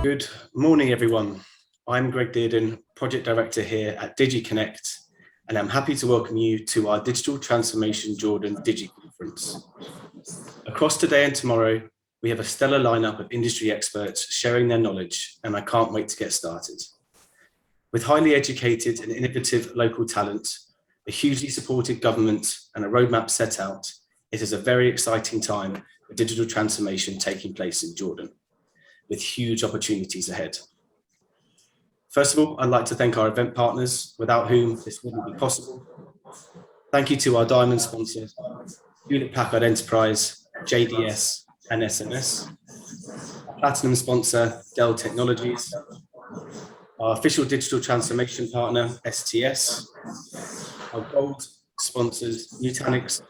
Good morning, everyone. I'm Greg Dearden, Project Director here at DigiConnect, and I'm happy to welcome you to our Digital Transformation Jordan Digi Conference. Across today and tomorrow, we have a stellar lineup of industry experts sharing their knowledge, and I can't wait to get started. With highly educated and innovative local talent, a hugely supported government, and a roadmap set out, it is a very exciting time for digital transformation taking place in Jordan, with huge opportunities ahead. First of all, I'd like to thank our event partners, without whom this wouldn't be possible. Thank you to our diamond sponsors, Hewlett Packard Enterprise, JDS, and SMS. Our platinum sponsor, Dell Technologies. Our official digital transformation partner, STS. Our gold sponsors, Nutanix,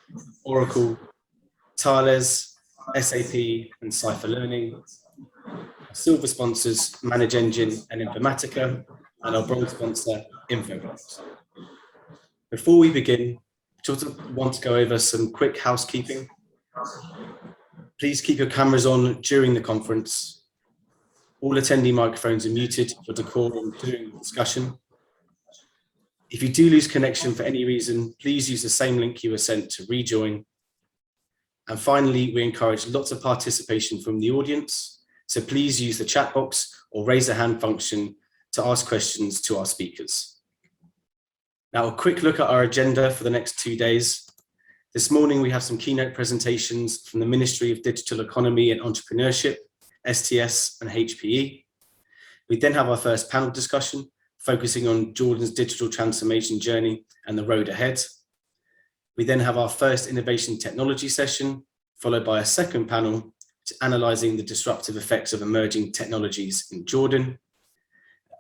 Oracle, Thales, SAP, and Cypher Learning. Silver sponsors, Manage Engine and Informatica, and our bronze sponsor, Infoblox. Before we begin, I just want to go over some quick housekeeping. Please keep your cameras on during the conference. All attendee microphones are muted for decorum during the discussion. If you do lose connection for any reason, please use the same link you were sent to rejoin. And finally, we encourage lots of participation from the audience. So please use the chat box or raise a hand function to ask questions to our speakers. Now, a quick look at our agenda for the next 2 days. This morning, we have some keynote presentations from the Ministry of Digital Economy and Entrepreneurship, STS and HPE. We then have our first panel discussion, focusing on Jordan's digital transformation journey and the road ahead. We then have our first innovation technology session, followed by a second panel analyzing the disruptive effects of emerging technologies in Jordan.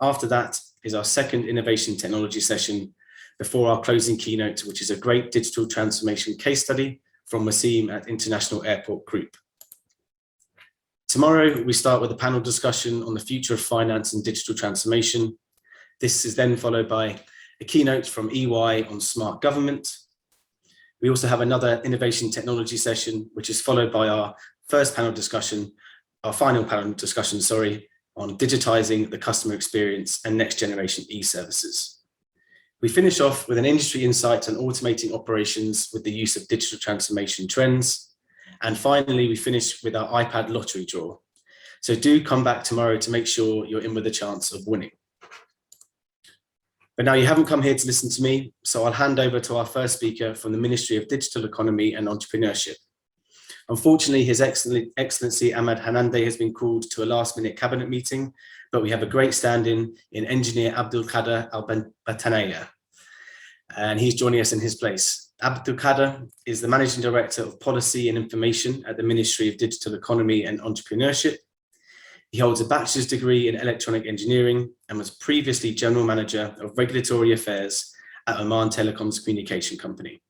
After that is our second innovation technology session before our closing keynote, which is a great digital transformation case study from Wasim at International Airport Group. Tomorrow, we start with a panel discussion on the future of finance and digital transformation. This is then followed by a keynote from EY on smart government. We also have another innovation technology session, which is followed by our first panel discussion, our final panel discussion, on digitizing the customer experience and next generation e-services. We finish off with an industry insight on automating operations with the use of digital transformation trends. And finally, we finish with our iPad lottery draw. So do come back tomorrow to make sure you're in with a chance of winning. But now you haven't come here to listen to me, so I'll hand over to our first speaker from the Ministry of Digital Economy and Entrepreneurship. Unfortunately, His Excellency Ahmad Hanande has been called to a last-minute cabinet meeting, but we have a great stand-in in Engineer Abdul Qadir Al-Batanaya, and he's joining us in his place. Abdul Qadir is the Managing Director of Policy and Information at the Ministry of Digital Economy and Entrepreneurship. He holds a bachelor's degree in electronic engineering and was previously General Manager of Regulatory Affairs at Oman Telecoms Communication Company.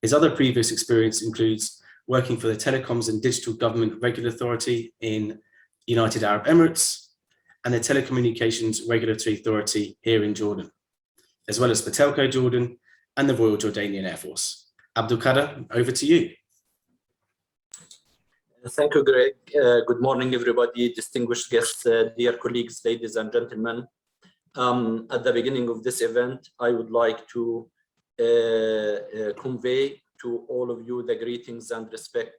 His other previous experience includes working for the Telecoms and Digital Government Regulatory Authority in United Arab Emirates and the Telecommunications Regulatory Authority here in Jordan, as well as Patelco Jordan and the Royal Jordanian Air Force. Abdul Qadir, over to you. Thank you, Greg. Good morning, everybody, distinguished guests, dear colleagues, ladies and gentlemen. At the beginning of this event, I would like to convey to all of you the greetings and respect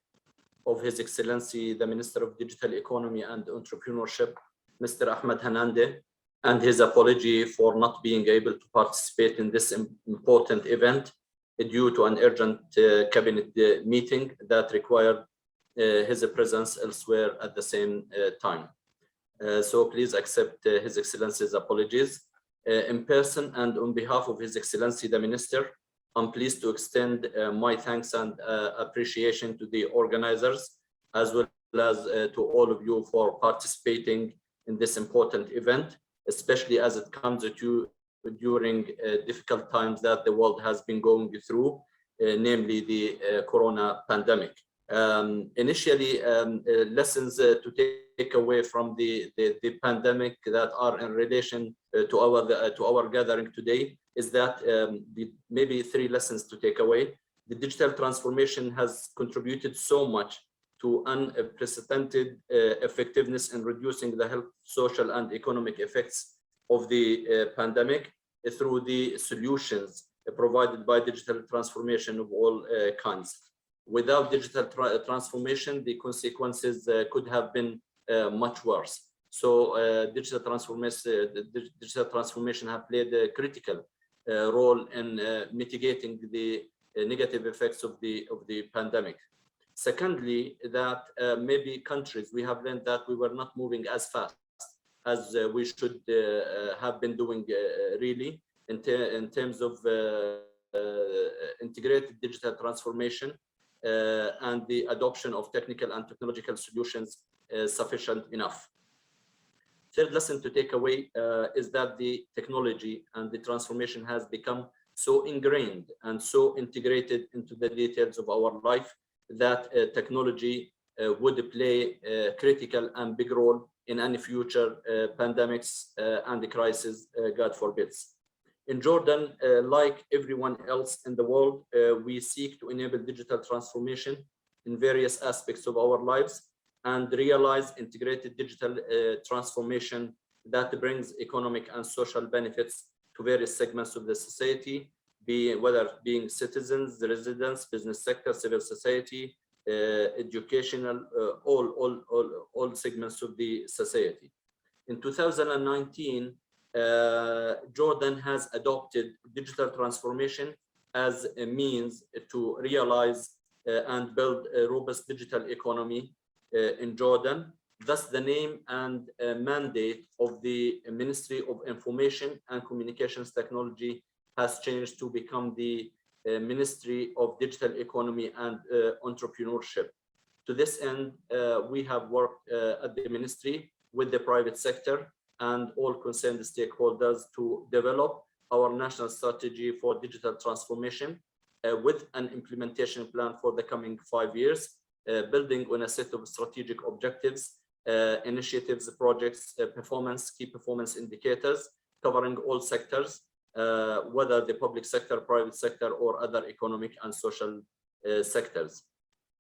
of His Excellency, the Minister of Digital Economy and Entrepreneurship, Mr. Ahmad Hanande, and his apology for not being able to participate in this important event due to an urgent cabinet meeting that required his presence elsewhere at the same time. So please accept His Excellency's apologies. In person and on behalf of His Excellency, the Minister, I'm pleased to extend my thanks and appreciation to the organizers, as well as to all of you for participating in this important event, especially as it comes to you during difficult times that the world has been going through, namely the corona pandemic. Initially, lessons to take away from the pandemic that are in relation to our gathering today is that maybe 3 lessons to take away. The digital transformation has contributed so much to unprecedented effectiveness in reducing the health, social, and economic effects of the pandemic through the solutions provided by digital transformation of all kinds. Without digital transformation, the consequences could have been much worse. So digital transformation have played a critical role in mitigating the negative effects of the pandemic. Secondly, that maybe countries, we have learned that we were not moving as fast as we should have been doing really in terms of integrated digital transformation and the adoption of technical and technological solutions sufficient enough. Third lesson to take away is that the technology and the transformation has become so ingrained and so integrated into the details of our life that technology would play a critical and big role in any future pandemics and the crisis, God forbids. In Jordan, like everyone else in the world, we seek to enable digital transformation in various aspects of our lives and realize integrated digital transformation that brings economic and social benefits to various segments of the society, whether being citizens, residents, business sector, civil society, educational, all segments of the society. In 2019, Jordan has adopted digital transformation as a means to realize and build a robust digital economy in Jordan. Thus, the name and mandate of the Ministry of Information and Communications Technology has changed to become the Ministry of Digital Economy and Entrepreneurship. To this end, we have worked at the ministry with the private sector and all concerned stakeholders to develop our national strategy for digital transformation with an implementation plan for the coming 5 years, building on a set of strategic objectives, initiatives, projects, key performance indicators covering all sectors, whether the public sector, private sector, or other economic and social sectors.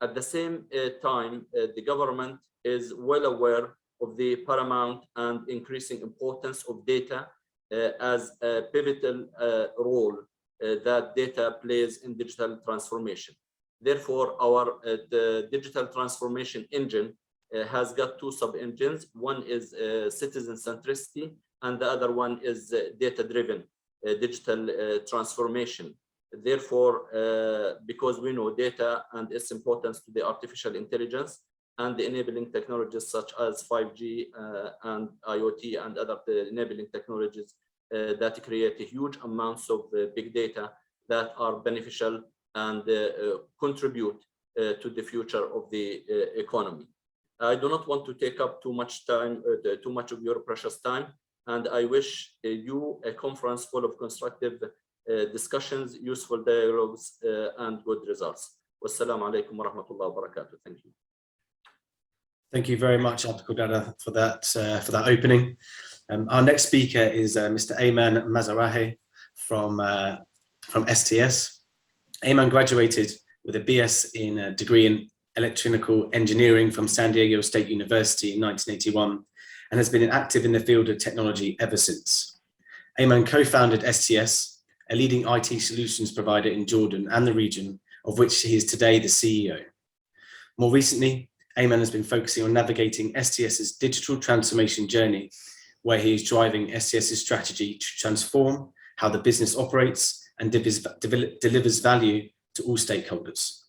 At the same time, the government is well aware of the paramount and increasing importance of data as a pivotal role that data plays in digital transformation. Therefore, the digital transformation engine has got two sub-engines. One is citizen centricity, and the other one is data-driven digital transformation. Therefore, because we know data and its importance to the artificial intelligence and the enabling technologies such as 5G and IoT and other enabling technologies that create huge amounts of big data that are beneficial and contribute to the future of the economy. I do not want to take up too much time, too much of your precious time, and I wish you a conference full of constructive discussions, useful dialogues, and good results. Wassalamu alaikum wa rahmatullahi wa barakatuh. Thank you. Thank you very much, Abdul for that opening. Our next speaker is Mr. Ayman Mazarahe from STS. Ayman graduated with a BS in a degree in electrical engineering from San Diego State University in 1981 and has been active in the field of technology ever since. Ayman co-founded STS, a leading IT solutions provider in Jordan and the region, of which he is today the CEO. More recently, Ayman has been focusing on navigating STS's digital transformation journey, where he is driving STS's strategy to transform how the business operates and delivers value to all stakeholders,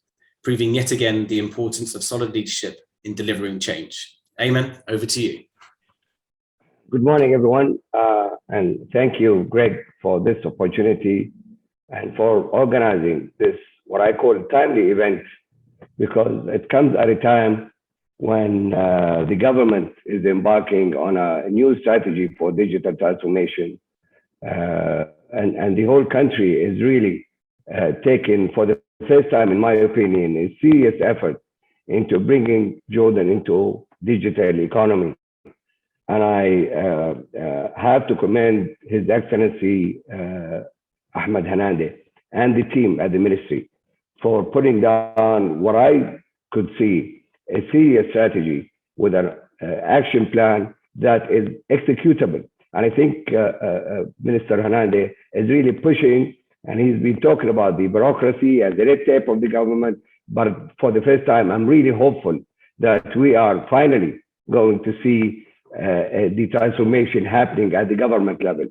proving yet again the importance of solid leadership in delivering change. Ayman, over to you. Good morning, everyone. And thank you, Greg, for this opportunity and for organizing this, what I call a timely event, because it comes at a time when the government is embarking on a new strategy for digital transformation. And the whole country is really taking, for the first time, in my opinion, a serious effort into bringing Jordan into digital economy. And I have to commend His Excellency Ahmed Hanande and the team at the ministry for putting down what I could see a serious strategy with an action plan that is executable. And I think Minister Hernandez is really pushing, and he's been talking about the bureaucracy and the red tape of the government. But for the first time, I'm really hopeful that we are finally going to see the transformation happening at the government level.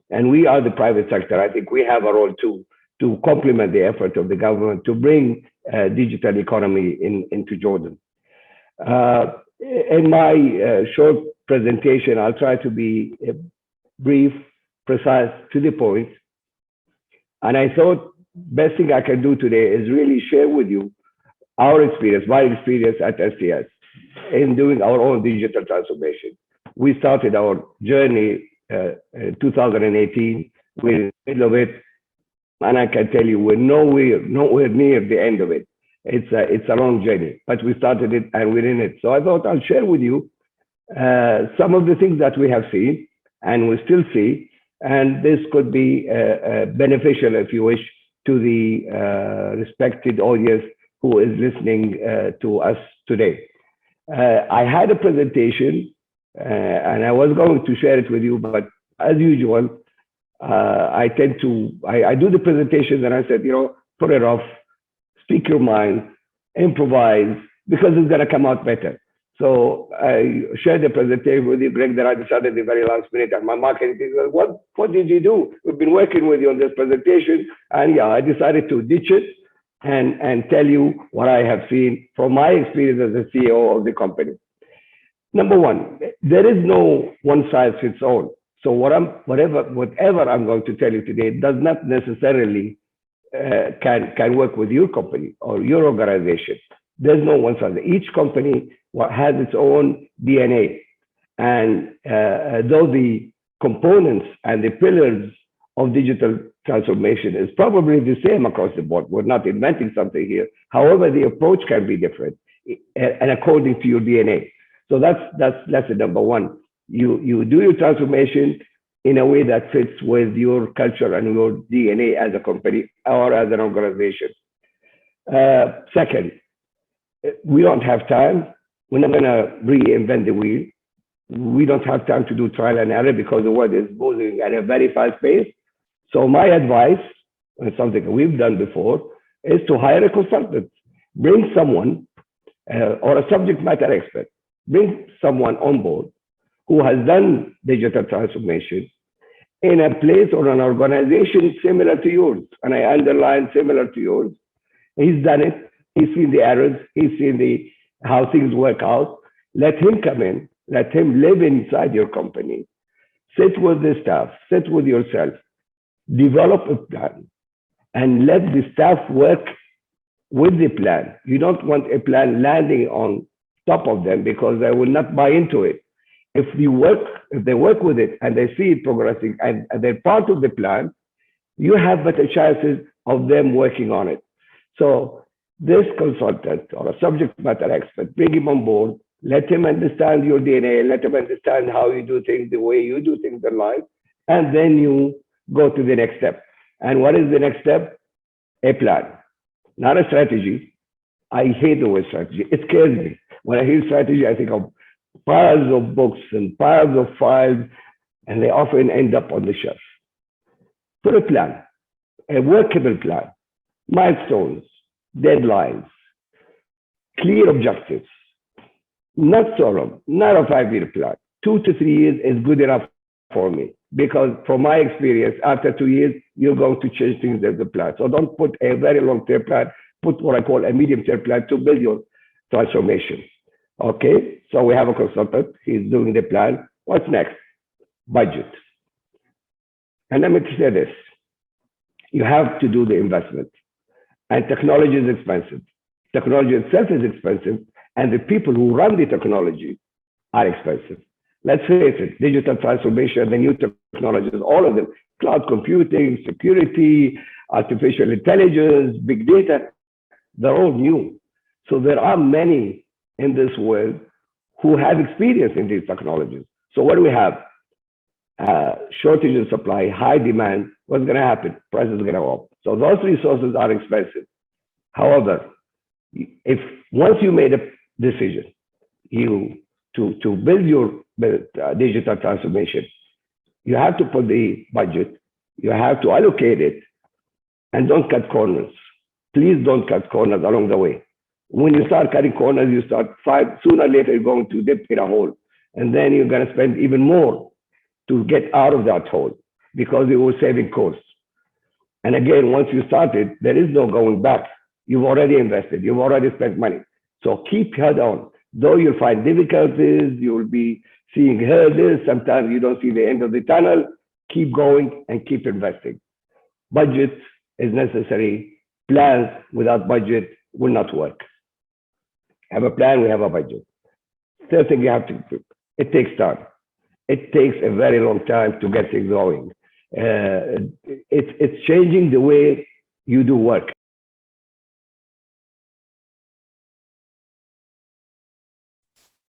And we are the private sector. I think we have a role too, to complement the effort of the government to bring digital economy into Jordan. In my short presentation, I'll try to be brief, precise, to the point. And I thought best thing I can do today is really share with you our experience, my experience at STS in doing our own digital transformation. We started our journey in 2018. We're in the middle of it, and I can tell you we're nowhere near the end of it. It's a long journey, but we started it and we're in it. So I thought I'll share with you some of the things that we have seen and we still see, and this could be beneficial, if you wish, to the respected audience who is listening to us today. I had a presentation and I was going to share it with you, but as usual, I do the presentations and I said, put it off, speak your mind, improvise, because it's going to come out better. So I shared the presentation with you, Greg, that I decided at the very last minute, and my marketing team said, what did you do? We've been working with you on this presentation. And yeah, I decided to ditch it and tell you what I have seen from my experience as the CEO of the company. Number one, there is no one size fits all. So whatever I'm going to tell you today does not necessarily can work with your company or your organization. There's no one size. Each company has its own DNA, and though the components and the pillars of digital transformation is probably the same across the board. We're not inventing something here. However, the approach can be different and according to your DNA. So that's lesson number one. You do your transformation in a way that fits with your culture and your DNA as a company or as an organization. Second, we don't have time. We're not going to reinvent the wheel. We don't have time to do trial and error because the world is moving at a very fast pace. So my advice, and something we've done before, is to hire a consultant. Bring someone or a subject matter expert. Bring someone on board who has done digital transformation in a place or an organization similar to yours. And I underline similar to yours. He's done it. He's seen the errors. He's seen how things work out. Let him come in. Let him live inside your company. Sit with the staff. Sit with yourself. Develop a plan. And let the staff work with the plan. You don't want a plan landing on top of them because they will not buy into it. If they work with it and they see it progressing and they're part of the plan, you have better chances of them working on it. So this consultant or a subject matter expert, bring him on board, let him understand your DNA, let him understand how you do things, the way you do things in life, and then you go to the next step. And what is the next step? A plan, not a strategy. I hate the word strategy. It scares me. When I hear strategy, I think of piles of books and piles of files, and they often end up on the shelf. Put a plan, a workable plan, milestones, deadlines, clear objectives, not so long, not a 5-year plan. 2 to 3 years is good enough for me because from my experience, after 2 years, you're going to change things as a plan. So don't put a very long-term plan, put what I call a medium-term plan to build your transformation. Okay, so we have a consultant, he's doing the plan. What's next? Budget. And let me say this, you have to do the investment. And technology is expensive. Technology itself is expensive, and the people who run the technology are expensive. Let's face it, digital transformation, the new technologies, all of them, cloud computing, security, artificial intelligence, big data, they're all new. So there are many in this world who have experience in these technologies. So what do we have? Shortage of supply, high demand. What's going to happen? Prices are going to go up. So those resources are expensive. However, if once you made a decision. To build your digital transformation, you have to put the budget, you have to allocate it, and don't cut corners. Please don't cut corners along the way. When you start cutting corners, you start sooner or later you're going to dip in a hole, and then you're going to spend even more to get out of that hole because it was saving costs. And again, once you started, there is no going back. You've already invested, you've already spent money. So keep head on. Though you'll find difficulties, you'll be seeing hurdles, sometimes you don't see the end of the tunnel, keep going and keep investing. Budget is necessary. Plans without budget will not work. Have a plan, we have a budget. Third thing you have to do, it takes time. It takes a very long time to get things going. It's changing the way you do work.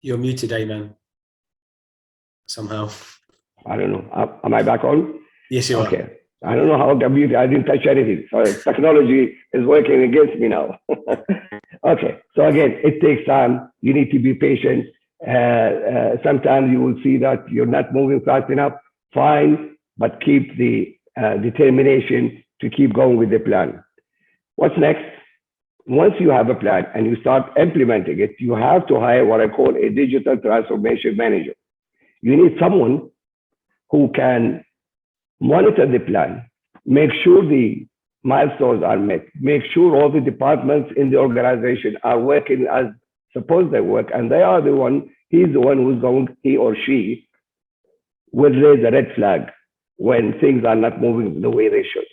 You're muted, Amen. Somehow. I don't know. Am I back on? Yes, you are. Okay. I don't know how I'm muted. I didn't touch anything. Sorry, technology is working against me now. Okay. So again, it takes time. You need to be patient. Sometimes you will see that you're not moving fast enough. Fine, but keep the determination to keep going with the plan. What's next? Once you have a plan and you start implementing it, you have to hire what I call a digital transformation manager. You need someone who can monitor the plan, make sure the milestones are met, make sure all the departments in the organization are working as supposed they work, and they are the one, he's the one who's going, he or she will raise a red flag when things are not moving the way they should.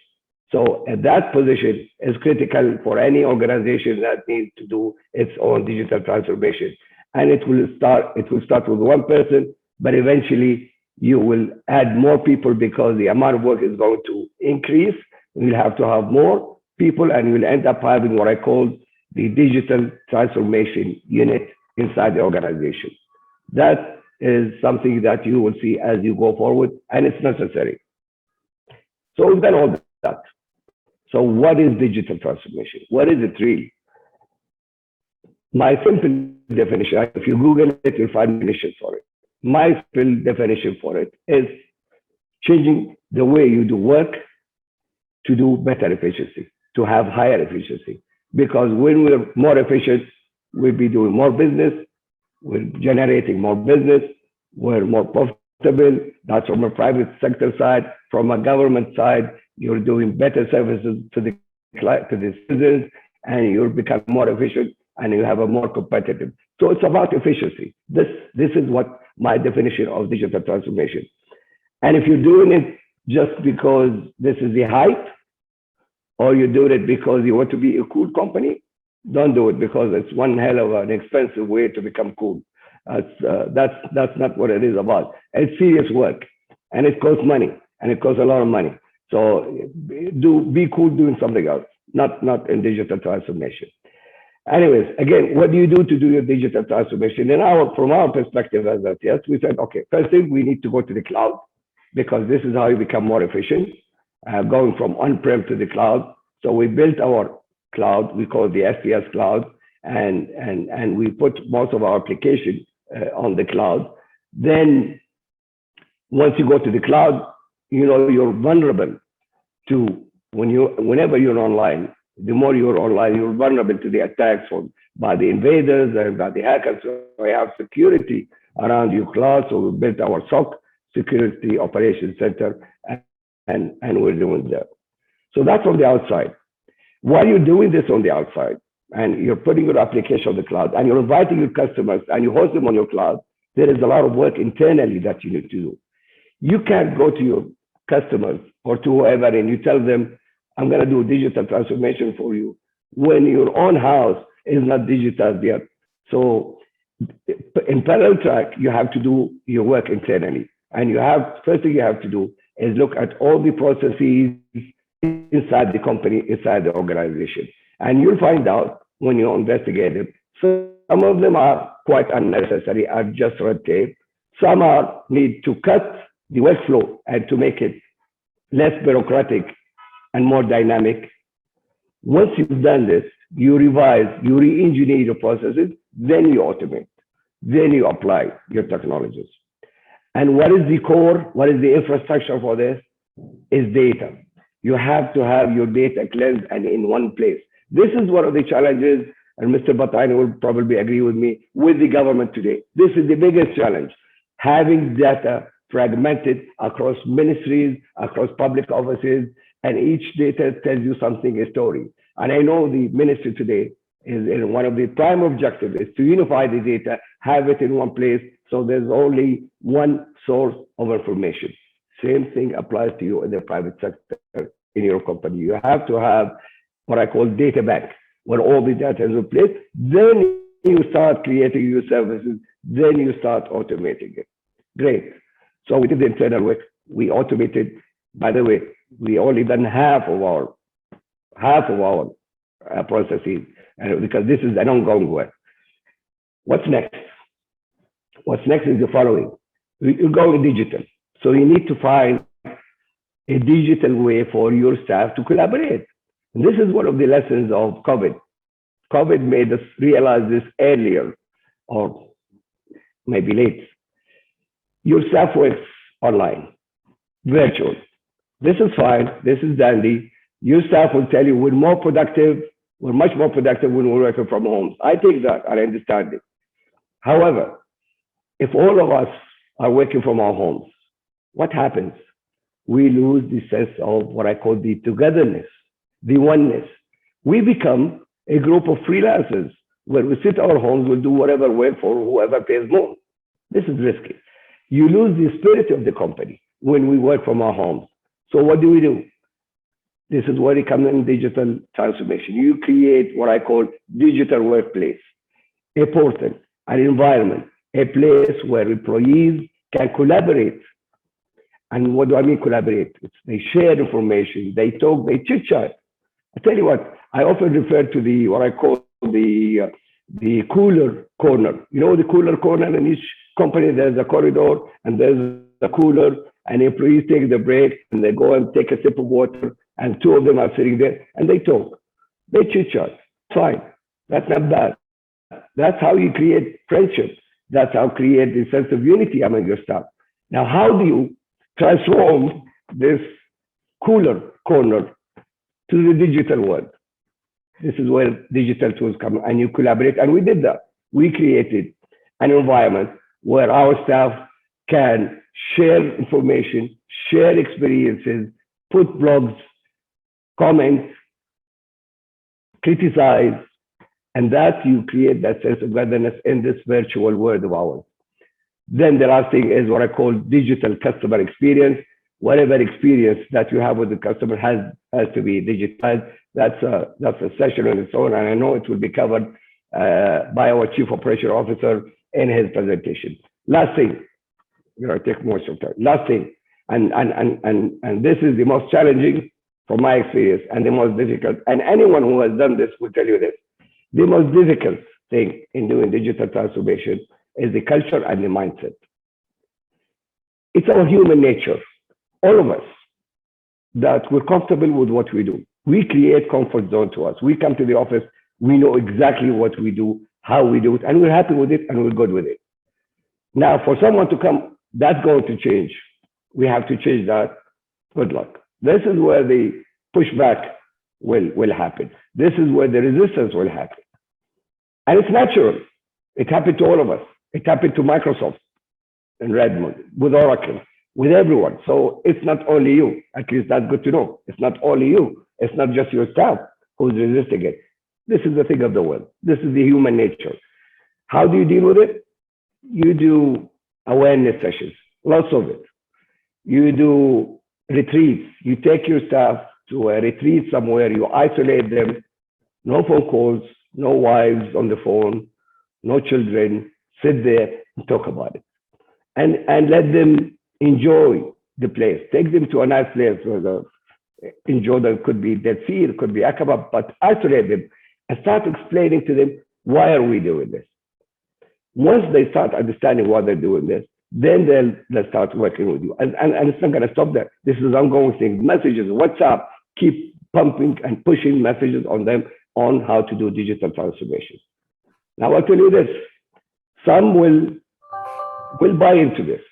So that position is critical for any organization that needs to do its own digital transformation. And it will start with one person, but eventually you will add more people because the amount of work is going to increase. You'll have to have more people and you'll end up having what I call the digital transformation unit inside the organization. That is something that you will see as you go forward, and it's necessary. So we've done all that. So what is digital transformation? What is it really? My simple definition, if you Google it, you'll find definitions for it. My simple definition for it is changing the way you do work to do better efficiency, to have higher efficiency. Because when we're more efficient, we'll be doing more business, we're generating more business, we're more profitable. That's from a private sector side. From a government side, you're doing better services to the citizens, and you'll become more efficient, and you have a more competitive. So it's about efficiency. This is what my definition of digital transformation. And if you're doing it just because this is the hype, or you do it because you want to be a cool company, don't do it, because it's one hell of an expensive way to become cool. That's not what it is about. It's serious work, and it costs money, and it costs a lot of money. So be cool doing something else, not in digital transformation. Anyways, again, what do you do to do your digital transformation? From our perspective as yes, we said, okay, first thing, we need to go to the cloud, because this is how you become more efficient, going from on-prem to the cloud. So we built our cloud, we call it the SPS cloud, and we put most of our application on the cloud. Then once you go to the cloud, you're vulnerable to whenever you're online. The more you're online, you're vulnerable to the attacks by the invaders and by the hackers. So we have security around your cloud. So we built our SOC, Security Operations Center, and we're doing that. So that's on the outside. While you're doing this on the outside, and you're putting your application on the cloud, and you're inviting your customers, and you host them on your cloud, there is a lot of work internally that you need to do. You can't go to your customers or to whoever and you tell them, I'm going to do digital transformation for you, when your own house is not digital yet. So in parallel track, you have to do your work internally. And first thing you have to do is look at all the processes inside the company, inside the organization. And you'll find out when you investigate it, some of them are quite unnecessary, are just red tape. Some need to cut the workflow and to make it less bureaucratic and more dynamic. Once you've done this, you revise, you re-engineer your processes, then you automate, then you apply your technologies. And what is the core, what is the infrastructure for this? Is data. You have to have your data cleansed and in one place. This is one of the challenges, and Mr. Batani will probably agree with me, with the government today. This is the biggest challenge, having data fragmented across ministries, across public offices, and each data tells you something, a story. And I know the ministry today is in one of the prime objectives is to unify the data, have it in one place, so there's only one source of information. Same thing applies to you in the private sector, in your company. You have to have what I call data bank, where all the data is in place. Then you start creating your services. Then you start automating it. Great. So we did the internal work. We automated. By the way, we only done half of our processes, and because this is an ongoing work. What's next? What's next is the following. You're going digital. So you need to find a digital way for your staff to collaborate. And this is one of the lessons of COVID. COVID made us realize this earlier, or maybe late. Your staff works online, virtual. This is fine, this is dandy. Your staff will tell you we're more productive, we're much more productive when we're working from home. I take that, I understand it. However, if all of us are working from our homes, what happens? We lose the sense of what I call the togetherness, the oneness. We become a group of freelancers where we sit at our homes, we'll do whatever work for whoever pays more. This is risky. You lose the spirit of the company when we work from our homes. So what do? This is where it comes in digital transformation. You create what I call digital workplace, a portal, an environment, a place where employees can collaborate. And what do I mean collaborate? They share information, they talk, they chit-chat. I tell you what, I often refer to what I call the cooler corner. You know the cooler corner in each company, there's a corridor and there's a cooler, and employees take the break and they go and take a sip of water, and two of them are sitting there and they talk, they chit-chat. Fine, that's not bad. That's how you create friendship. That's how you create the sense of unity among your staff. Now, how do you transform this cooler corner to the digital world? This is where digital tools come and you collaborate. And we did that. We created an environment where our staff can share information, share experiences, put blogs, comments, criticize, and that you create that sense of togetherness in this virtual world of ours. Then the last thing is what I call digital customer experience. Whatever experience that you have with the customer has to be digitized. That's a session on its own, and I know it will be covered by our Chief Operation Officer in his presentation. Last thing, I take most of time. Last thing, and this is the most challenging from my experience and the most difficult, and anyone who has done this will tell you this. The most difficult thing in doing digital transformation is the culture and the mindset. It's our human nature, all of us, that we're comfortable with what we do. We create comfort zone to us. We come to the office, we know exactly what we do, how we do it, and we're happy with it and we're good with it. Now, for someone to come, that's going to change. We have to change that. Good luck. This is where the pushback will happen. This is where the resistance will happen. And it's natural. It happened to all of us. It happened to Microsoft and Redmond, with Oracle, with everyone. So it's not only you. At least that's good to know. It's not only you. It's not just your staff who's resisting it. This is the thing of the world. This is the human nature. How do you deal with it? You do awareness sessions, lots of it. You do retreats. You take your staff to a retreat somewhere. You isolate them. No phone calls, no wives on the phone, no children. Sit there and talk about it. And let them enjoy the place. Take them to a nice place where enjoy that. Could be Dead Sea, it could be Aqaba, but isolate them and start explaining to them, why are we doing this? Once they start understanding why they're doing this, then they'll start working with you. And it's not going to stop there. This is an ongoing thing. Messages, WhatsApp, keep pumping and pushing messages on them on how to do digital transformation. Now, I'll tell you this, some will buy into this,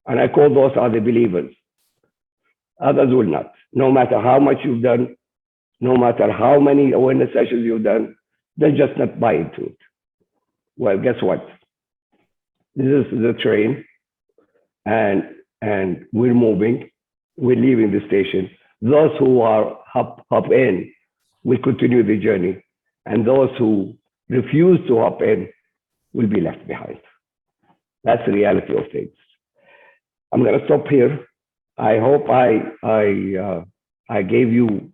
and I call those are the believers. Others will not. No matter how much you've done, no matter how many awareness sessions you've done, they'll just not buy into it. Well, guess what? This is the train, and we're moving, we're leaving the station. Those who are hop in will continue the journey, and those who refuse to hop in will be left behind. That's the reality of things. I'm going to stop here. I hope I gave you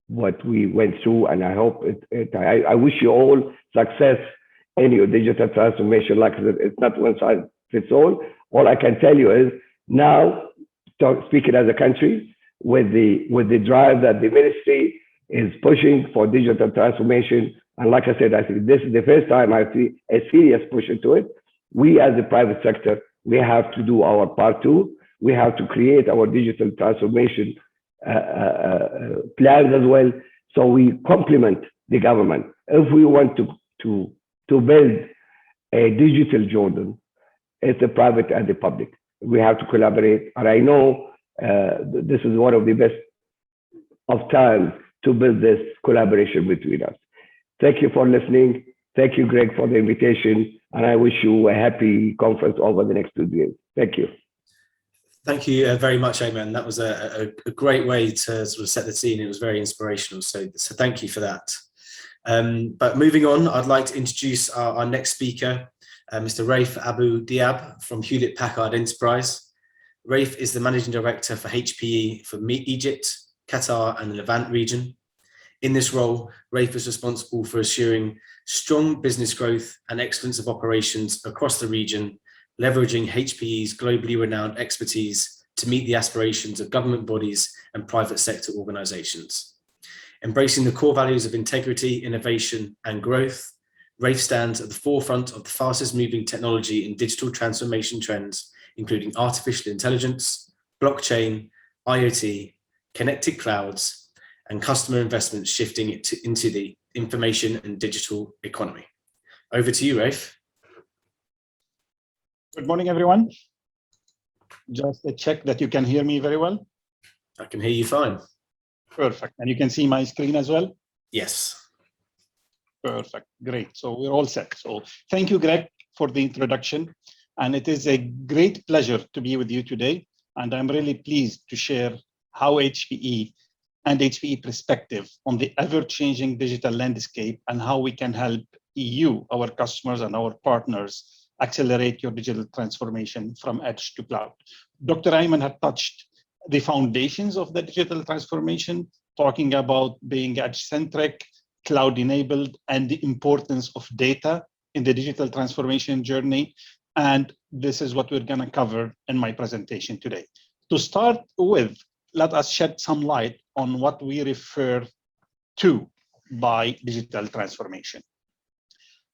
what we went through, and I hope I wish you all success in your digital transformation. Like I said, it's not one size fits all. All I can tell you is now, speaking as a country, with the drive that the ministry is pushing for digital transformation, and like I said, I think this is the first time I see a serious push into it. We as the private sector, we have to do our part too. We have to create our digital transformation plans as well, so we complement the government. If we want to build a digital Jordan, it's the private and the public. We have to collaborate, and I know this is one of the best of times to build this collaboration between us. Thank you for listening. Thank you, Greg, for the invitation, and I wish you a happy conference over the next 2 days. Thank you. Thank you very much, Ayman. That was a great way to sort of set the scene. It was very inspirational. So thank you for that. But moving on, I'd like to introduce our next speaker, Mr. Raif Abu Diab from Hewlett Packard Enterprise. Raif is the Managing Director for HPE for Egypt, Qatar, and the Levant region. In this role, Raif is responsible for assuring strong business growth and excellence of operations across the region, leveraging HPE's globally renowned expertise to meet the aspirations of government bodies and private sector organizations. Embracing the core values of integrity, innovation, and growth, Raif stands at the forefront of the fastest moving technology and digital transformation trends, including artificial intelligence, blockchain, IoT, connected clouds, and customer investments shifting into the information and digital economy. Over to you, Raif. Good morning, everyone. Just a check that you can hear me very well. I can hear you fine. Perfect. And you can see my screen as well? Yes. Perfect. Great. So we're all set. So thank you, Greg, for the introduction. And it is a great pleasure to be with you today. And I'm really pleased to share how HPE and HPE perspective on the ever-changing digital landscape and how we can help you, our customers, and our partners accelerate your digital transformation from edge to cloud. Dr. Ayman had touched the foundations of the digital transformation, talking about being edge-centric, cloud-enabled, and the importance of data in the digital transformation journey. And this is what we're going to cover in my presentation today. To start with, let us shed some light on what we refer to by digital transformation.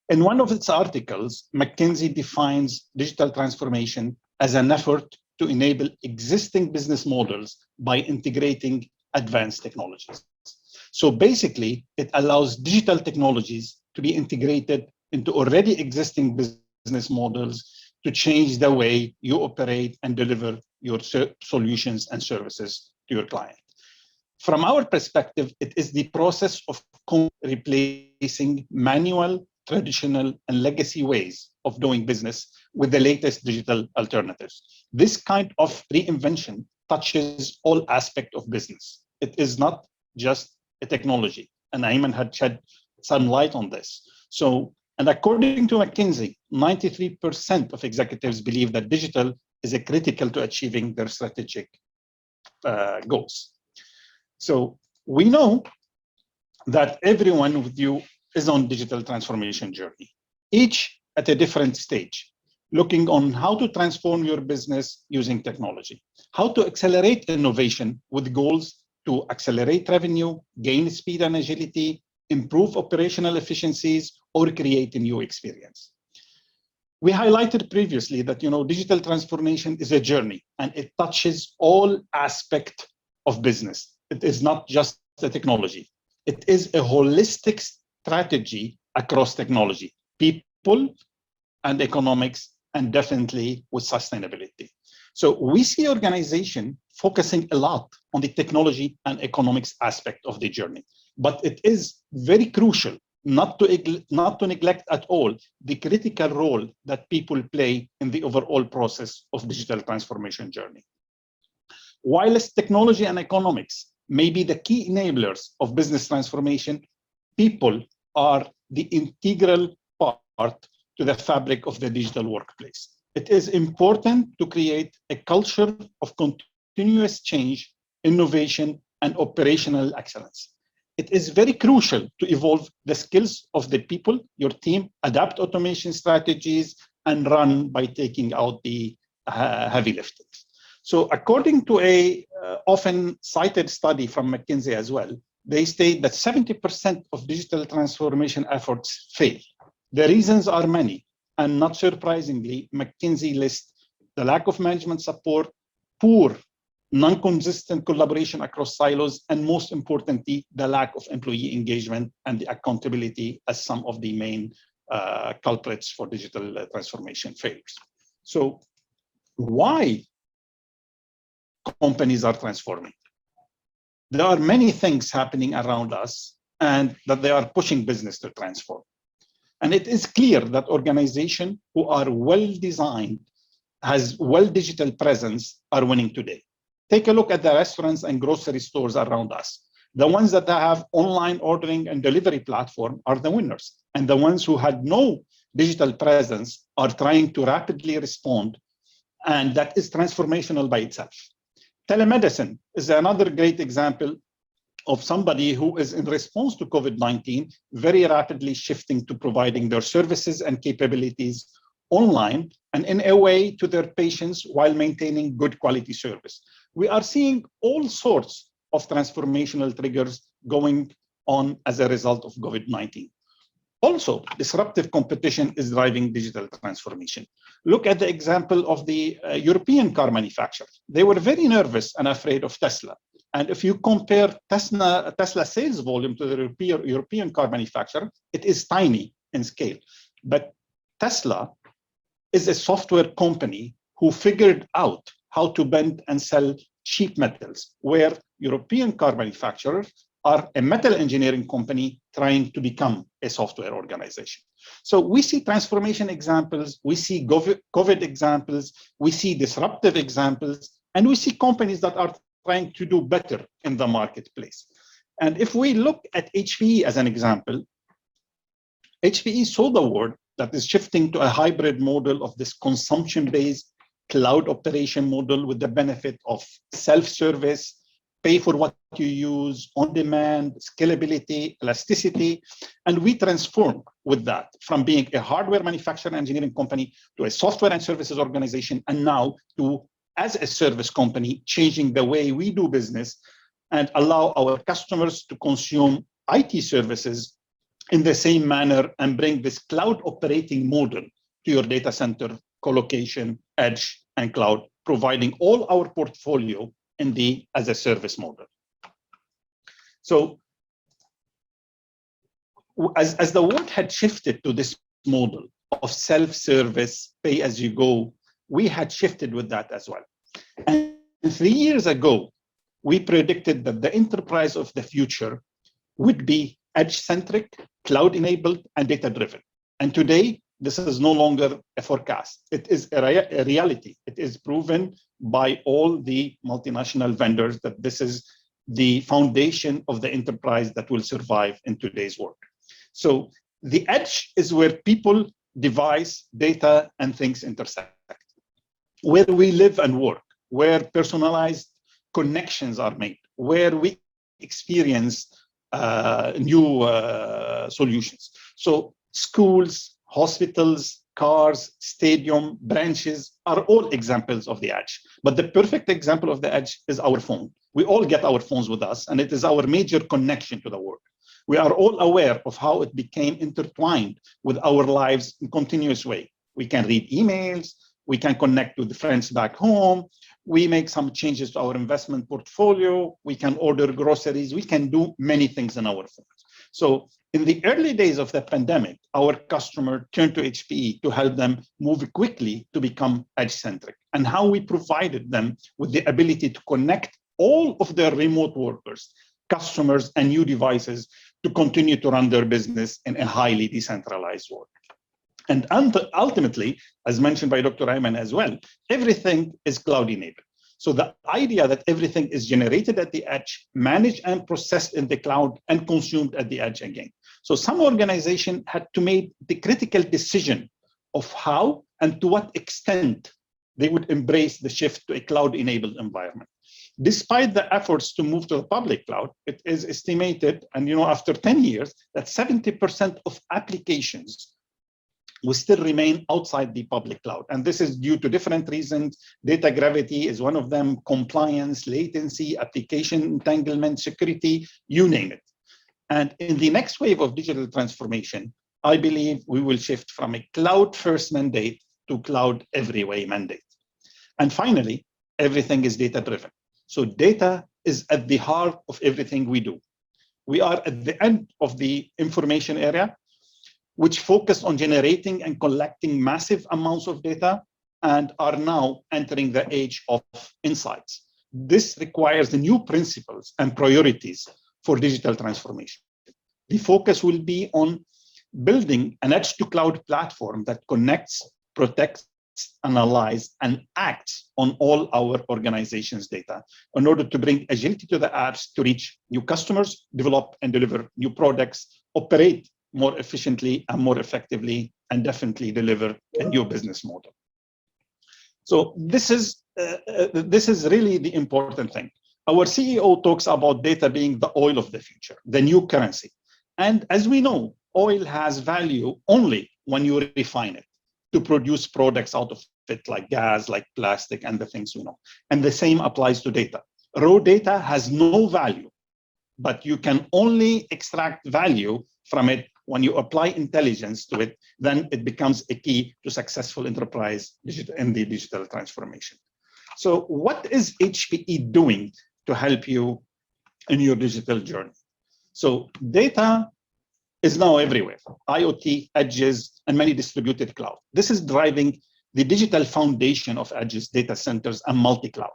In one of its articles, McKinsey defines digital transformation as an effort to enable existing business models by integrating advanced technologies. So basically, it allows digital technologies to be integrated into already existing business models to change the way you operate and deliver your solutions and services to your client. From our perspective, it is the process of replacing manual, traditional, and legacy ways of doing business with the latest digital alternatives. This kind of reinvention touches all aspects of business. It is not just a technology, and Ayman had shed some light on this. So, and according to McKinsey, 93% of executives believe that digital is critical to achieving their strategic goals. So we know that every one of you is on digital transformation journey, each at a different stage, looking on how to transform your business using technology, how to accelerate innovation with goals to accelerate revenue, gain speed and agility, improve operational efficiencies, or create a new experience. We highlighted previously that digital transformation is a journey and it touches all aspects of business. It is not just the technology. It is a holistic strategy across technology, people and economics, and definitely with sustainability. So we see organization focusing a lot on the technology and economics aspect of the journey, but it is very crucial not to neglect at all the critical role that people play in the overall process of digital transformation journey. Whilst technology and economics may be the key enablers of business transformation, people are the integral part to the fabric of the digital workplace. It is important to create a culture of continuous change, innovation, and operational excellence. It is very crucial to evolve the skills of the people, your team, adapt automation strategies, and run by taking out the heavy lifting. So according to a often cited study from McKinsey as well, they state that 70% of digital transformation efforts fail. The reasons are many, and not surprisingly, McKinsey lists the lack of management support, poor, non-consistent collaboration across silos, and most importantly, the lack of employee engagement and the accountability as some of the main culprits for digital transformation failures. So why companies are transforming? There are many things happening around us and that they are pushing business to transform. And it is clear that organizations who are well-designed, has well-digital presence, are winning today. Take a look at the restaurants and grocery stores around us. The ones that have online ordering and delivery platform are the winners. And the ones who had no digital presence are trying to rapidly respond. And that is transformational by itself. Telemedicine is another great example of somebody who is in response to COVID-19, very rapidly shifting to providing their services and capabilities online and in a way to their patients while maintaining good quality service. We are seeing all sorts of transformational triggers going on as a result of COVID-19. Also, disruptive competition is driving digital transformation. Look at the example of the European car manufacturers. They were very nervous and afraid of Tesla. And if you compare Tesla sales volume to the European car manufacturer, it is tiny in scale. But Tesla is a software company who figured out how to bend and sell cheap metals, where European car manufacturers are a metal engineering company trying to become a software organization. So we see transformation examples, we see COVID examples, we see disruptive examples, and we see companies that are trying to do better in the marketplace. And if we look at HPE as an example, HPE saw the world that is shifting to a hybrid model of this consumption-based cloud operation model with the benefit of self-service, pay for what you use, on-demand, scalability, elasticity, and we transformed with that from being a hardware manufacturer engineering company to a software and services organization, and now to as a service company, changing the way we do business and allow our customers to consume IT services in the same manner and bring this cloud operating model to your data center, colocation, edge, and cloud, providing all our portfolio in the as a service model. So as the world had shifted to this model of self-service, pay as you go, we had shifted with that as well. And 3 years ago, we predicted that the enterprise of the future would be edge-centric, cloud-enabled, and data-driven. And today, this is no longer a forecast. It is a reality. It is proven by all the multinational vendors that this is the foundation of the enterprise that will survive in today's world. So the edge is where people, device, data, and things intersect, where we live and work, where personalized connections are made, where we experience new solutions. So schools, hospitals, cars, stadium, branches are all examples of the edge. But the perfect example of the edge is our phone. We all get our phones with us, and it is our major connection to the world. We are all aware of how it became intertwined with our lives in continuous way. We can read emails, we can connect with friends back home, we make some changes to our investment portfolio. We can order groceries. We can do many things in our phones. So in the early days of the pandemic, our customer turned to HPE to help them move quickly to become edge-centric, and how we provided them with the ability to connect all of their remote workers, customers, and new devices to continue to run their business in a highly decentralized world. And ultimately, as mentioned by Dr. Ayman as well, everything is cloud enabled. So the idea that everything is generated at the edge, managed and processed in the cloud, and consumed at the edge again. So some organization had to make the critical decision of how and to what extent they would embrace the shift to a cloud-enabled environment. Despite the efforts to move to the public cloud, it is estimated, and after 10 years, that 70% of applications will still remain outside the public cloud. And this is due to different reasons. Data gravity is one of them, compliance, latency, application entanglement, security, you name it. And in the next wave of digital transformation, I believe we will shift from a cloud-first mandate to cloud every way mandate. And finally, everything is data-driven. So data is at the heart of everything we do. We are at the end of the information area, which focused on generating and collecting massive amounts of data, and are now entering the age of insights. This requires the new principles and priorities for digital transformation. The focus will be on building an edge-to-cloud platform that connects, protects, analyzes, and acts on all our organization's data in order to bring agility to the apps to reach new customers, develop and deliver new products, operate more efficiently and more effectively, and definitely deliver a new business model. So this is really the important thing. Our CEO talks about data being the oil of the future, the new currency. And as we know, oil has value only when you refine it to produce products out of it, like gas, like plastic, and the things we know. And the same applies to data. Raw data has no value, but you can only extract value from it when you apply intelligence to it. Then it becomes a key to successful enterprise in the digital transformation. So what is HPE doing to help you in your digital journey? So data is now everywhere, IoT, edges, and many distributed cloud. This is driving the digital foundation of edges, data centers, and multi-cloud.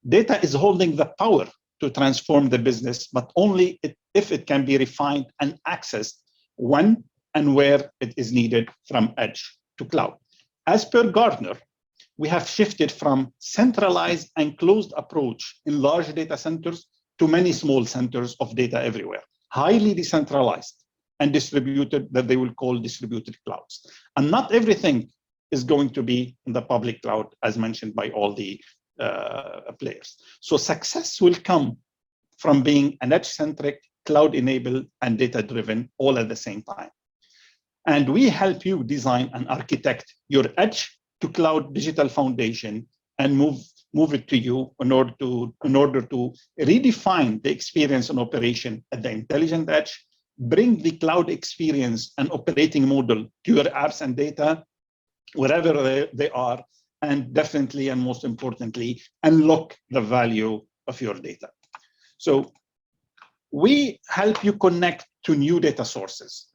Data is holding the power to transform the business, but only if it can be refined and accessed when and where it is needed from edge to cloud. As per Gartner, we have shifted from centralized and closed approach in large data centers to many small centers of data everywhere, highly decentralized and distributed, that they will call distributed clouds. And not everything is going to be in the public cloud, as mentioned by all the players. So success will come from being an edge-centric, cloud-enabled, and data-driven all at the same time. And we help you design and architect your edge to cloud digital foundation and move it to you in order to redefine the experience and operation at the intelligent edge, bring the cloud experience and operating model to your apps and data wherever they are, and definitely and most importantly, unlock the value of your data. So we help you connect to new data sources,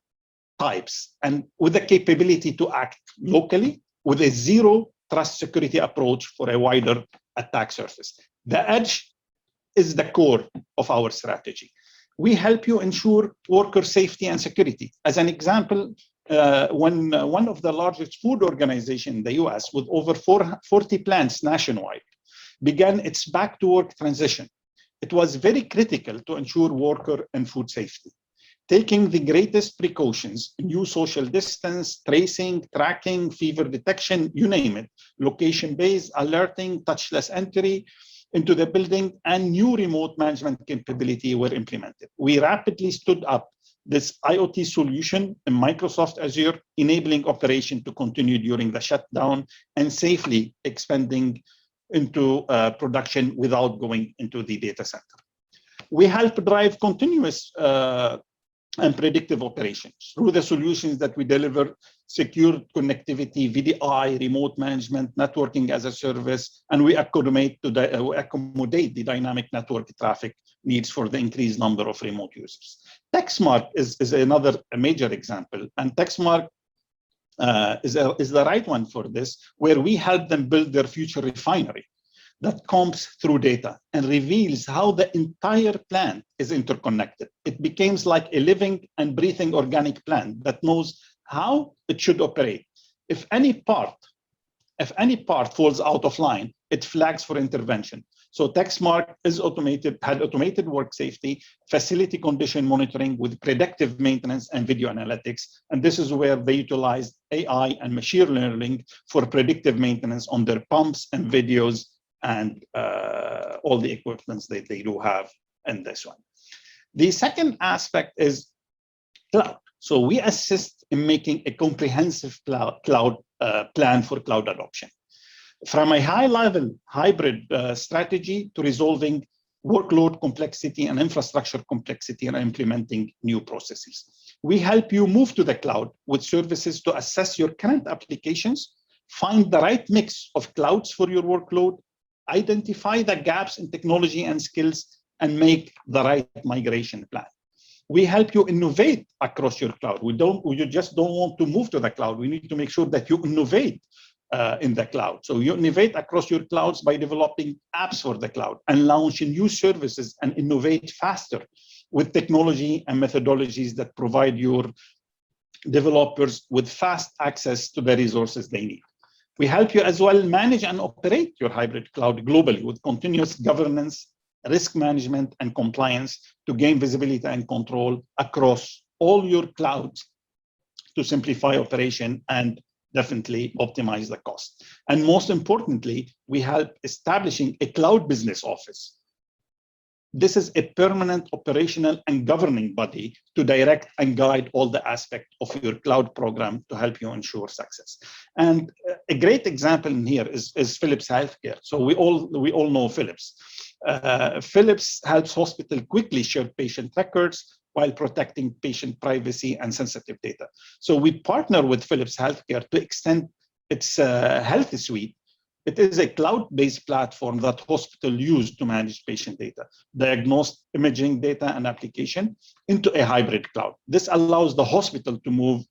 types, and with the capability to act locally with a zero trust security approach for a wider attack surface. The edge is the core of our strategy. We help you ensure worker safety and security. As an example, when one of the largest food organizations in the US with over 40 plants nationwide began its back-to-work transition, it was very critical to ensure worker and food safety. Taking the greatest precautions, new social distance, tracing, tracking, fever detection, you name it, location-based, alerting, touchless entry into the building, and new remote management capability were implemented. We rapidly stood up this IoT solution in Microsoft Azure, enabling operation to continue during the shutdown and safely expanding into production without going into the data center. We help drive continuous and predictive operations. Through the solutions that we deliver, secure connectivity, VDI, remote management, networking as a service, and we accommodate the dynamic network traffic needs for the increased number of remote users. TechSmart is another major example, and TechSmart is the right one for this, where we help them build their future refinery that combs through data and reveals how the entire plant is interconnected. It becomes like a living and breathing organic plant that knows how it should operate. If any part falls out of line, it flags for intervention. So TechSmart had automated work safety, facility condition monitoring with predictive maintenance and video analytics. And this is where they utilize AI and machine learning for predictive maintenance on their pumps and videos and all the equipments that they do have in this one. The second aspect is cloud. So we assist in making a comprehensive cloud plan for cloud adoption. From a high-level hybrid strategy to resolving workload complexity and infrastructure complexity and implementing new processes. We help you move to the cloud with services to assess your current applications, find the right mix of clouds for your workload, identify the gaps in technology and skills, and make the right migration plan. We help you innovate across your cloud. You just don't want to move to the cloud. We need to make sure that you innovate in the cloud. So you innovate across your clouds by developing apps for the cloud and launching new services and innovate faster with technology and methodologies that provide your developers with fast access to the resources they need. We help you as well manage and operate your hybrid cloud globally with continuous governance, risk management, and compliance to gain visibility and control across all your clouds to simplify operation and definitely optimize the cost. And most importantly, we help establishing a cloud business office. This is a permanent operational and governing body to direct and guide all the aspects of your cloud program to help you ensure success. And a great example in here is Philips Healthcare. So we all know Philips. Philips helps hospitals quickly share patient records while protecting patient privacy and sensitive data. So we partner with Philips Healthcare to extend its health suite. It is a cloud-based platform that hospitals use to manage patient data, diagnose imaging data and application into a hybrid cloud. This allows the hospital to move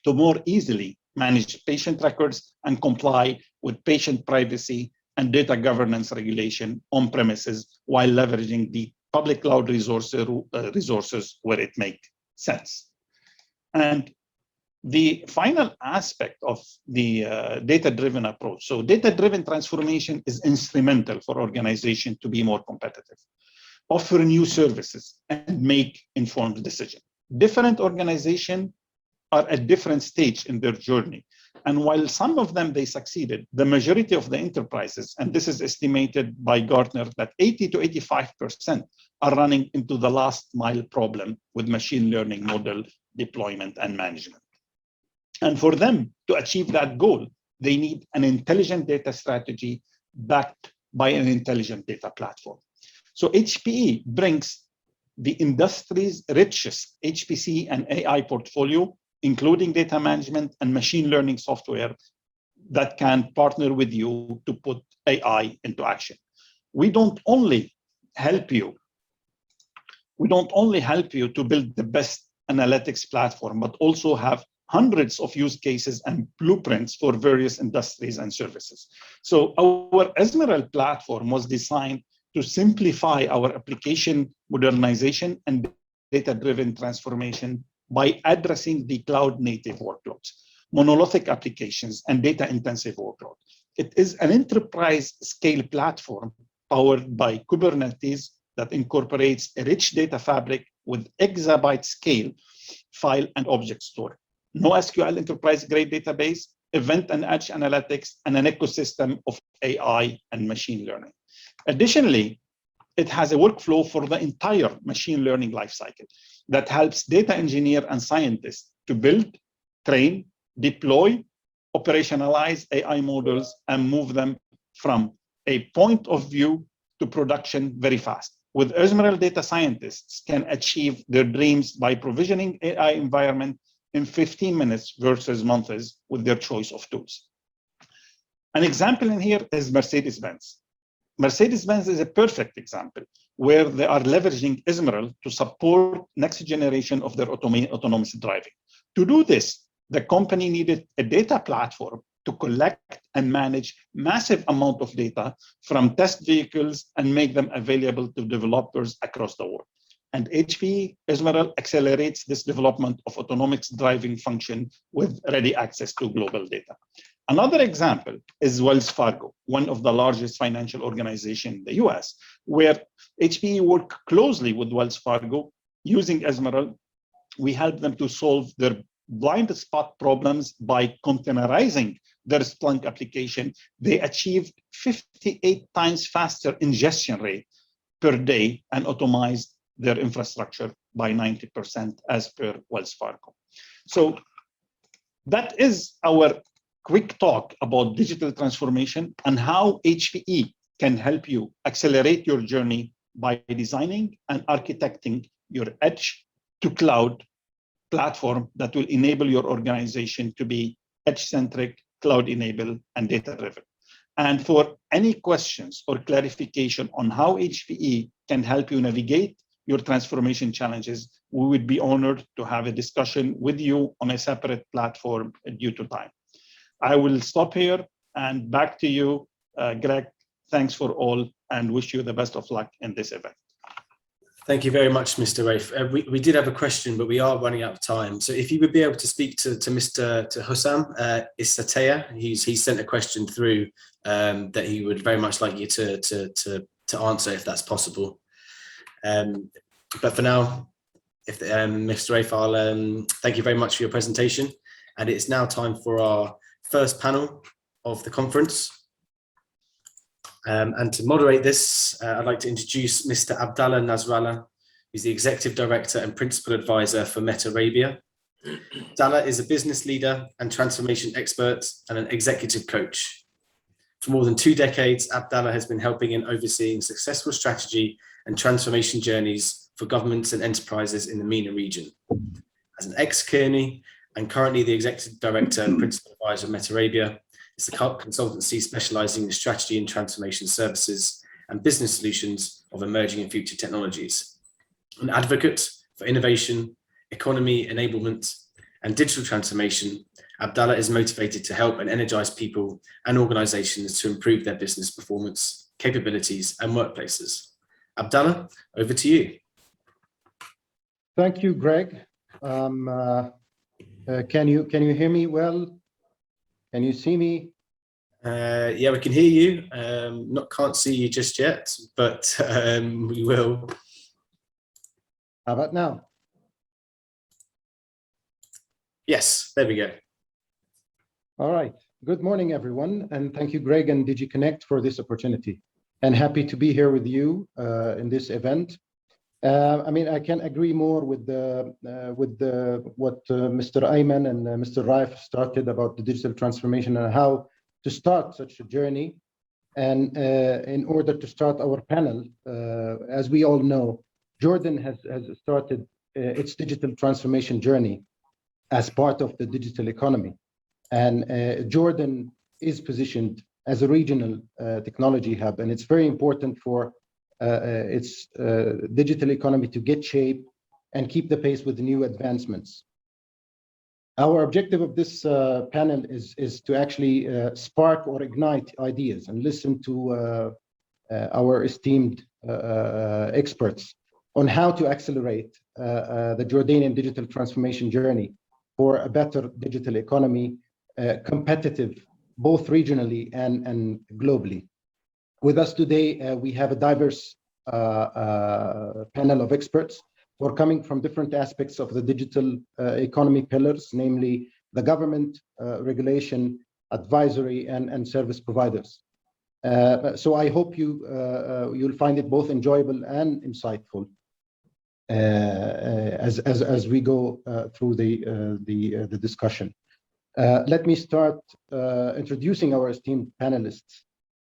to more easily manage patient records and comply with patient privacy and data governance regulation on premises while leveraging the public cloud resources where it makes sense. And the final aspect of the data-driven approach. So data-driven transformation is instrumental for organizations to be more competitive, offer new services, and make informed decisions. Different organizations are at different stage in their journey. And while some of them, they succeeded, the majority of the enterprises, and this is estimated by Gartner, that 80 to 85% are running into the last mile problem with machine learning model deployment and management. And for them to achieve that goal, they need an intelligent data strategy backed by an intelligent data platform. So HPE brings the industry's richest HPC and AI portfolio, including data management and machine learning software that can partner with you to put AI into action. We don't only help you to build the best analytics platform, but also have hundreds of use cases and blueprints for various industries and services. So our Emerald platform was designed to simplify our application modernization and data-driven transformation by addressing the cloud-native workloads, monolithic applications, and data-intensive workload. It is an enterprise-scale platform powered by Kubernetes that incorporates a rich data fabric with exabyte-scale file and object store. NoSQL enterprise-grade database, event and edge analytics, and an ecosystem of AI and machine learning. Additionally, it has a workflow for the entire machine learning lifecycle that helps data engineer and scientists to build, train, deploy, operationalize AI models, and move them from a point of view to production very fast. with Emerald, data scientists can achieve their dreams by provisioning AI environment in 15 minutes versus months with their choice of tools. An example in here is Mercedes-Benz. Mercedes-Benz is a perfect example where they are leveraging Emerald to support next generation of their autonomous driving. To do this, the company needed a data platform to collect and manage massive amount of data from test vehicles and make them available to developers across the world. And HPE Emerald accelerates this development of autonomous driving function with ready access to global data. Another example is Wells Fargo, one of the largest financial organizations in the US, where HPE worked closely with Wells Fargo using Emerald. We helped them to solve their blind spot problems by containerizing their Splunk application. They achieved 58 times faster ingestion rate per day and automized their infrastructure by 90% as per Wells Fargo. So that is our quick talk about digital transformation and how HPE can help you accelerate your journey by designing and architecting your edge to cloud platform that will enable your organization to be edge-centric, cloud-enabled, and data-driven. And for any questions or clarification on how HPE can help you navigate your transformation challenges, we would be honored to have a discussion with you on a separate platform due to time. I will stop here and back to you, Greg. Thanks for all and wish you the best of luck in this event. Thank you very much, Mr. Rafe. We did have a question, but we are running out of time. So if you would be able to speak to Hussam Isatea, he's sent a question through that he would very much like you to answer if that's possible. But for now, if Mr. Rafe, I'll thank you very much for your presentation. And it's now time for our first panel of the conference. And to moderate this, I'd like to introduce Mr. Abdallah Nasrallah, who's the Executive Director and Principal Advisor for Meta Arabia. Abdallah is a business leader and transformation expert and an executive coach. For more than 2 decades, Abdallah has been helping and overseeing successful strategy and transformation journeys for governments and enterprises in the MENA region. As an ex-Kearney and currently the Executive Director and Principal Advisor of Meta Arabia, it's a consultancy specializing in strategy and transformation services and business solutions of emerging and future technologies. An advocate for innovation, economy enablement, and digital transformation, Abdallah is motivated to help and energize people and organizations to improve their business performance, capabilities, and workplaces. Abdallah, over to you. Thank you, Greg. Can you hear me well? Can you see me? Yeah, we can hear you. Can't see you just yet, but we will. How about now? Yes, there we go. All right. Good morning, everyone, and thank you, Greg and DigiConnect, for this opportunity. And happy to be here with you in this event. I mean, I can agree more with what Mr. Ayman and Mr. Raif started about the digital transformation and how to start such a journey. And in order to start our panel, as we all know, Jordan has started its digital transformation journey as part of the digital economy. And Jordan is positioned as a regional technology hub, and it's very important for its digital economy to get shape and keep the pace with the new advancements. Our objective of this panel is to actually spark or ignite ideas and listen to our esteemed experts on how to accelerate the Jordanian digital transformation journey for a better digital economy, competitive both regionally and globally. With us today, we have a diverse panel of experts who are coming from different aspects of the digital economy pillars, namely the government, regulation, advisory, and service providers. So I hope you'll find it both enjoyable and insightful as we go through the discussion. Let me start introducing our esteemed panelists.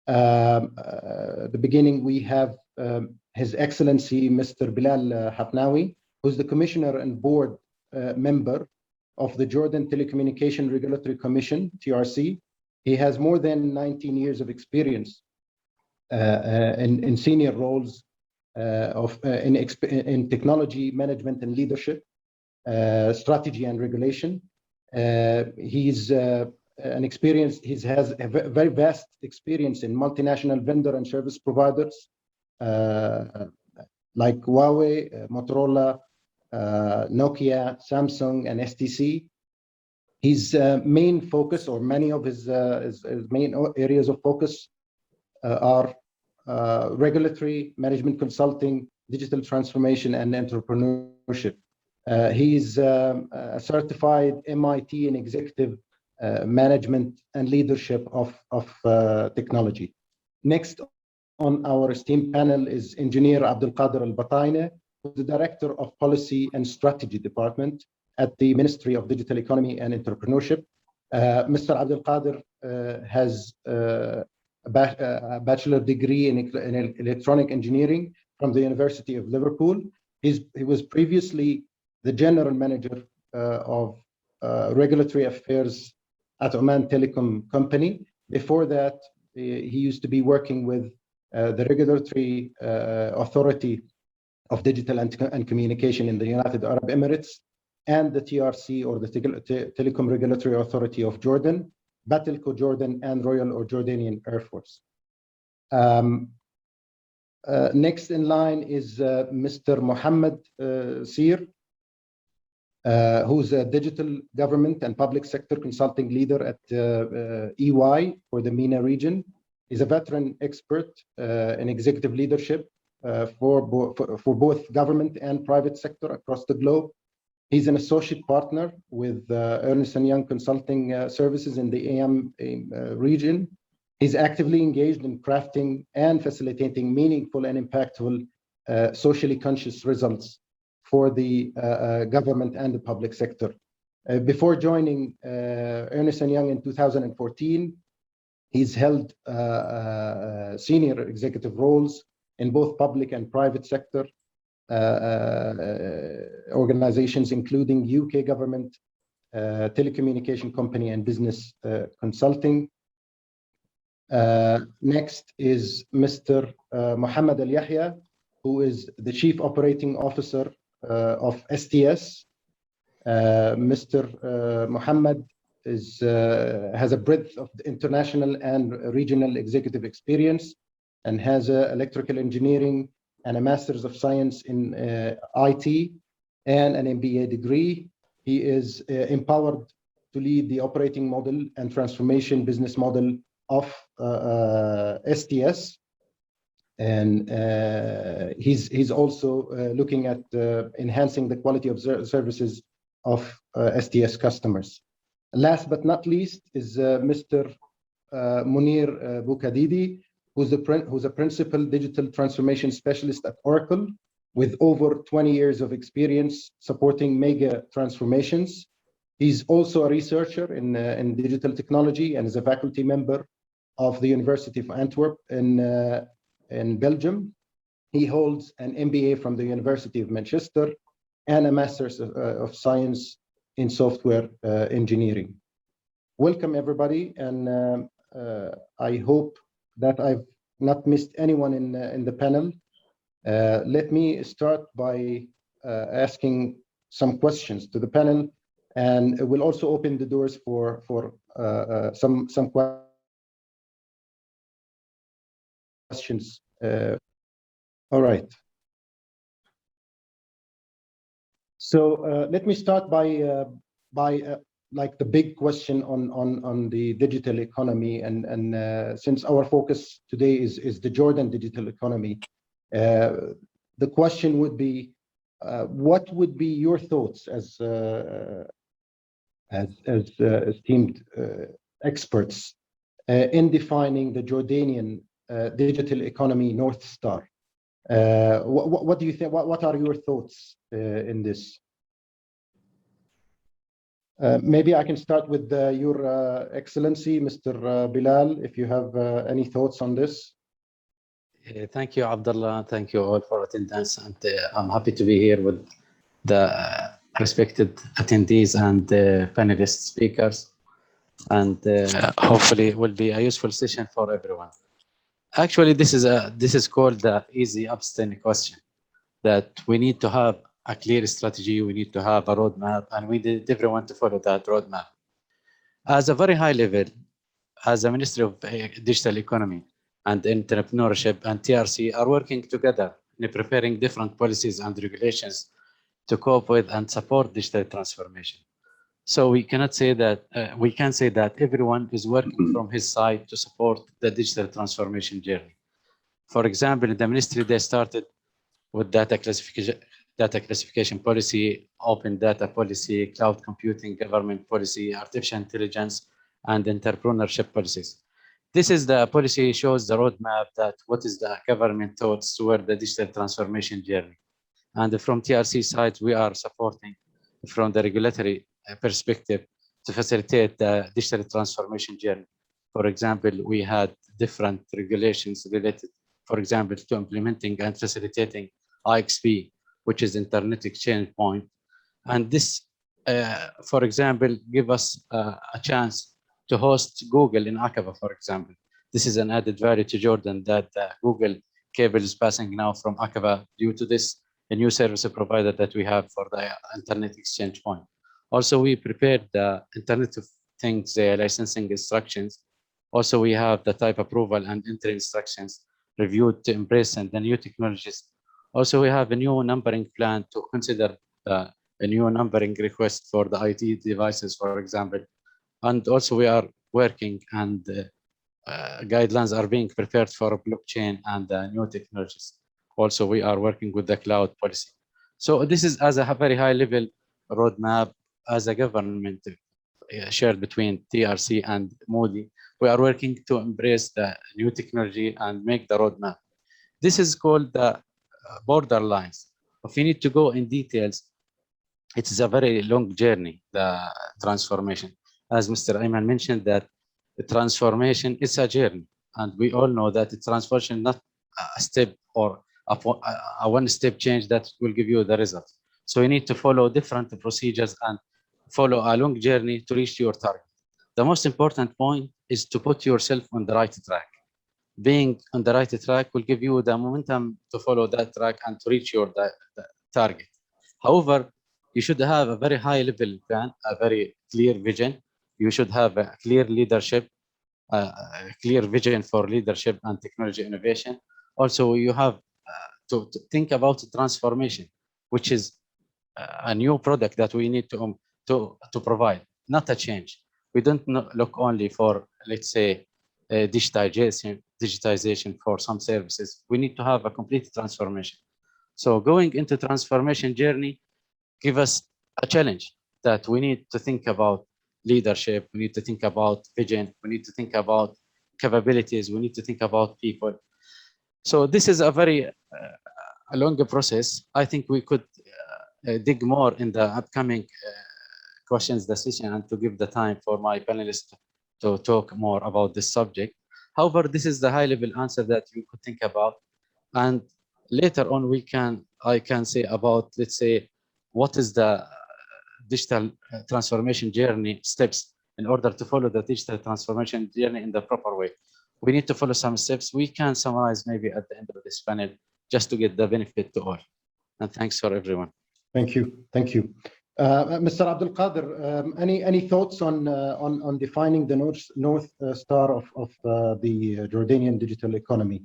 At the beginning, we have His Excellency, Mr. Bilal Hafnawi, who's the Commissioner and Board member of the Jordan Telecommunication Regulatory Commission, TRC. He has more than 19 years of experience in senior roles in technology management and leadership, strategy and regulation. He's he has a very vast experience in multinational vendor and service providers like Huawei, Motorola, Nokia, Samsung, and STC. His main focus, or many of his main areas of focus, are regulatory, management consulting, digital transformation, and entrepreneurship. He's a certified MIT in executive management and leadership of technology. Next on our esteemed panel is Engineer Abdul Qadir Al-Batayne, who's the Director of Policy and Strategy Department at the Ministry of Digital Economy and Entrepreneurship. Mr. Abdul Qadir has a bachelor degree in electronic engineering from the University of Liverpool. He was previously the General Manager of Regulatory Affairs at Oman Telecom Company. Before that, he used to be working with the Regulatory Authority of Digital and Communication in the United Arab Emirates, and the TRC, or the Telecom Regulatory Authority of Jordan, Battleco Jordan, and Royal or Jordanian Air Force. Next in line is Mr. Mohammad Sear, who's a digital government and public sector consulting leader at EY for the MENA region. He's a veteran expert in executive leadership for both government and private sector across the globe. He's an associate partner with Ernst & Young Consulting Services in the AM region. He's actively engaged in crafting and facilitating meaningful and impactful socially conscious results for the government and the public sector. Before joining Ernst & Young in 2014, he's held senior executive roles in both public and private sector organizations, including UK government, telecommunication company, and business consulting. Next is Mr. Muhammad Al Yahya, who is the Chief Operating Officer of STS. Mr. Muhammad has a breadth of international and regional executive experience and has electrical engineering and a Master's of Science in IT and an MBA degree. He is empowered to lead the operating model and transformation business model of STS. And he's also looking at enhancing the quality of services of STS customers. Last but not least is Mr. Munir Bukadidi, who's a principal digital transformation specialist at Oracle with over 20 years of experience supporting mega transformations. He's also a researcher in digital technology and is a faculty member of the University of Antwerp in Belgium. He holds an MBA from the University of Manchester and a Master's of Science in Software Engineering. Welcome, everybody, and I hope that I've not missed anyone in the panel. Let me start by asking some questions to the panel, and we'll also open the doors for some questions. All right. So let me start by like the big question on the digital economy, and since our focus today is the Jordan digital economy, the question would be, what would be your thoughts as esteemed experts in defining the Jordanian digital economy North Star? What do you think? What are your thoughts in this? Maybe I can start with Your Excellency, Mr. Bilal, if you have any thoughts on this. Thank you, Abdullah. Thank you all for attendance. And I'm happy to be here with the respected attendees and panelist speakers. And hopefully it will be a useful session for everyone. Actually, this is called the easy Epstein question, that we need to have a clear strategy, we need to have a roadmap, and we need everyone to follow that roadmap. As a very high level, as a Ministry of Digital Economy and Entrepreneurship and TRC are working together in preparing different policies and regulations to cope with and support digital transformation. So we cannot say that, we can say that everyone is working from his side to support the digital transformation journey. For example, in the ministry, they started with data classification policy, open data policy, cloud computing, government policy, artificial intelligence, and entrepreneurship policies. This is the policy shows the roadmap that what is the government thoughts toward the digital transformation journey. And from TRC side, we are supporting from the regulatory perspective to facilitate the digital transformation journey. For example, we had different regulations related, for example, to implementing and facilitating IXP, which is Internet Exchange Point. And this, for example, give us a chance to host Google in Aqaba, for example. This is an added value to Jordan that Google cable is passing now from Aqaba due to this a new service provider that we have for the Internet Exchange Point. Also, we prepared the Internet of Things licensing instructions. Also, we have the type approval and entry instructions reviewed to embrace and the new technologies. Also, we have a new numbering plan to consider a new numbering request for the IT devices, for example. And also, we are working and guidelines are being prepared for blockchain and new technologies. Also, we are working with the cloud policy. So this is as a very high level roadmap as a government shared between TRC and Modi. We are working to embrace the new technology and make the roadmap. This is called the borderlines. If you need to go in details, it is a very long journey, the transformation. As Mr. Ayman mentioned, that the transformation is a journey. And we all know that the transformation is not a step or a one-step change that will give you the result. So you need to follow different procedures and follow a long journey to reach your target. The most important point is to put yourself on the right track. Being on the right track will give you the momentum to follow that track and to reach your the target. However, you should have a very high level plan, a very clear vision. You should have a clear leadership, a clear vision for leadership and technology innovation. Also, you have to think about transformation, which is a new product that we need to provide, not a change. We don't look only for, let's say, digitization for some services. We need to have a complete transformation. So going into transformation journey give us a challenge that we need to think about leadership, we need to think about vision, we need to think about capabilities, we need to think about people. So this is a very a longer process. I think we could dig more in the upcoming questions decision and to give the time for my panelists to talk more about this subject. However, this is the high level answer that you could think about. And later on, I can say about, let's say, what is the digital transformation journey steps in order to follow the digital transformation journey in the proper way. We need to follow some steps. We can summarize maybe at the end of this panel just to get the benefit to all. And thanks for everyone. Thank you. Thank you. Mr. Abdul Qadir, any thoughts on defining the North Star of the Jordanian digital economy?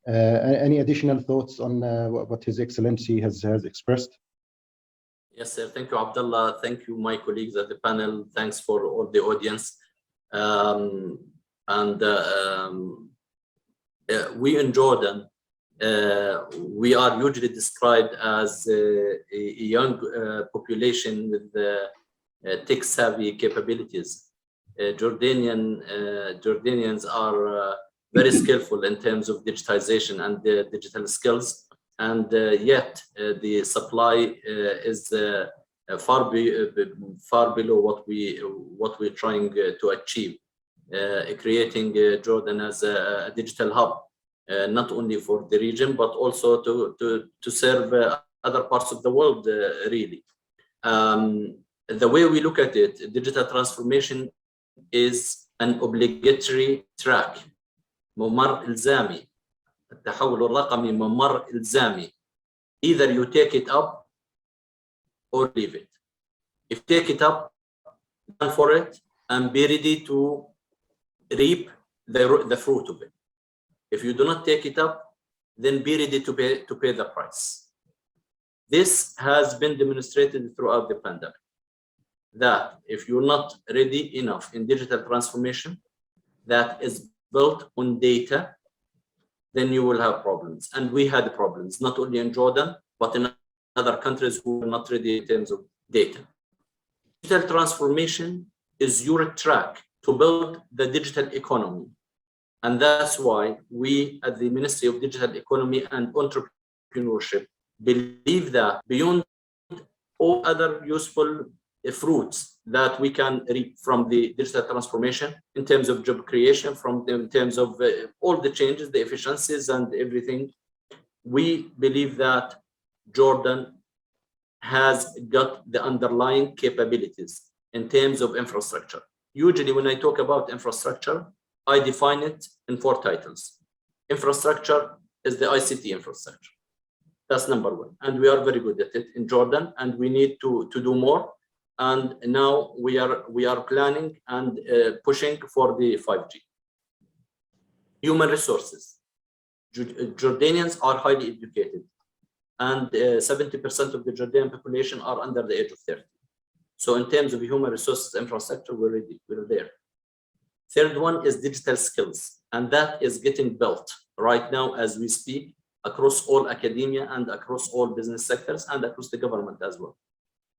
Any additional thoughts on what His Excellency has expressed? Yes, sir. Thank you, Abdullah. Thank you, my colleagues at the panel. Thanks for all the audience. We in Jordan, we are usually described as a young population with tech-savvy capabilities. Jordanians are very skillful in terms of digitization and digital skills, and yet the supply is far below what we're trying to achieve, creating Jordan as a digital hub. not only for the region, but also to serve other parts of the world, really. The way we look at it, digital transformation is an obligatory track. ممر إلزامي. التحول الرقمي ممر إلزامي. Either you take it up or leave it. If you take it up, run for it and be ready to reap the fruit of it. If you do not take it up, then be ready to pay the price. This has been demonstrated throughout the pandemic, that if you're not ready enough in digital transformation that is built on data, then you will have problems. And we had problems, not only in Jordan, but in other countries who were not ready in terms of data. Digital transformation is your track to build the digital economy. And that's why we at the Ministry of Digital Economy and Entrepreneurship believe that beyond all other useful fruits that we can reap from the digital transformation in terms of job creation, in terms of all the changes, the efficiencies and everything, we believe that Jordan has got the underlying capabilities in terms of infrastructure. Usually when I talk about infrastructure, I define it in 4 titles. Infrastructure is the ICT infrastructure. That's number 1. And we are very good at it in Jordan, and we need to do more. And now we are planning and pushing for the 5G. Human resources. Jordanians are highly educated, and 70% of the Jordanian population are under the age of 30. So in terms of human resources infrastructure, we're ready, we're there. Third one is digital skills, and that is getting built right now as we speak across all academia and across all business sectors and across the government as well.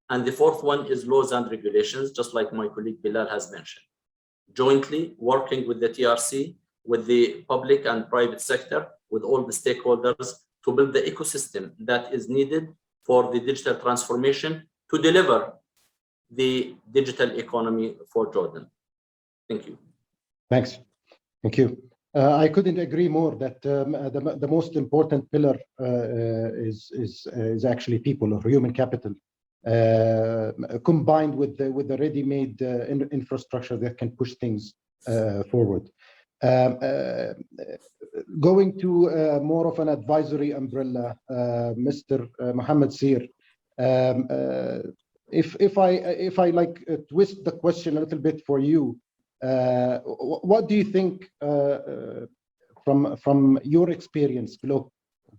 And the fourth one is laws and regulations, just like my colleague Bilal has mentioned. Jointly working with the TRC, with the public and private sector, with all the stakeholders to build the ecosystem that is needed for the digital transformation to deliver the digital economy for Jordan. Thank you. Thanks. Thank you. I couldn't agree more that the most important pillar is actually people or human capital, combined with the ready-made infrastructure that can push things forward. Going to more of an advisory umbrella, Mr. Mohammad Sear, if I like twist the question a little bit for you, what do you think from your experience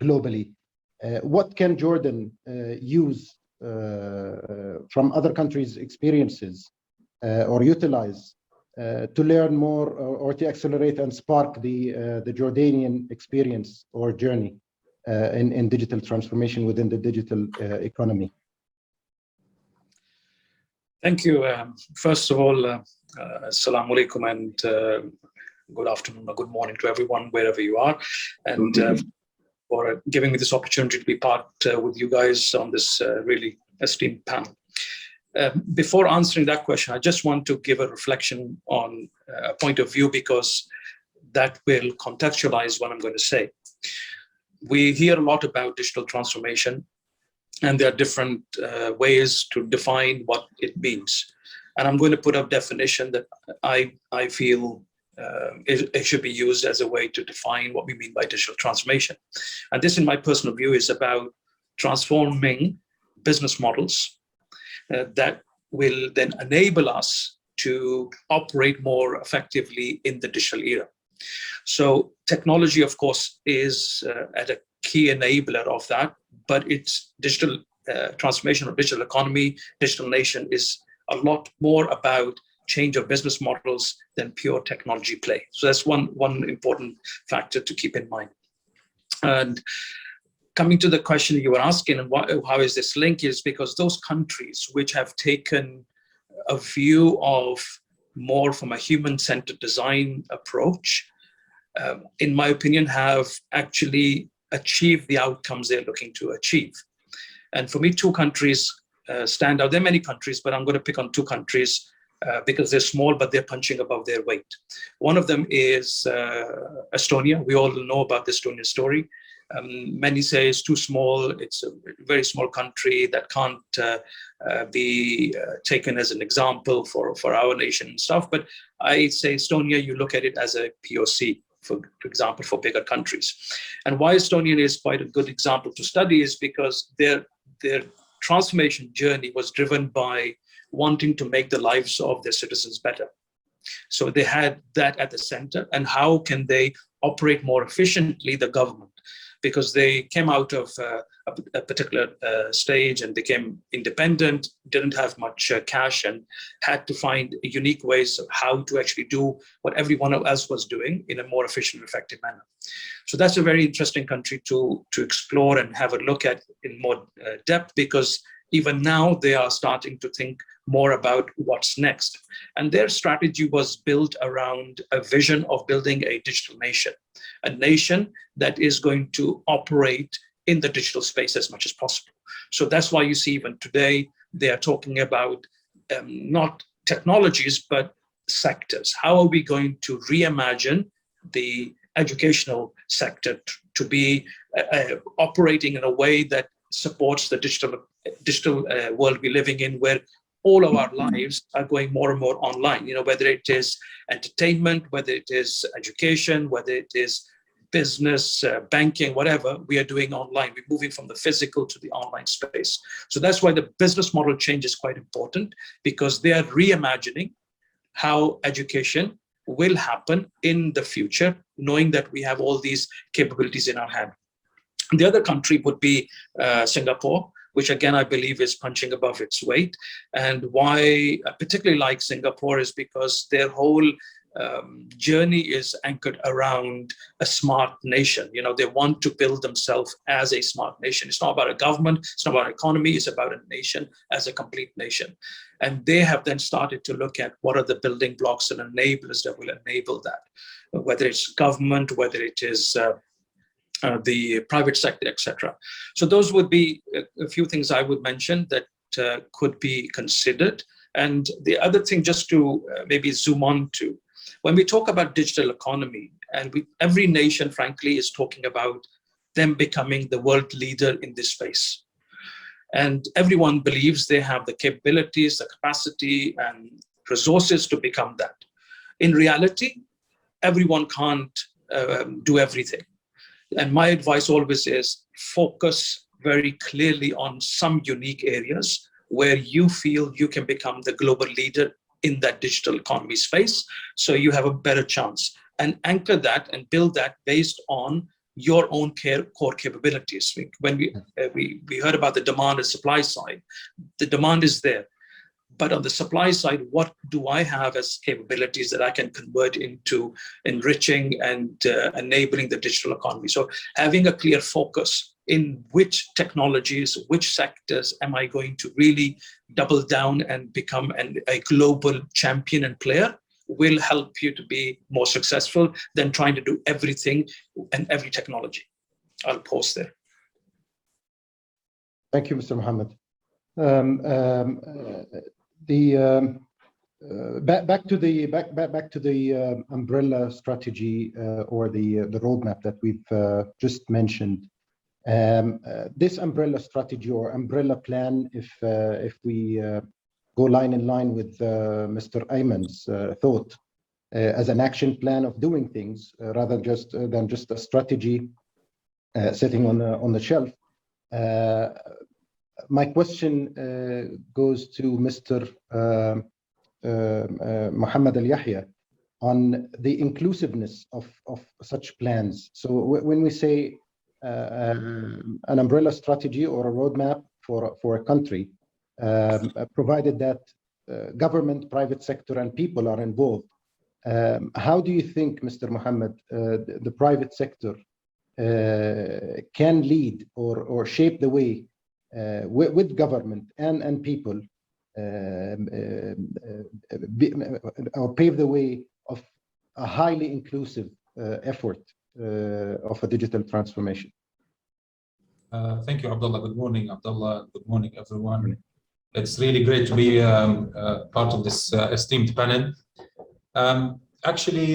globally, what can Jordan use from other countries' experiences or utilize to learn more or to accelerate and spark the Jordanian experience or journey in digital transformation within the digital economy? Thank you. First of all, assalamu alaikum and good afternoon or good morning to everyone, wherever you are. And for giving me this opportunity to be part with you guys on this really esteemed panel. Before answering that question, I just want to give a reflection on a point of view, because that will contextualize what I'm going to say. We hear a lot about digital transformation, and there are different ways to define what it means. And I'm going to put a definition that I feel it should be used as a way to define what we mean by digital transformation. And this, in my personal view, is about transforming business models that will then enable us to operate more effectively in the digital era. So technology, of course, is at a key enabler of that, but it's digital transformation or digital economy, digital nation is a lot more about change of business models than pure technology play. So that's one important factor to keep in mind. And coming to the question you were asking, and how is this linked, is because those countries which have taken a view of more from a human-centered design approach, in my opinion, have actually achieved the outcomes they're looking to achieve. And for me, 2 countries stand out. There are many countries, but I'm going to pick on 2 countries because they're small, but they're punching above their weight. One of them is Estonia. We all know about the Estonian story. Many say it's too small. It's a very small country that can't be taken as an example for our nation and stuff. But I say Estonia, you look at it as a POC, for example, for bigger countries. And why Estonia is quite a good example to study is because their transformation journey was driven by wanting to make the lives of their citizens better. So they had that at the center. And how can they operate more efficiently, the government? Because they came out of a particular stage and became independent, didn't have much cash, and had to find unique ways of how to actually do what everyone else was doing in a more efficient, effective manner. So that's a very interesting country to explore and have a look at in more depth, because even now they are starting to think more about what's next. And their strategy was built around a vision of building a digital nation, a nation that is going to operate in the digital space as much as possible. So that's why you see even today, they are talking about not technologies, but sectors. How are we going to reimagine the educational sector to be operating in a way that supports the digital world we're living in, where all of our lives are going more and more online, whether it is entertainment, whether it is education, whether it is business, banking, whatever we are doing online. We're moving from the physical to the online space. So that's why the business model change is quite important, because they are reimagining how education will happen in the future, knowing that we have all these capabilities in our hand. The other country would be Singapore, which again, I believe is punching above its weight. And why I particularly like Singapore is because their whole journey is anchored around a smart nation. They want to build themselves as a smart nation. It's not about a government, it's not about an economy, it's about a nation as a complete nation. And they have then started to look at what are the building blocks and enablers that will enable that, whether it's government, whether it is the private sector, etc. So those would be a few things I would mention that could be considered. And the other thing, just to maybe zoom on to, when we talk about digital economy, and every nation, frankly, is talking about them becoming the world leader in this space. And everyone believes they have the capabilities, the capacity, and resources to become that. In reality, everyone can't do everything. And my advice always is focus very clearly on some unique areas where you feel you can become the global leader in that digital economy space, so you have a better chance. And anchor that and build that based on your own core capabilities. When we heard about the demand and supply side, the demand is there. But on the supply side, what do I have as capabilities that I can convert into enriching and enabling the digital economy? So having a clear focus in which technologies, which sectors am I going to really double down and become a global champion and player will help you to be more successful than trying to do everything and every technology. I'll pause there. Thank you, Mr. Mohammed. Back to the umbrella strategy or the roadmap that we've just mentioned. This umbrella strategy or umbrella plan, if we go line in line with Mr. Ayman's thought, as an action plan of doing things rather than just a strategy sitting on the shelf. My question goes to Mr. Mohammed Al Yahya on the inclusiveness of such plans. So when we say an umbrella strategy or a roadmap for a country, provided that government, private sector, and people are involved, how do you think, Mr. Mohammed, the private sector can lead or shape the way with government and people, or pave the way of a highly inclusive effort of a digital transformation? Thank you, Abdullah. Good morning, Abdullah. Good morning, everyone. It's really great to be part of this esteemed panel. Actually,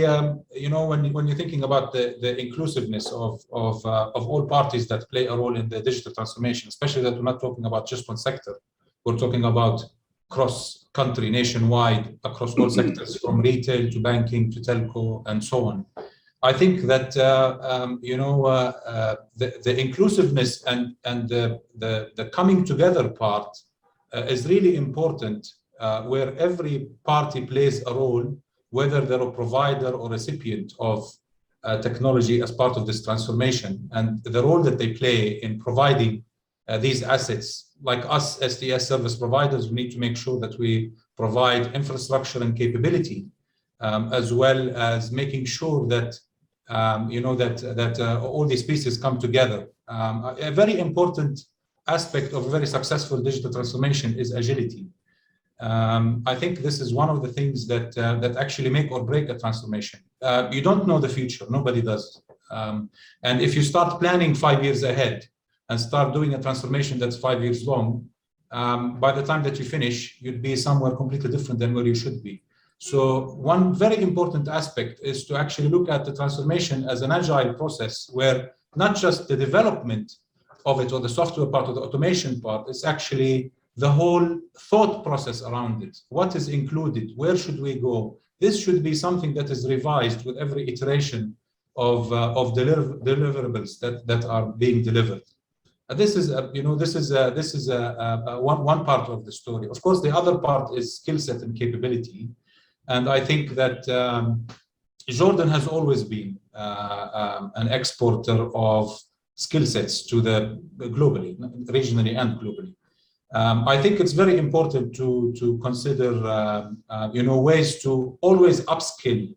you know, when you're thinking about the inclusiveness of all parties that play a role in the digital transformation, especially that we're not talking about just one sector, we're talking about cross-country, nationwide, across all sectors, from retail to banking to telco and so on. I think that you know, the inclusiveness and the coming together part is really important, where every party plays a role, whether they're a provider or recipient of technology as part of this transformation, and the role that they play in providing these assets. Like us STS service providers, we need to make sure that we provide infrastructure and capability, as well as making sure that you know, that all these pieces come together. A very important aspect of a very successful digital transformation is agility. I think this is one of the things that actually make or break a transformation. You don't know the future, nobody does. And if you start planning 5 years ahead and start doing a transformation that's 5 years long, by the time that you finish, you'd be somewhere completely different than where you should be. So one very important aspect is to actually look at the transformation as an agile process, where not just the development of it or the software part or the automation part, it's actually the whole thought process around it. What is included? Where should we go? This should be something that is revised with every iteration of deliverables that are being delivered. This is you know, this is one part of the story. Of course, the other part is skill set and capability, and I think that Jordan has always been an exporter of skill sets to the globally, regionally and globally. I think it's very important to consider, you know, ways to always upskill,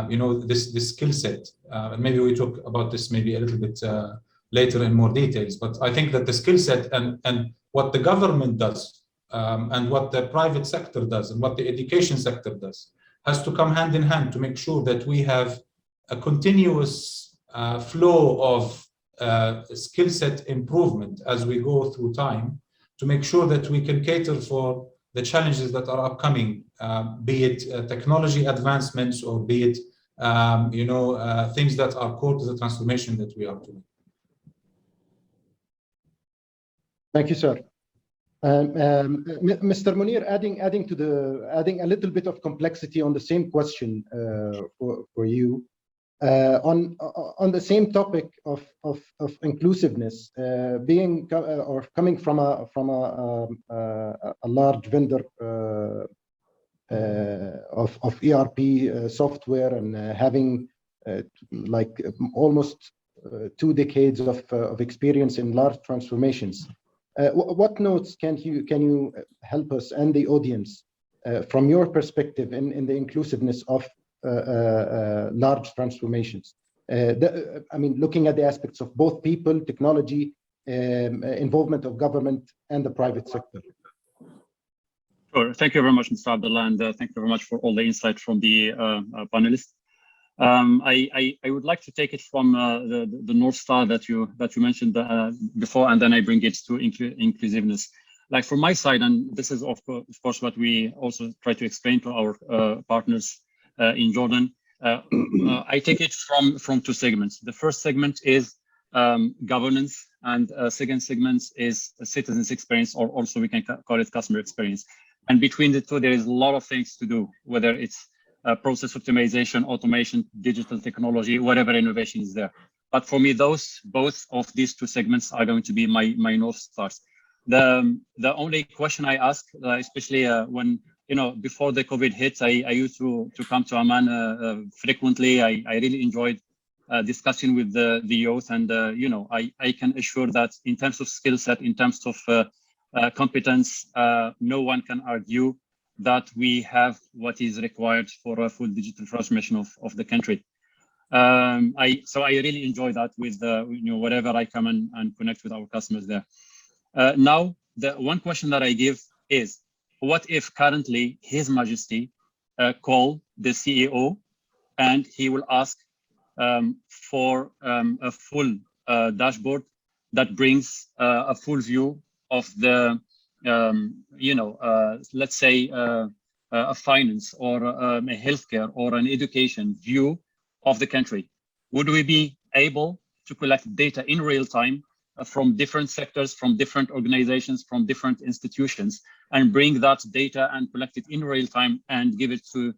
you know, this skill set. And maybe we talk about this maybe a little bit later in more details. But I think that the skill set and what the government does, and what the private sector does, and what the education sector does, has to come hand in hand to make sure that we have a continuous flow of skill set improvement as we go through time, to make sure that we can cater for the challenges that are upcoming, be it technology advancements or be it you know, things that are core to the transformation that we are doing. Thank you, sir. Mr. Munir, adding a little bit of complexity on the same question for you. On the same topic of inclusiveness, coming from a large vendor of ERP software, and having like almost 2 decades of experience in large transformations, what notes can you help us and the audience from your perspective in the inclusiveness of large transformations? I mean, looking at the aspects of both people, technology, involvement of government and the private sector. Sure. Thank you very much, Mr. Abdullah, and thank you very much for all the insight from the panelists. I would like to take it from the North Star that you mentioned before, and then I bring it to inclusiveness. Like from my side, and this is of course what we also try to explain to our partners in Jordan. I take it from 2 segments. The first segment is governance, and second segment is citizens experience, or also we can call it customer experience. And between the two, there is a lot of things to do, whether it's process optimization, automation, digital technology, whatever innovation is there. But for me, both of these 2 segments are going to be my North Stars. The only question I ask, especially when, you know, before the COVID hit, I used to come to Amman frequently. I really enjoyed discussing with the youth, and you know, I can assure that in terms of skill set, in terms of competence, no one can argue that we have what is required for a full digital transformation of the country. So I really enjoy that with you know, whatever I come and connect with our customers there. Now, the one question that I give is, what if currently His Majesty call the CEO and he will ask for a full dashboard that brings a full view of the let's say a finance or a healthcare or an education view of the country? Would we be able to collect data in real time from different sectors, from different organizations, from different institutions, and bring that data and collect it in real time and give it to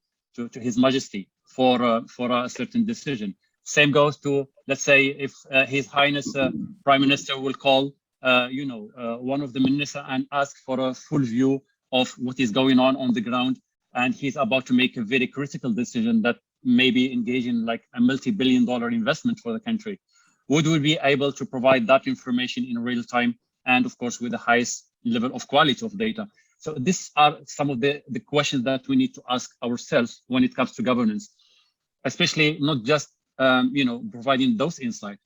His Majesty for a certain decision? Same goes to, let's say, if His Highness Prime Minister will call, one of the ministers and ask for a full view of what is going on the ground, and he's about to make a very critical decision that may be engaging like a multi-billion-dollar investment for the country. Would we be able to provide that information in real time, and of course with the highest level of quality of data? So these are some of the questions that we need to ask ourselves when it comes to governance, especially not just providing those insights.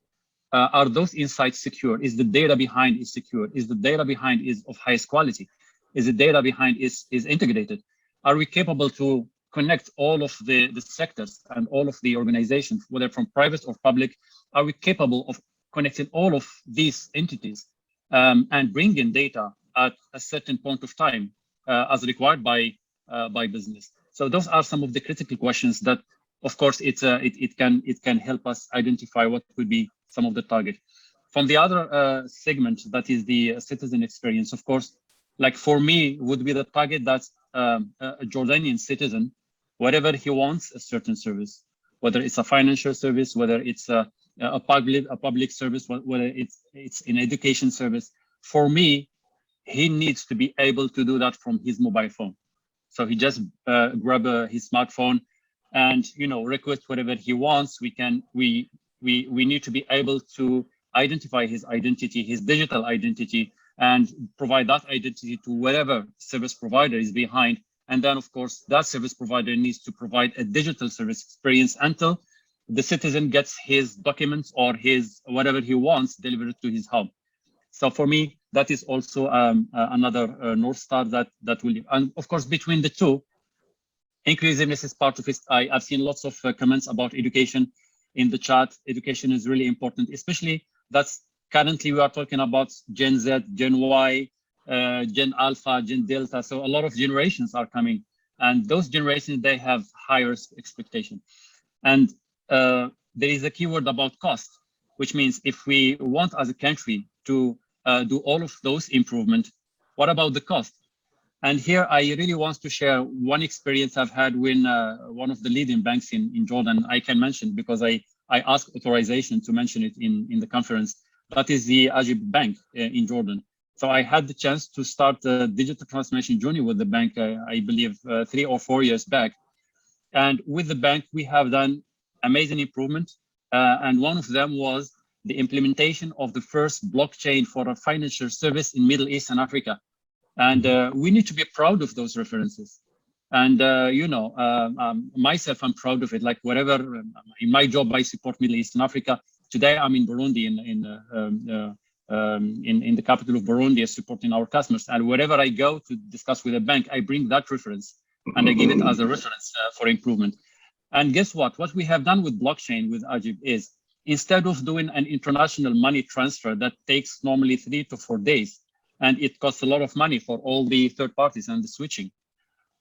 Are those insights secure? Is the data behind is secure? Is the data behind is of highest quality? Is the data behind is integrated? Are we capable to connect all of the sectors and all of the organizations, whether from private or public? Are we capable of connecting all of these entities and bringing data at a certain point of time as required by business? So those are some of the critical questions that, of course, it can help us identify what would be some of the target. From the other segment, that is the citizen experience, of course, like for me, would be the target that a Jordanian citizen, whatever he wants, a certain service, whether it's a financial service, whether it's a public service, whether it's an education service, for me, he needs to be able to do that from his mobile phone. So he just grab his smartphone and request whatever he wants. We need to be able to identify his identity, his digital identity, and provide that identity to whatever service provider is behind. And then, of course, that service provider needs to provide a digital service experience until the citizen gets his documents or his whatever he wants delivered to his home. So for me, that is also another North Star that will, and of course, between the two, inclusiveness is part of it. I've seen lots of comments about education in the chat. Education is really important, especially that's currently we are talking about Gen Z, Gen Y, Gen Alpha, Gen Delta. So a lot of generations are coming, and those generations, they have higher expectation. And there is a keyword about cost, which means if we want as a country to do all of those improvements, what about the cost? And here I really want to share one experience I've had when one of the leading banks in Jordan, I can mention because I asked authorization to mention it in the conference. That is the Ajib Bank in Jordan. So I had the chance to start the digital transformation journey with the bank, I believe 3 or 4 years back. And with the bank, we have done amazing improvement. And one of them was the implementation of the first blockchain for a financial service in Middle East and Africa. And we need to be proud of those references. And, myself, I'm proud of it. Like whatever, in my job, I support Middle East and Africa. Today, I'm in Burundi, in the capital of Burundi, supporting our customers. And wherever I go to discuss with a bank, I bring that reference and I give it as a reference for improvement. And guess what? What we have done with blockchain with Ajib is instead of doing an international money transfer that takes normally 3 to 4 days, and it costs a lot of money for all the third parties and the switching.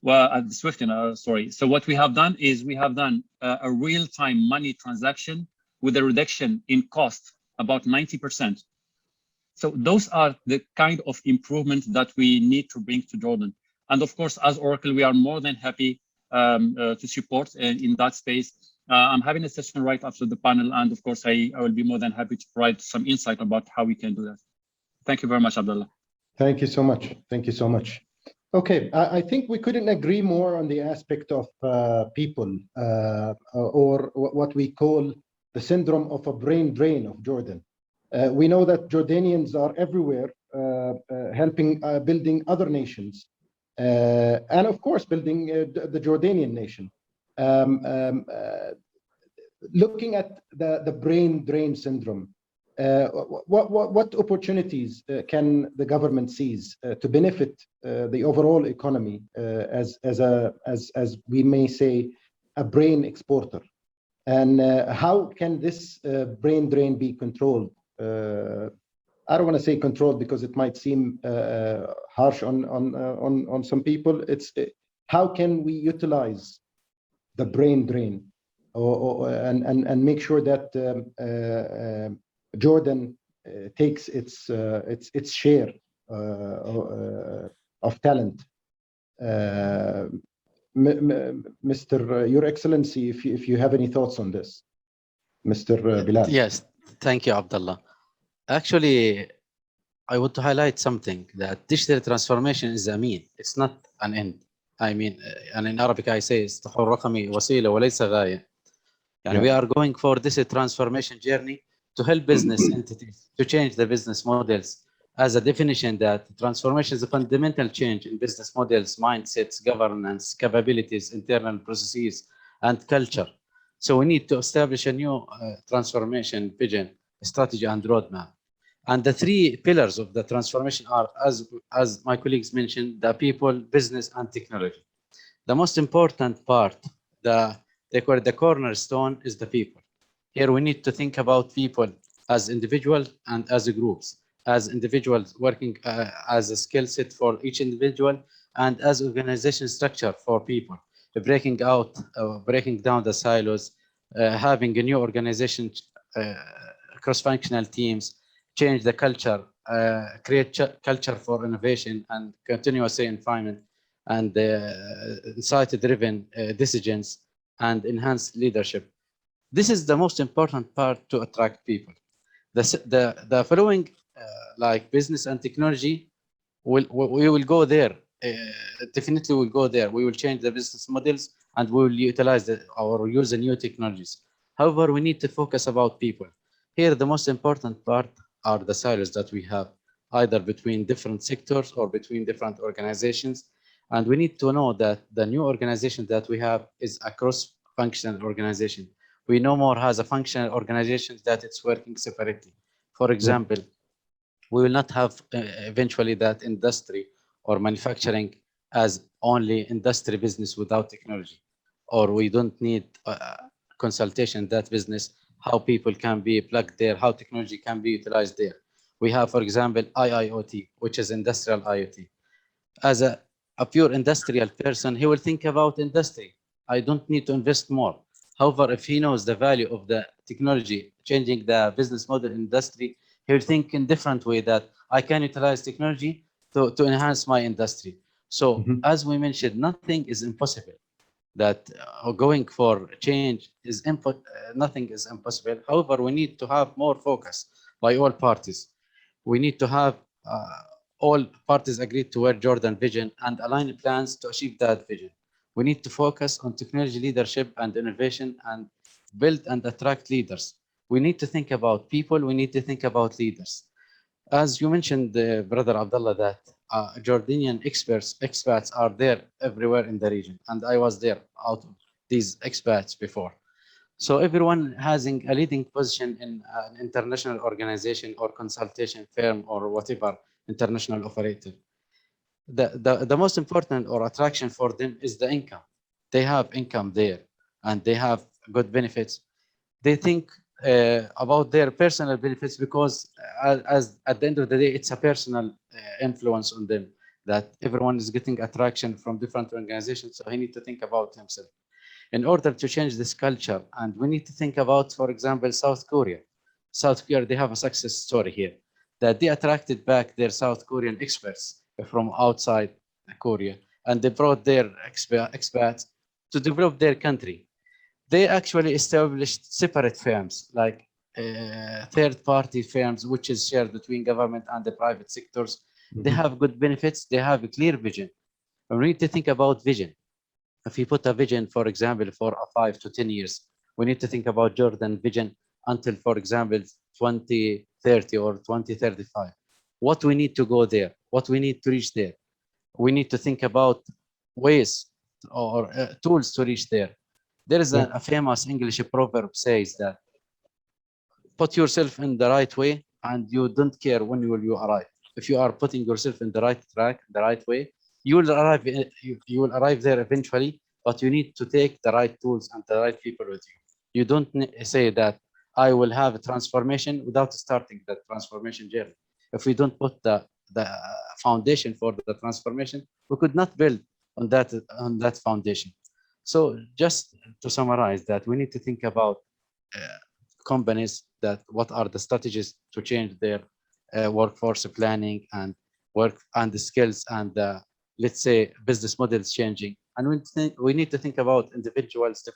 Well, the Swifting, sorry. So what we have done is we have done a real-time money transaction with a reduction in cost about 90%. So those are the kind of improvement that we need to bring to Jordan. And of course, as Oracle, we are more than happy to support in that space. I'm having a session right after the panel, and of course, I will be more than happy to provide some insight about how we can do that. Thank you very much, Abdullah. Thank you so much. Thank you so much. Okay, I think we couldn't agree more on the aspect of people, or what we call the syndrome of a brain drain of Jordan. We know that Jordanians are everywhere, helping building other nations, and of course building the Jordanian nation. Looking at the brain drain syndrome, what opportunities can the government seize to benefit the overall economy as we may say a brain exporter, and how can this brain drain be controlled I don't want to say controlled because it might seem harsh on some people. It's how can we utilize the brain drain and make sure that Jordan takes its share of talent. Mr. Your Excellency, if you have any thoughts on this, Mr. Bilal. Yes, thank you, Abdullah. Actually, I want to highlight something that digital transformation is a mean. It's not an end. I mean, and in Arabic I say التحول الرقمي وسيلة وليس غاية. And we are going for this transformation journey to help business entities to change the business models. As a definition, that transformation is a fundamental change in business models, mindsets, governance, capabilities, internal processes, and culture. So we need to establish a new transformation vision, strategy, and roadmap. And the three pillars of the transformation are, as my colleagues mentioned, the people, business, and technology. The most important part, the cornerstone, is the people. Here we need to think about people as individuals and as groups, as individuals working as a skill set for each individual, and as organization structure for people, breaking down the silos, having a new organization, cross-functional teams, change the culture, create culture for innovation and continuous refinement, and insight-driven decisions, and enhanced leadership. This is the most important part to attract people. The following, like business and technology, we will go there. Definitely we'll go there. We will change the business models and we will utilize or use the new technologies. However, we need to focus about people. Here, the most important part are the silos that we have, either between different sectors or between different organizations. And we need to know that the new organization that we have is a cross-functional organization. We no more has a functional organization that it's working separately. For example, we will not have eventually that industry or manufacturing as only industry business without technology, or we don't need consultation that business, how people can be plugged there, how technology can be utilized there. We have, for example, IIoT, which is industrial IoT. As a pure industrial person, he will think about industry. I don't need to invest more. However, if he knows the value of the technology changing the business model industry, he will think in different way that I can utilize technology to enhance my industry. So as we mentioned, nothing is impossible. That going for change is nothing is impossible. However, we need to have more focus by all parties. We need to have all parties agree toward Jordan vision and align plans to achieve that vision. We need to focus on technology leadership and innovation and build and attract leaders. We need to think about people. We need to think about leaders. As you mentioned, Brother Abdullah, that Jordanian expats are there everywhere in the region. And I was there out of these expats before. So everyone having a leading position in an international organization or consultation firm or whatever international operator. The most important or attraction for them is the income. They have income there and they have good benefits. They think about their personal benefits because as at the end of the day, it's a personal influence on them that everyone is getting attraction from different organizations. So he needs to think about himself in order to change this culture. And we need to think about, for example, South Korea. South Korea, they have a success story here that they attracted back their South Korean experts from outside Korea, and they brought their expats to develop their country. They actually established separate firms, like third-party firms, which is shared between government and the private sectors. They have good benefits. They have a clear vision. We need to think about vision. If you put a vision, for example, for 5 to 10 years, we need to think about Jordan vision until, for example, 2030 or 2035. What we need to go there, what we need to reach there. We need to think about ways or tools to reach there. There is a famous English proverb says that put yourself in the right way and you don't care when will you arrive. If you are putting yourself in the right track, the right way, you will arrive there eventually, but you need to take the right tools and the right people with you. You don't say that I will have a transformation without starting that transformation journey. If we don't put the foundation for the transformation, we could not build on that foundation. So just to summarize that, we need to think about companies, that what are the strategies to change their workforce planning and work and the skills and let's say business models changing. And we need to think about individuals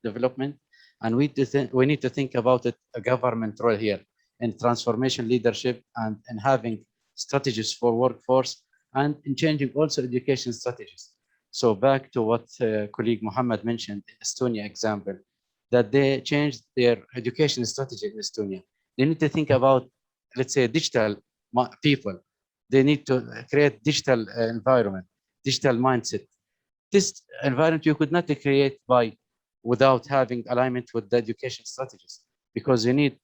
development, and we need to think about it, a government role here in transformation leadership and in having strategies for workforce and in changing also education strategies. So back to what colleague Mohammed mentioned, Estonia example, that they changed their education strategy in Estonia. They need to think about, let's say, digital people. They need to create digital environment, digital mindset. This environment you could not create without having alignment with the education strategies, because you need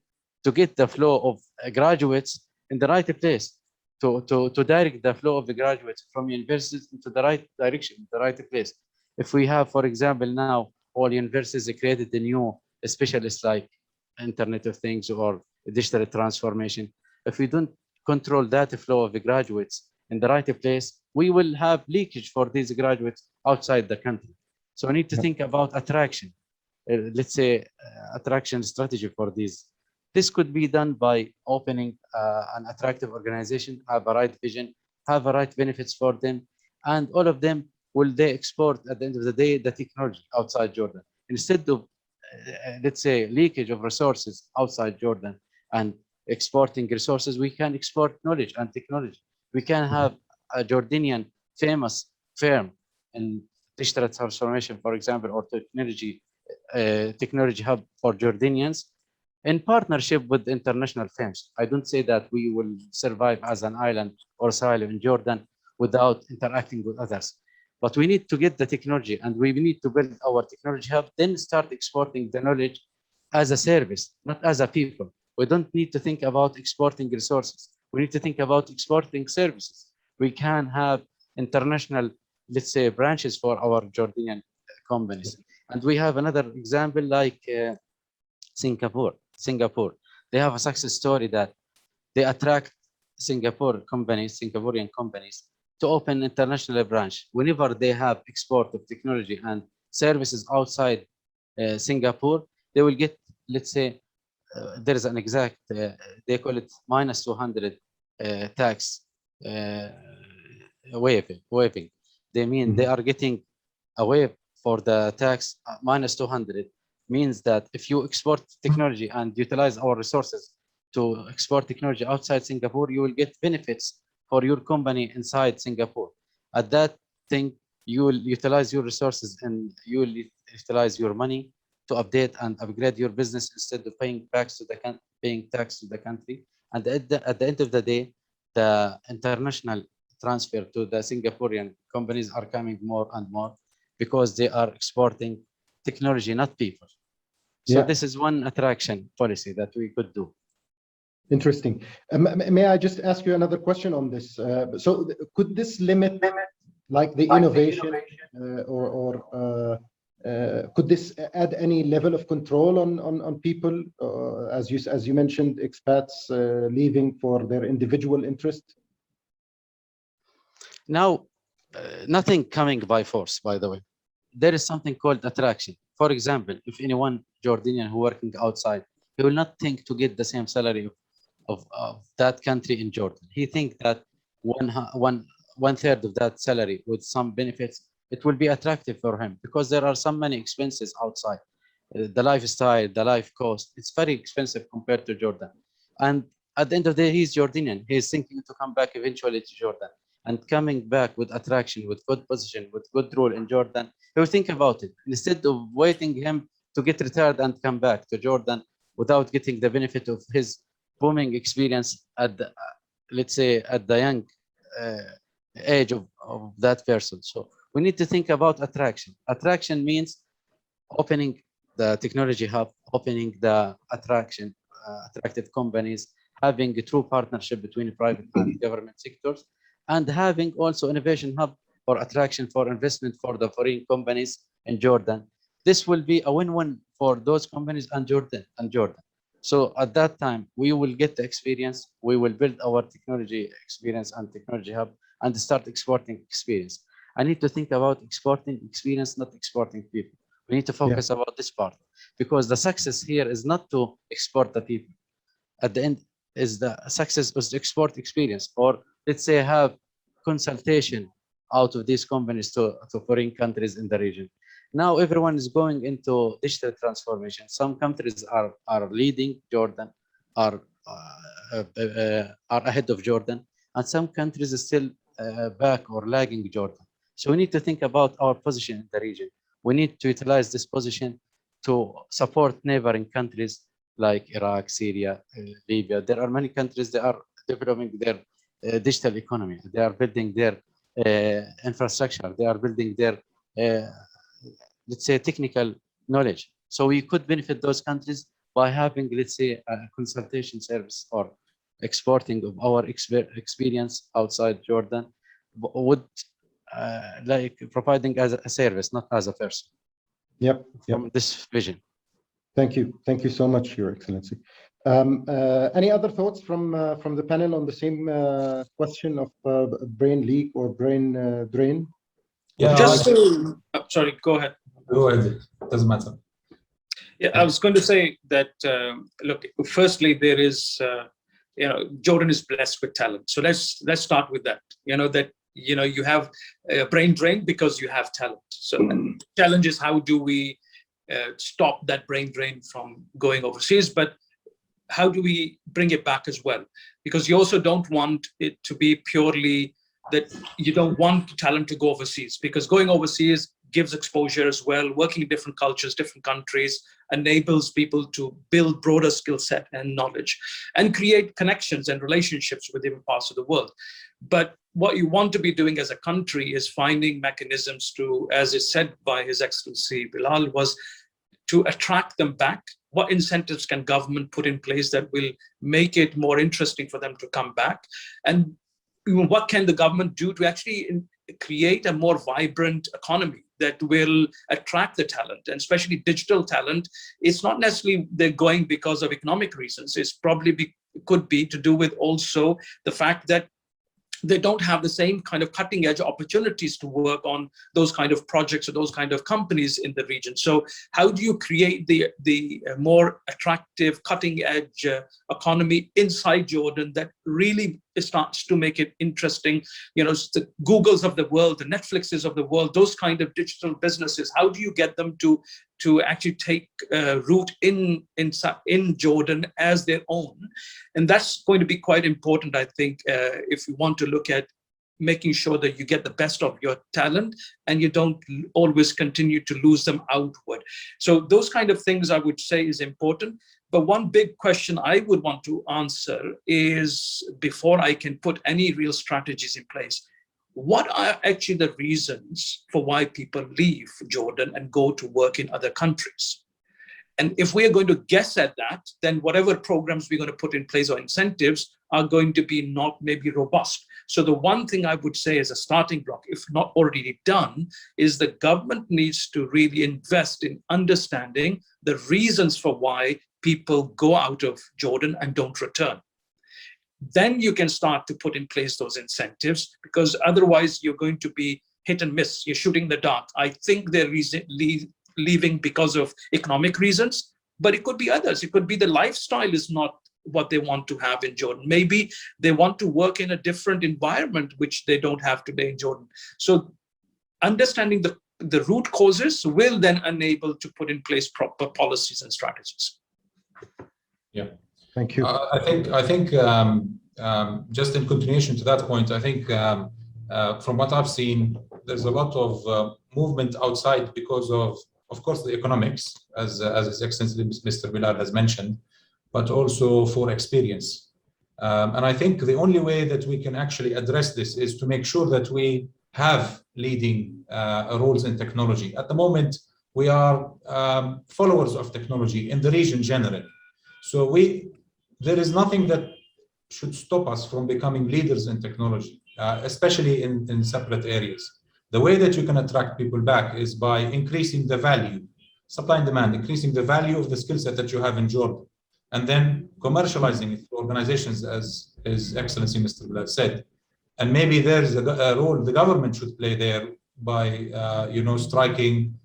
to get the flow of graduates in the right place, to direct the flow of the graduates from universities into the right direction, the right place. If we have, for example, now all universities created a new specialists like Internet of Things or digital transformation, if we don't control that flow of the graduates in the right place, we will have leakage for these graduates outside the country. So we need to think about attraction, let's say attraction strategy for these. This could be done by opening an attractive organization, have a right vision, have a right benefits for them, and all of them will they export at the end of the day the technology outside Jordan. Instead of, let's say, leakage of resources outside Jordan and exporting resources, we can export knowledge and technology. We can have a Jordanian famous firm in digital transformation, for example, or technology hub for Jordanians in partnership with international firms. I don't say that we will survive as an island or silo in Jordan without interacting with others. But we need to get the technology and we need to build our technology hub, then start exporting the knowledge as a service, not as a people. We don't need to think about exporting resources. We need to think about exporting services. We can have international, let's say, branches for our Jordanian companies. And we have another example like Singapore. They have a success story that they attract Singaporean companies to open international branch. Whenever they have export of technology and services outside Singapore, they will get, let's say, there is an exact, they call it minus 200 tax waiving. They mean they are getting a waive for the tax minus 200. Means that if you export technology and utilize our resources to export technology outside Singapore, you will get benefits for your company inside Singapore. At that thing, you will utilize your resources and you will utilize your money to update and upgrade your business instead of paying tax to the country. And at the end of the day, the international transfer to the Singaporean companies are coming more and more because they are exporting technology, not people. So this is one attraction policy that we could do. Interesting. May I just ask you another question on this? So could this limit like the innovation or could this add any level of control on people, as you mentioned, expats leaving for their individual interest? Now, nothing coming by force, by the way. There is something called attraction. For example, if anyone Jordanian who working outside, he will not think to get the same salary of that country in Jordan. He think that one third of that salary with some benefits, it will be attractive for him because there are so many expenses outside. The lifestyle, the life cost, it's very expensive compared to Jordan. And at the end of the day, he's Jordanian. He's thinking to come back eventually to Jordan. And coming back with attraction, with good position, with good role in Jordan, he will think about it. Instead of waiting him to get retired and come back to Jordan without getting the benefit of his booming experience at the, let's say, at the young age of that person. So we need to think about attraction. Attraction means opening the technology hub, opening the attractive companies, having a true partnership between private and government sectors, and having also innovation hub for attraction for investment for the foreign companies in Jordan. This will be a win-win for those companies and Jordan. So at that time, we will get the experience, we will build our technology experience and technology hub and start exporting experience. I need to think about exporting experience, not exporting people. We need to focus about this part, because the success here is not to export the people. At the end, is the success was to export experience, or let's say have consultation out of these companies to foreign countries in the region. Now everyone is going into digital transformation. Some countries are leading Jordan, are ahead of Jordan, and some countries are still back or lagging Jordan. So we need to think about our position in the region. We need to utilize this position to support neighboring countries like Iraq, Syria, Libya. There are many countries that are developing their digital economy. They are building their infrastructure. They are building their, let's say, technical knowledge. So we could benefit those countries by having, let's say, a consultation service or exporting of our experience outside Jordan, would like providing as a service, not as a person. Yep. From this vision. Thank you. Thank you so much, Your Excellency. Any other thoughts from the panel on the same question of brain leak or brain drain? Yeah, Just to, sorry, go ahead. Go ahead. Doesn't matter. Yeah, I was going to say that, look, firstly, there is, Jordan is blessed with talent. So let's start with that. You have a brain drain because you have talent. So the challenge is, how do we stop that brain drain from going overseas? But how do we bring it back as well? Because you also don't want it to be purely that you don't want talent to go overseas, because going overseas gives exposure as well. Working in different cultures, different countries, enables people to build broader skill set and knowledge and create connections and relationships with different parts of the world. But what you want to be doing as a country is finding mechanisms to, as is said by His Excellency Bilal, was to attract them back. What incentives can government put in place that will make it more interesting for them to come back? And what can the government do to actually create a more vibrant economy that will attract the talent, and especially digital talent? It's not necessarily they're going because of economic reasons. It's probably could be to do with also the fact that they don't have the same kind of cutting edge opportunities to work on those kind of projects or those kind of companies in the region. So how do you create the more attractive cutting edge economy inside Jordan that really starts to make it interesting? The Googles of the world, the Netflixes of the world, those kind of digital businesses, how do you get them to actually take root in Jordan as their own? And that's going to be quite important, I think, if you want to look at making sure that you get the best of your talent and you don't always continue to lose them outward. So those kind of things I would say is important. But one big question I would want to answer is, before I can put any real strategies in place, what are actually the reasons for why people leave Jordan and go to work in other countries? And if we are going to guess at that, then whatever programs we're going to put in place or incentives are going to be not maybe robust. So the one thing I would say as a starting block, if not already done, is the government needs to really invest in understanding the reasons for why people go out of Jordan and don't return. Then you can start to put in place those incentives, because otherwise you're going to be hit and miss. You're shooting the dark. I think they're leaving because of economic reasons, but it could be others. It could be the lifestyle is not what they want to have in Jordan. Maybe they want to work in a different environment, which they don't have today in Jordan. So understanding the root causes will then enable to put in place proper policies and strategies. Yeah. Thank you. I think just in continuation to that point, I think from what I've seen, there's a lot of movement outside because of course, the economics, as His Excellency Mr. Bilal has mentioned, but also for experience. And I think the only way that we can actually address this is to make sure that we have leading roles in technology. At the moment, we are followers of technology in the region generally. So there is nothing that should stop us from becoming leaders in technology, especially in separate areas. The way that you can attract people back is by increasing the value, supply and demand, increasing the value of the skill set that you have in Jordan. and then commercializing it through organizations, as His Excellency Mr. Bilal said. And maybe there's a role the government should play there by, striking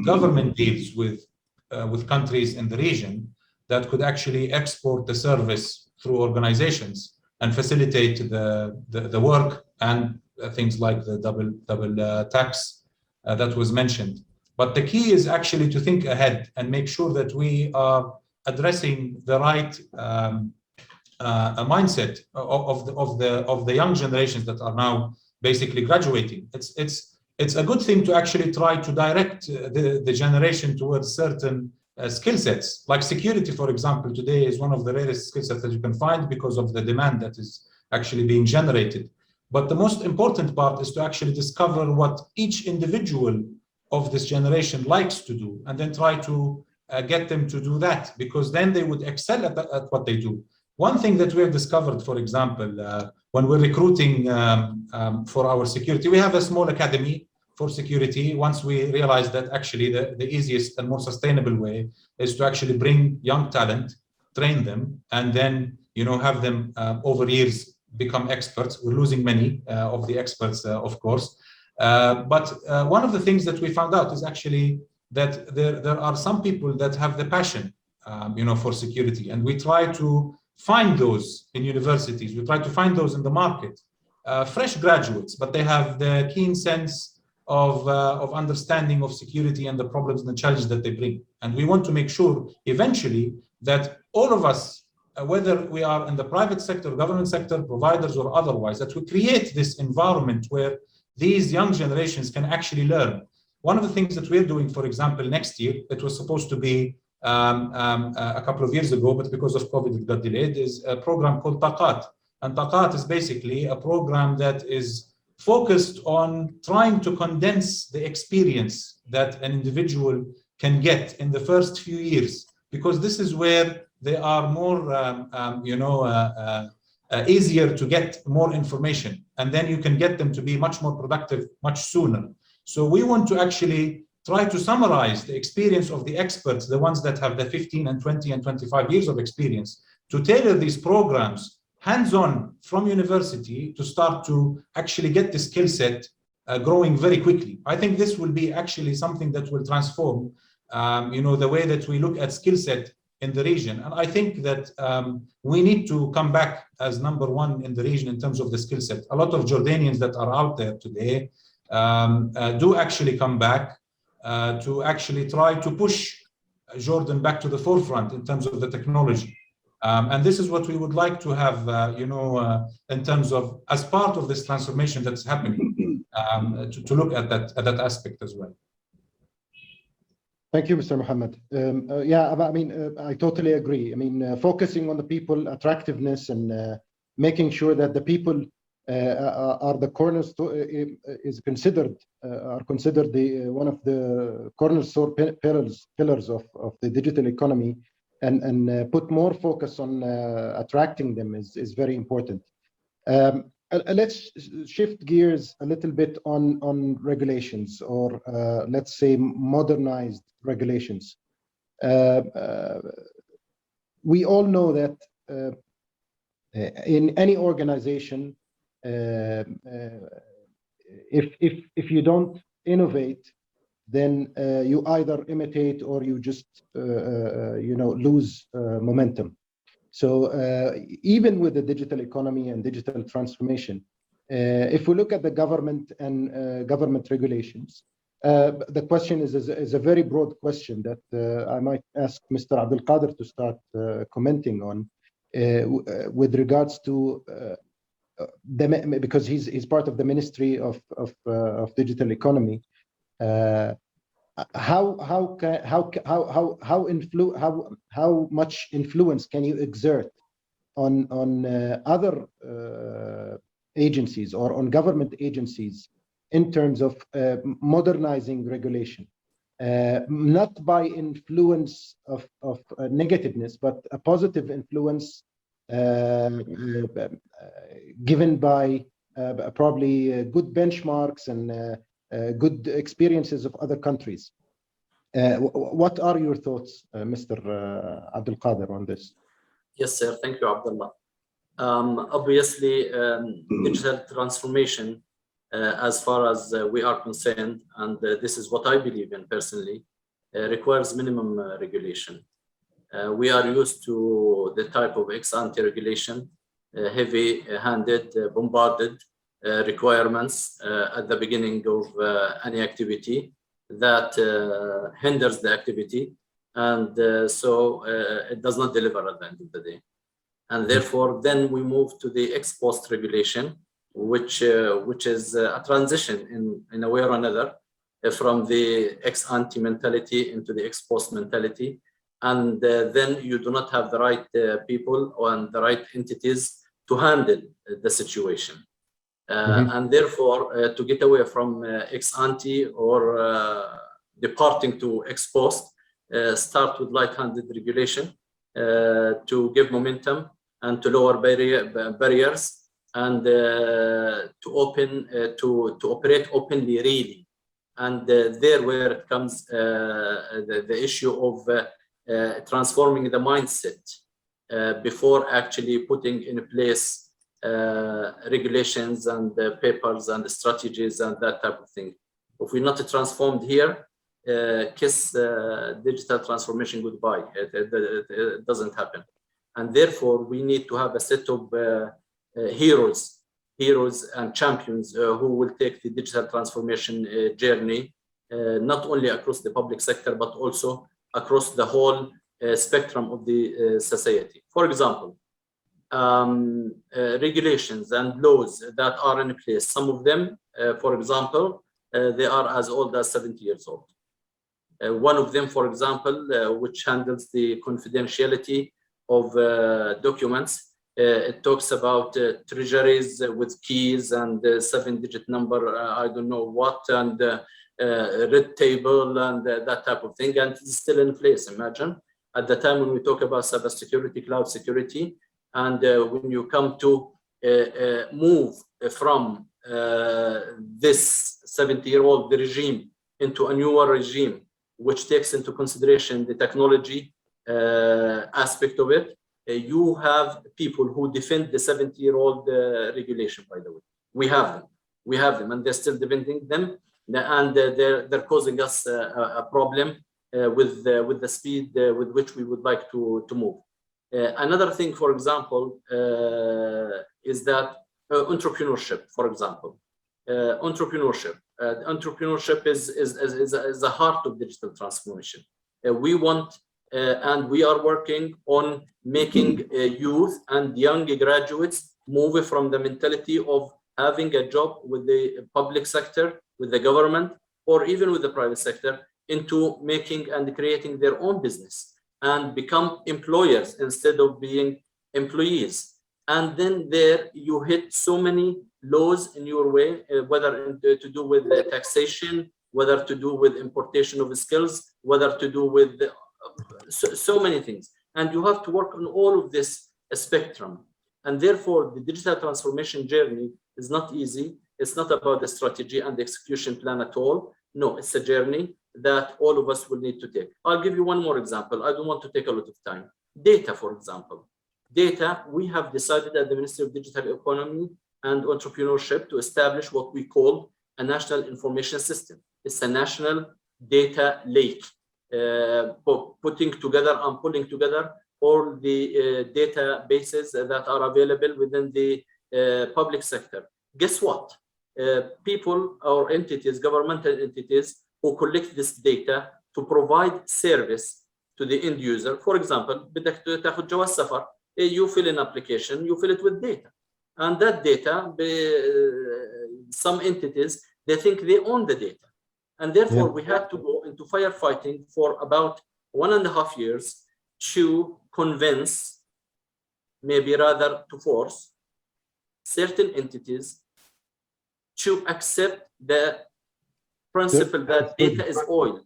government deals with countries in the region that could actually export the service through organizations and facilitate the work and things like the double tax that was mentioned. But the key is actually to think ahead and make sure that we are addressing the right mindset of the young generations that are now basically graduating. It's a good thing to actually try to direct the generation towards certain skill sets, like security, for example. Today is one of the rarest skill sets that you can find because of the demand that is actually being generated. But the most important part is to actually discover what each individual of this generation likes to do, and then try to get them to do that, because then they would excel at what they do. One thing that we have discovered, for example, when we're recruiting for our security, we have a small academy for security. Once we realized that actually the easiest and more sustainable way is to actually bring young talent, train them, and then have them over years become experts. We're losing many of the experts, of course. But one of the things that we found out is actually that there are some people that have the passion, for security, and we try to find those in universities. We try to find those in the market, fresh graduates, but they have the keen sense of understanding of security and the problems and the challenges that they bring. And we want to make sure eventually that all of us, whether we are in the private sector, government sector, providers, or otherwise, that we create this environment where these young generations can actually learn. One of the things that we're doing, for example, next year, it was supposed to be a couple of years ago, but because of COVID, it got delayed, is a program called Taqat. And Taqat is basically a program that is focused on trying to condense the experience that an individual can get in the first few years, because this is where they are more, easier to get more information, and then you can get them to be much more productive much sooner. So we want to actually try to summarize the experience of the experts, the ones that have the 15 and 20 and 25 years of experience, to tailor these programs hands-on from university to start to actually get the skill set growing very quickly. I think this will be actually something that will transform, the way that we look at skill set in the region. And I think that we need to come back as number one in the region in terms of the skill set. A lot of Jordanians that are out there today do actually come back to actually try to push Jordan back to the forefront in terms of the technology. And this is what we would like to have, in terms of, as part of this transformation that's happening, to look at that aspect as well. Thank you, Mr. Mohammed. I totally agree. Focusing on the people, attractiveness, and making sure that the people are the cornerstone is considered one of the cornerstone pillars of the digital economy, and put more focus on attracting them is very important. Let's shift gears a little bit on regulations, or let's say modernized regulations. We all know that in any organization, if you don't innovate, then you either imitate or you just lose momentum. So even with the digital economy and digital transformation, if we look at the government and government regulations, the question is a very broad question that I might ask Mr. Abdul Qadir to start commenting on, with regards to because he's part of the Ministry of Digital Economy. How much influence can you exert on other agencies or on government agencies in terms of modernizing regulation, not by influence of negativeness, but a positive influence given by probably good benchmarks and good experiences of other countries? What are your thoughts, Mr. Abdul Qadir, on this? Yes, sir. Thank you, Abdullah. Obviously, digital transformation, as far as we are concerned, and this is what I believe in personally, requires minimum regulation. We are used to the type of ex-ante regulation, heavy-handed, bombarded requirements at the beginning of any activity that hinders the activity, and so it does not deliver at the end of the day. And therefore, then we move to the ex-post regulation, which is a transition in a way or another from the ex-ante mentality into the ex-post mentality. And then you do not have the right people and the right entities to handle the situation. And therefore, to get away from ex-ante or departing to ex-post, start with light-handed regulation to give momentum and to lower barriers and to operate openly, really. And there where it comes the issue of transforming the mindset before actually putting in place regulations and papers and strategies and that type of thing. If we're not transformed here, kiss digital transformation goodbye. It doesn't happen. And therefore, we need to have a set of heroes and champions who will take the digital transformation journey, not only across the public sector, but also across the whole spectrum of the society. For example, regulations and laws that are in place, some of them, for example, they are as old as 70 years old. One of them, for example, which handles the confidentiality of documents, it talks about treasuries with keys and 7-digit number, I don't know what, and red table and that type of thing, and it's still in place. Imagine at the time when we talk about cybersecurity, cloud security, and when you come to move from this 70-year-old regime into a newer regime, which takes into consideration the technology aspect of it, you have people who defend the 70-year-old regulation, by the way. We have them, and they're still defending them, and they're causing us a problem with the speed with which we would like to move. Another thing, for example, is that entrepreneurship, for example. Entrepreneurship is the heart of digital transformation. We want and we are working on making youth and young graduates move from the mentality of having a job with the public sector, with the government, or even with the private sector, into making and creating their own business and become employers instead of being employees. And then there you hit so many laws in your way, whether to do with taxation, whether to do with importation of skills, whether to do with so many things. And you have to work on all of this spectrum. And therefore, the digital transformation journey is not easy. It's not about the strategy and the execution plan at all. No, it's a journey that all of us will need to take. I'll give you one more example. I don't want to take a lot of time. Data, for example. Data, we have decided at the Ministry of Digital Economy and Entrepreneurship to establish what we call a national information system. It's a national data lake, putting together and pulling together all the databases that are available within the public sector. Guess what? People or entities, governmental entities, who collect this data to provide service to the end user. For example, بدك تاخذ جواز سفر, you fill an application, you fill it with data. And that data, some entities, they think they own the data. And therefore, we had to go into firefighting for about 1.5 years to convince, maybe rather to force, certain entities to accept the principle that data is oil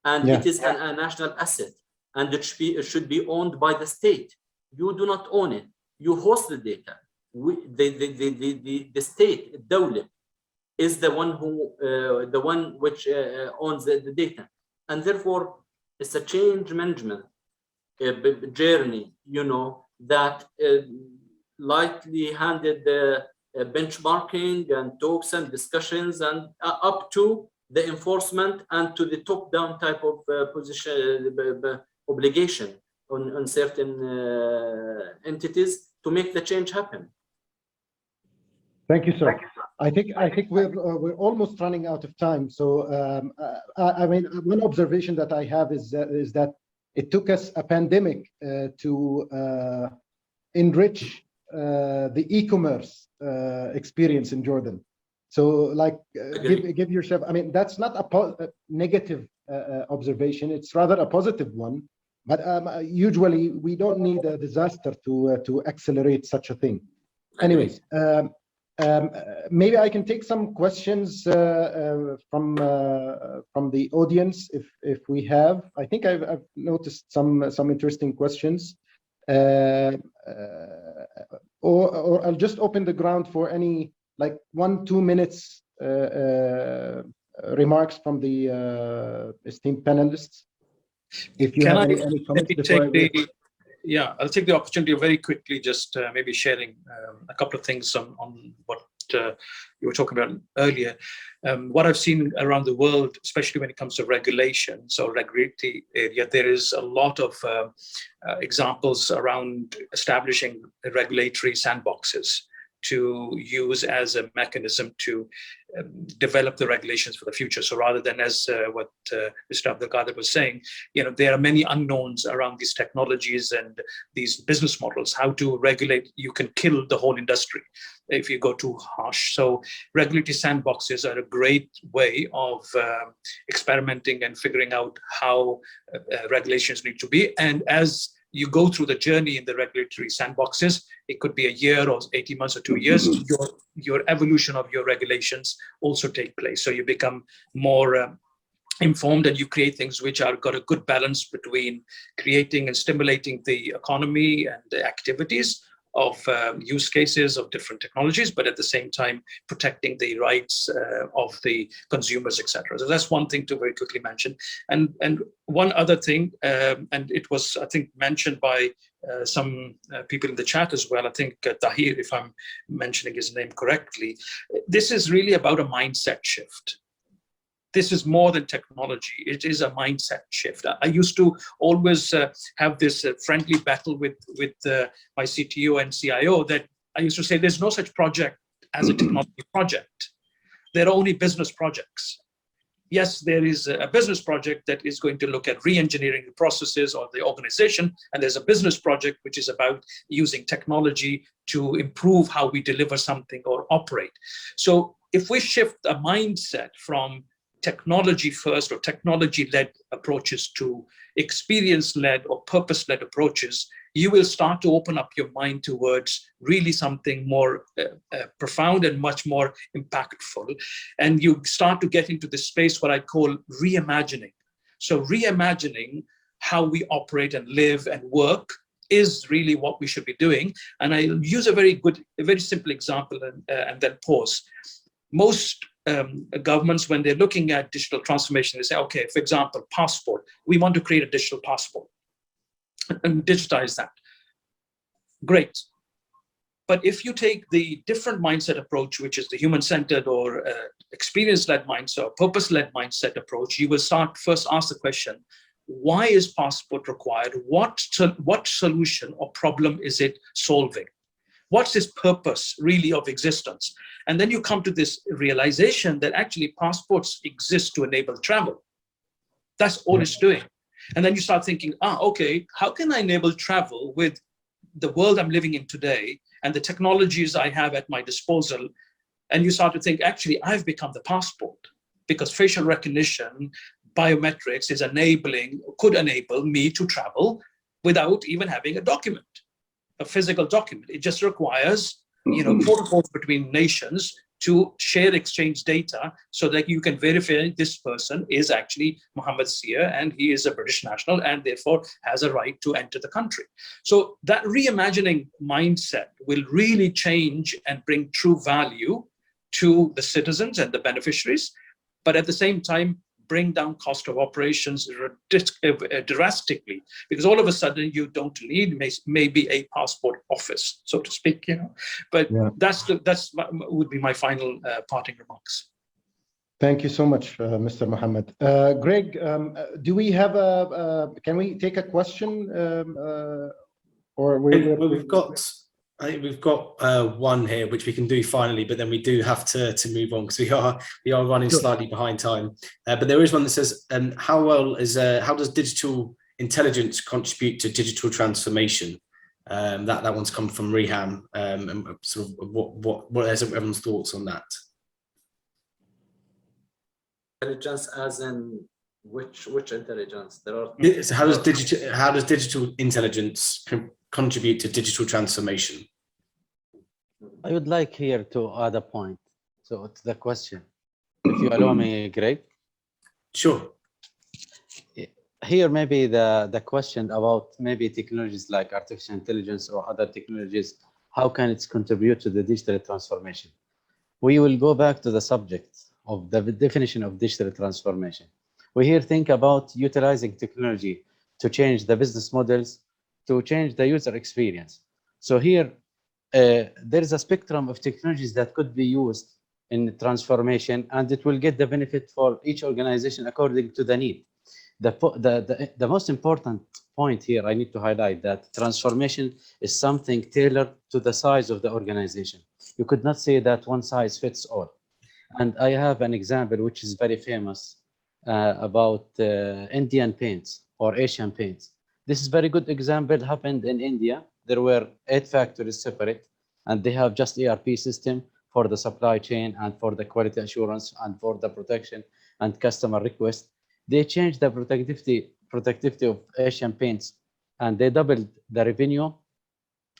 and it is a national asset and it should be owned by the state. You do not own it. You host the data. The state, الدولة, is the one which owns the data. And therefore, it's a change management journey, that lightly handed benchmarking and talks and discussions and up to the enforcement and to the top-down type of obligation on certain entities to make the change happen. Thank you, sir. I think we're almost running out of time. So I mean, one observation that I have is that it took us a pandemic to enrich the e-commerce experience in Jordan. So, like, give yourself. I mean, that's not a negative observation. It's rather a positive one. But usually, we don't need a disaster to accelerate such a thing. Anyways. Maybe I can take some questions from the audience if we have. I think I've noticed some interesting questions, or I'll just open the ground for any like 1-2 minutes remarks from the esteemed panelists. If you have any comments before Yeah, I'll take the opportunity of very quickly just maybe sharing a couple of things on what you were talking about earlier. What I've seen around the world, especially when it comes to regulation, so regulatory area, there is a lot of examples around establishing regulatory sandboxes to use as a mechanism to develop the regulations for the future. So rather than as what Mr. Abdul Qadir was saying, there are many unknowns around these technologies and these business models. How to regulate, you can kill the whole industry if you go too harsh. So regulatory sandboxes are a great way of experimenting and figuring out how regulations need to be. And as you go through the journey in the regulatory sandboxes, it could be a year or 18 months or 2 years, your evolution of your regulations also take place. So you become more informed and you create things which are got a good balance between creating and stimulating the economy and the activities of use cases of different technologies, but at the same time protecting the rights of the consumers, etc. So that's one thing to very quickly mention. And one other thing, and it was, I think, mentioned by some people in the chat as well. I think Tahir, if I'm mentioning his name correctly, this is really about a mindset shift. This is more than technology. It is a mindset shift. I used to always have this friendly battle with my CTO and CIO that I used to say there's no such project as a technology project. There are only business projects. Yes, there is a business project that is going to look at re-engineering the processes or the organization, and there's a business project which is about using technology to improve how we deliver something or operate. So if we shift a mindset from technology first or technology-led approaches to experience-led or purpose-led approaches, you will start to open up your mind towards really something more profound and much more impactful. And you start to get into this space what I call reimagining. So reimagining how we operate and live and work is really what we should be doing. And I'll use a very simple example and then pause. Most governments, when they're looking at digital transformation, they say, okay, for example, passport, we want to create a digital passport and digitize that. Great. But if you take the different mindset approach, which is the human-centered or experience-led mindset or purpose-led mindset approach, you will start first ask the question, why is passport required? What solution or problem is it solving? What's its purpose really of existence? And then you come to this realization that actually passports exist to enable travel. That's all it's doing. And then you start thinking, okay, how can I enable travel with the world I'm living in today and the technologies I have at my disposal? And you start to think, actually, I've become the passport because facial recognition, biometrics could enable me to travel without even having a document, a physical document. It just requires protocols between nations to share, exchange data so that you can verify this person is actually Mohammad Sear and he is a British national and therefore has a right to enter the country. So that reimagining mindset will really change and bring true value to the citizens and the beneficiaries, but at the same time, bring down cost of operations drastically, because all of a sudden you don't need maybe a passport office, so to speak, But Yeah. would be my final parting remarks. Thank you so much, Mr. Mohammed. Greg, do we have can we take a question? Or we've got one here which we can do finally, but then we do have to move on because we are running slightly behind time. But there is one that says, how does digital intelligence contribute to digital transformation? That one's come from Reham. And sort of what is everyone's thoughts on that? Intelligence as in which intelligence? There are. So how does digital intelligence contribute to digital transformation? I would like here to add a point. So it's the question. If you allow me, Greg. Sure. Here, maybe the question about maybe technologies like artificial intelligence or other technologies, how can it contribute to the digital transformation? We will go back to the subject of the definition of digital transformation. We here think about utilizing technology to change the business models, to change the user experience. So here, there is a spectrum of technologies that could be used in transformation, and it will get the benefit for each organization according to the need. The most important point here, I need to highlight that transformation is something tailored to the size of the organization. You could not say that one size fits all. And I have an example which is very famous about Indian paints or Asian paints. This is a very good example. Happened in India. There were 8 factories separate, and they have just ERP system for the supply chain and for the quality assurance and for the protection and customer request. They changed the productivity of Asian paints, and they doubled the revenue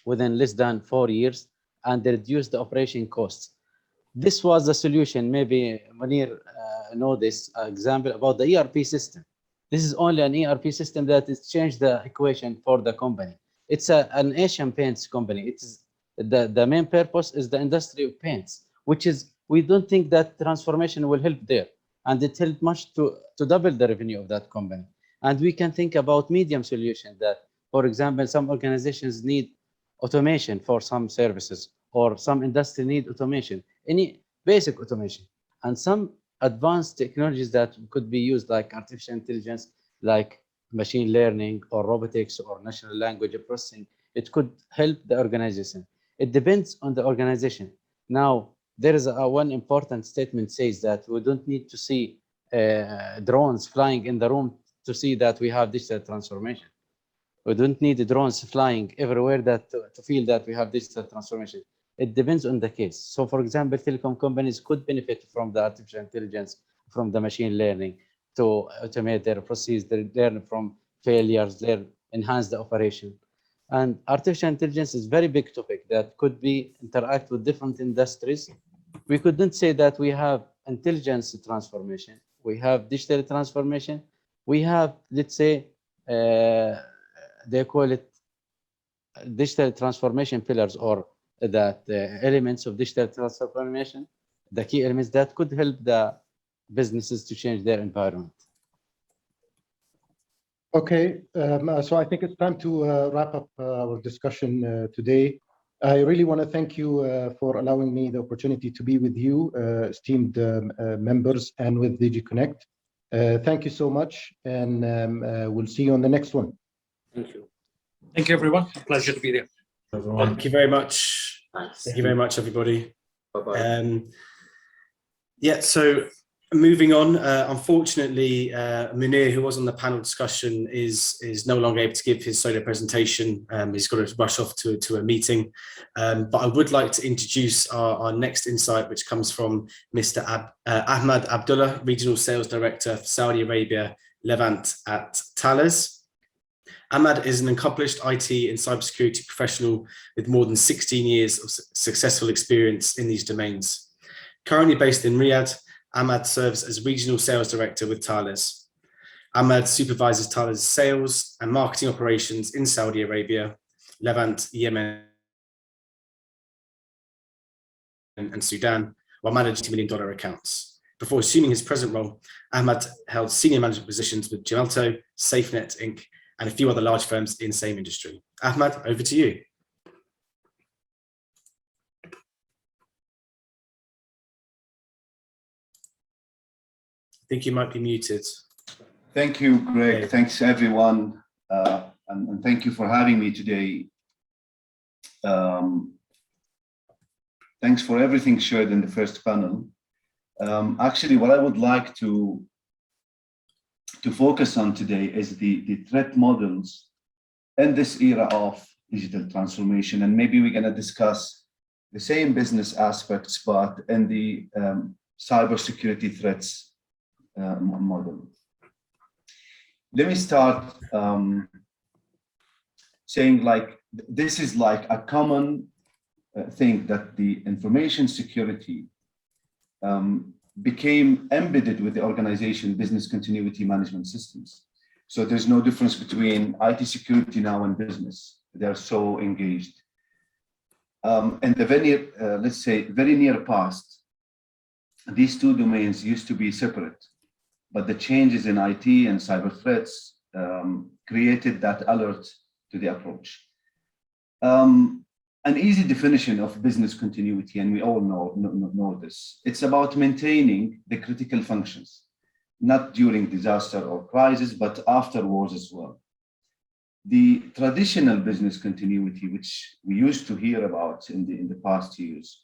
within less than 4 years, and they reduced the operation costs. This was the solution. Maybe Munir know this example about the ERP system. This is only an ERP system that has changed the equation for the company. It's an Asian paints company. It is the main purpose is the industry of paints, which is, we don't think that transformation will help there. And it helped much to double the revenue of that company. And we can think about medium solution that, for example, some organizations need automation for some services, or some industry need automation, any basic automation, and some advanced technologies that could be used like artificial intelligence, like machine learning or robotics or natural language processing. It could help the organization. It depends on the organization. Now, there is one important statement says that we don't need to see drones flying in the room to see that we have digital transformation. We don't need the drones flying everywhere that to feel that we have digital transformation. It depends on the case. So, for example, telecom companies could benefit from the artificial intelligence, from the machine learning to automate their processes, they learn from failures, they enhance the operation. And artificial intelligence is a very big topic that could be interact with different industries. We couldn't say that we have intelligence transformation. We have digital transformation. We have, let's say, they call it digital transformation pillars, or that elements of digital transformation, the key elements that could help the businesses to change their environment. Okay, so I think it's time to wrap up our discussion today. I really want to thank you for allowing me the opportunity to be with you, esteemed members, and with DigiConnect. Thank you so much, and we'll see you on the next one. Thank you. Thank you, everyone. A pleasure to be there. Thank you very much. Thanks. Thank you very much, everybody. Bye-bye. Yeah, so moving on, unfortunately, Munir, who was on the panel discussion, is no longer able to give his solo presentation. He's got to rush off to a meeting. But I would like to introduce our next insight, which comes from Mr. Ahmad Abdullah, Regional Sales Director for Saudi Arabia, Levant at Thales. Ahmad is an accomplished IT and cybersecurity professional with more than 16 years of successful experience in these domains. Currently based in Riyadh, Ahmad serves as Regional Sales Director with Thales. Ahmad supervises Thales' sales and marketing operations in Saudi Arabia, Levant, Yemen, and Sudan, while managing $2 million accounts. Before assuming his present role, Ahmad held senior management positions with Gemalto, SafeNet Inc., and a few other large firms in the same industry. Ahmad, over to you. I think you might be muted. Thank you, Greg. Thanks, everyone. And thank you for having me today. Thanks for everything shared in the first panel. Actually, what I would like to focus on today is the threat models in this era of digital transformation. And maybe we're going to discuss the same business aspects, but in the cybersecurity threats model. Let me start saying, like, this is like a common thing that the information security became embedded with the organization business continuity management systems. So there's no difference between IT security now and business. They're so engaged. In the very, let's say, very near past, these two domains used to be separate, but the changes in IT and cyber threats created that alert to the approach. An easy definition of business continuity, and we all know this, it's about maintaining the critical functions, not during disaster or crisis, but afterwards as well. The traditional business continuity, which we used to hear about in the past years,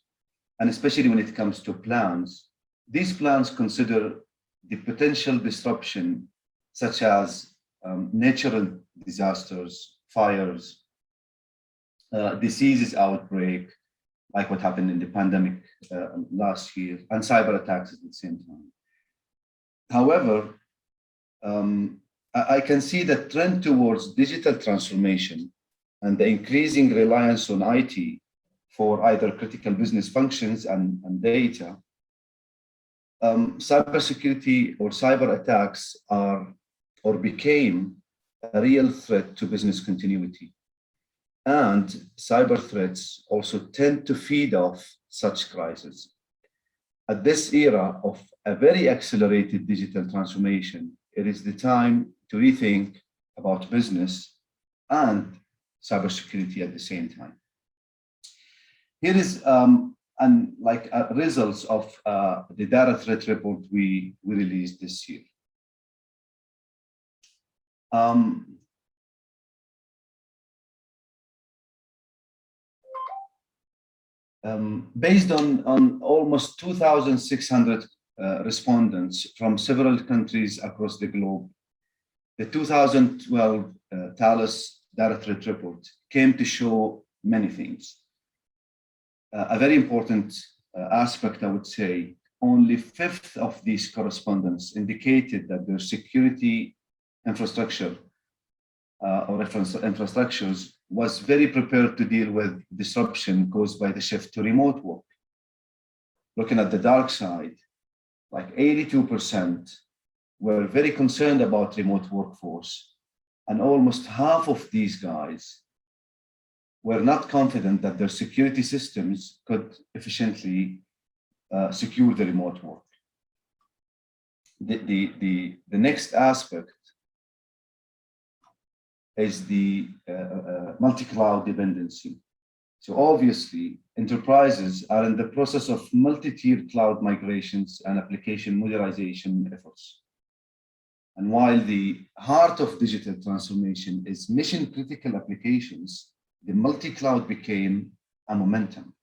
and especially when it comes to plans, these plans consider the potential disruption, such as natural disasters, fires, diseases outbreak, like what happened in the pandemic last year, and cyber attacks at the same time. However, I can see the trend towards digital transformation and the increasing reliance on IT for either critical business functions and data. Cybersecurity or cyber attacks are or became a real threat to business continuity. And cyber threats also tend to feed off such crises. At this era of a very accelerated digital transformation, it is the time to rethink about business and cybersecurity at the same time. Here is results of the data threat report we released this year. Based on almost 2,600 respondents from several countries across the globe, the 2012 Thales Data Threat Report came to show many things. A very important aspect, I would say, only 1/5 of these correspondents indicated that their security infrastructure or infrastructures was very prepared to deal with disruption caused by the shift to remote work. Looking at the dark side, like 82% were very concerned about remote workforce, and almost half of these guys were not confident that their security systems could efficiently secure the remote work. The next aspect is the multi-cloud dependency. So obviously, enterprises are in the process of multi-tier cloud migrations and application modernization efforts. And while the heart of digital transformation is mission-critical applications, the multi-cloud became a momentum.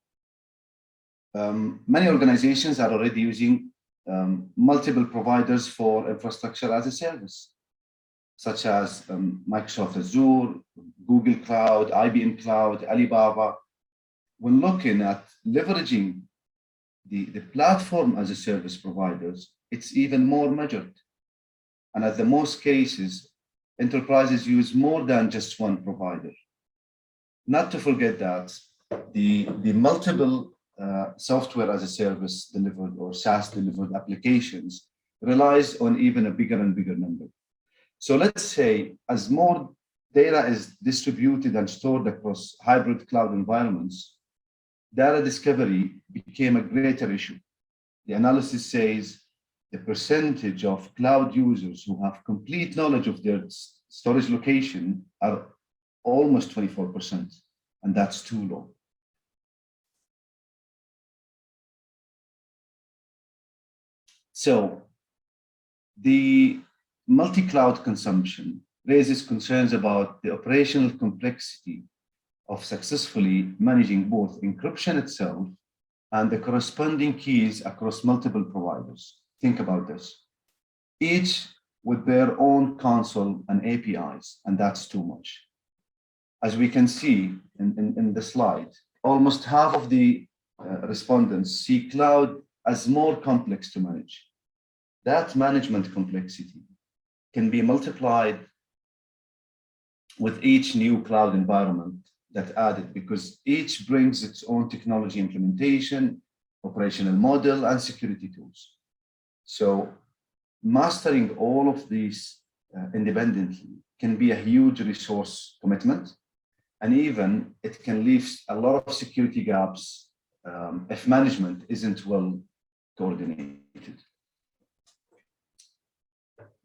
Many organizations are already using multiple providers for infrastructure as a service, such as Microsoft Azure, Google Cloud, IBM Cloud, Alibaba. When looking at leveraging the platform as a service providers, it's even more measured. And at the most cases, enterprises use more than just one provider. Not to forget that the multiple software as a service delivered or SaaS delivered applications relies on even a bigger and bigger number. So let's say as more data is distributed and stored across hybrid cloud environments, data discovery became a greater issue. The analysis says the percentage of cloud users who have complete knowledge of their storage location are almost 24%, and that's too low. So the multi-cloud consumption raises concerns about the operational complexity of successfully managing both encryption itself and the corresponding keys across multiple providers. Think about this. Each with their own console and APIs, and that's too much. As we can see in the slide, almost half of the respondents see cloud as more complex to manage. That management complexity can be multiplied with each new cloud environment that added, because each brings its own technology implementation, operational model, and security tools. So mastering all of these independently can be a huge resource commitment, and even it can leave a lot of security gaps if management isn't well coordinated.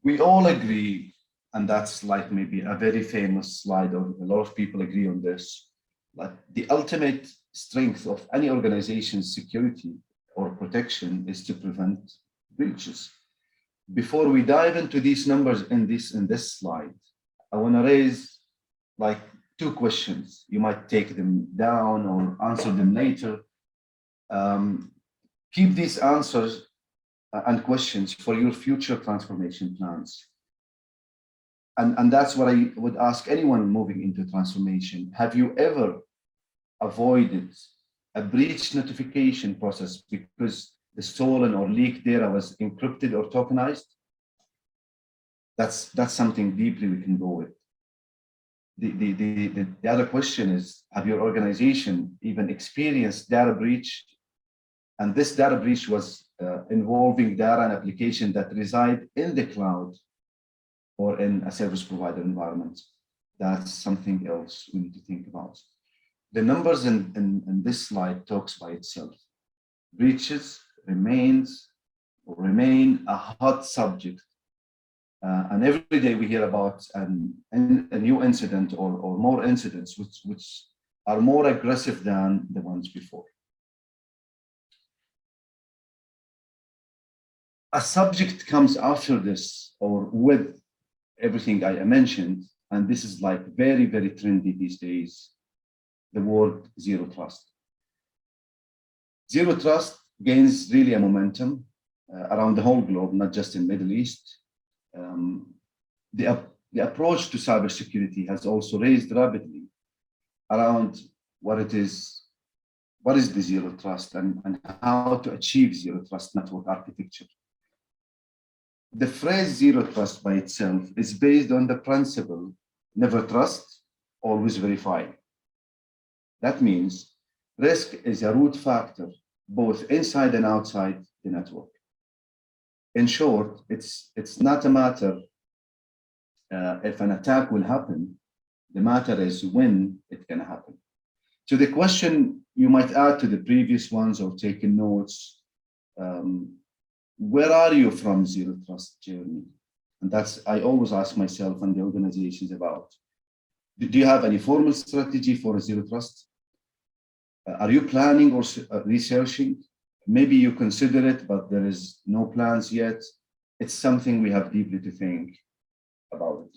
We all agree, and that's like maybe a very famous slide, or a lot of people agree on this, like the ultimate strength of any organization's security or protection is to prevent breaches. Before we dive into these numbers in this slide, I want to raise like 2 questions. You might take them down or answer them later. Keep these answers and questions for your future transformation plans. And that's what I would ask anyone moving into transformation. Have you ever avoided a breach notification process because the stolen or leaked data was encrypted or tokenized? That's something deeply we can go with. The other question is, have your organization even experienced data breach? And this data breach was involving data and application that reside in the cloud or in a service provider environment. That's something else we need to think about. The numbers in this slide talks by itself. Breaches remain a hot subject. And every day we hear about a new incident or more incidents which are more aggressive than the ones before. A subject comes after this or with everything I mentioned, and this is like very, very trendy these days, the word zero trust. Zero trust gains really a momentum around the whole globe, not just in Middle East. The approach to cybersecurity has also raised rapidly around what is the zero trust and how to achieve zero trust network architecture. The phrase zero trust by itself is based on the principle, never trust, always verify. That means risk is a root factor, both inside and outside the network. In short, it's not a matter if an attack will happen, the matter is when it can happen. So the question you might add to the previous ones or taking notes, where are you from zero trust journey? And that's, I always ask myself and the organizations about. Do you have any formal strategy for zero trust? Are you planning or researching? Maybe you consider it, but there is no plans yet. It's something we have deeply to think about.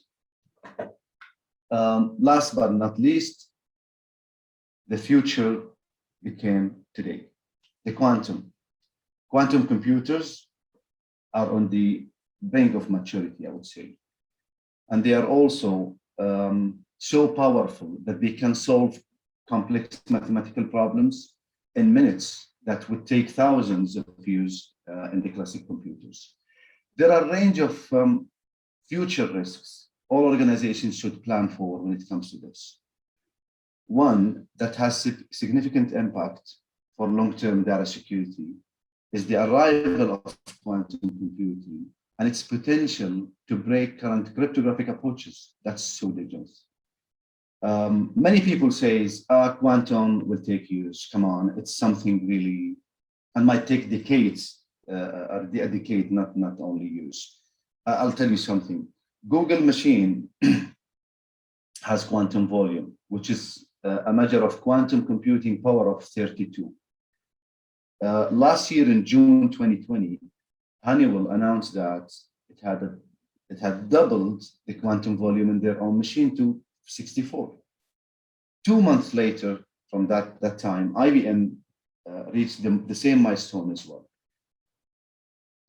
Last but not least, the future became today. The quantum computers are on the brink of maturity, I would say. And they are also so powerful that they can solve complex mathematical problems in minutes that would take thousands of years in the classic computers. There are a range of future risks all organizations should plan for when it comes to this. One that has significant impact for long-term data security is the arrival of quantum computing and its potential to break current cryptographic approaches. That's so dangerous. Many people say, quantum will take years. Come on, it's something really, and might take decades or educate, not only use. I'll tell you something. Google machine has quantum volume, which is a measure of quantum computing power of 32. Last year in June 2020, Honeywell announced that it had doubled the quantum volume in their own machine to 64. 2 months later, from that time, IBM reached the same milestone as well.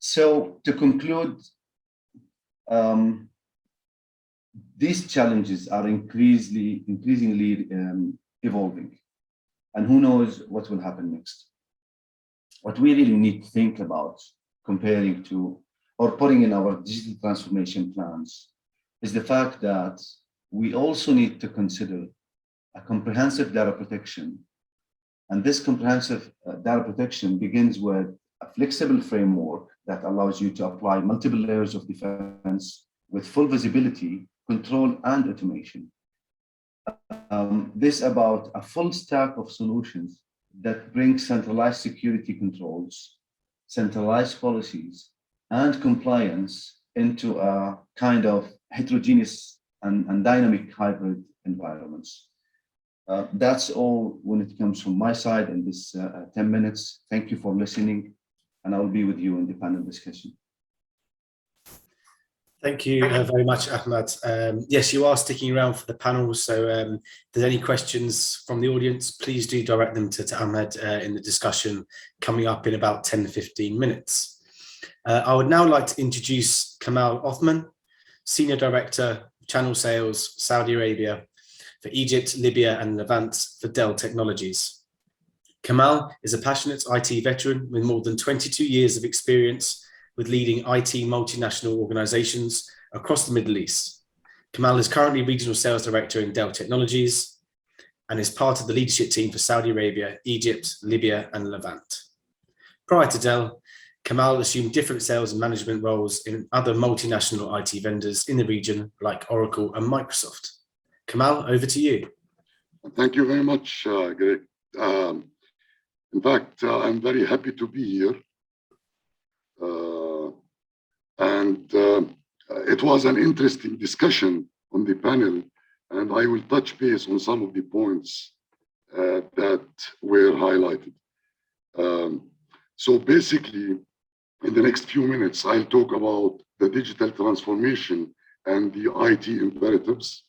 So to conclude, these challenges are increasingly evolving, and who knows what will happen next. What we really need to think about comparing to or putting in our digital transformation plans is the fact that we also need to consider a comprehensive data protection. And this comprehensive data protection begins with a flexible framework that allows you to apply multiple layers of defense with full visibility, control, and automation. This about a full stack of solutions that bring centralized security controls, centralized policies, and compliance into a kind of heterogeneous and dynamic hybrid environments. That's all when it comes from my side in this 10 minutes. Thank you for listening, and I will be with you in the panel discussion. Thank you very much, Ahmad. Yes, you are sticking around for the panel, so if there's any questions from the audience, please do direct them to Ahmad in the discussion coming up in about 10 to 15 minutes. I would now like to introduce Kamal Othman, Senior Director, Channel Sales, Saudi Arabia, for Egypt, Libya, and Levant for Dell Technologies. Kamal is a passionate IT veteran with more than 22 years of experience with leading IT multinational organizations across the Middle East. Kamal is currently Regional Sales Director in Dell Technologies and is part of the leadership team for Saudi Arabia, Egypt, Libya, and Levant. Prior to Dell, Kamal assumed different sales and management roles in other multinational IT vendors in the region like Oracle and Microsoft. Kamal, over to you. Thank you very much, Greg. In fact, I'm very happy to be here. It was an interesting discussion on the panel, and I will touch base on some of the points that were highlighted. So basically, in the next few minutes, I'll talk about the digital transformation and the IT imperatives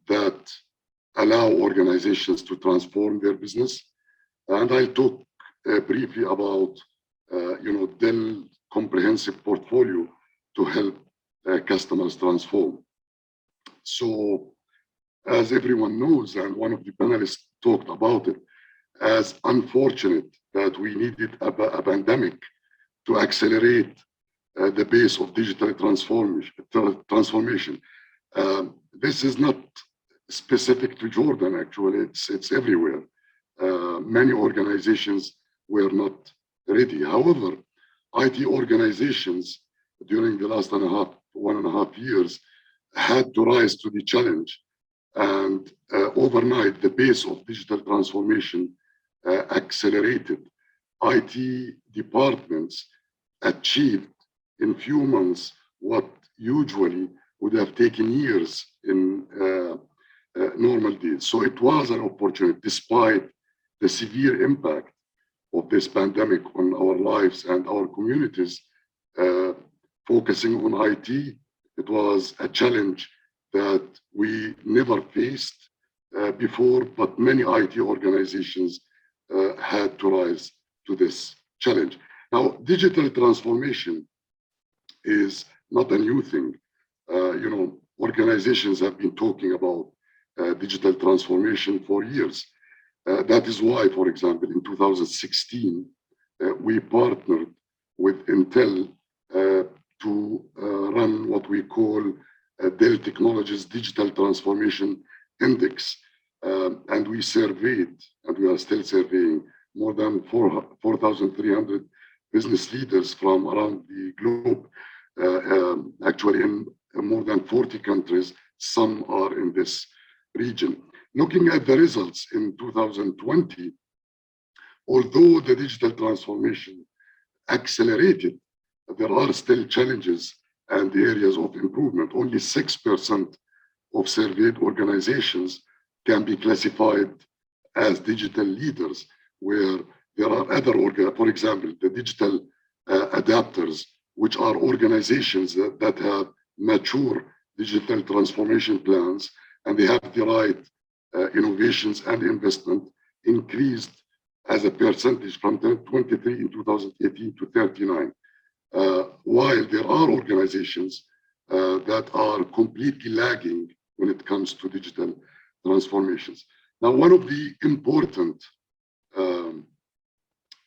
that allow organizations to transform their business. And I'll talk briefly about Dell comprehensive portfolio to help customers transform. So as everyone knows, and one of the panelists talked about it, as unfortunate that we needed a pandemic to accelerate the pace of digital transformation. This is not specific to Jordan, actually, it's everywhere. Many organizations were not ready. However, IT organizations during the last 1.5 years had to rise to the challenge, and overnight the pace of digital transformation accelerated. IT departments achieved in few months what usually would have taken years in normal days. So it was an opportunity, despite the severe impact of this pandemic on our lives and our communities. Focusing on IT, it was a challenge that we never faced before, but many IT organizations had to rise to this challenge. Now, digital transformation is not a new thing. Organizations have been talking about digital transformation for years. That is why, for example, in 2016, we partnered with Intel to run what we call Dell Technologies Digital Transformation Index. And we surveyed, and we are still surveying, more than 4,300 business leaders from around the globe, actually in more than 40 countries. Some are in this region. Looking at the results in 2020, although the digital transformation accelerated, there are still challenges and areas of improvement. Only 6% of surveyed organizations can be classified as digital leaders, where there are other, for example, the digital adapters, which are organizations that have mature digital transformation plans, and they have the right innovations and investment increased as a percentage from 23 in 2018 to 39. While there are organizations that are completely lagging when it comes to digital transformations. Now, one of the important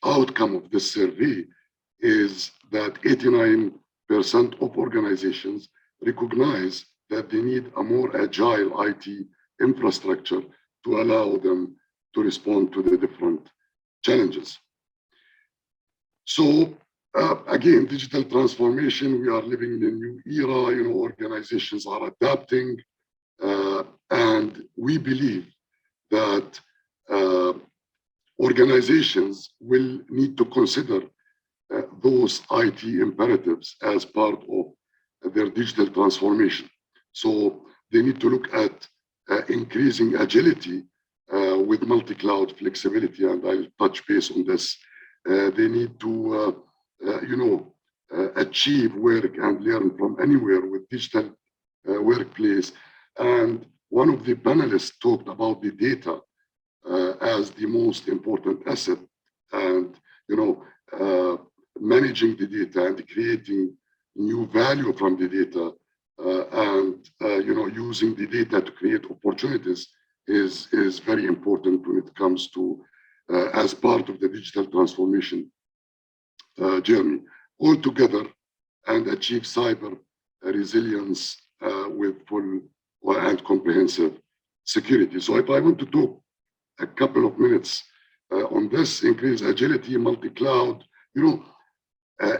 outcome of this survey is that 89% of organizations recognize that they need a more agile IT infrastructure to allow them to respond to the different challenges. So again, digital transformation, we are living in a new era, organizations are adapting, and we believe that organizations will need to consider those IT imperatives as part of their digital transformation. So they need to look at increasing agility with multi-cloud flexibility, and I'll touch base on this. They need to, achieve work and learn from anywhere with digital workplace. And one of the panelists talked about the data as the most important asset, and managing the data and creating new value from the data, and using the data to create opportunities is very important when it comes to as part of the digital transformation journey altogether, and achieve cyber resilience with full and comprehensive security. So if I want to talk a couple of minutes on this, increase agility, multi-cloud,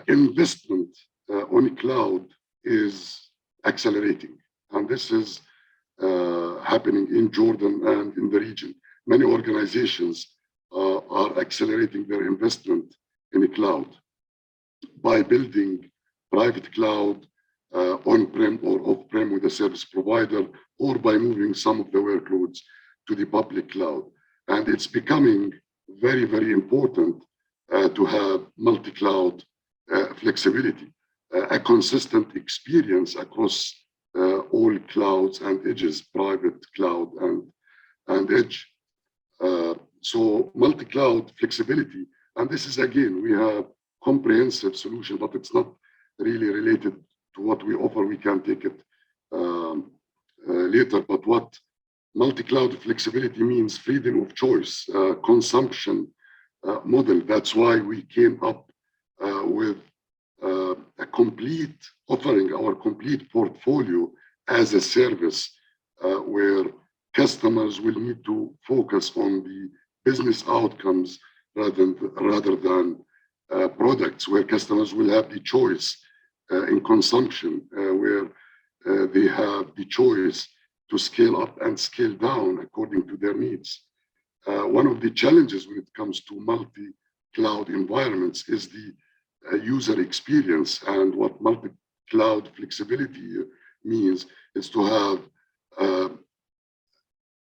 investment on cloud is accelerating, and this is happening in Jordan and in the region. Many organizations are accelerating their investment in the cloud by building private cloud on-prem or off-prem with a service provider, or by moving some of the workloads to the public cloud. And it's becoming very, very important to have multi-cloud flexibility, a consistent experience across all clouds and edges, private cloud and edge. So multi-cloud flexibility, and this is, again, we have comprehensive solution, but it's not really related to what we offer. We can take it later, but what multi-cloud flexibility means: freedom of choice, consumption model. That's why we came up with a complete offering, our complete portfolio as a service, where customers will need to focus on the business outcomes rather than products, where customers will have the choice in consumption, where they have the choice to scale up and scale down according to their needs. One of the challenges when it comes to multi-cloud environments is the user experience, and what multi-cloud flexibility means is to have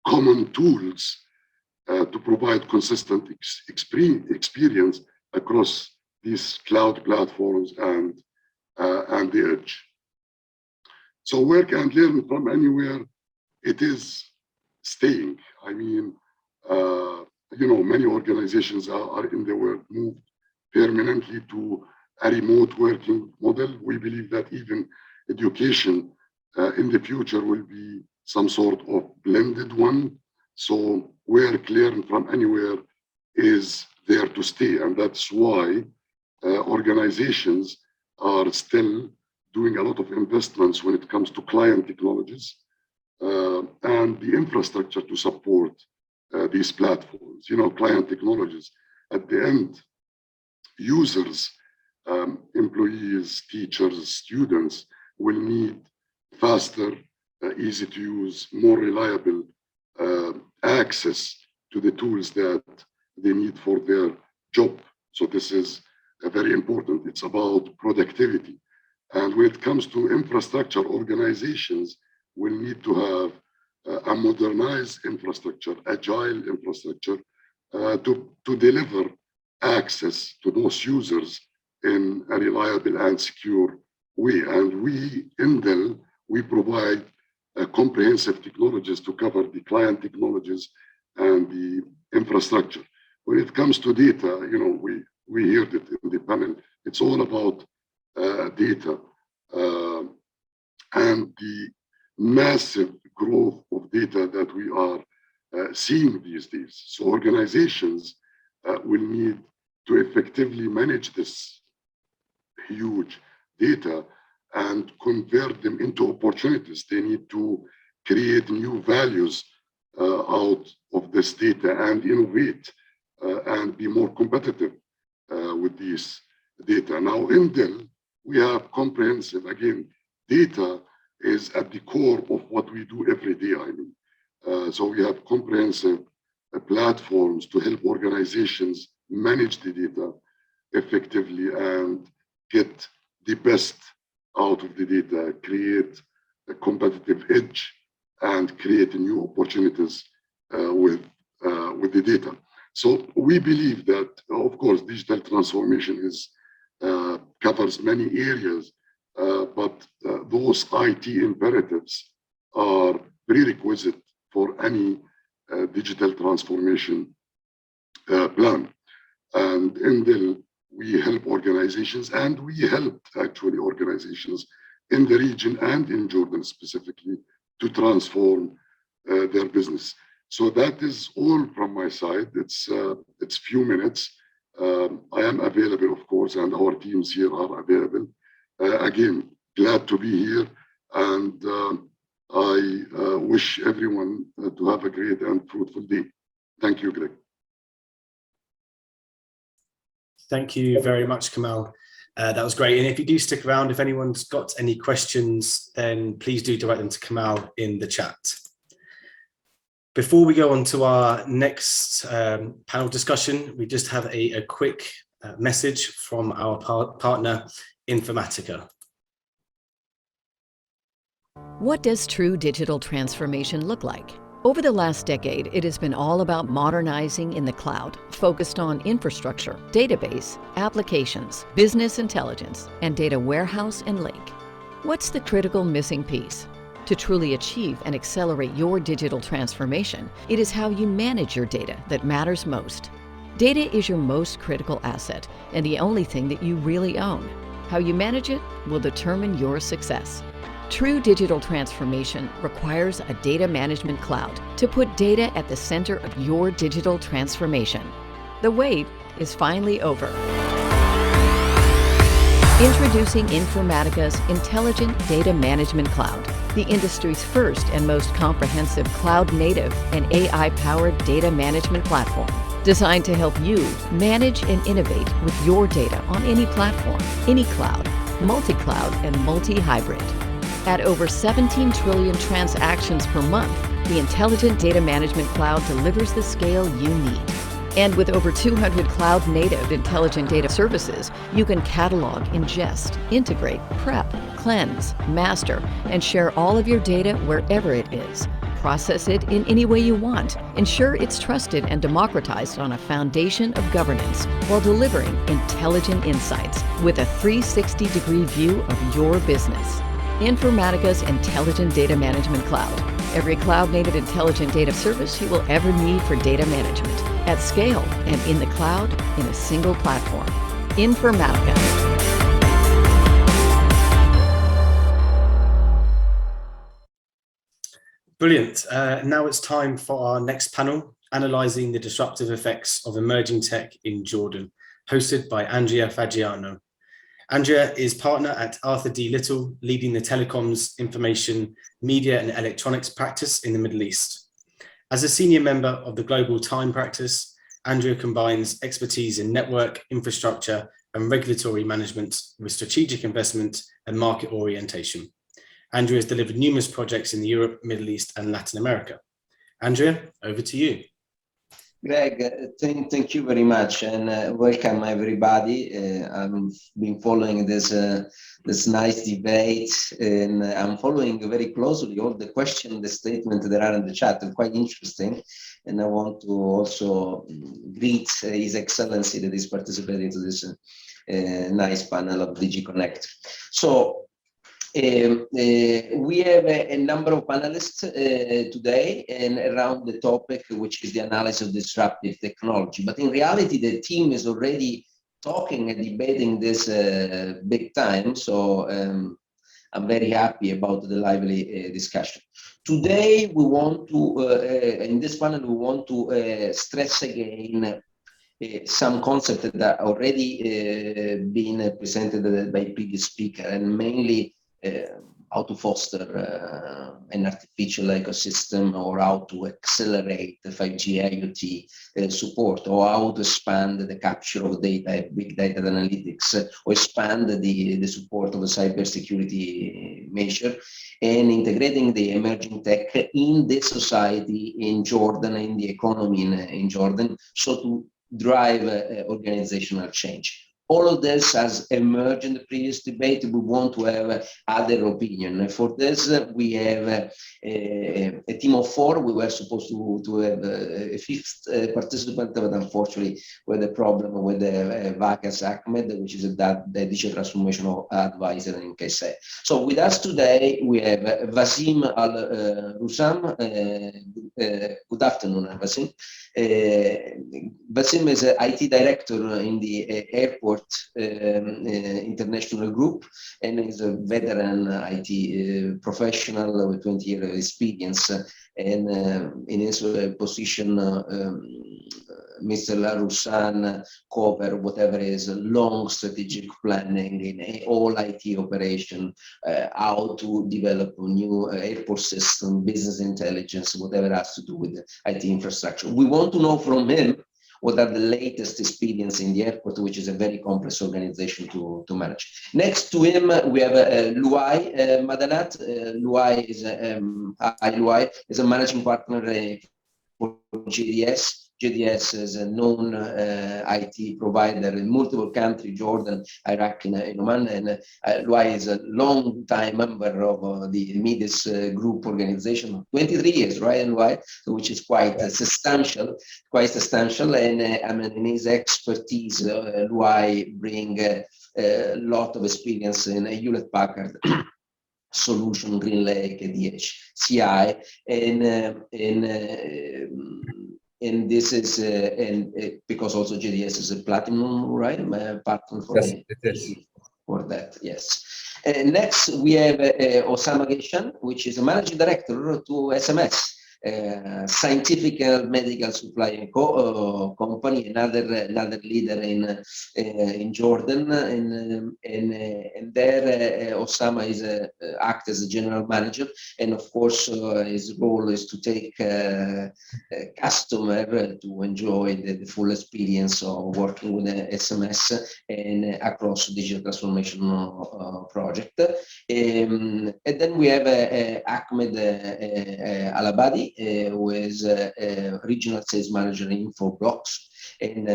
common tools to provide consistent experience across these cloud platforms and the edge. So work and learn from anywhere, it is staying. I mean, many organizations are in the world moved permanently to a remote working model. We believe that even education in the future will be some sort of blended one. So work, learn from anywhere is there to stay. And that's why organizations are still doing a lot of investments when it comes to client technologies and the infrastructure to support these platforms. Client technologies, at the end, users, employees, teachers, students will need faster, easy to use, more reliable access to the tools that they need for their job. So this is very important. It's about productivity. And when it comes to infrastructure, organizations will need to have a modernized infrastructure, agile infrastructure, to deliver access to those users in a reliable and secure way. And we, in Dell, we provide comprehensive technologies to cover the client technologies and the infrastructure. When it comes to data, you know, we heard it in the panel, it's all about data and the massive growth of data that we are seeing these days. So organizations will need to effectively manage this huge data and convert them into opportunities. They need to create new values out of this data and innovate and be more competitive with these data. Now in Dell, we have comprehensive, again, data is at the core of what we do every day, I mean. So we have comprehensive platforms to help organizations manage the data effectively and get the best out of the data, create a competitive edge, and create new opportunities with the data. So we believe that, of course, digital transformation is covers many areas, but those IT imperatives are prerequisite for any digital transformation plan. And in Dell, we help organizations, and we helped actually organizations in the region and in Jordan specifically to transform their business. So that is all from my side. It's few minutes. I am available, of course, and our teams here are available. Again, glad to be here, and I wish everyone to have a great and fruitful day. Thank you, Greg. Thank you very much, Kamal. That was great. And if you do stick around, if anyone's got any questions, then please do direct them to Kamal in the chat. Before we go on to our next panel discussion, we just have a quick message from our partner, Informatica. What does true digital transformation look like? Over the last decade, it has been all about modernizing in the cloud, focused on infrastructure, database, applications, business intelligence, and data warehouse and lake. What's the critical missing piece? To truly achieve and accelerate your digital transformation, it is how you manage your data that matters most. Data is your most critical asset and the only thing that you really own. How you manage it will determine your success. True digital transformation requires a data management cloud to put data at the center of your digital transformation. The wait is finally over. Introducing Informatica's Intelligent Data Management Cloud, the industry's first and most comprehensive cloud-native and AI-powered data management platform, designed to help you manage and innovate with your data on any platform, any cloud, multi-cloud, and multi-hybrid. At over 17 trillion transactions per month, the Intelligent Data Management Cloud delivers the scale you need. And with over 200 cloud-native intelligent data services, you can catalog, ingest, integrate, prep, cleanse, master, and share all of your data wherever it is. Process it in any way you want. Ensure it's trusted and democratized on a foundation of governance while delivering intelligent insights with a 360-degree view of your business. Informatica's Intelligent Data Management Cloud. Every cloud-native intelligent data service you will ever need for data management at scale and in the cloud in a single platform. Informatica. Brilliant. Now it's time for our next panel, analysing the disruptive effects of emerging tech in Jordan, hosted by Andrea Fagiano. Andrea is partner at Arthur D. Little, leading the telecoms, information, media and electronics practice in the Middle East. As a senior member of the global time practice, Andrea combines expertise in network, infrastructure and regulatory management with strategic investment and market orientation. Andrea has delivered numerous projects in Europe, Middle East and Latin America. Andrea, over to you. Greg, thank you very much, and welcome everybody. I've been following this nice debate, and I'm following very closely all the questions, the statements that are in the chat. They're quite interesting, and I want to also greet His Excellency that is participating to this nice panel of DigiConnect. So. We have a number of panelists today and around the topic, which is the analysis of disruptive technology. But in reality, the team is already talking and debating this big time. So I'm very happy about the lively discussion. Today, we want to, in this panel, we want to stress again some concepts that are already been presented by previous speaker, and mainly how to foster an artificial ecosystem, or how to accelerate the 5G IoT support, or how to expand the capture of data, big data analytics, or expand the support of the cybersecurity measure, and integrating the emerging tech in the society in Jordan, in the economy in Jordan, so to drive organizational change. All of this has emerged in the previous debate. We want to have other opinion. For this, we have a team of 4. We were supposed to have a 5th participant, but unfortunately, we had a problem with Vakas Ahmed, which is the digital transformation advisor in KSA. So with us today, we have Wasim Al-Rusam. Good afternoon, Wasim. Wasim is an IT director in the airport international group, and is a veteran IT professional with 20 years of experience. And in his position, Mr. Larusan cover whatever is long strategic planning in all IT operation, how to develop a new airport system, business intelligence, whatever has to do with IT infrastructure. We want to know from him what are the latest experience in the airport, which is a very complex organization to manage. Next to him, we have Luai Madanat. Luai is a managing partner for JDS. JDS is a known IT provider in multiple countries, Jordan, Iraq, and Oman. And Luai is a long-time member of the MEDIS group organization, 23 years, right, Luai? Which is quite substantial, And I mean, in his expertise, Luai bring a lot of experience in Hewlett-Packard solution, Green Lake, DHCI, and this is because also JDS is a platinum, right, partner for for that. Yes. Next, we have Osama Geshan, which is a managing director to SMS. Scientific medical supply company, another leader in Jordan, and there Osama is act as a general manager, and of course his role is to take customer to enjoy the full experience of working with the SMS and across digital transformation project. And then we have Ahmed Alabadi, who is a regional sales manager in Infoblox, and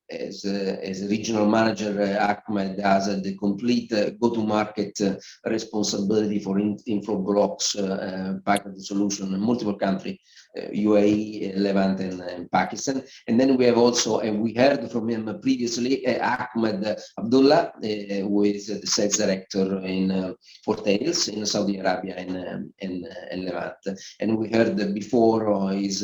as a regional manager, Ahmed has the complete go-to-market responsibility for Infoblox package solution in multiple countries, UAE, Levant, and Pakistan. And then we have also, and we heard from him previously, Ahmed Abdullah, who is the sales director for Tails in Saudi Arabia and Levant. And we heard before his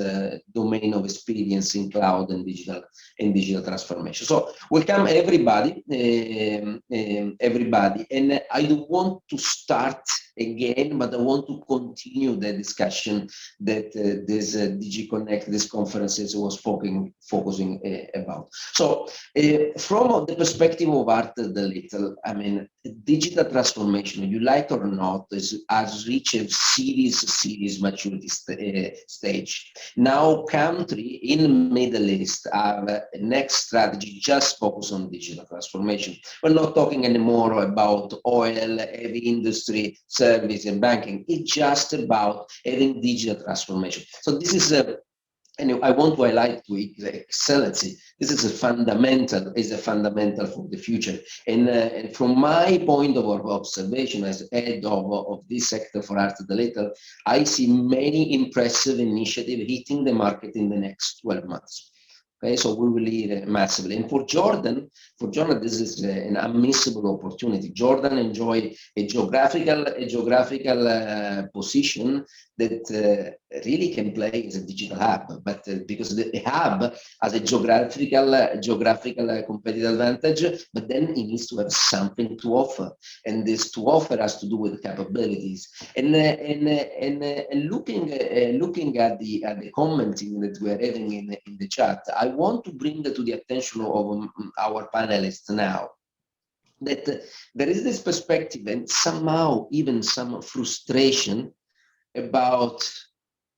domain of experience in cloud and digital transformation. So welcome everybody, And I don't want to start again, but I want to continue the discussion that this DigiConnect, this conferences was focusing about. So from the perspective of Art the Little, I mean, digital transformation, you like or not, has reached a serious maturity stage. Now country in Middle East have a next strategy just focus on digital transformation. We're not talking anymore about oil, heavy industry, service and banking. It's just about having digital transformation. So this is and I want to highlight to it the excellency. This is a fundamental for the future. And from my point of observation as head of this sector for art digital, I see many impressive initiatives hitting the market in the next 12 months. Okay, so we will lead massively. And for Jordan, this is an unmissable opportunity. Jordan enjoy a geographical position that really can play as a digital hub, but because the hub has a geographical competitive advantage, but then it needs to have something to offer, and this to offer has to do with capabilities. And looking at the commenting that we are having in the chat, I want to bring to the attention of our panelists now that there is this perspective and somehow even some frustration about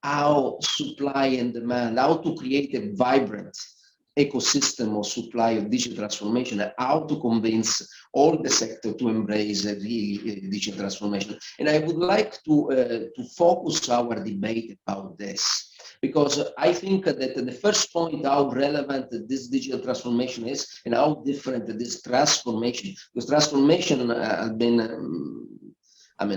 how supply and demand, how to create a vibrant ecosystem of supply of digital transformation, and how to convince all the sector to embrace really digital transformation. And I would like to focus our debate about this, because I think that the first point, how relevant this digital transformation is and how different this transformation, because transformation has been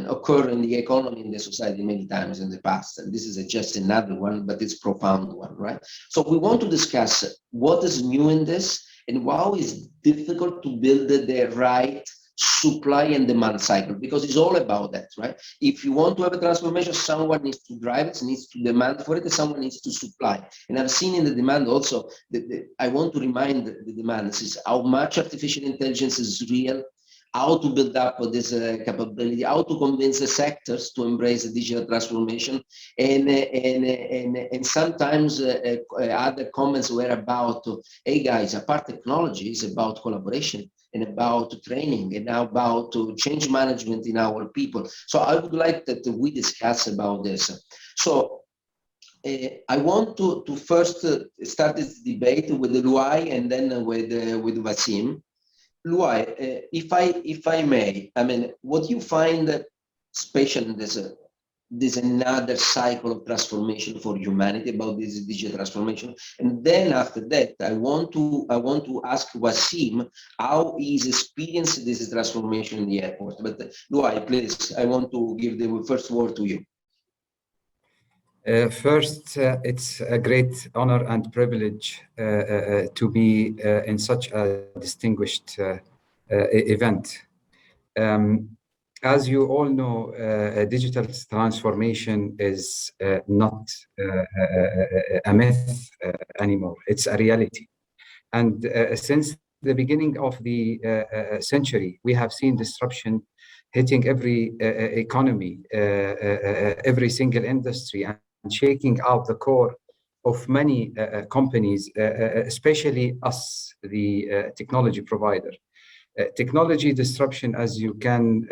occur in the economy, in the society many times in the past. And this is just another one, but it's profound one, right? So we want to discuss what is new in this and how it's difficult to build the right supply and demand cycle, because it's all about that, right? If you want to have a transformation, someone needs to drive it, needs to demand for it, and someone needs to supply. And I've seen in the demand also, I want to remind the demand, this is how much artificial intelligence is real, how to build up this capability, how to convince the sectors to embrace the digital transformation. And sometimes other comments were about, hey guys, apart technology is about collaboration and about training and about change management in our people. So I would like that we discuss about this. So I want to first start this debate with Luai and then with Wasim. Luai, if I may, what you find special in this another cycle of transformation for humanity about this digital transformation, and then after that, I want to ask Wasim how he's experienced this transformation in the airport. But Luai, please, I want to give the first word to you. First, it's a great honor and privilege to be in such a distinguished event. As you all know, digital transformation is not a myth anymore. It's a reality. And since the beginning of the century, we have seen disruption hitting every economy, every single industry, and shaking out the core of many companies, especially us, the technology provider. Technology disruption, as you can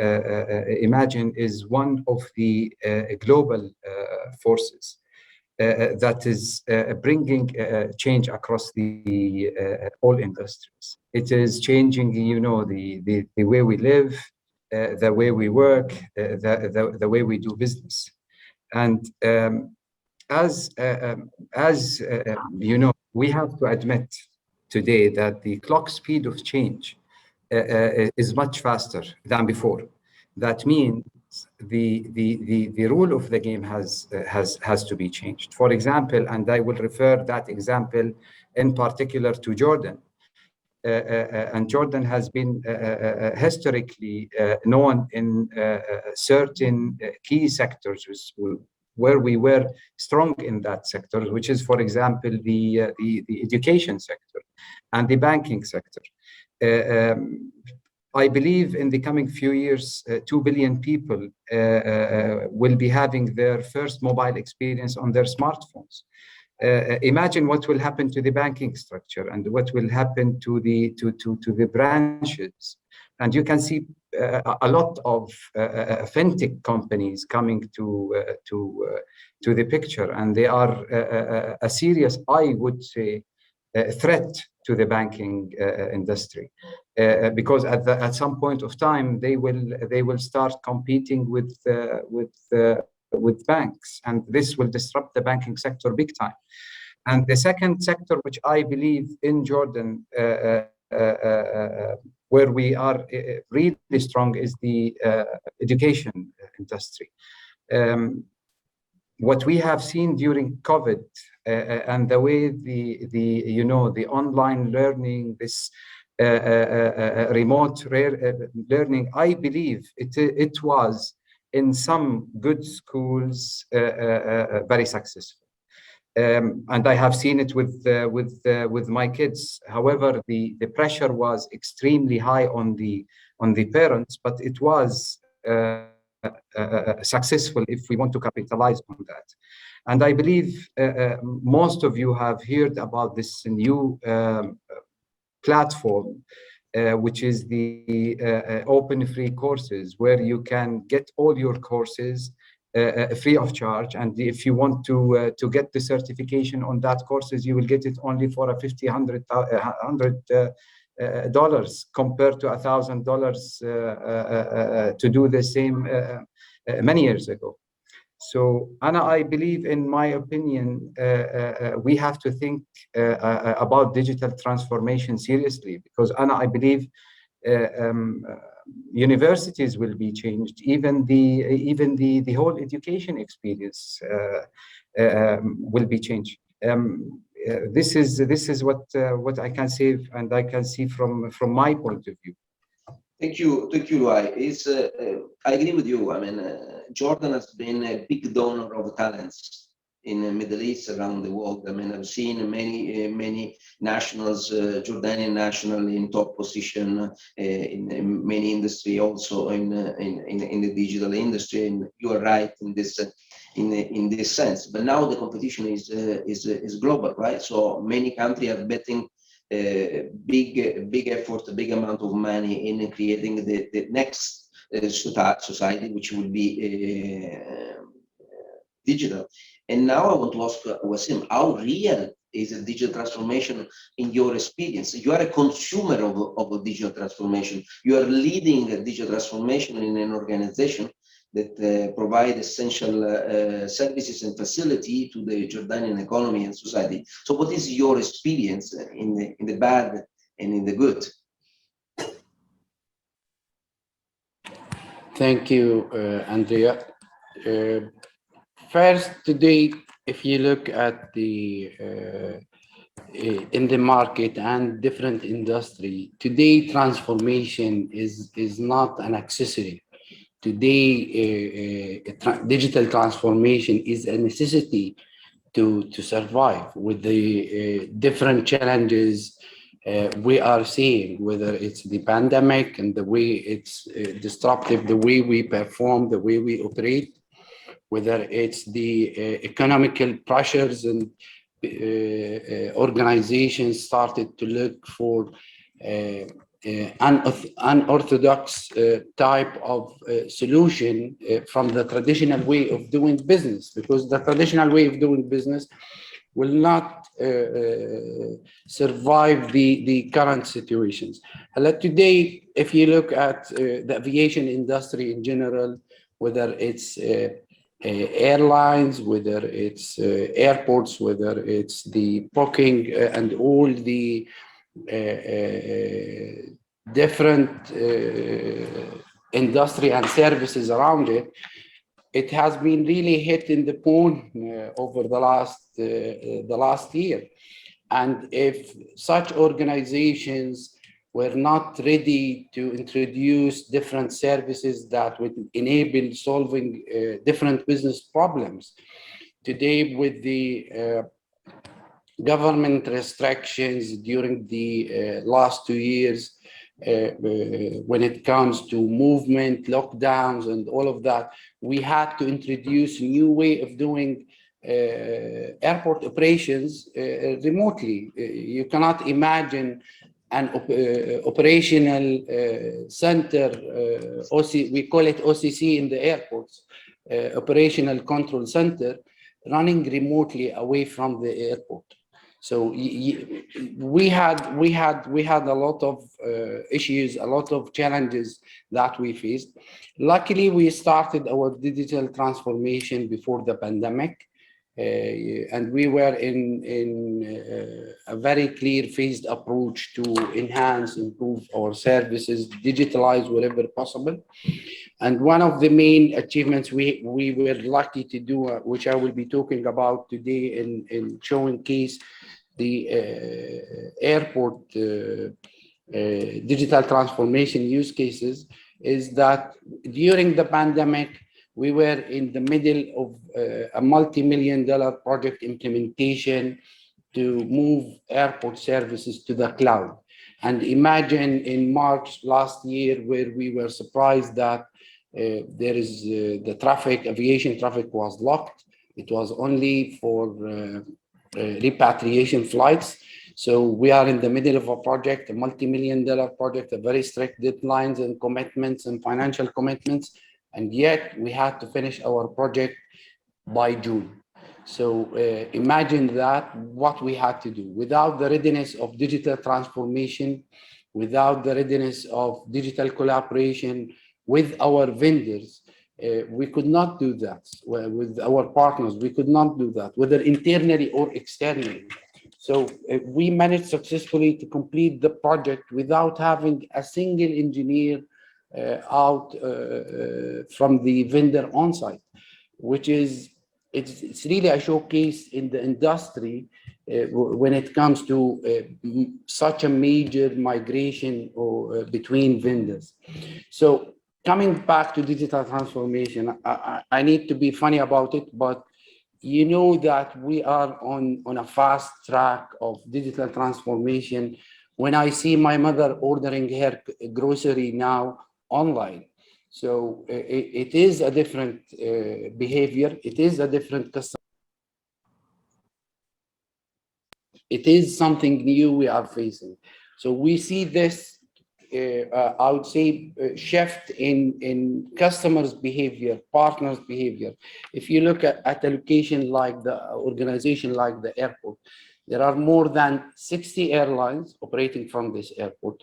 imagine, is one of the global forces that is bringing change across the all industries. It is changing, the way we live, the way we work, the way we do business. And as we have to admit today that the clock speed of change is much faster than before. That means the rule of the game has to be changed. For example, and I will refer that example in particular to Jordan. And Jordan has been historically known in certain key sectors where we were strong in that sector, which is, for example, the education sector and the banking sector. I believe in the coming few years, 2 billion people will be having their first mobile experience on their smartphones. Imagine what will happen to the banking structure and what will happen to the branches. And you can see a lot of fintech companies coming to the picture, and they are a serious, I would say, threat to the banking industry, because at some point of time they will start competing with banks, and this will disrupt the banking sector big time. And the second sector, which I believe in Jordan, where we are really strong, is the education industry. What we have seen during COVID and the way the online learning, this remote learning, I believe it was in some good schools very successful. And I have seen it with my kids. However, the pressure was extremely high on the parents, but it was successful if we want to capitalize on that. And I believe most of you have heard about this new platform, which is the open free courses, where you can get all your courses free of charge. And if you want to get the certification on that courses, you will get it only for a $100 compared to $1,000 to do the same many years ago. So, Anna, I believe, in my opinion, we have to think about digital transformation seriously, because, Anna, I believe universities will be changed, even the whole education experience will be changed. This is what I can say, and I can see from my point of view. Thank you, Luai. I agree with you. I mean, Jordan has been a big donor of talents in the Middle East, around the world. I mean, I've seen many nationals, Jordanian national, in top position in many industry, also in the digital industry. And you are right in this sense. But now the competition is global, right? So many countries are betting big effort, a big amount of money in creating the next society, which will be digital. And now I want to ask Wasim, how real is a digital transformation in your experience? You are a consumer of a digital transformation. You are leading a digital transformation in an organization that provide essential services and facility to the Jordanian economy and society. So what is your experience in the bad and in the good? Thank you, Andrea. First, today, if you look at the in the market and different industry, today transformation is not an accessory. Today, digital transformation is a necessity to survive with the different challenges we are seeing, whether it's the pandemic and the way it's disruptive, the way we perform, the way we operate, whether it's the economical pressures and organizations started to look for unorthodox type of solution from the traditional way of doing business, because the traditional way of doing business will not survive the current situations. Today, if you look at the aviation industry in general, whether it's airlines, whether it's airports, whether it's the booking and all the different industry and services around it, it has been really hit in the bone over the last year. And if such organizations were not ready to introduce different services that would enable solving different business problems, today with the government restrictions during the last 2 years, when it comes to movement, lockdowns, and all of that, we had to introduce a new way of doing airport operations remotely. You cannot imagine an operational center, we call it OCC in the airports, operational control center, running remotely away from the airport. So we had a lot of issues, a lot of challenges that we faced. Luckily, we started our digital transformation before the pandemic. and we were in a very clear phased approach to enhance, improve our services, digitalize wherever possible. And one of the main achievements we were lucky to do, which I will be talking about today in showing case the airport digital transformation use cases, is that during the pandemic, we were in the middle of a multi-million-dollar project implementation to move airport services to the cloud. And imagine in March last year, where we were surprised that there is the traffic, aviation traffic was locked. It was only for repatriation flights. So we are in the middle of a project, a multi-million-dollar project, a very strict deadlines and commitments and financial commitments. And yet we had to finish our project by June. So imagine that, what we had to do. Without the readiness of digital transformation, without the readiness of digital collaboration with our vendors, we could not do that. With our partners, we could not do that, whether internally or externally. So we managed successfully to complete the project without having a single engineer out from the vendor on site, which is, it's really a showcase in the industry when it comes to such a major migration or between vendors. So coming back to digital transformation, I need to be funny about it, but you know that we are on a fast track of digital transformation. When I see my mother ordering her grocery now online, so it is a different behavior. It is a different customer. It is something new we are facing. So we see this, I would say, shift in customers' behavior, partners' behavior. If you look at a location like the organization like the airport, there are more than 60 airlines operating from this airport.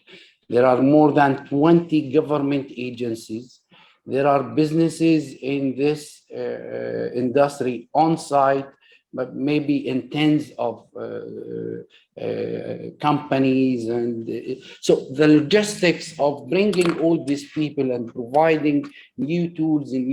There are more than 20 government agencies. There are businesses in this industry on site, but maybe in tens of companies. And so the logistics of bringing all these people and providing new tools and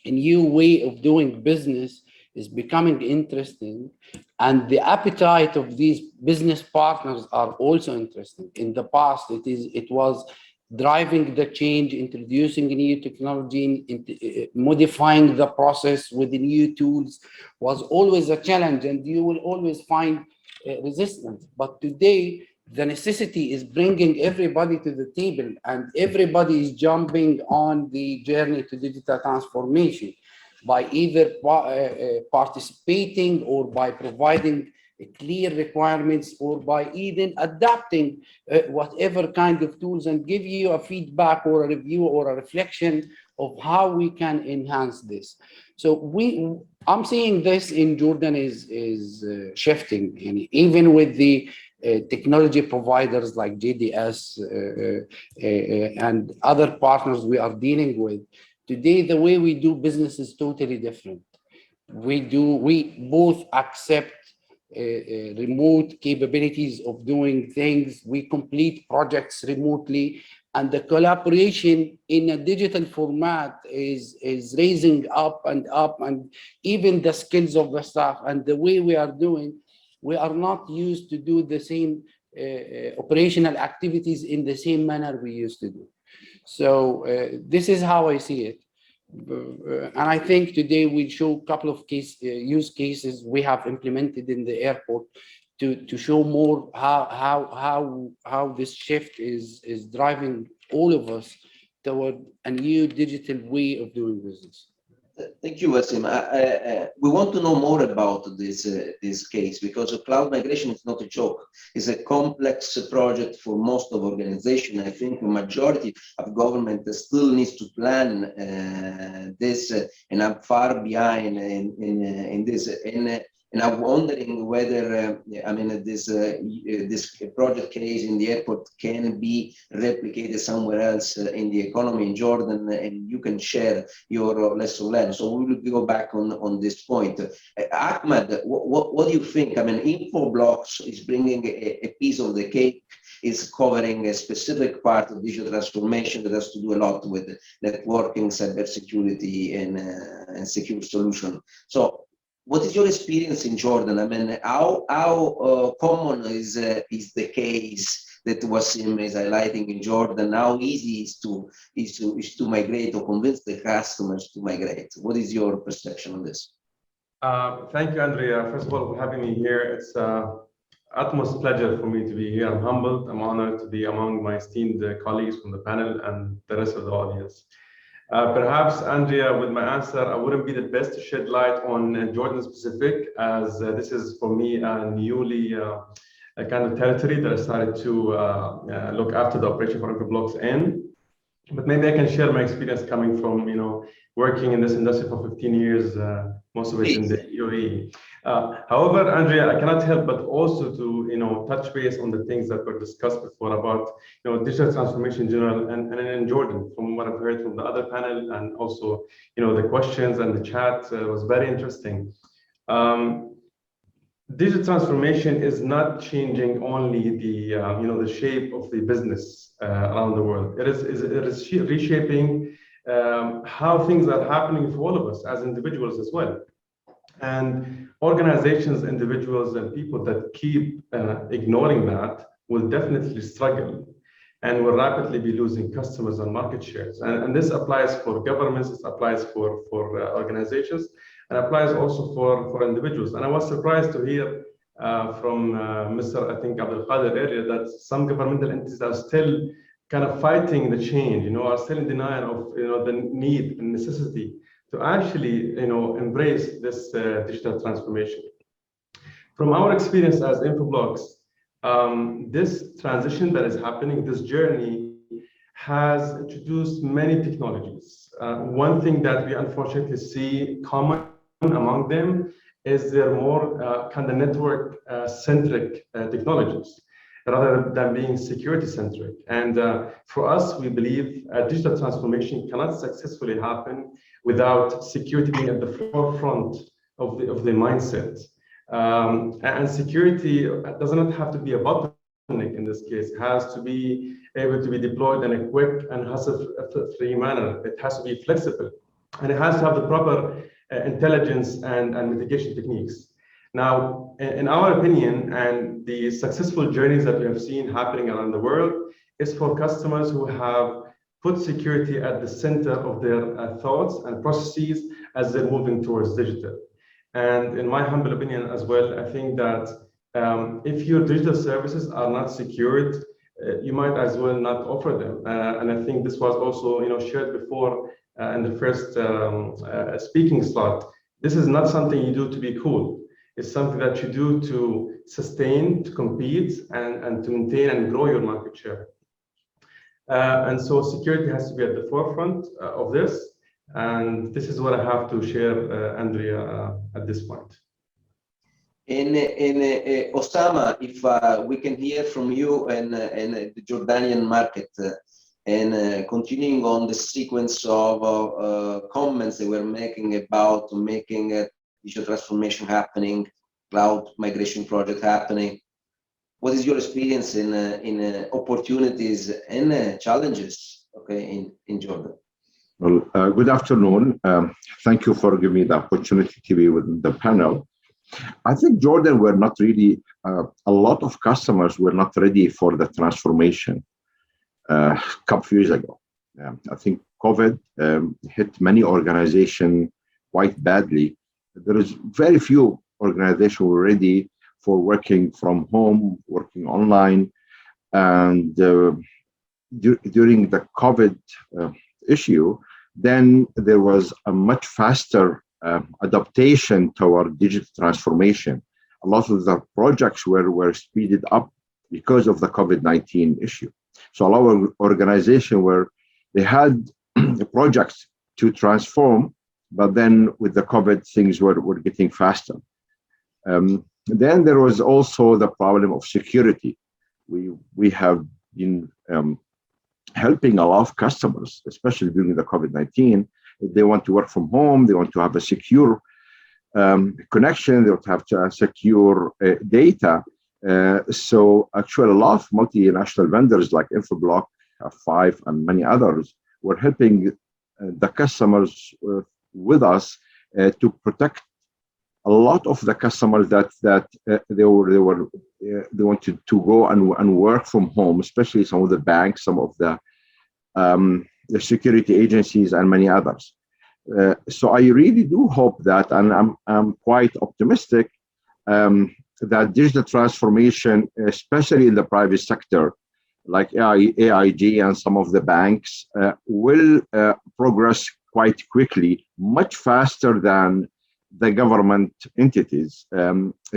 new way of doing business is becoming interesting, and the appetite of these business partners are also interesting. In the past, it was driving the change, introducing new technology, modifying the process with the new tools was always a challenge, and you will always find resistance. But today, the necessity is bringing everybody to the table, and everybody is jumping on the journey to digital transformation by either participating or by providing clear requirements or by even adapting whatever kind of tools and give you a feedback or a review or a reflection of how we can enhance this. So I'm seeing this in Jordan is shifting, and even with the technology providers like JDS and other partners we are dealing with. Today, the way we do business is totally different. We both accept remote capabilities of doing things. We complete projects remotely, and the collaboration in a digital format is raising up, and even the skills of the staff and the way we are doing, we are not used to do the same operational activities in the same manner we used to do. So this is how I see it. And I think today we'll show a couple of use cases we have implemented in the airport to show more how this shift is driving all of us toward a new digital way of doing business. Thank you, Wasim. We want to know more about this case, because cloud migration is not a joke. It's a complex project for most of organizations. I think the majority of government still needs to plan this, and I'm far behind in this. And And I'm wondering whether, this project case in the airport can be replicated somewhere else in the economy in Jordan, and you can share your lesson learned. So we will go back on this point. Ahmed, what do you think? I mean, Infoblox is bringing a piece of the cake, is covering a specific part of digital transformation that has to do a lot with networking, cybersecurity, and secure solution. So what is your experience in Jordan? I mean, how common is the case that Wasim is highlighting in Jordan? How easy is to migrate or convince the customers to migrate? What is your perception on this? Thank you, Andrea. First of all, for having me here. It's utmost pleasure for me to be here. I'm humbled. I'm honored to be among my esteemed colleagues from the panel and the rest of the audience. Perhaps, Andrea, with my answer, I wouldn't be the best to shed light on Jordan specific, as this is for me a newly kind of territory that I started to look after the operation for Infoblox in. But maybe I can share my experience coming from, working in this industry for 15 years, most of it in the UAE. However, Andrea, I cannot help but also to, touch base on the things that were discussed before about, digital transformation in general and in Jordan, from what I've heard from the other panel, and also, the questions and the chat was very interesting. Digital transformation is not changing only the, the shape of the business around the world. It is reshaping how things are happening for all of us as individuals as well. And organizations, individuals, and people that keep ignoring that will definitely struggle and will rapidly be losing customers and market shares. And this applies for governments, it applies for organizations, and applies also for individuals. And I was surprised to hear from Mr. I think Abdul Qadir earlier that some governmental entities are still kind of fighting the change, are still in denial of the need and necessity to actually embrace this digital transformation. From our experience as Infoblox, this transition that is happening, this journey has introduced many technologies. One thing that we unfortunately see common among them is they're more kind of network centric technologies rather than being security centric. And for us, we believe digital transformation cannot successfully happen without security being at the forefront of the mindset. And security does not have to be a bottleneck in this case. It has to be able to be deployed in a quick and hassle-free manner. It has to be flexible, and it has to have the proper intelligence and mitigation techniques. Now, in our opinion, and the successful journeys that we have seen happening around the world is for customers who have put security at the center of their thoughts and processes as they're moving towards digital. And in my humble opinion as well, I think that if your digital services are not secured, you might as well not offer them. And I think this was also shared before in the first speaking slot. This is not something you do to be cool. It's something that you do to sustain, to compete, and to maintain and grow your market share. And so security has to be at the forefront of this. And this is what I have to share, Andrea, at this point. In Osama, if we can hear from you and the Jordanian market, and continuing on the sequence of comments they were making about making digital transformation happening, cloud migration project happening. What is your experience in opportunities and challenges, in Jordan? Well, good afternoon. Thank you for giving me the opportunity to be with the panel. I think Jordan were not really, a lot of customers were not ready for the transformation a couple years ago. I think COVID hit many organizations quite badly. There is very few organizations were ready for working from home, working online. And during the COVID issue, then there was a much faster adaptation toward digital transformation. A lot of the projects were speeded up because of the COVID-19 issue. So a lot of organizations they had projects to transform, but then with the COVID, things were getting faster. Then there was also the problem of security. We have been helping a lot of customers, especially during the COVID-19. They want to work from home, they want to have a secure connection, they want to have secure data. So actually a lot of multinational vendors like Infoblox, F5, and many others were helping the customers with us to protect a lot of the customers that they wanted to go and work from home, especially some of the banks, some of the security agencies, and many others. So I really do hope that, and I'm quite optimistic that digital transformation, especially in the private sector, like AIG and some of the banks, will progress quite quickly, much faster than the government entities,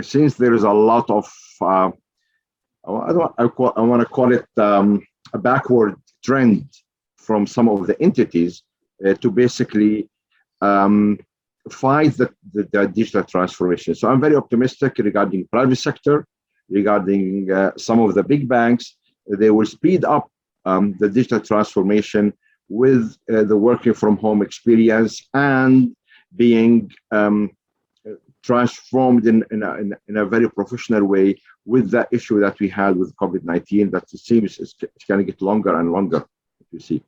since there is a lot of, I want to call it a backward trend from some of the entities to basically fight the digital transformation. So I'm very optimistic regarding private sector, regarding some of the big banks. They will speed up the digital transformation with the working from home experience and being transformed in a very professional way with the issue that we had with COVID-19, that it seems it's going to get longer and longer, you see.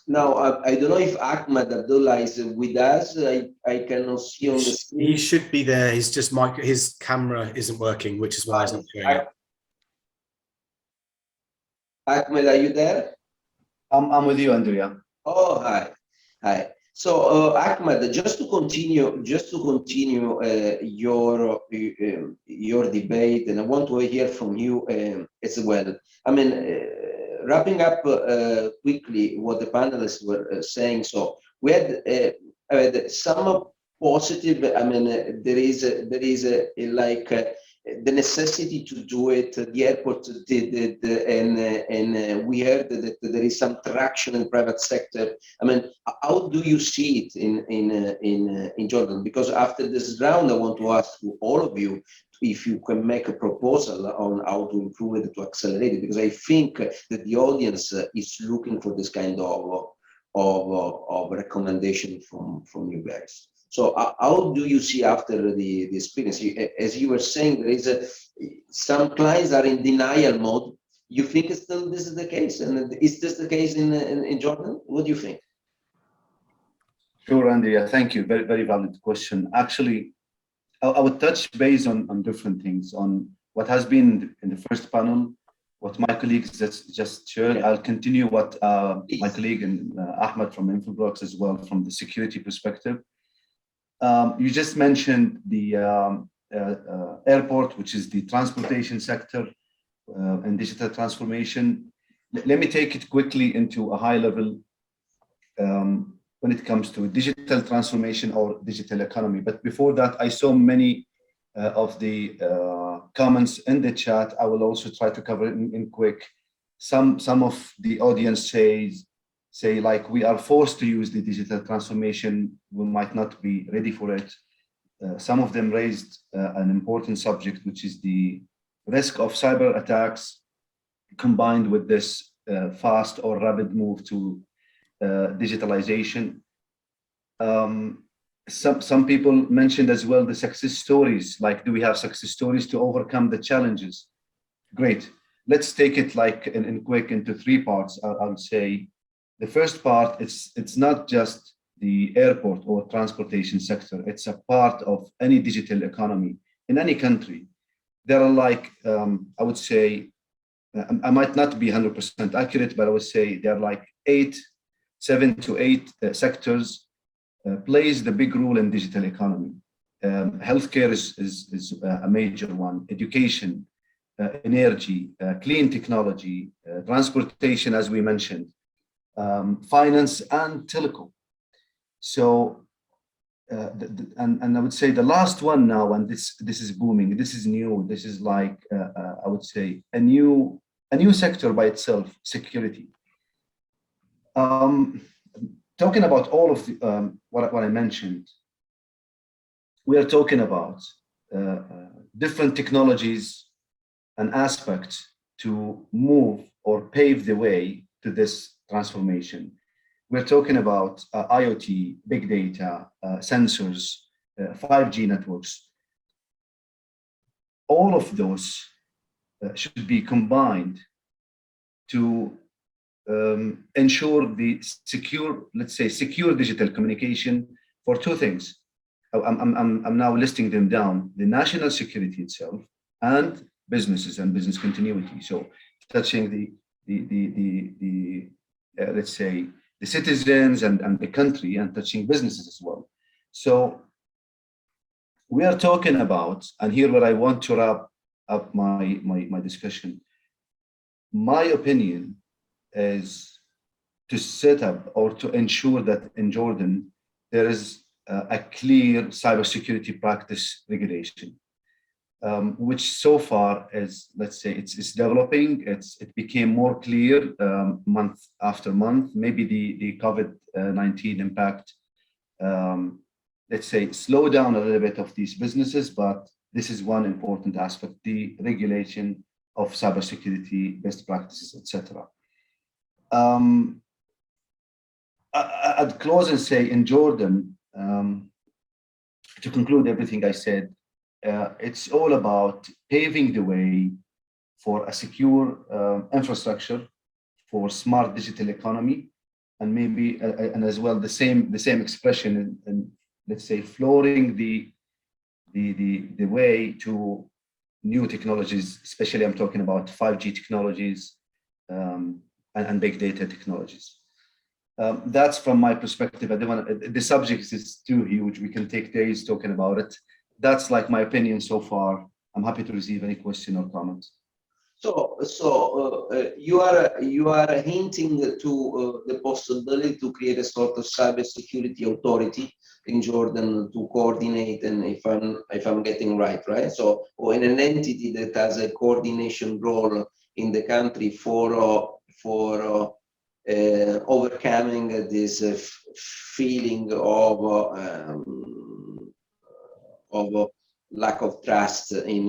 Now, I don't know if Ahmed Abdullah is with us. I cannot see on the screen. He should be there. He's just his camera isn't working, which is why he's not showing up. Ahmed, are you there? I'm with you, Andrea. Oh, hi. So, Ahmed, just to continue your debate, and I want to hear from you as well. I mean, wrapping up quickly what the panelists were saying. So we had some positive. I mean, there is the necessity to do it. The airport did it, and we heard that there is some traction in private sector. I mean, how do you see it in Jordan? Because after this round, I want to ask all of you if you can make a proposal on how to improve it, to accelerate it, because I think that the audience is looking for this kind of recommendation from you guys. So how do you see after the experience? As you were saying, there is some clients are in denial mode. You think still this is the case? And is this the case in Jordan? What do you think? Sure, Andrea, thank you. Very, very valid question. Actually, I would touch base on different things, on what has been in the first panel, what my colleagues just shared. I'll continue what my colleague and Ahmed from Infoblox as well, from the security perspective. You just mentioned the airport, which is the transportation sector and digital transformation. Let me take it quickly into a high level when it comes to digital transformation or digital economy. But before that, I saw many of the comments in the chat. I will also try to cover it in quick. Some of the audience say like we are forced to use the digital transformation, we might not be ready for it. Some of them raised an important subject, which is the risk of cyber attacks combined with this fast or rapid move to digitalization. Some people mentioned as well the success stories, like do we have success stories to overcome the challenges? Great. Let's take it like in quick into three parts. I would say the first part, it's not just the airport or transportation sector. It's a part of any digital economy in any country. There are like, I would say, I might not be 100% accurate, but I would say there are like 7 to 8 sectors plays the big role in digital economy. Healthcare is a major one, education, energy, clean technology, transportation, as we mentioned, finance and telecom. So, and I would say the last one now, and this is booming, this is new, this is like, I would say a new sector by itself, security. Talking about all of the, what I mentioned, we are talking about different technologies and aspects to move or pave the way to this transformation. We're talking about IoT, big data, sensors, 5G networks. All of those should be combined to ensure the secure, let's say, secure digital communication for two things. I'm now listing them down: the national security itself and businesses and business continuity. So touching let's say the citizens and the country, and touching businesses as well. So we are talking about, and here where I want to wrap up my discussion. My opinion is to set up or to ensure that in Jordan there is a clear cybersecurity practice regulation, which so far is, let's say, it's developing. It became more clear month after month. Maybe the COVID-19 impact, let's say, slow down a little bit of these businesses, but this is one important aspect: the regulation of cybersecurity, best practices, etc. I'd close and say, in Jordan, to conclude everything I said, it's all about paving the way for a secure infrastructure, for smart digital economy, and maybe and as well the same expression in let's say flooring the way to new technologies, especially I'm talking about 5G technologies and big data technologies. That's from my perspective. I don't want the subject is too huge. We can take days talking about it. That's like my opinion so far. I'm happy to receive any question or comments. So you are hinting to the possibility to create a sort of cybersecurity authority in Jordan to coordinate, and if I'm getting right? So, or in an entity that has a coordination role in the country for overcoming this feeling of lack of trust in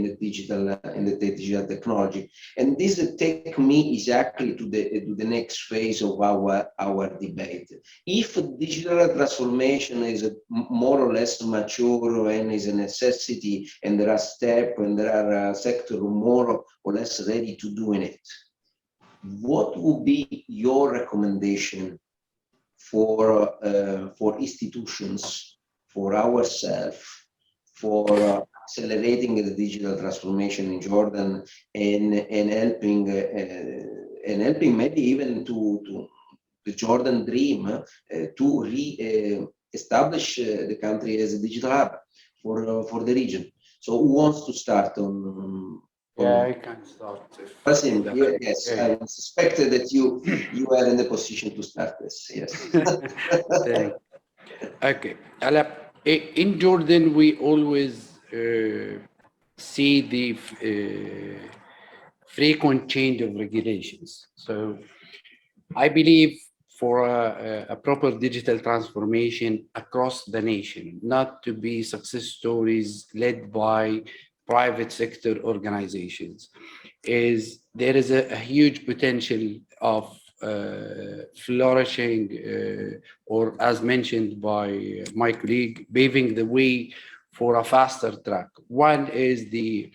the digital technology. And this take me exactly to the next phase of our debate. If digital transformation is more or less mature and is a necessity, and there are steps and there are sectors more or less ready to doing it, what would be your recommendation for institutions, for ourselves, for accelerating the digital transformation in Jordan, and helping maybe even to the Jordan dream to establish the country as a digital hub for the region? So who wants to start on? Yeah, I can start. Basim, yes, I suspected that you are in the position to start this. Yes. Okay. In Jordan, we always see the frequent change of regulations. So I believe for a proper digital transformation across the nation, not to be success stories led by private sector organizations, there is a huge potential of flourishing, or as mentioned by my colleague, paving the way for a faster track. One is the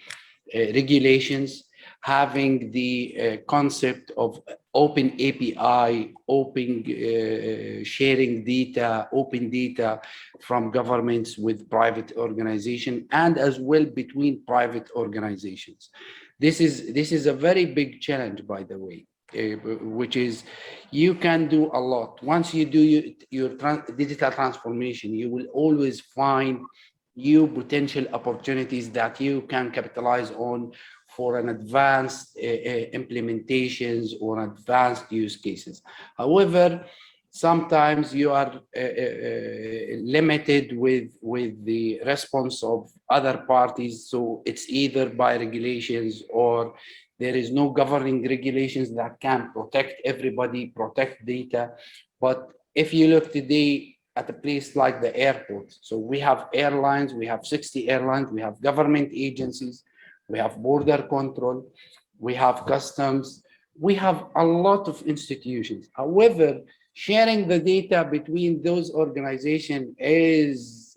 regulations, having the concept of open API, open sharing data, open data from governments with private organizations, and as well between private organizations. This is a very big challenge, by the way, which is you can do a lot. Once you do your digital transformation, you will always find new potential opportunities that you can capitalize on for an advanced implementations or advanced use cases. However, sometimes you are limited with the response of other parties. So it's either by regulations, or there is no governing regulations that can protect everybody, protect data. But if you look today, at a place like the airport. So we have airlines, we have 60 airlines, we have government agencies, we have border control, we have customs, we have a lot of institutions. However, sharing the data between those organizations is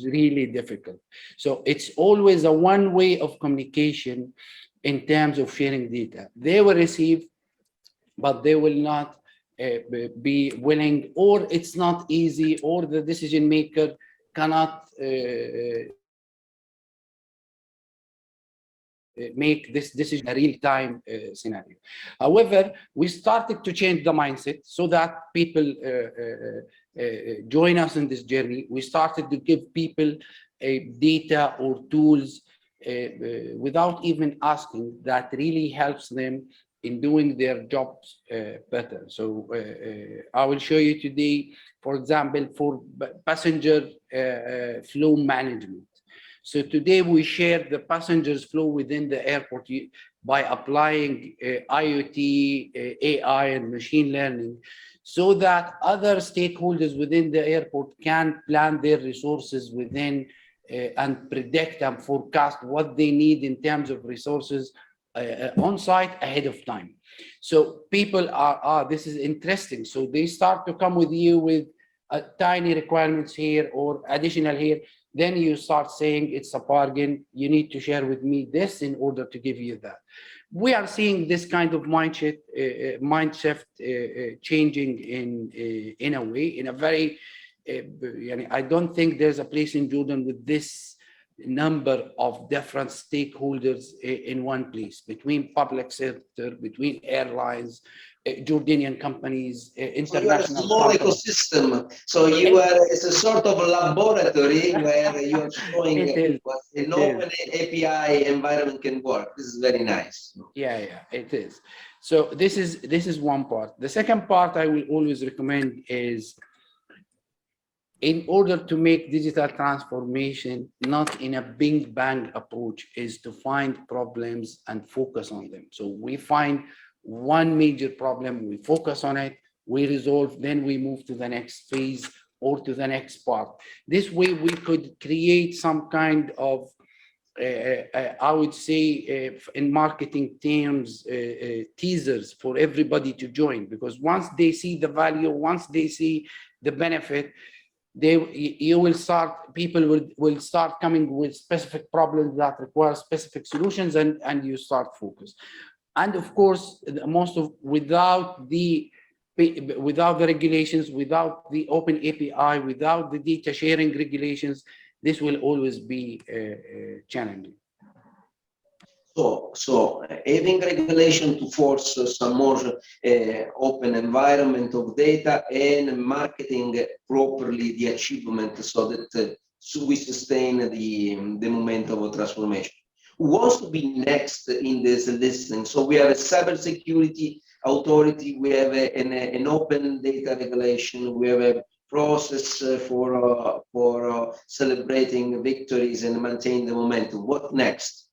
really difficult. So it's always a one way of communication in terms of sharing data. They will receive, but they will not be willing, or it's not easy, or the decision maker cannot make this decision a real-time scenario. However, we started to change the mindset so that people join us in this journey. We started to give people data or tools without even asking, that really helps them in doing their jobs better. So I will show you today, for example, for passenger flow management. So today we share the passengers flow within the airport by applying IoT, AI, and machine learning, so that other stakeholders within the airport can plan their resources within and predict and forecast what they need in terms of resources on site ahead of time. So people are, this is interesting. So they start to come with you with tiny requirements here or additional here. Then you start saying it's a bargain. You need to share with me this in order to give you that. We are seeing this kind of mind shift changing in a way, in a very, I don't think there's a place in Jordan with this number of different stakeholders in one place, between public sector, between airlines, Jordanian companies, international small companies. ecosystem. So you are, it's a sort of laboratory where you are showing what an open API environment can work. This is very nice. Yeah, it is. So this is one part. The second part I will always recommend is, in order to make digital transformation not in a big bang approach, is to find problems and focus on them. So we find one major problem, we focus on it, we resolve, then we move to the next phase or to the next part. This way we could create some kind of, I would say in marketing terms, teasers for everybody to join, because once they see the value, once they see the benefit, you will start, people will start coming with specific problems that require specific solutions, and you start focus. And of course, without the regulations, without the open API, without the data sharing regulations, this will always be challenging. So having regulation to force some more open environment of data and marketing properly the achievement, so that we sustain the momentum of transformation. Who wants to be next in this listing? So we have a cybersecurity authority, we have an open data regulation, we have a process for celebrating victories and maintain the momentum. What next?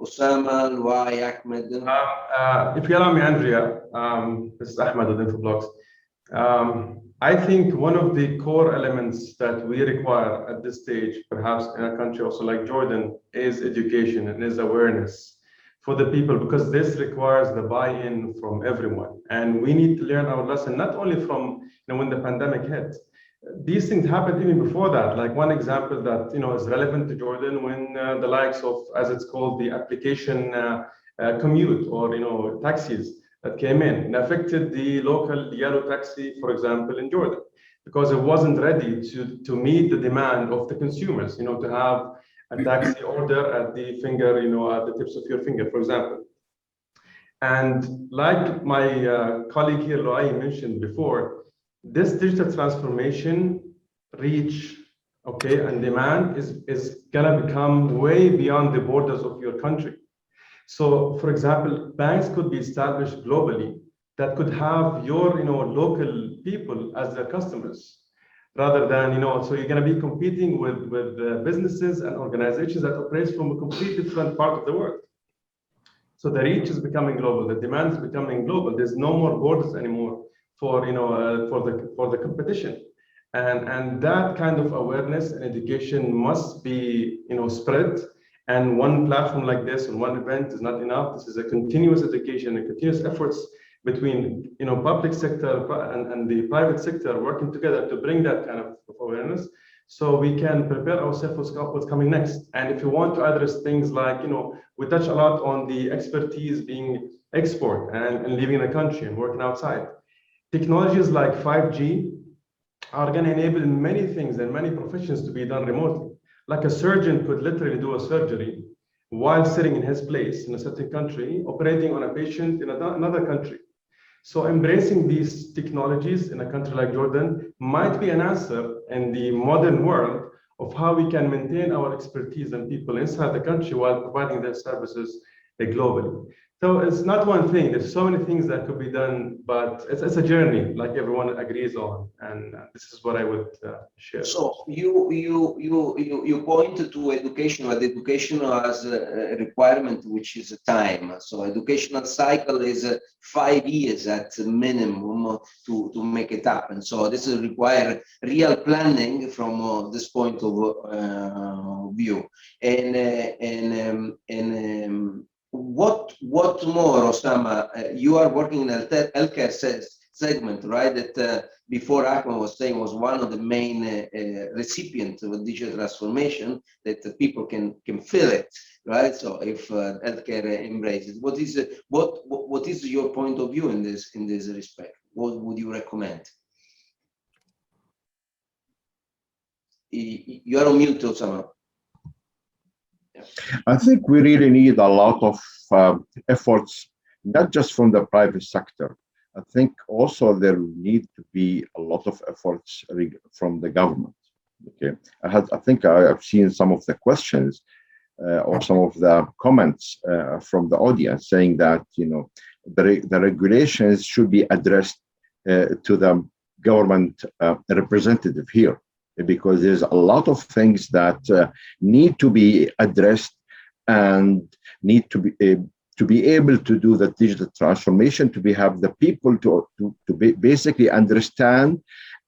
Osama, Luai, Ahmed. If you allow me, Andrea, this is Ahmed with Infoblogs. I think one of the core elements that we require at this stage, perhaps in a country also like Jordan, is education and is awareness for the people, because this requires the buy-in from everyone. And we need to learn our lesson, not only from when the pandemic hit. These things happened even before that. Like one example that is relevant to Jordan, when the likes of, as it's called, the application commute or taxis that came in and affected the local yellow taxi, for example, in Jordan, because it wasn't ready to meet the demand of the consumers. To have a taxi order at the finger, at the tips of your finger, for example. And like my colleague here, Luai, mentioned before, this digital transformation reach, and demand is gonna become way beyond the borders of your country. So, for example, banks could be established globally that could have your, local people as their customers, rather than, so you're gonna be competing with businesses and organizations that operate from a completely different part of the world. So the reach is becoming global, the demand is becoming global. There's no more borders anymore for the competition, And that kind of awareness and education must be, spread. And one platform like this and one event is not enough. This is a continuous education and continuous efforts between, public sector and the private sector working together to bring that kind of awareness, so we can prepare ourselves for what's coming next. And if you want to address things like, we touch a lot on the expertise being export and leaving the country and working outside. Technologies like 5G are going to enable many things and many professions to be done remotely. Like a surgeon could literally do a surgery while sitting in his place in a certain country, operating on a patient in another country. So embracing these technologies in a country like Jordan might be an answer in the modern world of how we can maintain our expertise and people inside the country while providing their services globally. So it's not one thing. There's so many things that could be done, but it's a journey, like everyone agrees on, and this is what I would share. So you pointed to education, but education has a requirement, which is time. So educational cycle is 5 years at minimum to make it happen. So this will require real planning from this point of view. What more, Osama? You are working in the healthcare segment, right? That before Ahmed was saying was one of the main recipients of digital transformation, that people can feel it, right? So if healthcare embraces, what is your point of view in this respect? What would you recommend? You are on mute, Osama. I think we really need a lot of efforts, not just from the private sector. I think also there need to be a lot of efforts from the government. Okay, I think I've seen some of the questions or some of the comments from the audience saying that the regulations should be addressed to the government representative here, because there's a lot of things that need to be addressed and need to be able to do the digital transformation, to have the people to basically understand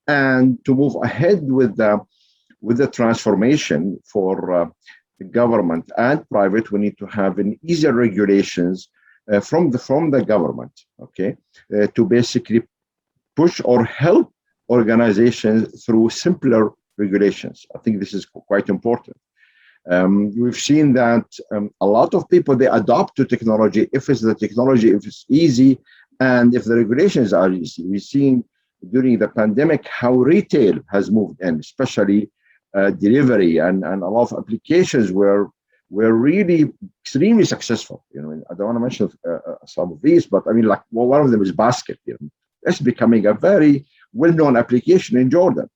and to move ahead with the transformation for the government and private. We need to have an easier regulations from the government, okay, to basically push or help organizations through simpler regulations. I think this is quite important. We've seen that a lot of people, they adopt to technology if it's easy and if the regulations are easy. We've seen during the pandemic how retail has moved in, especially delivery, and a lot of applications were really extremely successful. I don't want to mention some of these, but I mean, like, well, one of them is basket. It's becoming a very well-known application in Jordan.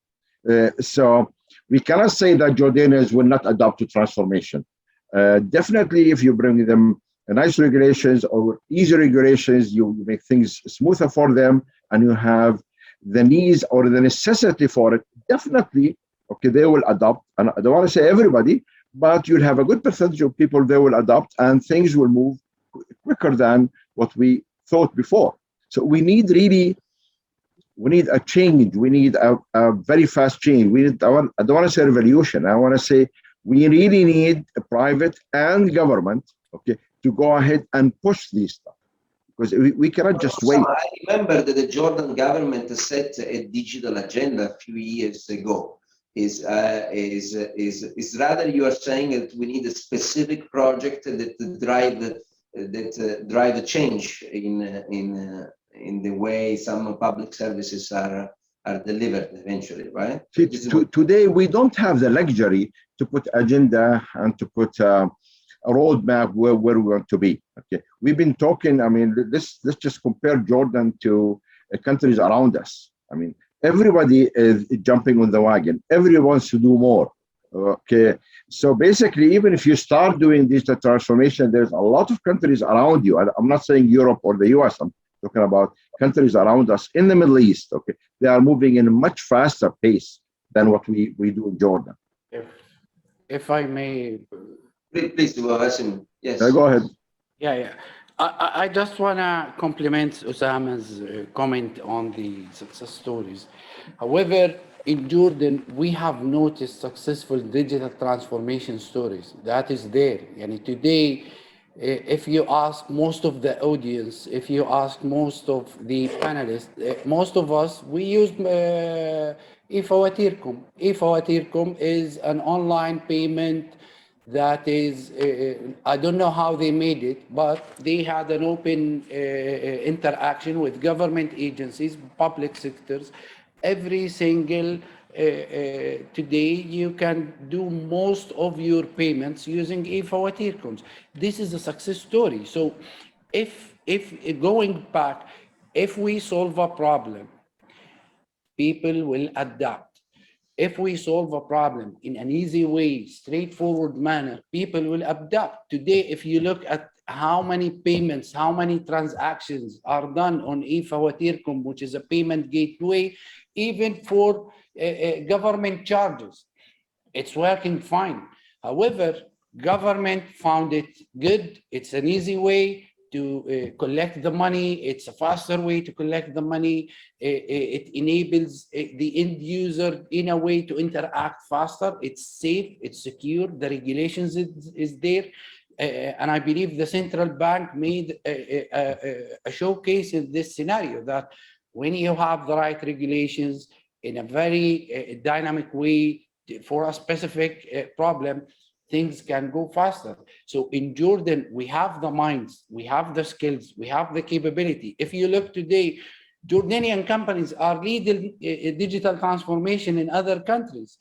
So we cannot say that Jordanians will not adopt to transformation. Definitely, if you bring them nice regulations or easy regulations, you make things smoother for them, and you have the needs or the necessity for it, definitely, okay, they will adopt. And I don't want to say everybody, but you'll have a good percentage of people they will adopt, and things will move quicker than what we thought before. So we need a change. We need a very fast change. I don't want to say revolution. I want to say we really need a private and government, okay, to go ahead and push these stuff, because we cannot just wait. I remember that the Jordan government set a digital agenda a few years ago. Is rather you are saying that we need a specific project that drive a change in the way some public services are delivered eventually, right? See, today we don't have the luxury to put agenda and to put a roadmap where we want to be. Okay, we've been talking. I mean, let's just compare Jordan to countries around us. I mean, everybody is jumping on the wagon. Everyone wants to do more. Okay, so basically, even if you start doing digital transformation, there's a lot of countries around you. I'm not saying Europe or the US. I'm talking about countries around us in the Middle East. Okay, they are moving in a much faster pace than what we do in Jordan. If I may, please do, Asim. Yes. Go ahead. Yeah. I just want to compliment Osama's comment on the success stories. However, in Jordan, we have noticed successful digital transformation stories. That is there. And today, if you ask most of the audience, if you ask most of the panelists, most of us, we use e-Fawatirkum. E-Fawatirkum is an online payment that is, I don't know how they made it, but they had an open interaction with government agencies, public sectors. Every single, today you can do most of your payments using e-Fawatirkums. This is a success story. So if going back, if we solve a problem, people will adapt. If we solve a problem in an easy way, straightforward manner, people will adapt. Today, if you look at how many payments, how many transactions are done on e-Fawatirkum, which is a payment gateway, even for government charges, it's working fine. However, government found it good. It's an easy way to collect the money. It's a faster way to collect the money. It enables the end user in a way to interact faster. It's safe, it's secure, the regulations is there. And I believe the central bank made a showcase in this scenario that when you have the right regulations in a very dynamic way for a specific problem, things can go faster. So in Jordan, we have the minds, we have the skills, we have the capability. If you look today, Jordanian companies are leading digital transformation in other countries.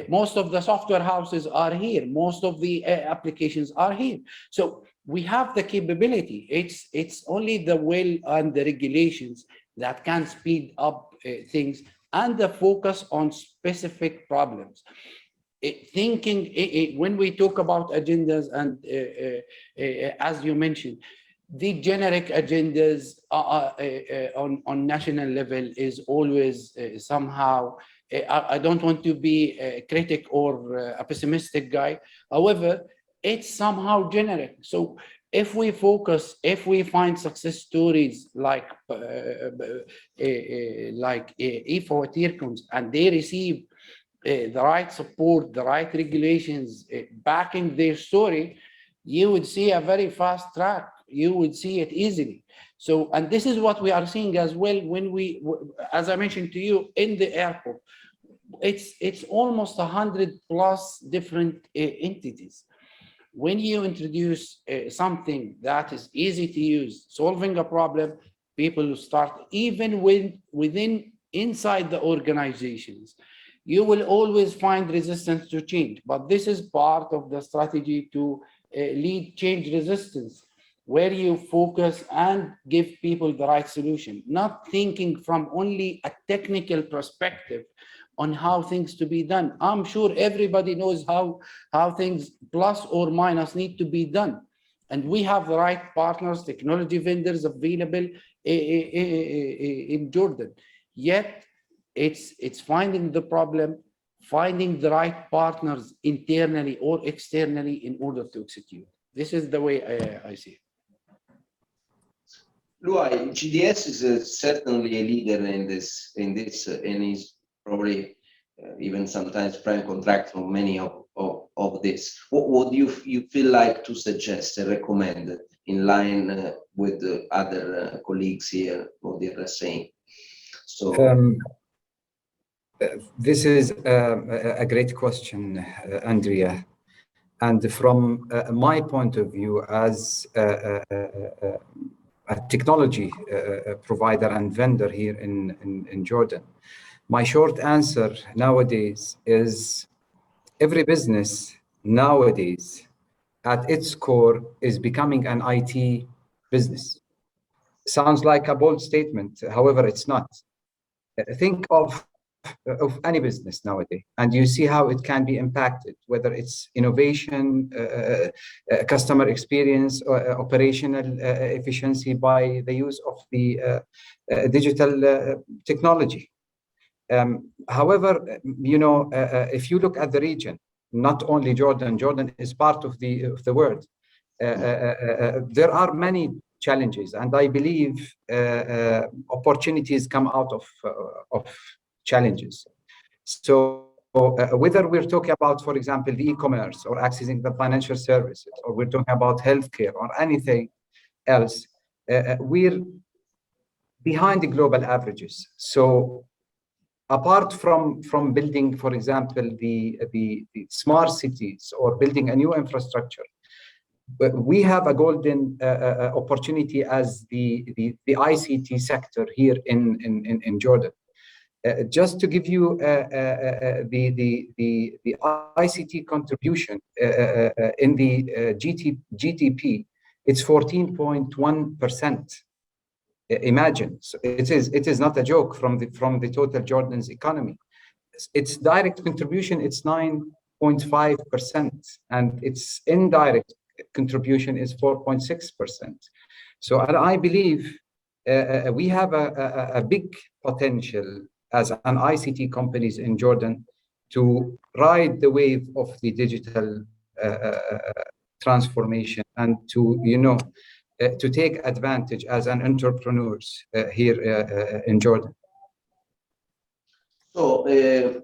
Most of the software houses are here. Most of the applications are here. So we have the capability. It's only the will and the regulations that can speed up things and the focus on specific problems. Thinking, when we talk about agendas and as you mentioned, the generic agendas on national level is always somehow, I don't want to be a critic or a pessimistic guy. However, it's somehow generic. So if we focus, if we find success stories like e-Fawatirkums and they receive the right support, the right regulations backing their story, you would see a very fast track. You would see it easily. So, and this is what we are seeing as well when we, as I mentioned to you, in the airport, it's almost 100+ different entities. When you introduce something that is easy to use, solving a problem, people start, even within inside the organizations, you will always find resistance to change. But this is part of the strategy to lead change resistance, where you focus and give people the right solution, not thinking from only a technical perspective on how things to be done. I'm sure everybody knows how things plus or minus need to be done. And we have the right partners, technology vendors available in Jordan. Yet it's finding the problem, finding the right partners internally or externally in order to execute. This is the way I see it. Luai, GDS is certainly a leader in this, and is probably even sometimes prime contractor on many of this. What would you feel like to suggest and recommend in line with the other colleagues here, what they are saying? So. This is a great question, Andrea. And from my point of view as a technology provider and vendor here in Jordan, my short answer nowadays is every business nowadays at its core is becoming an IT business. Sounds like a bold statement, however, it's not. Think of any business nowadays, and you see how it can be impacted, whether it's innovation, customer experience, or operational efficiency by the use of the digital technology. However, if you look at the region, not only Jordan is part of the world. There are many challenges, and I believe opportunities come out of challenges. So whether we're talking about, for example, the e-commerce or accessing the financial services, or we're talking about healthcare or anything else, we're behind the global averages. So apart from building, for example, the smart cities or building a new infrastructure, but we have a golden opportunity as the ICT sector here in Jordan. Just to give you the ICT contribution in the GDP, it's 14.1%. Imagine, so it is not a joke from the total Jordan's economy. Its direct contribution, it's 9.5%, and its indirect contribution is 4.6%. So I believe we have a big potential as an ICT companies in Jordan to ride the wave of the digital transformation and to, to take advantage as an entrepreneurs here in Jordan. So there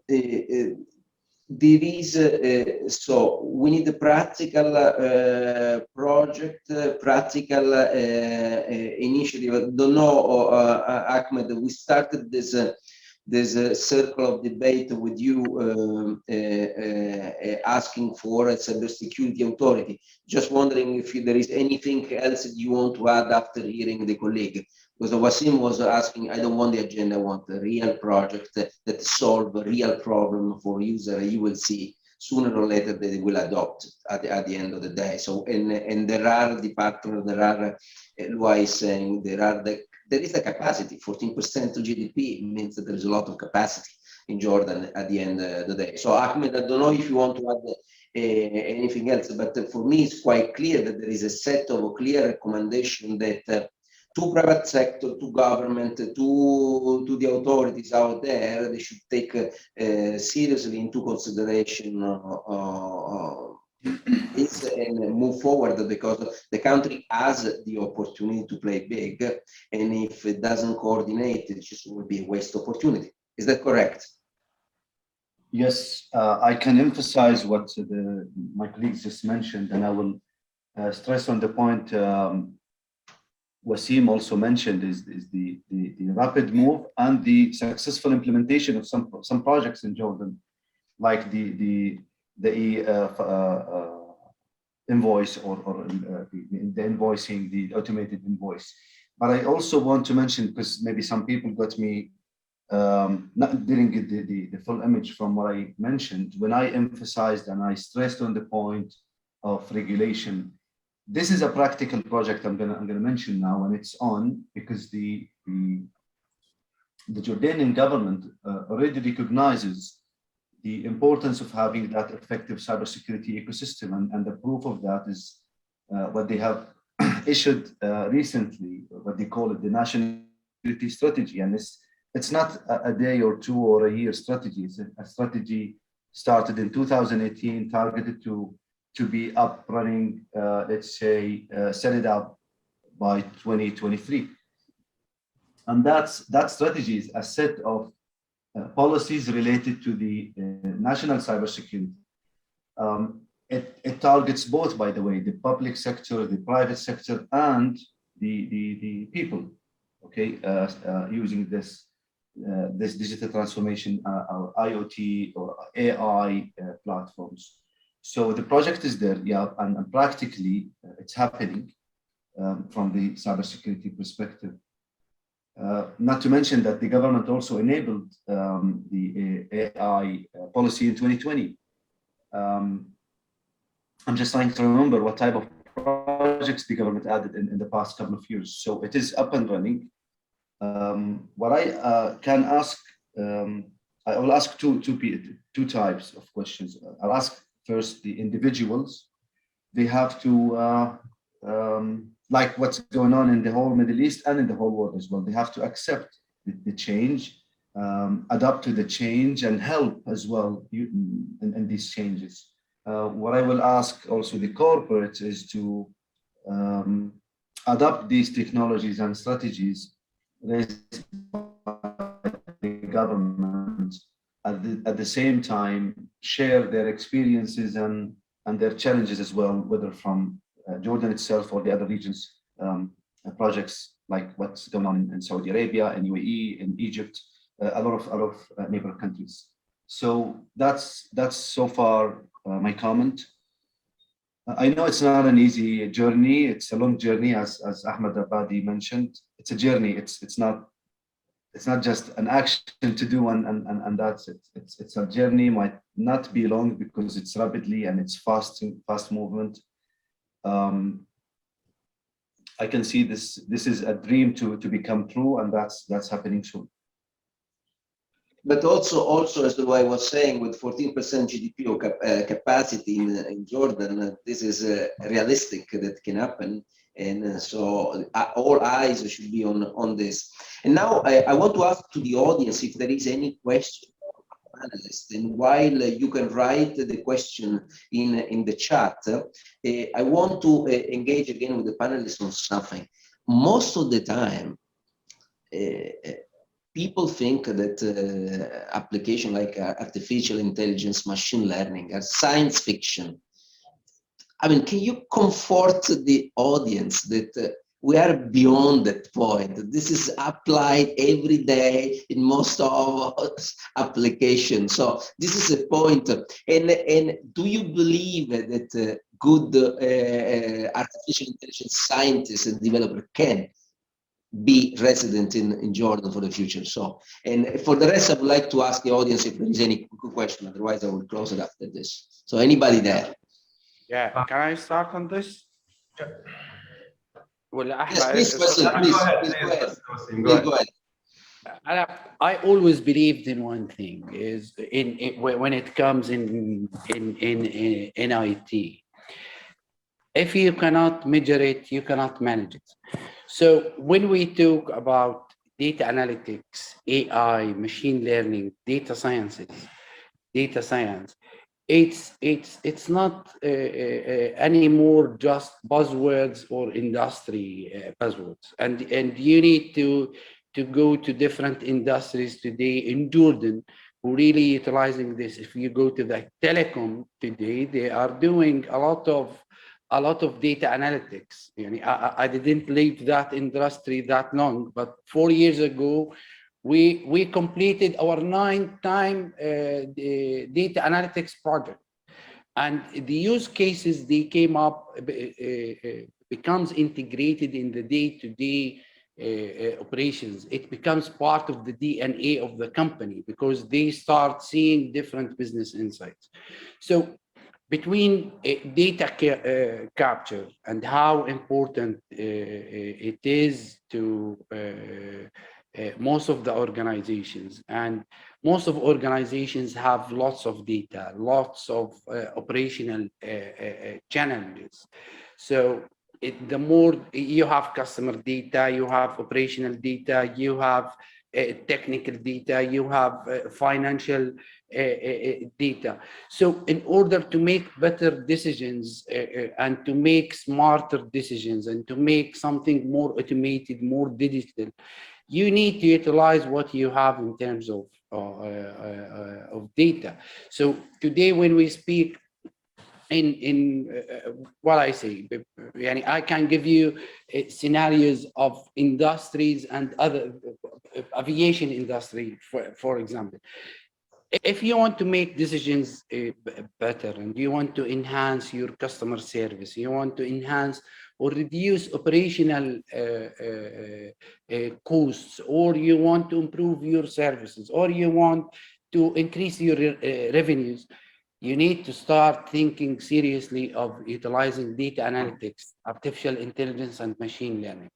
is, so we need a practical project, practical initiative. I don't know, Ahmed, we started this circle of debate with you asking for a cybersecurity authority. Just wondering if there is anything else that you want to add after hearing the colleague. Because Wasim was asking, I don't want the agenda, I want a real project that solve a real problem for user. You will see sooner or later they will adopt at the end of the day. So, and there are the partners, there are, Luai is saying, there is the capacity. 14% of GDP means that there is a lot of capacity in Jordan at the end of the day. So Ahmed, I don't know if you want to add anything else, but for me it's quite clear that there is a set of clear recommendations that to private sector, to government, to the authorities out there, they should take seriously into consideration this and move forward, because the country has the opportunity to play big, and if it doesn't coordinate, it just will be a waste opportunity. Is that correct? Yes, I can emphasize what my colleagues just mentioned, and I will stress on the point Wasim also mentioned is the rapid move and the successful implementation of some projects in Jordan, like the invoice or the invoicing, the automated invoice. But I also want to mention, because maybe some people got me didn't get the full image from what I mentioned when I emphasized and I stressed on the point of regulation. This is a practical project I'm gonna mention now, and it's on because the Jordanian government already recognizes the importance of having that effective cybersecurity ecosystem, and the proof of that is what they have issued recently, what they call it the National Security Strategy, and it's not a day or two or a year strategy. It's a strategy started in 2018, targeted to be up running, let's say, set it up by 2023. And that strategy is a set of policies related to the national cybersecurity. It targets both, by the way, the public sector, the private sector, and the people, okay, using this digital transformation, or IoT or AI platforms. So the project is there, yeah, and practically it's happening from the cybersecurity perspective. Not to mention that the government also enabled the AI policy in 2020. I'm just trying to remember what type of projects the government added in the past couple of years. So it is up and running. What I can ask, I will ask two types of questions. I'll ask first the individuals. They have to, like what's going on in the whole Middle East and in the whole world as well. They have to accept the change, adapt to the change, and help as well in these changes. What I will ask also the corporates is to adopt these technologies and strategies raised by the government at the same time share their experiences and their challenges as well, whether from Jordan itself or the other regions, projects like what's going on in Saudi Arabia, in UAE, in Egypt, a lot of neighbor countries. So that's so far my comment. I know it's not an easy journey. It's a long journey, as Ahmed Abadi mentioned. It's a journey. It's not just an action to do and that's it. It's a journey, might not be long because it's rapidly and it's fast movement. I can see this is a dream to become true, and that's happening soon. But also as I was saying, with 14% GDP capacity in Jordan, this is realistic that can happen. And so all eyes should be on this. And now I want to ask to the audience if there is any question from panelists. And while you can write the question in the chat, I want to engage again with the panelists on something. Most of the time, people think that application like artificial intelligence, machine learning are science fiction. I mean, can you comfort the audience that we are beyond that point? This is applied every day in most of applications. So this is a point. And do you believe that good artificial intelligence scientists and developers can be resident in Jordan for the future? So, and for the rest, I would like to ask the audience if there is any question. Otherwise, I will close it after this. So, anybody there? Yeah, can I start on this? Yeah. Well, yes, please, go ahead. I always believed in one thing: is when it comes in IT. If you cannot measure it, you cannot manage it. So when we talk about data analytics, AI, machine learning, data science, it's not anymore just buzzwords or industry buzzwords. And you need to go to different industries today in Jordan who really utilizing this. If you go to the telecom today, they are doing a lot of data analytics. You know, I didn't leave that industry that long, but 4 years ago, we completed our 9th data analytics project, and the use cases they came up becomes integrated in the day-to-day operations. It becomes part of the DNA of the company because they start seeing different business insights. So between data capture and how important it is to most of the organizations, and most of organizations have lots of data, lots of operational challenges. So the more you have customer data, you have operational data, you have technical data, you have financial data. So in order to make better decisions and to make smarter decisions and to make something more automated, more digital, you need to utilize what you have in terms of data. So today when we speak in what I say, I can give you scenarios of industries and other aviation industry, for example. If you want to make decisions better and you want to enhance your customer service, you want to enhance or reduce operational costs, or you want to improve your services, or you want to increase your revenues, you need to start thinking seriously of utilizing data analytics, artificial intelligence, and machine learning.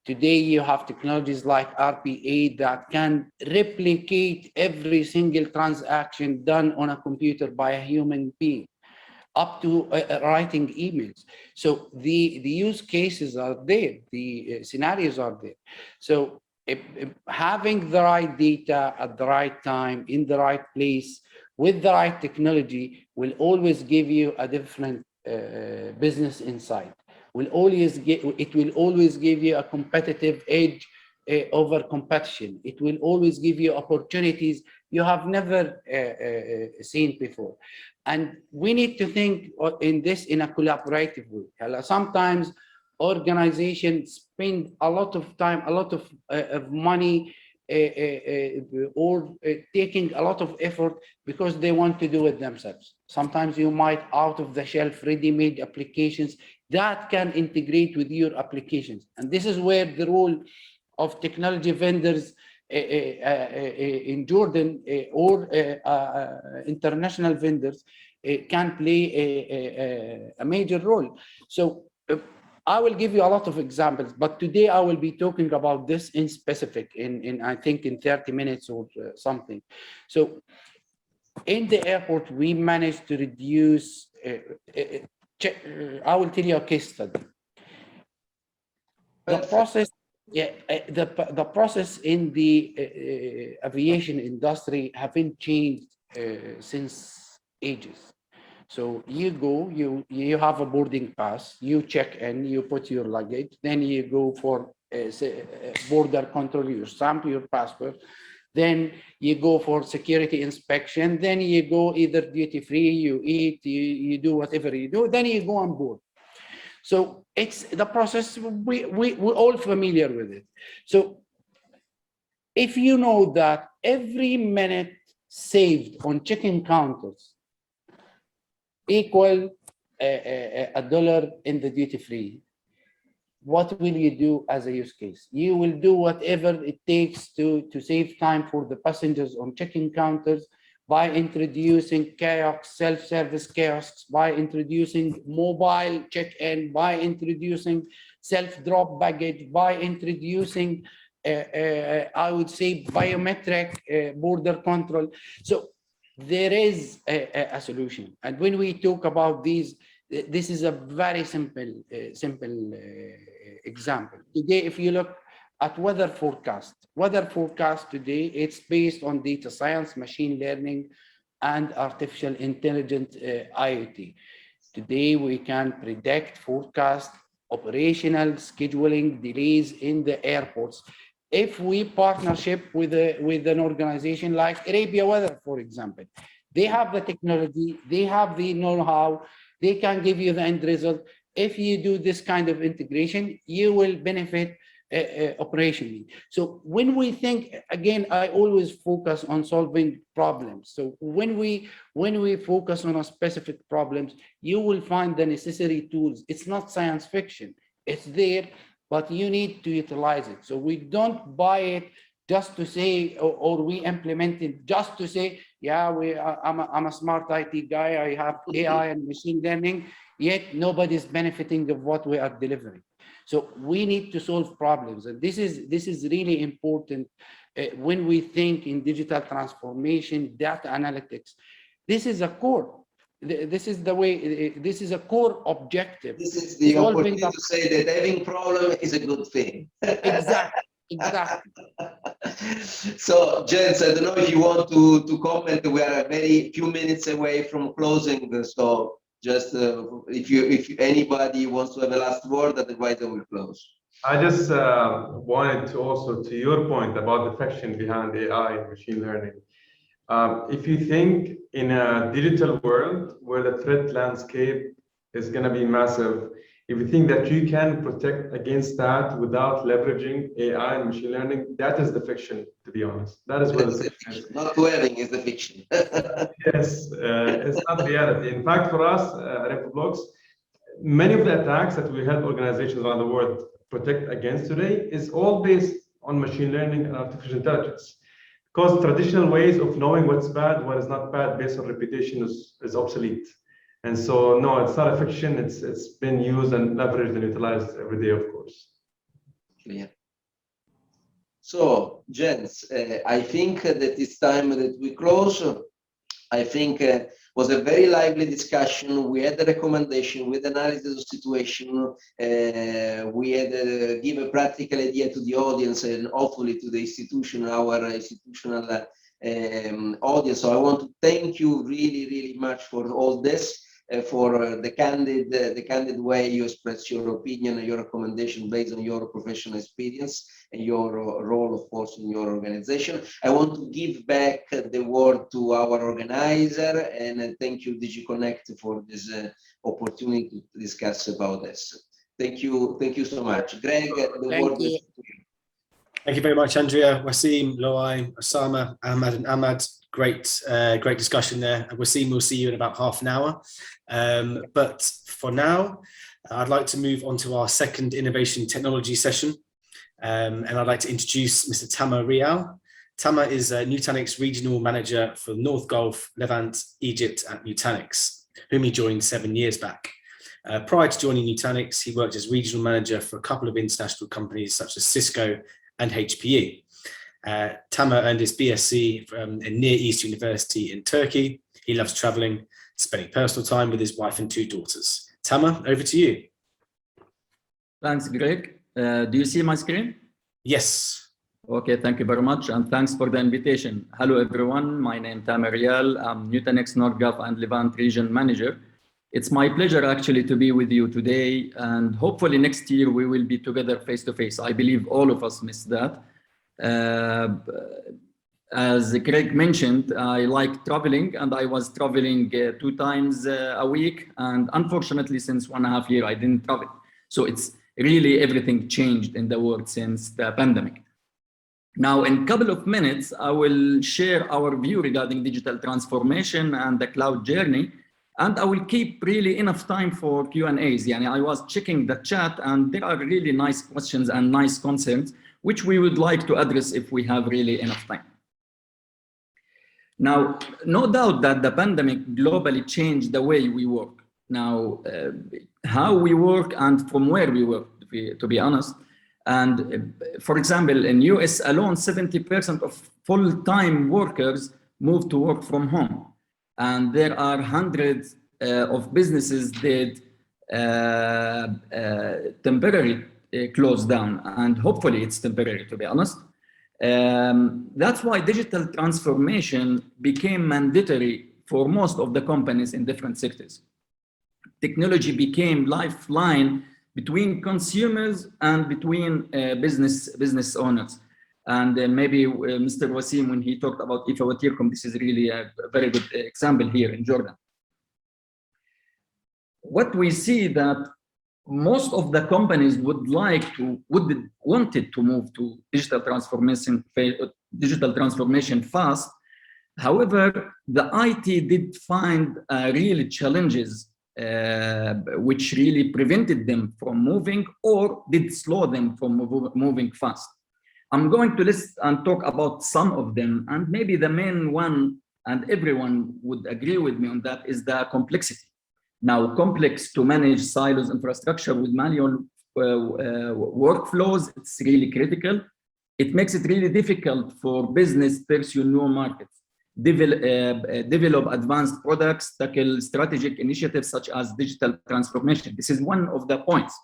Today, you have technologies like RPA that can replicate every single transaction done on a computer by a human being, up to writing emails. So the use cases are there, the scenarios are there. So if having the right data at the right time, in the right place, with the right technology will always give you a different business insight. It will always give you a competitive edge over competition. It will always give you opportunities you have never seen before. And we need to think in this in a collaborative way. Sometimes organizations spend a lot of time, a lot of money, or taking a lot of effort because they want to do it themselves. Sometimes you might out of the shelf ready-made applications that can integrate with your applications. And this is where the role of technology vendors in Jordan or international vendors can play a major role. So I will give you a lot of examples, but today I will be talking about this in specific in I think in 30 minutes or something. So in the airport, we managed to reduce, I will tell you a case study. The process, the process in the aviation industry haven't changed since ages. So you go, you have a boarding pass, you check in, you put your luggage, then you go for border control, you stamp your passport, then you go for security inspection, then you go either duty free, you eat, you do whatever you do, then you go on board. So it's the process, we're all familiar with it. So if you know that every minute saved on check-in counters equal $1 in the duty free, what will you do as a use case? You will do whatever it takes to save time for the passengers on check-in counters by introducing kiosks, self-service kiosks, by introducing mobile check-in, by introducing self-drop baggage, by introducing, I would say, biometric border control. So there is a solution. And when we talk about these, this is a very simple example. Today, if you look at weather forecast today, it's based on data science, machine learning, and artificial intelligence, IoT. Today, we can predict, forecast, operational, scheduling, delays in the airports. If we partnership with an organization like Arabia Weather, for example, they have the technology, they have the know-how, they can give you the end result. If you do this kind of integration, you will benefit operationally. So when we think, again, I always focus on solving problems. So when we focus on a specific problems, you will find the necessary tools. It's not science fiction, it's there, but you need to utilize it. So we don't buy it just to say, or we implement it just to say, yeah, I'm a smart IT guy, I have AI and machine learning, yet nobody's benefiting of what we are delivering. So we need to solve problems. And this is really important when we think in digital transformation, data analytics. This is a core. This is the way, this is a core objective. This is the opportunity to say that having problem is a good thing. Exactly. So, gents, I don't know if you want to comment. We are a very few minutes away from closing. So just if anybody wants to have a last word, otherwise I will close. I just wanted to also, to your point about the fiction behind AI and machine learning. If you think in a digital world where the threat landscape is going to be massive, if you think that you can protect against that without leveraging AI and machine learning, that is the fiction, to be honest. That is what the fiction is. Not having is the fiction. Yes, it's not reality. In fact, for us at Infoblox, many of the attacks that we help organizations around the world protect against today is all based on machine learning and artificial intelligence. Because traditional ways of knowing what's bad, what is not bad based on reputation is obsolete. And so, no, it's not a fiction. It's been used and leveraged and utilized every day, of course. Clear. So, gents, I think that it's time that we close. I think it was a very lively discussion. We had a recommendation with analysis of situation. We had give a practical idea to the audience and hopefully to the institution, our institutional audience. So I want to thank you really, really much for all this. for the candid way you express your opinion and your recommendation based on your professional experience and your role, of course, in your organization. I want to give back the word to our organizer, and thank you, DigiConnect, for this opportunity to discuss about this. Thank you so much. Greg, the word is to you. Thank you very much, Andrea, Wasim, Loai, Osama, Ahmad, and Ahmad. Great discussion there. Wasim, we'll see you in about half an hour. But for now, I'd like to move on to our second innovation technology session. And I'd like to introduce Mr. Tamer Rial. Tamer is Nutanix Regional Manager for North Gulf, Levant, Egypt at Nutanix, whom he joined 7 years back. Prior to joining Nutanix, he worked as regional manager for a couple of international companies such as Cisco and HPE. Tamer earned his BSc from Near East University in Turkey. He loves traveling, spending personal time with his wife and 2 daughters. Tamer, over to you. Thanks, Greg. Do you see my screen? Yes. Okay, thank you very much, and thanks for the invitation. Hello, everyone. My name is Tamer Rial. I'm Nutanix North Gulf and Levant Region Manager. It's my pleasure actually to be with you today, and hopefully next year we will be together face to face. I believe all of us miss that. As Greg mentioned, I like traveling, and I was traveling 2 times a week, and unfortunately since 1.5 years I didn't travel. So it's really everything changed in the world since the pandemic. Now in a couple of minutes I will share our view regarding digital transformation and the cloud journey, and I will keep really enough time for Q&As. I was checking the chat and there are really nice questions and nice concerns which we would like to address if we have really enough time. Now, no doubt that the pandemic globally changed the way we work. Now, how we work and from where we work, to be honest. And for example, in US alone, 70% of full-time workers moved to work from home. And there are hundreds of businesses that temporarily close down, and hopefully it's temporary, to be honest. That's why digital transformation became mandatory for most of the companies in different sectors. Technology became lifeline between consumers and between business owners. And maybe Mr. Wasim, when he talked about Ifawatiirkum, this is really a very good example here in Jordan. What we see that most of the companies wanted to move to digital transformation fast. However, the IT did find really challenges which really prevented them from moving or did slow them from moving fast. I'm going to list and talk about some of them, and maybe the main one, and everyone would agree with me on that, is the complexity. Now, complex to manage silos infrastructure with manual workflows, it's really critical. It makes it really difficult for business to pursue new markets, develop advanced products, tackle strategic initiatives such as digital transformation. This is one of the points.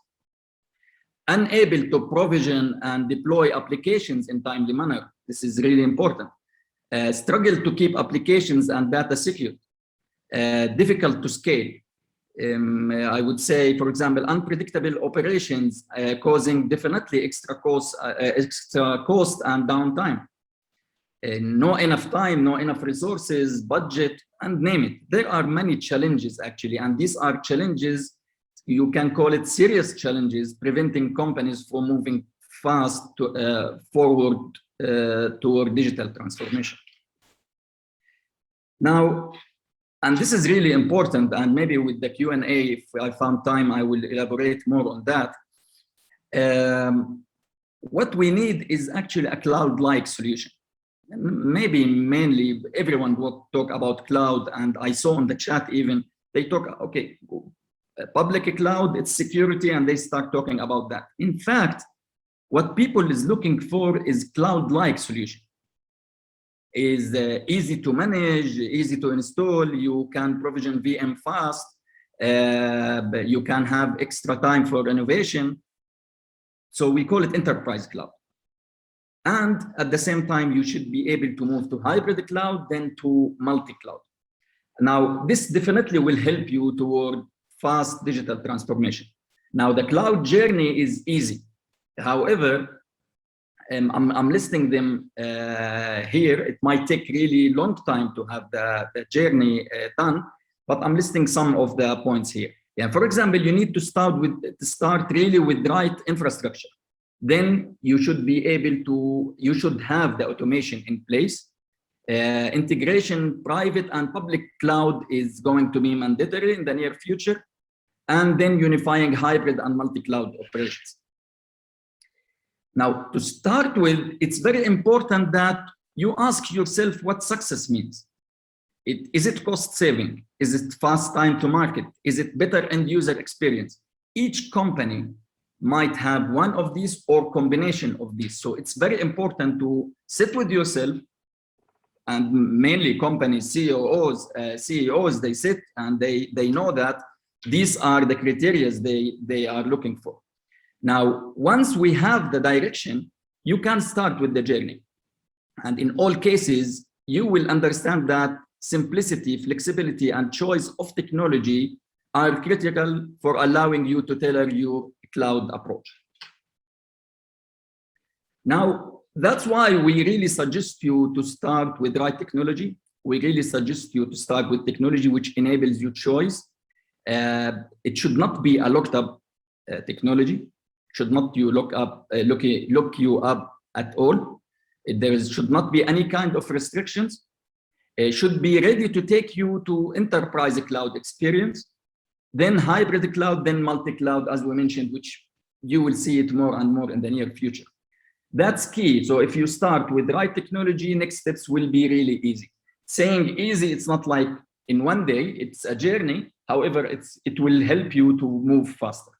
Unable to provision and deploy applications in timely manner. This is really important. Struggle to keep applications and data secure. Difficult to scale. I would say, for example, unpredictable operations causing definitely extra cost and downtime. No enough time, no enough resources, budget, and name it. There are many challenges actually, and these are challenges, you can call it serious challenges, preventing companies from moving fast forward toward digital transformation. Now, and this is really important, and maybe with the Q&A, if I found time, I will elaborate more on that. What we need is actually a cloud-like solution. Maybe mainly everyone will talk about cloud, and I saw in the chat even, they talk, okay, public cloud, it's security, and they start talking about that. In fact, what people is looking for is cloud-like solution. Is easy to manage, easy to install, you can provision VM fast, you can have extra time for innovation. So we call it enterprise cloud. And at the same time, you should be able to move to hybrid cloud, then to multi-cloud. Now, this definitely will help you toward fast digital transformation. Now, the cloud journey is easy. However, I'm listing them here. It might take really long time to have the journey done, but I'm listing some of the points here. Yeah, for example, you need to start really with the right infrastructure. Then you should be able to, you should have the automation in place. Integration, private and public cloud is going to be mandatory in the near future. And then unifying hybrid and multi-cloud operations. Now, to start with, it's very important that you ask yourself what success means. Is it cost saving? Is it fast time to market? Is it better end user experience? Each company might have one of these or combination of these. So it's very important to sit with yourself, and mainly company CEOs, they sit and they know that these are the criteria they are looking for. Now, once we have the direction, you can start with the journey. And in all cases, you will understand that simplicity, flexibility, and choice of technology are critical for allowing you to tailor your cloud approach. Now, that's why we really suggest you to start with the right technology. We really suggest you to start with technology which enables you choice. It should not be a locked up technology. Should not look you up at all. There should not be any kind of restrictions. It should be ready to take you to enterprise cloud experience, then hybrid cloud, then multi-cloud, as we mentioned, which you will see it more and more in the near future. That's key. So if you start with the right technology, next steps will be really easy. Saying easy, it's not like in one day, it's a journey. However, it will help you to move faster.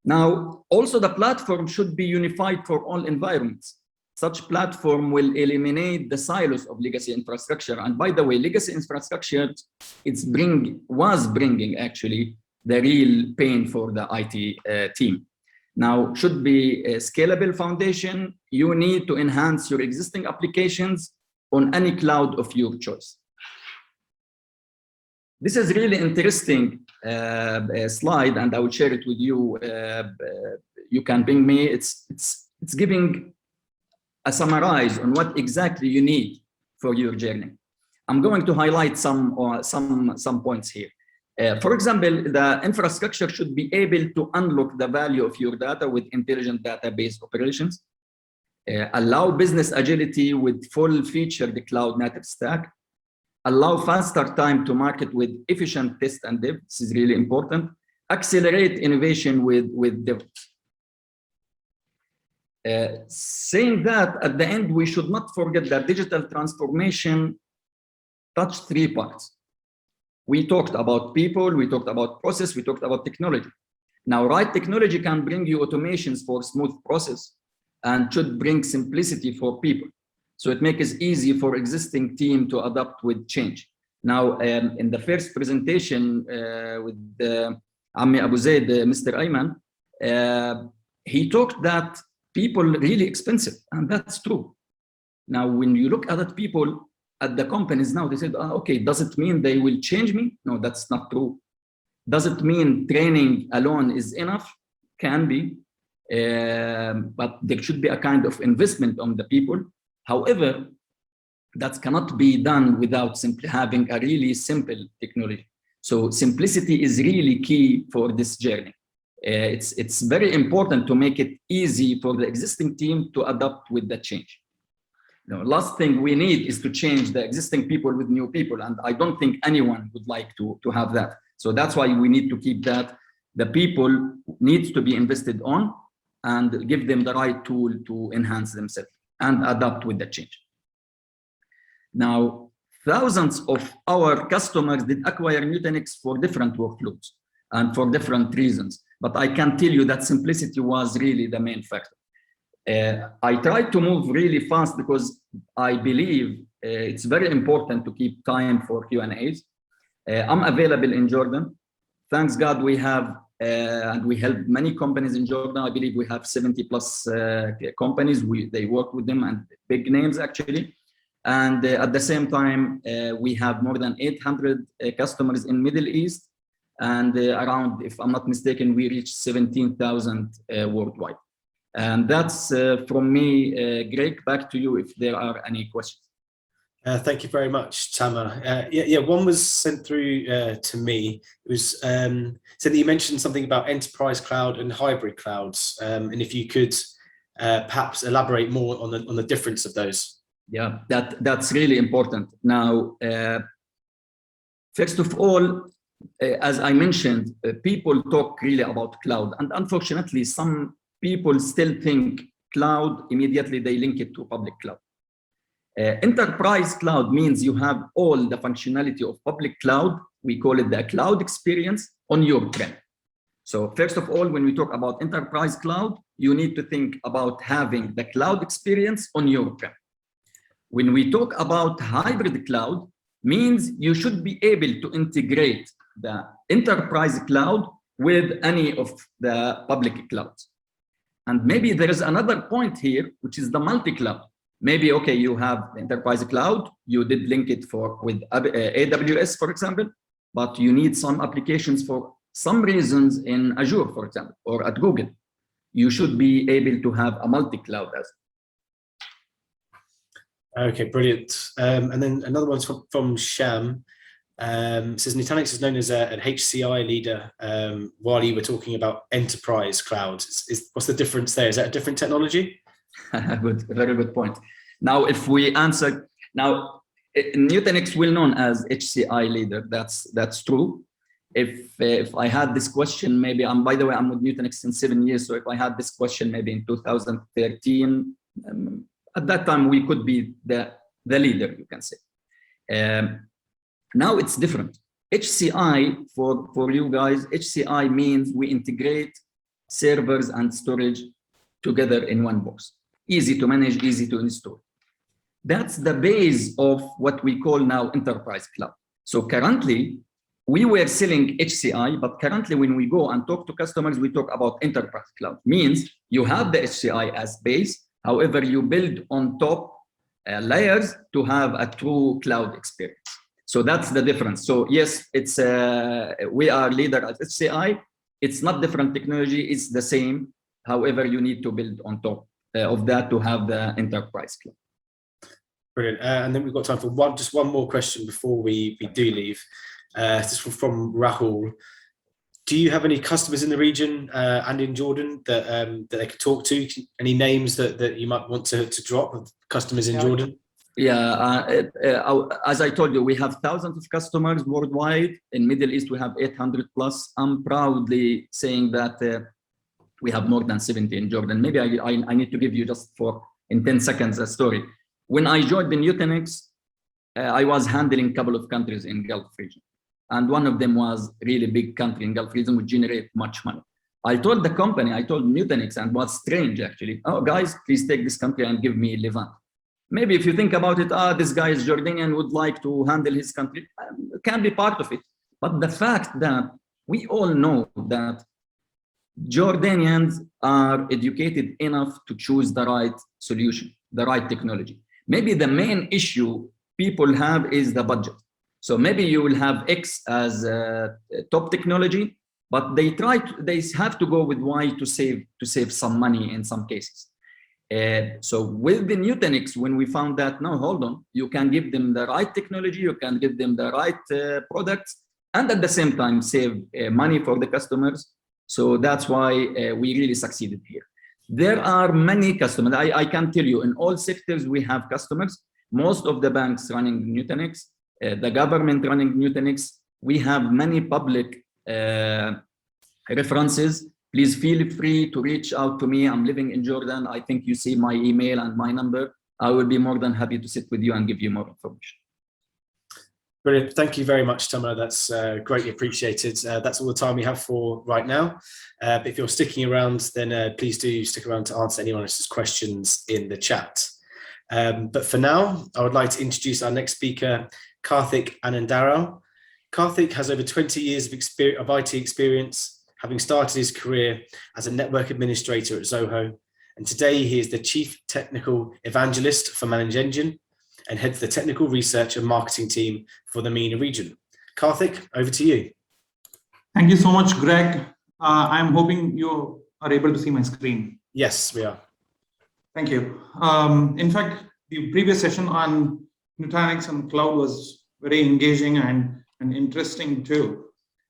Now, also the platform should be unified for all environments. Such platform will eliminate the silos of legacy infrastructure. And by the way, legacy infrastructure was bringing actually the real pain for the IT team. Now, should be a scalable foundation. You need to enhance your existing applications on any cloud of your choice. This is really interesting slide, and I will share it with you. You can ping me. It's giving a summarize on what exactly you need for your journey. I'm going to highlight some points here. For example, the infrastructure should be able to unlock the value of your data with intelligent database operations. Allow business agility with full-featured cloud native stack. Allow faster time to market with efficient test and dev. This is really important. Accelerate innovation with DevOps. Saying that, at the end, we should not forget that digital transformation touched three parts. We talked about people, we talked about process, we talked about technology. Now, right technology can bring you automations for smooth process and should bring simplicity for people. So it makes it easy for existing team to adapt with change. Now, in the first presentation with Ammi Abu Zaid, Mr. Ayman, he talked that people really expensive, and that's true. Now, when you look at people at the companies now, they said, okay, does it mean they will change me? No, that's not true. Does it mean training alone is enough? Can be, but there should be a kind of investment on the people. However, that cannot be done without simply having a really simple technology. So simplicity is really key for this journey. It's very important to make it easy for the existing team to adapt with the change. Now, last thing we need is to change the existing people with new people, and I don't think anyone would like to have that. So that's why we need to keep that. The people needs to be invested on and give them the right tool to enhance themselves and adapt with the change. Now, thousands of our customers did acquire Nutanix for different workloads and for different reasons, but I can tell you that simplicity was really the main factor. I tried to move really fast because I believe it's very important to keep time for Q&As. I'm available in Jordan. Thanks God we have, and we help many companies in Jordan. I believe we have 70 plus companies. They work with them and big names actually. And at the same time, we have more than 800 customers in Middle East, and around, if I'm not mistaken, we reached 17,000 worldwide. And that's from me. Greg, back to you if there are any questions. Thank you very much, Tamer. Yeah, one was sent through to me. It was said that you mentioned something about enterprise cloud and hybrid clouds, and if you could perhaps elaborate more on the difference of those. Yeah, that's really important. Now, first of all, as I mentioned, people talk really about cloud, and unfortunately, some people still think cloud, immediately they link it to public cloud. Enterprise cloud means you have all the functionality of public cloud. We call it the cloud experience on your prem. So first of all, when we talk about enterprise cloud, you need to think about having the cloud experience on your prem. When we talk about hybrid cloud, means you should be able to integrate the enterprise cloud with any of the public clouds. And maybe there is another point here, which is the multi-cloud. Maybe, okay, you have enterprise cloud, you did link it with AWS, for example, but you need some applications for some reasons in Azure, for example, or at Google. You should be able to have a multi-cloud as well. Okay, brilliant. And then another one's from Sham. Says Nutanix is known as an HCI leader while you were talking about enterprise clouds. What's the difference there? Is that a different technology? Good, very good point. Now, if we answer, now Nutanix well known as HCI leader, that's true. If I had this question, maybe by the way, I'm with Nutanix since 7 years. So if I had this question, maybe in 2013, at that time, we could be the leader, you can say. Now it's different. HCI, for you guys, HCI means we integrate servers and storage together in one box. Easy to manage, easy to install. That's the base of what we call now enterprise cloud. So currently, we were selling HCI, but currently when we go and talk to customers, we talk about enterprise cloud. Means you have the HCI as base, however, you build on top layers to have a true cloud experience. So that's the difference. So yes, it's we are leader at HCI. It's not different technology, it's the same. However, you need to build on top of that to have the enterprise cloud. Brilliant. And then we've got time for just one more question before we do leave. This is from Rahul. Do you have any customers in the region and in Jordan that they could talk to? Any names that you might want to drop of customers in Jordan? Yeah, as I told you, we have thousands of customers worldwide. In Middle East, we have 800 plus. I'm proudly saying that we have more than 70 in Jordan. Maybe I need to give you just in 10 seconds a story. When I joined the Nutanix, I was handling a couple of countries in Gulf region. And one of them was really big country in Gulf region, which generate much money. I told the company, I told Nutanix, and what's strange actually, oh guys, please take this country and give me Levant. Maybe if you think about it, this guy is Jordanian, would like to handle his country, can be part of it. But the fact that we all know that Jordanians are educated enough to choose the right solution, the right technology. Maybe the main issue people have is the budget. So maybe you will have X as top technology, but they have to go with Y to save some money in some cases. So with the Nutanix, when we found that, no, hold on, you can give them the right technology, you can give them the right products, and at the same time save money for the customers. So that's why we really succeeded here. There are many customers. I can tell you in all sectors we have customers. Most of the banks running Nutanix, the government running Nutanix. We have many public references. Please feel free to reach out to me. I'm living in Jordan. I think you see my email and my number. I will be more than happy to sit with you and give you more information. Brilliant. Thank you very much, Tamer. That's greatly appreciated. That's all the time we have for right now. But if you're sticking around, then please do stick around to answer anyone else's questions in the chat. But for now, I would like to introduce our next speaker, Karthik Anandarao. Karthik has over 20 years of IT experience, having started his career as a network administrator at Zoho. And today he is the Chief Technical Evangelist for Manage Engine and heads the technical research and marketing team for the MENA region. Karthik, over to you. Thank you so much, Greg. I'm hoping you are able to see my screen. Yes, we are. Thank you. In fact, the previous session on Nutanix and cloud was very engaging and interesting too.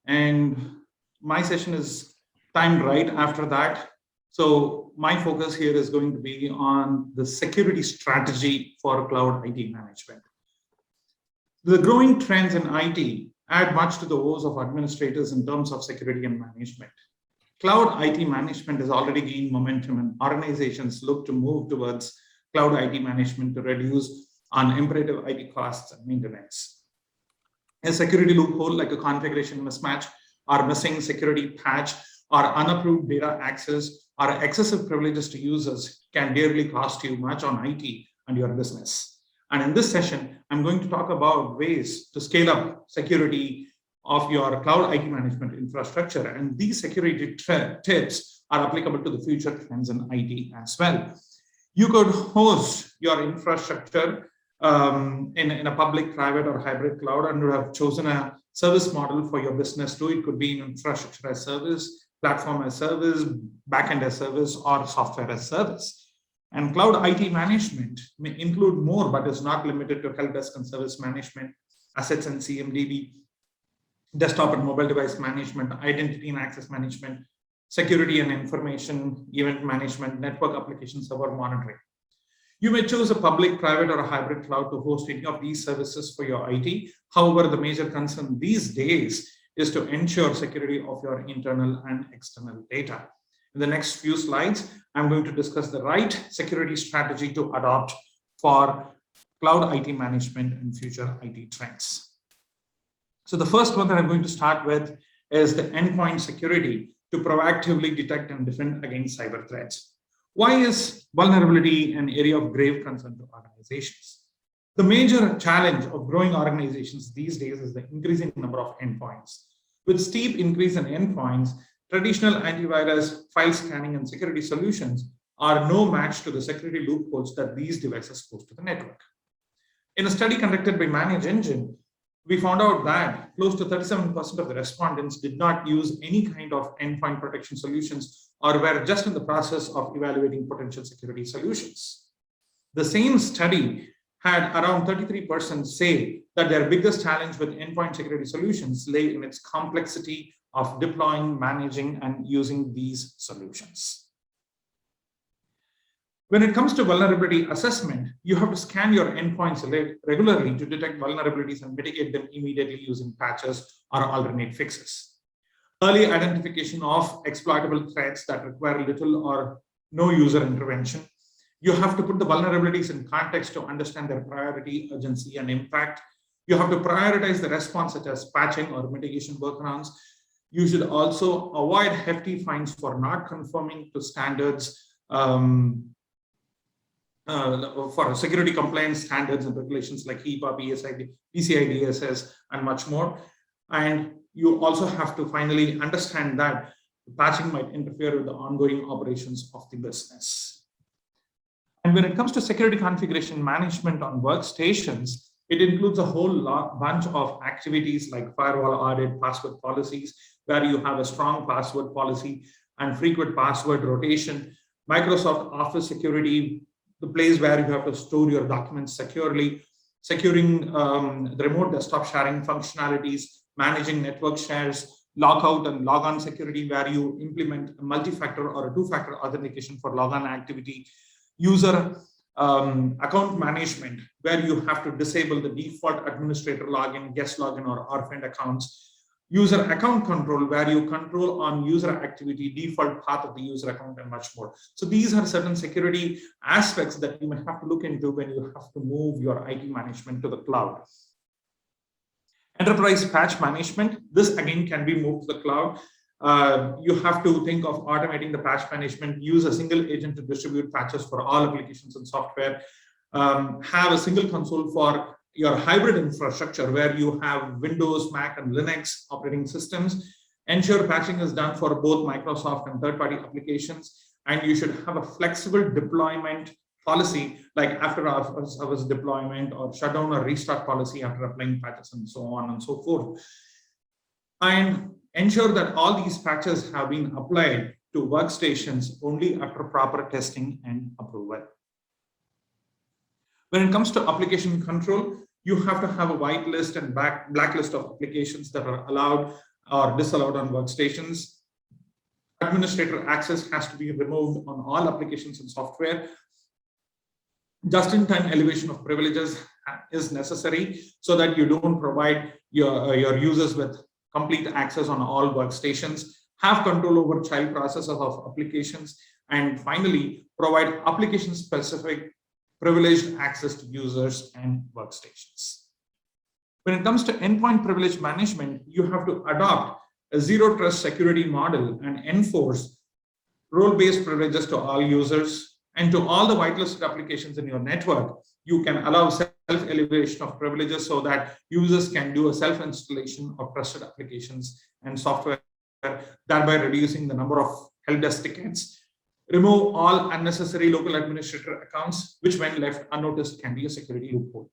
And my session is timed right after that. So my focus here is going to be on the security strategy for cloud IT management. The growing trends in IT add much to the woes of administrators in terms of security and management. Cloud IT management has already gained momentum, and organizations look to move towards cloud IT management to reduce unimperative IT costs and maintenance. A security loophole like a configuration mismatch or missing security patch or unapproved data access or excessive privileges to users can dearly cost you much on IT and your business. And in this session, I'm going to talk about ways to scale up security of your cloud IT management infrastructure. And these security tips are applicable to the future trends in IT as well. You could host your infrastructure in a public, private, or hybrid cloud, and you have chosen a service model for your business too. It could be infrastructure as service, platform as service, backend as service, or software as service. And cloud IT management may include more, but is not limited to help desk and service management, assets and CMDB, desktop and mobile device management, identity and access management, security and information, event management, network application server monitoring. You may choose a public, private, or a hybrid cloud to host any of these services for your IT. However, the major concern these days is to ensure security of your internal and external data. In the next few slides, I'm going to discuss the right security strategy to adopt for cloud IT management and future IT trends. So the first one that I'm going to start with is the endpoint security to proactively detect and defend against cyber threats. Why is vulnerability an area of grave concern to organizations? The major challenge of growing organizations these days is the increasing number of endpoints. With steep increase in endpoints, traditional antivirus, file scanning, and security solutions are no match to the security loopholes that these devices pose to the network. In a study conducted by ManageEngine, we found out that close to 37% of the respondents did not use any kind of endpoint protection solutions or were just in the process of evaluating potential security solutions. The same study had around 33% say that their biggest challenge with endpoint security solutions lay in its complexity of deploying, managing, and using these solutions. When it comes to vulnerability assessment, you have to scan your endpoints regularly to detect vulnerabilities and mitigate them immediately using patches or alternate fixes. Early identification of exploitable threats that require little or no user intervention. You have to put the vulnerabilities in context to understand their priority, urgency, and impact. You have to prioritize the response, such as patching or mitigation workarounds. You should also avoid hefty fines for not conforming to standards for security compliance standards and regulations like HIPAA, PCI DSS, and much more. And you also have to finally understand that patching might interfere with the ongoing operations of the business. And when it comes to security configuration management on workstations, it includes a whole bunch of activities like firewall audit, password policies, where you have a strong password policy and frequent password rotation, Microsoft Office security, the place where you have to store your documents securely, securing the remote desktop sharing functionalities, managing network shares, logout and logon security, where you implement a multi-factor or a two-factor authentication for logon activity, user account management, where you have to disable the default administrator login, guest login, or orphaned accounts, user account control, where you control on user activity, default path of the user account, and much more. So these are certain security aspects that you may have to look into when you have to move your IT management to the cloud. Enterprise patch management, this again can be moved to the cloud. You have to think of automating the patch management, use a single agent to distribute patches for all applications and software, have a single console for your hybrid infrastructure where you have Windows, Mac, and Linux operating systems. Ensure patching is done for both Microsoft and third-party applications, and you should have a flexible deployment policy, like after our service deployment, or shutdown or restart policy after applying patches, and so on and so forth. And ensure that all these patches have been applied to workstations only after proper testing and approval. When it comes to application control, you have to have a whitelist and blacklist of applications that are allowed or disallowed on workstations. Administrator access has to be removed on all applications and software. Just-in-time elevation of privileges is necessary so that you don't provide your users with complete access on all workstations. Have control over child processes of applications. And finally, provide application-specific privileged access to users and workstations. When it comes to endpoint privilege management, you have to adopt a zero trust security model and enforce role-based privileges to all users, and to all the whitelisted applications in your network. You can allow self-elevation of privileges so that users can do a self-installation of trusted applications and software, thereby reducing the number of help desk tickets. Remove all unnecessary local administrator accounts, which when left unnoticed can be a security loophole.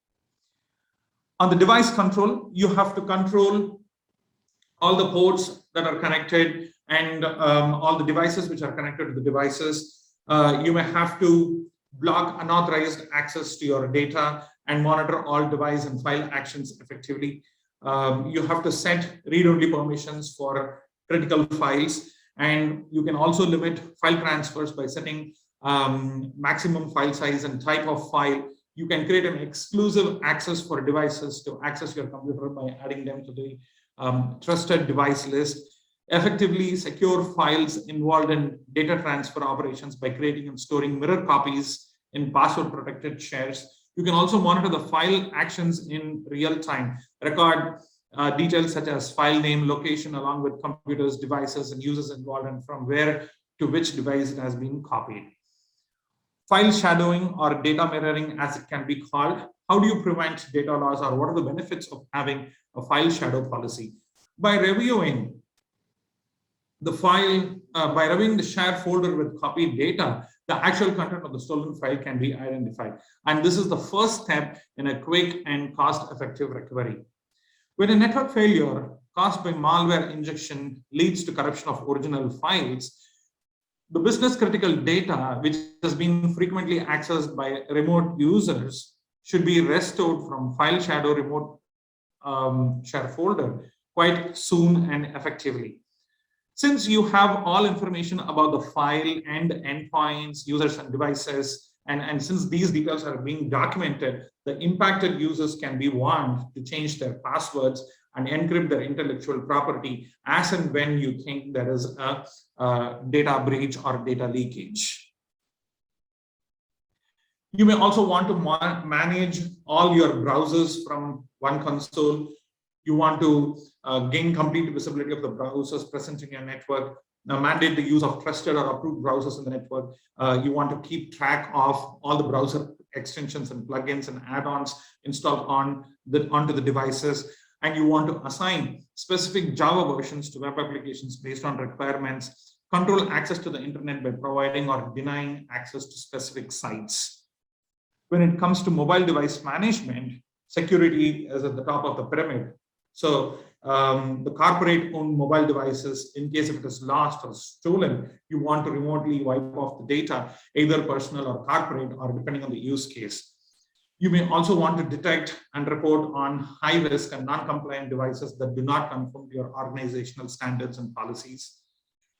On the device control, you have to control all the ports that are connected and all the devices which are connected to the devices. You may have to block unauthorized access to your data and monitor all device and file actions effectively. You have to set read-only permissions for critical files, and you can also limit file transfers by setting maximum file size and type of file. You can create an exclusive access for devices to access your computer by adding them to the trusted device list. Effectively secure files involved in data transfer operations by creating and storing mirror copies in password protected shares. You can also monitor the file actions in real time, record details such as file name, location, along with computers, devices, and users involved, and from where to which device it has been copied. File shadowing, or data mirroring as it can be called. How do you prevent data loss, or what are the benefits of having a file shadow policy? By reviewing the file, by reviewing the shared folder with copied data, the actual content of the stolen file can be identified. And this is the first step in a quick and cost-effective recovery. When a network failure caused by malware injection leads to corruption of original files, the business critical data, which has been frequently accessed by remote users, should be restored from file shadow remote share folder quite soon and effectively. Since you have all information about the file and endpoints, users and devices, and since these details are being documented, the impacted users can be warned to change their passwords and encrypt their intellectual property as and when you think there is a data breach or data leakage. You may also want to manage all your browsers from one console. You want to gain complete visibility of the browsers present in your network. Now, mandate the use of trusted or approved browsers in the network. You want to keep track of all the browser extensions and plugins and add-ons installed onto the devices. And you want to assign specific Java versions to web applications based on requirements. Control access to the internet by providing or denying access to specific sites. When it comes to mobile device management, security is at the top of the pyramid. So the corporate owned mobile devices, in case if it is lost or stolen, you want to remotely wipe off the data, either personal or corporate, or depending on the use case. You may also want to detect and report on high risk and non-compliant devices that do not conform to your organizational standards and policies.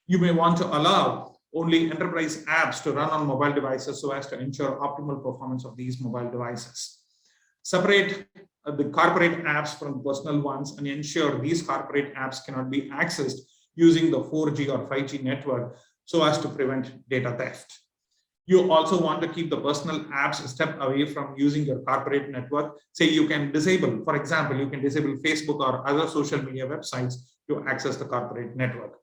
You may want to allow only enterprise apps to run on mobile devices so as to ensure optimal performance of these mobile devices. Separate the corporate apps from personal ones and ensure these corporate apps cannot be accessed using the 4G or 5G network so as to prevent data theft. You also want to keep the personal apps a step away from using your corporate network. Say you can disable, for example, you can disable Facebook or other social media websites to access the corporate network.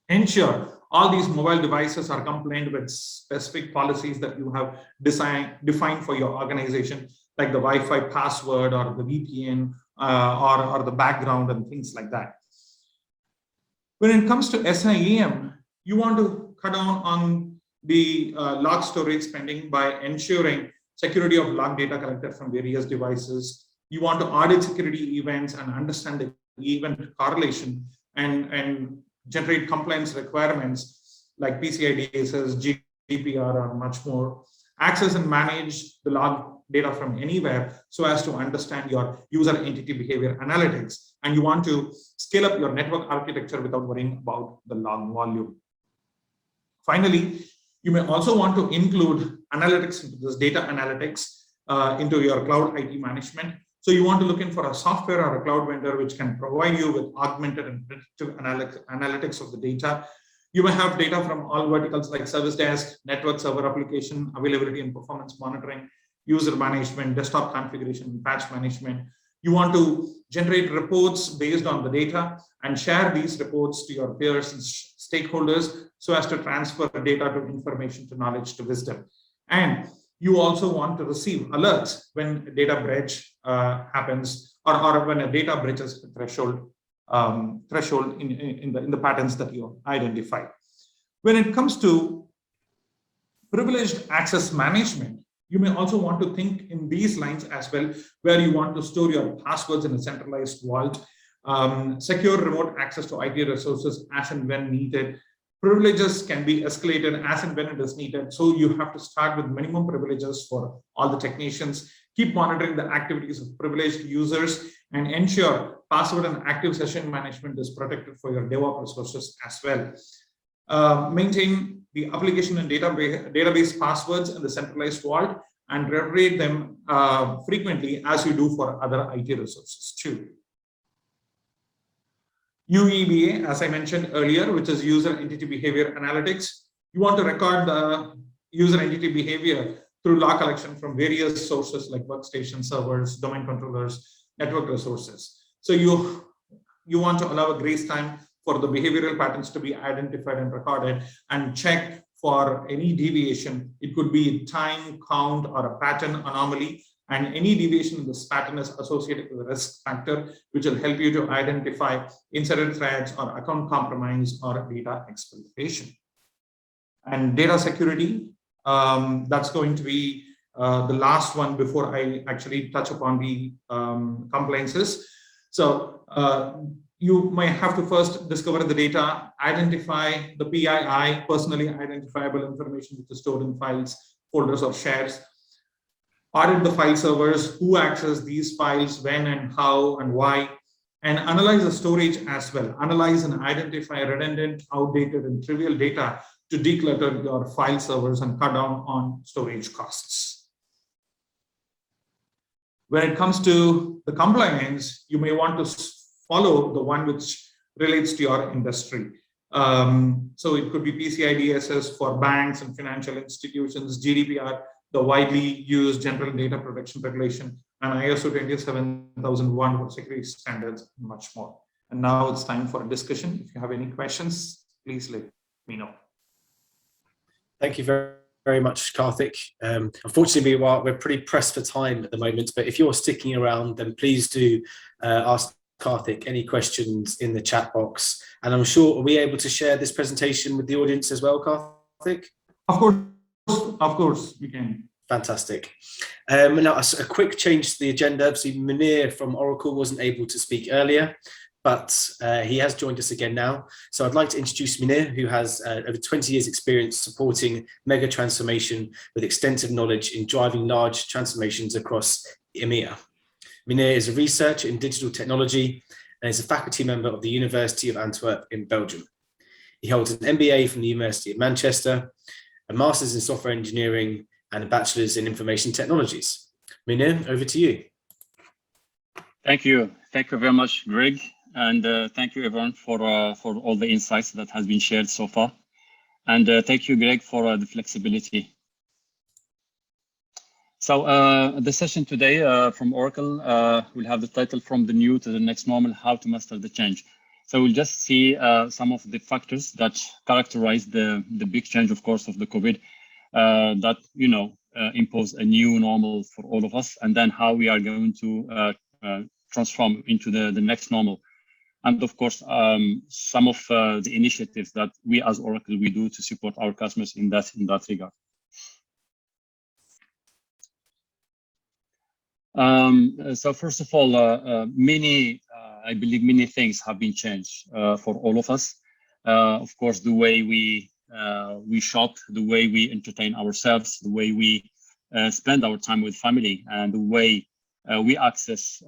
Ensure all these mobile devices are compliant with specific policies that you have defined for your organization, like the Wi-Fi password or the VPN or the background and things like that. When it comes to SIEM, you want to cut down on the log storage spending by ensuring security of log data collected from various devices. You want to audit security events and understand the event correlation and generate compliance requirements like PCI DSS, GDPR, or much more. Access and manage the log data from anywhere so as to understand your user entity behavior analytics. And you want to scale up your network architecture without worrying about the log volume. Finally, you may also want to include analytics into this data analytics into your cloud IT management. So you want to look in for a software or a cloud vendor which can provide you with augmented and predictive analytics of the data. You may have data from all verticals like service desk, network server application, availability and performance monitoring, user management, desktop configuration, patch management. You want to generate reports based on the data and share these reports to your peers and stakeholders so as to transfer data to information, to knowledge, to wisdom. And you also want to receive alerts when data breach happens or when a data breaches a threshold in the patterns that you identify. When it comes to privileged access management, you may also want to think in these lines as well, where you want to store your passwords in a centralized vault, secure remote access to IT resources as and when needed. Privileges can be escalated as and when it is needed. So you have to start with minimum privileges for all the technicians. Keep monitoring the activities of privileged users and ensure password and active session management is protected for your DevOps resources as well. Maintain the application and database passwords in the centralized vault and reiterate them frequently as you do for other IT resources too. UEBA, as I mentioned earlier, which is user entity behavior analytics. You want to record the user entity behavior through log collection from various sources like workstation servers, domain controllers, network resources. So you want to allow a grace time for the behavioral patterns to be identified and recorded and check for any deviation. It could be time, count, or a pattern anomaly. And any deviation in this pattern is associated with a risk factor, which will help you to identify incident threats or account compromise or data exploitation. And data security, that's going to be the last one before I actually touch upon the compliances. So you may have to first discover the data, identify the PII, personally identifiable information, which is stored in files, folders, or shares. Audit the file servers, who access these files, when and how and why, and analyze the storage as well. Analyze and identify redundant, outdated, and trivial data to declutter your file servers and cut down on storage costs. When it comes to the compliance, you may want to follow the one which relates to your industry. So it could be PCI DSS for banks and financial institutions, GDPR, the widely used General Data Protection Regulation, and ISO 27001 for security standards, and much more. And now it's time for a discussion. If you have any questions, please let me know. Thank you very much, Karthik. Unfortunately, we're pretty pressed for time at the moment, but if you're sticking around, then please do ask Karthik any questions in the chat box. And I'm sure, are we able to share this presentation with the audience as well, Karthik? Of course, you can. Fantastic. Now, a quick change to the agenda. So Munir from Oracle wasn't able to speak earlier, but he has joined us again now. So I'd like to introduce Munir, who has over 20 years experience supporting mega transformation with extensive knowledge in driving large transformations across EMEA. Munir is a researcher in digital technology and is a faculty member of the University of Antwerp in Belgium. He holds an MBA from the University of Manchester, a master's in software engineering, and a bachelor's in information technologies. Munir, over to you. Thank you. Thank you very much, Greg. And thank you everyone for all the insights that has been shared so far. And thank you, Greg, for the flexibility. So the session today from Oracle will have the title From the New to the Next Normal, How to Master the Change. So we'll just see some of the factors that characterize the big change, of course, of the COVID that, impose a new normal for all of us, and then how we are going to transform into the next normal. and of course, some of the initiatives that we as Oracle we do to support our customers in that regard. So first of all, I believe many things have been changed for all of us. Of course, the way we shop, the way we entertain ourselves, the way we spend our time with family, and the way we access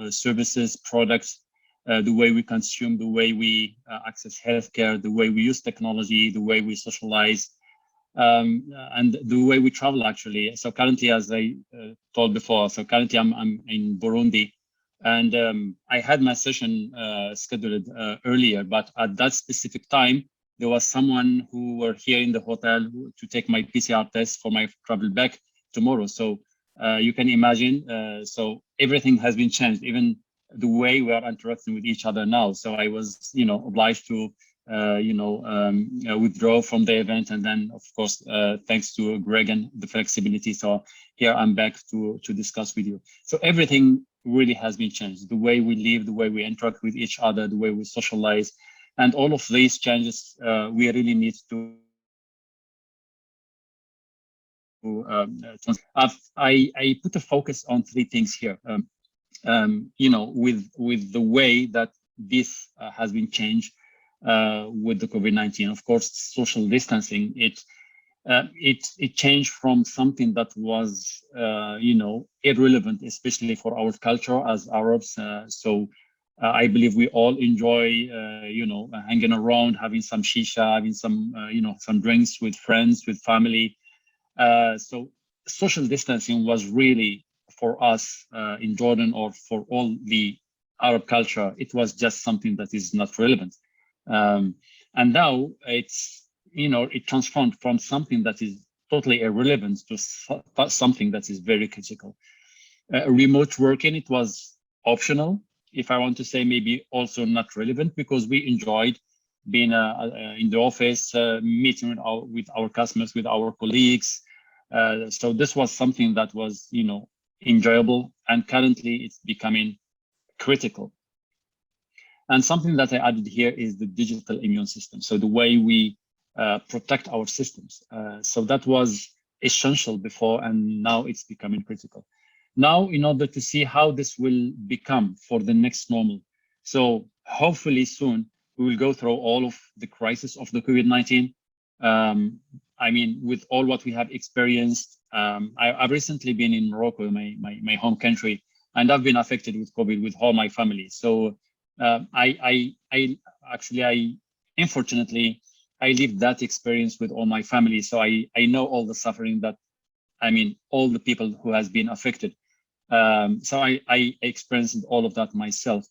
services, products, the way we consume, the way we access healthcare, the way we use technology, the way we socialize, and the way we travel actually. So currently, as I told before, so currently I'm in Burundi, and I had my session scheduled earlier, but at that specific time, there was someone who were here in the hotel to take my PCR test for my travel back tomorrow. So you can imagine, so everything has been changed, even the way we are interacting with each other now. So I was, obliged to, withdraw from the event. And then, of course, thanks to Greg and the flexibility. So here I'm back to discuss with you. So everything really has been changed. The way we live, the way we interact with each other, the way we socialize, and all of these changes, we really need to I put a focus on three things here. With the way that this has been changed with the COVID-19. Of course, social distancing, it changed from something that was, irrelevant, especially for our culture as Arabs. I believe we all enjoy, hanging around, having some shisha, having some, some drinks with friends, with family. So social distancing was really, for us in Jordan, or for all the Arab culture, it was just something that is not relevant. And now it's, it transformed from something that is totally irrelevant to something that is very critical. Remote working, it was optional. If I want to say, maybe also not relevant, because we enjoyed being in the office, meeting with our customers, with our colleagues. So this was something that was, enjoyable, and currently it's becoming critical. And something that I added here is the digital immune system. So the way we protect our systems. So that was essential before, and now it's becoming critical. Now, in order to see how this will become for the next normal. So hopefully soon we will go through all of the crisis of the COVID-19. I mean, with all what we have experienced, I've recently been in Morocco, my home country, and I've been affected with COVID with all my family. So unfortunately, I lived that experience with all my family. So I know all the suffering that, all the people who has been affected. So I experienced all of that myself.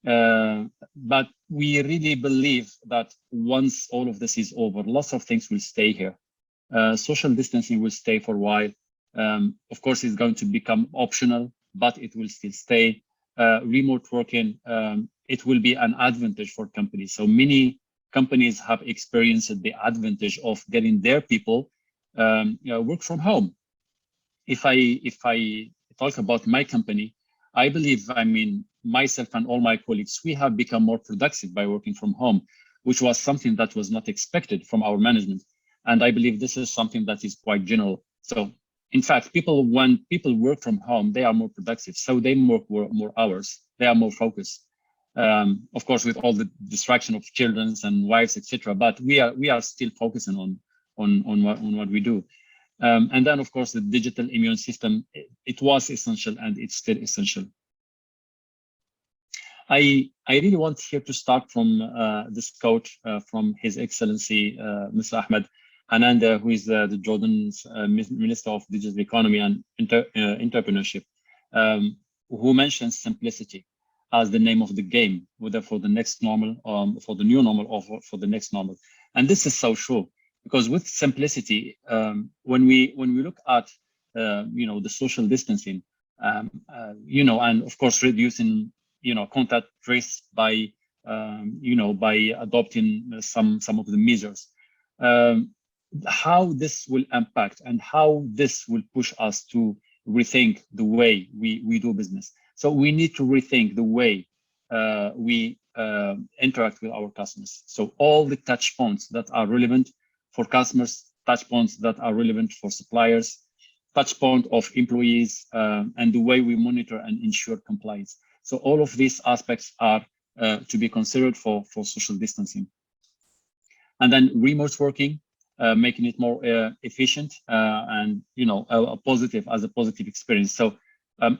But we really believe that once all of this is over, lots of things will stay here. Social distancing will stay for a while. Of course, it's going to become optional, but it will still stay. Remote working, it will be an advantage for companies. So many companies have experienced the advantage of getting their people work from home. If I talk about my company, I believe, myself and all my colleagues, we have become more productive by working from home, which was something that was not expected from our management. And I believe this is something that is quite general. So in fact, when people work from home, they are more productive. So they work more hours, they are more focused. Of course, with all the distraction of children and wives, etc. But we are still focusing on what we do. And then, of course, the digital immune system, it was essential and it's still essential. I really want here to start from this quote from His Excellency, Mr. Ahmed Hanande, who is the Jordan's Minister of Digital Economy and Entrepreneurship, who mentions simplicity as the name of the game, whether for the next normal, for the new normal, or for the next normal. And this is so true, because with simplicity, when we look at the social distancing, and of course reducing contact trace by by adopting some of the measures, how this will impact and how this will push us to rethink the way we do business. So we need to rethink the way we interact with our customers. So all the touch points that are relevant for customers, touch points that are relevant for suppliers, touch point of employees, and the way we monitor and ensure compliance. So all of these aspects are to be considered for social distancing. And then remote working, making it more efficient and a positive experience. So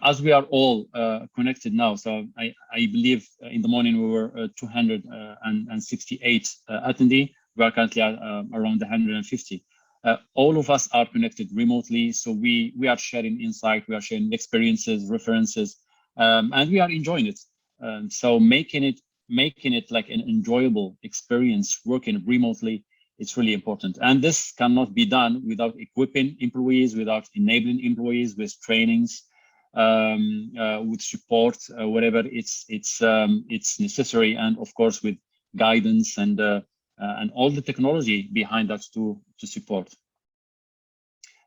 as we are all connected now, so I believe in the morning we were 268 attendee. We are currently at around 150. All of us are connected remotely, so we are sharing insight, we are sharing experiences, references, and we are enjoying it. So making it like an enjoyable experience working remotely, it's really important. And this cannot be done without equipping employees, without enabling employees with trainings, with support, whatever it's necessary, and of course with guidance and all the technology behind that to support.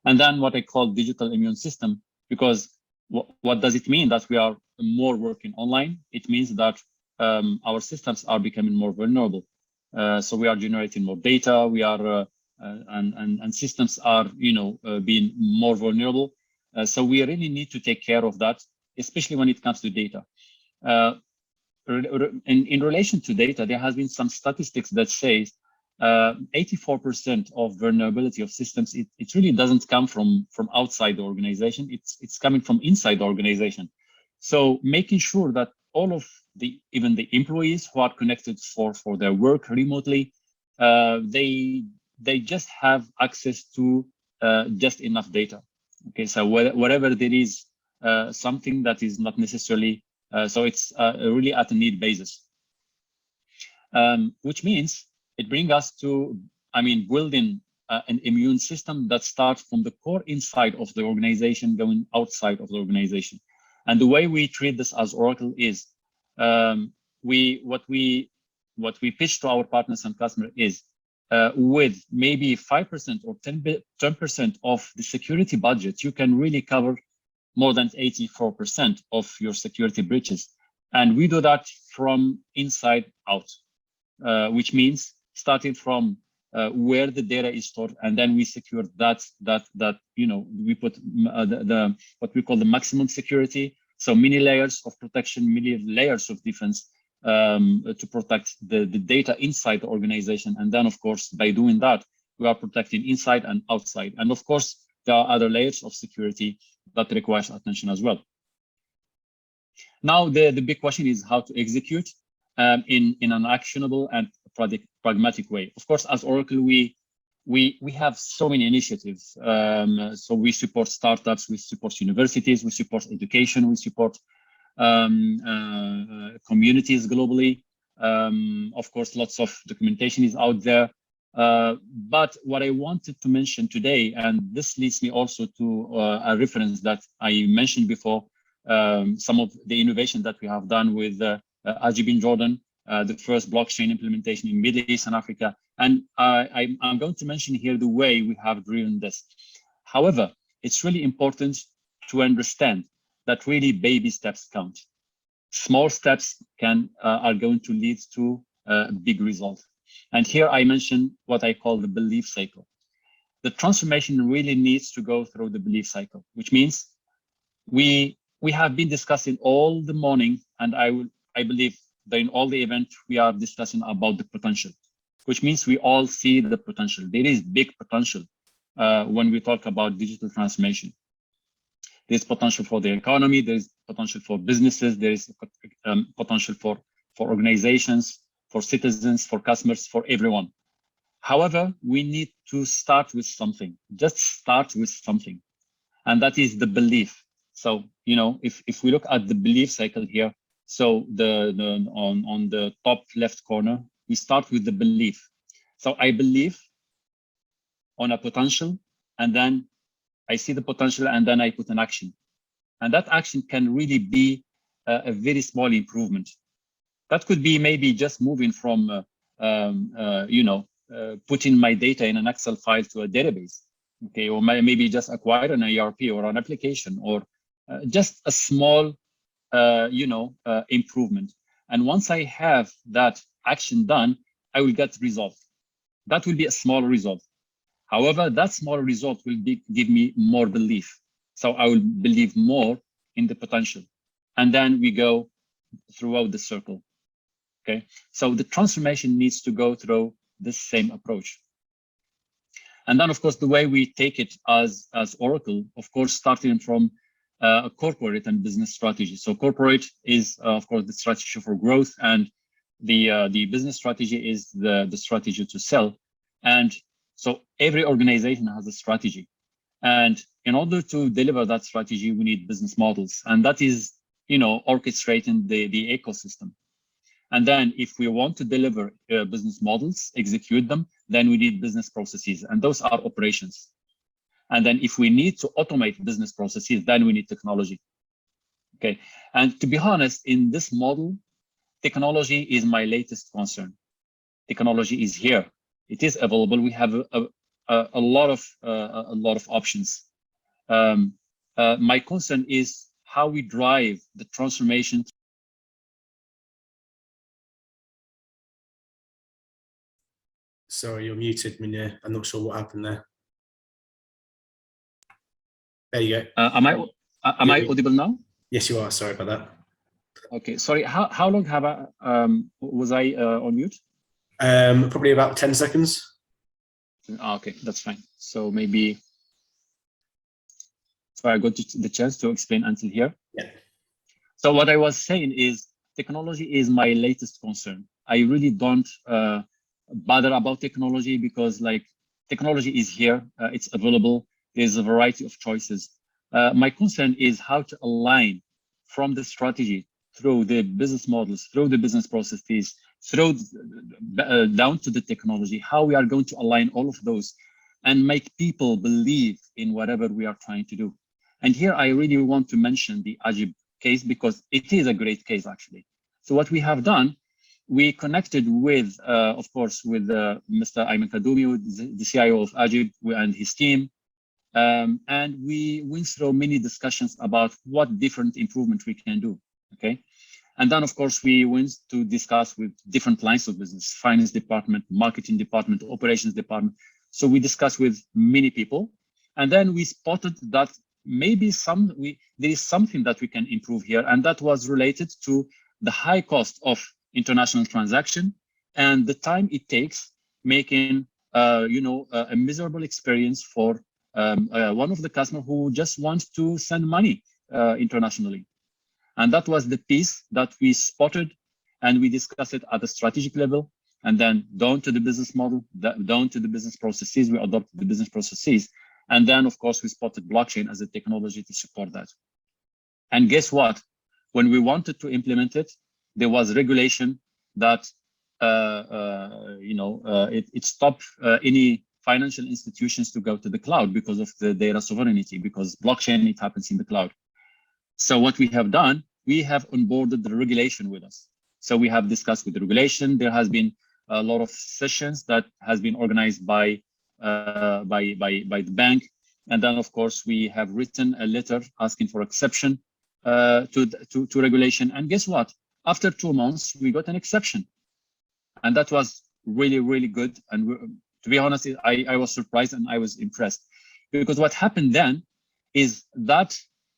And then what I call digital immune system, because what does it mean that we are more working online? It means that our systems are becoming more vulnerable. So we are generating more data, we are and systems are being more vulnerable. So we really need to take care of that, especially when it comes to data. In relation to data, there has been some statistics that says 84% of vulnerability of systems, it really doesn't come from outside the organization, it's coming from inside the organization. So making sure that all of even the employees who are connected for their work remotely, they just have access to just enough data. Okay, so whatever there is something that is not necessarily, so it's really at a need basis, which means it brings us to, building an immune system that starts from the core inside of the organization, going outside of the organization. And the way we treat this as Oracle is, what we pitch to our partners and customers is, with maybe 5% or 10% of the security budget, you can really cover more than 84% of your security breaches. And we do that from inside out, which means starting from where the data is stored, and then we secure that we put what we call the maximum security. So many layers of protection, many layers of defense to protect the data inside the organization. And then, of course, by doing that, we are protecting inside and outside. And of course, there are other layers of security that requires attention as well. Now, the big question is how to execute in an actionable and pragmatic way. Of course, as Oracle, we have so many initiatives. So we support startups, we support universities, we support education, we support communities globally. Of course, lots of documentation is out there. But what I wanted to mention today, and this leads me also to a reference that I mentioned before, some of the innovation that we have done with Ajib in Jordan, the first blockchain implementation in Middle East and Africa. And I'm going to mention here the way we have driven this. However, it's really important to understand that really baby steps count. Small steps are going to lead to big results. And here I mention what I call the belief cycle. The transformation really needs to go through the belief cycle, which means we have been discussing all the morning, and I believe that in all the event we are discussing about the potential, which means we all see the potential. There is big potential when we talk about digital transformation. There's potential for the economy, there's potential for businesses, there is potential for organizations, for citizens, for customers, for everyone. However, we need to start with something, just start with something. And that is the belief. So, if we look at the belief cycle here, so on the top left corner, we start with the belief. So I believe on a potential, and then I see the potential, and then I put an action. And that action can really be a very small improvement. That could be maybe just moving from, putting my data in an Excel file to a database, okay, or maybe just acquire an ERP or an application, or just a small, improvement. And once I have that action done, I will get result. That will be a small result. However, that small result will give me more belief. So I will believe more in the potential. And then we go throughout the circle. Okay, so the transformation needs to go through this same approach. And then, of course, the way we take it as Oracle, of course, starting from a corporate and business strategy. So corporate is, of course, the strategy for growth, and the business strategy is the strategy to sell. And so every organization has a strategy. And in order to deliver that strategy, we need business models. And that is, orchestrating the ecosystem. And then if we want to deliver business models, execute them, then we need business processes, and those are operations. And then if we need to automate business processes, then we need technology. Okay, and to be honest, in this model, technology is my latest concern. Technology is here. It is available. We have a lot of options. My concern is how we drive the transformation. Sorry, you're muted, Munir. I'm not sure what happened there. There you go. Am I audible now? Yes, you are. Sorry about that. Okay, sorry. How long have was I on mute? Probably about 10 seconds. Okay, that's fine. So maybe I got the chance to explain until here. Yeah. So what I was saying is technology is my latest concern. I really don't bother about technology because technology is here, it's available. There's a variety of choices. My concern is how to align from the strategy through the business models, through the business processes, through down to the technology, how we are going to align all of those and make people believe in whatever we are trying to do. And here I really want to mention the Ajib case because it is a great case actually. So what we have done, we connected with, of course, with Mr. Ayman Kadoumi, the CIO of Ajib, and his team. And we went through many discussions about what different improvement we can do, okay? And then, of course, we went to discuss with different lines of business, finance department, marketing department, operations department. So we discussed with many people. And then we spotted that maybe there is something that we can improve here. And that was related to the high cost of international transaction and the time it takes making, a miserable experience for one of the customers who just wants to send money internationally. And that was the piece that we spotted and we discussed it at the strategic level and then down to the business model, down to the business processes, we adopted the business processes. And then of course we spotted blockchain as a technology to support that. And guess what? When we wanted to implement it, there was regulation that, it stopped any financial institutions to go to the cloud because of the data sovereignty, because blockchain, it happens in the cloud. So what we have done, we have onboarded the regulation with us. So we have discussed with the regulation. There has been a lot of sessions that has been organized by the bank. And then of course, we have written a letter asking for exception to regulation. And guess what? After 2 months, we got an exception. And that was really, really good. And to be honest, I was surprised and I was impressed because what happened then is that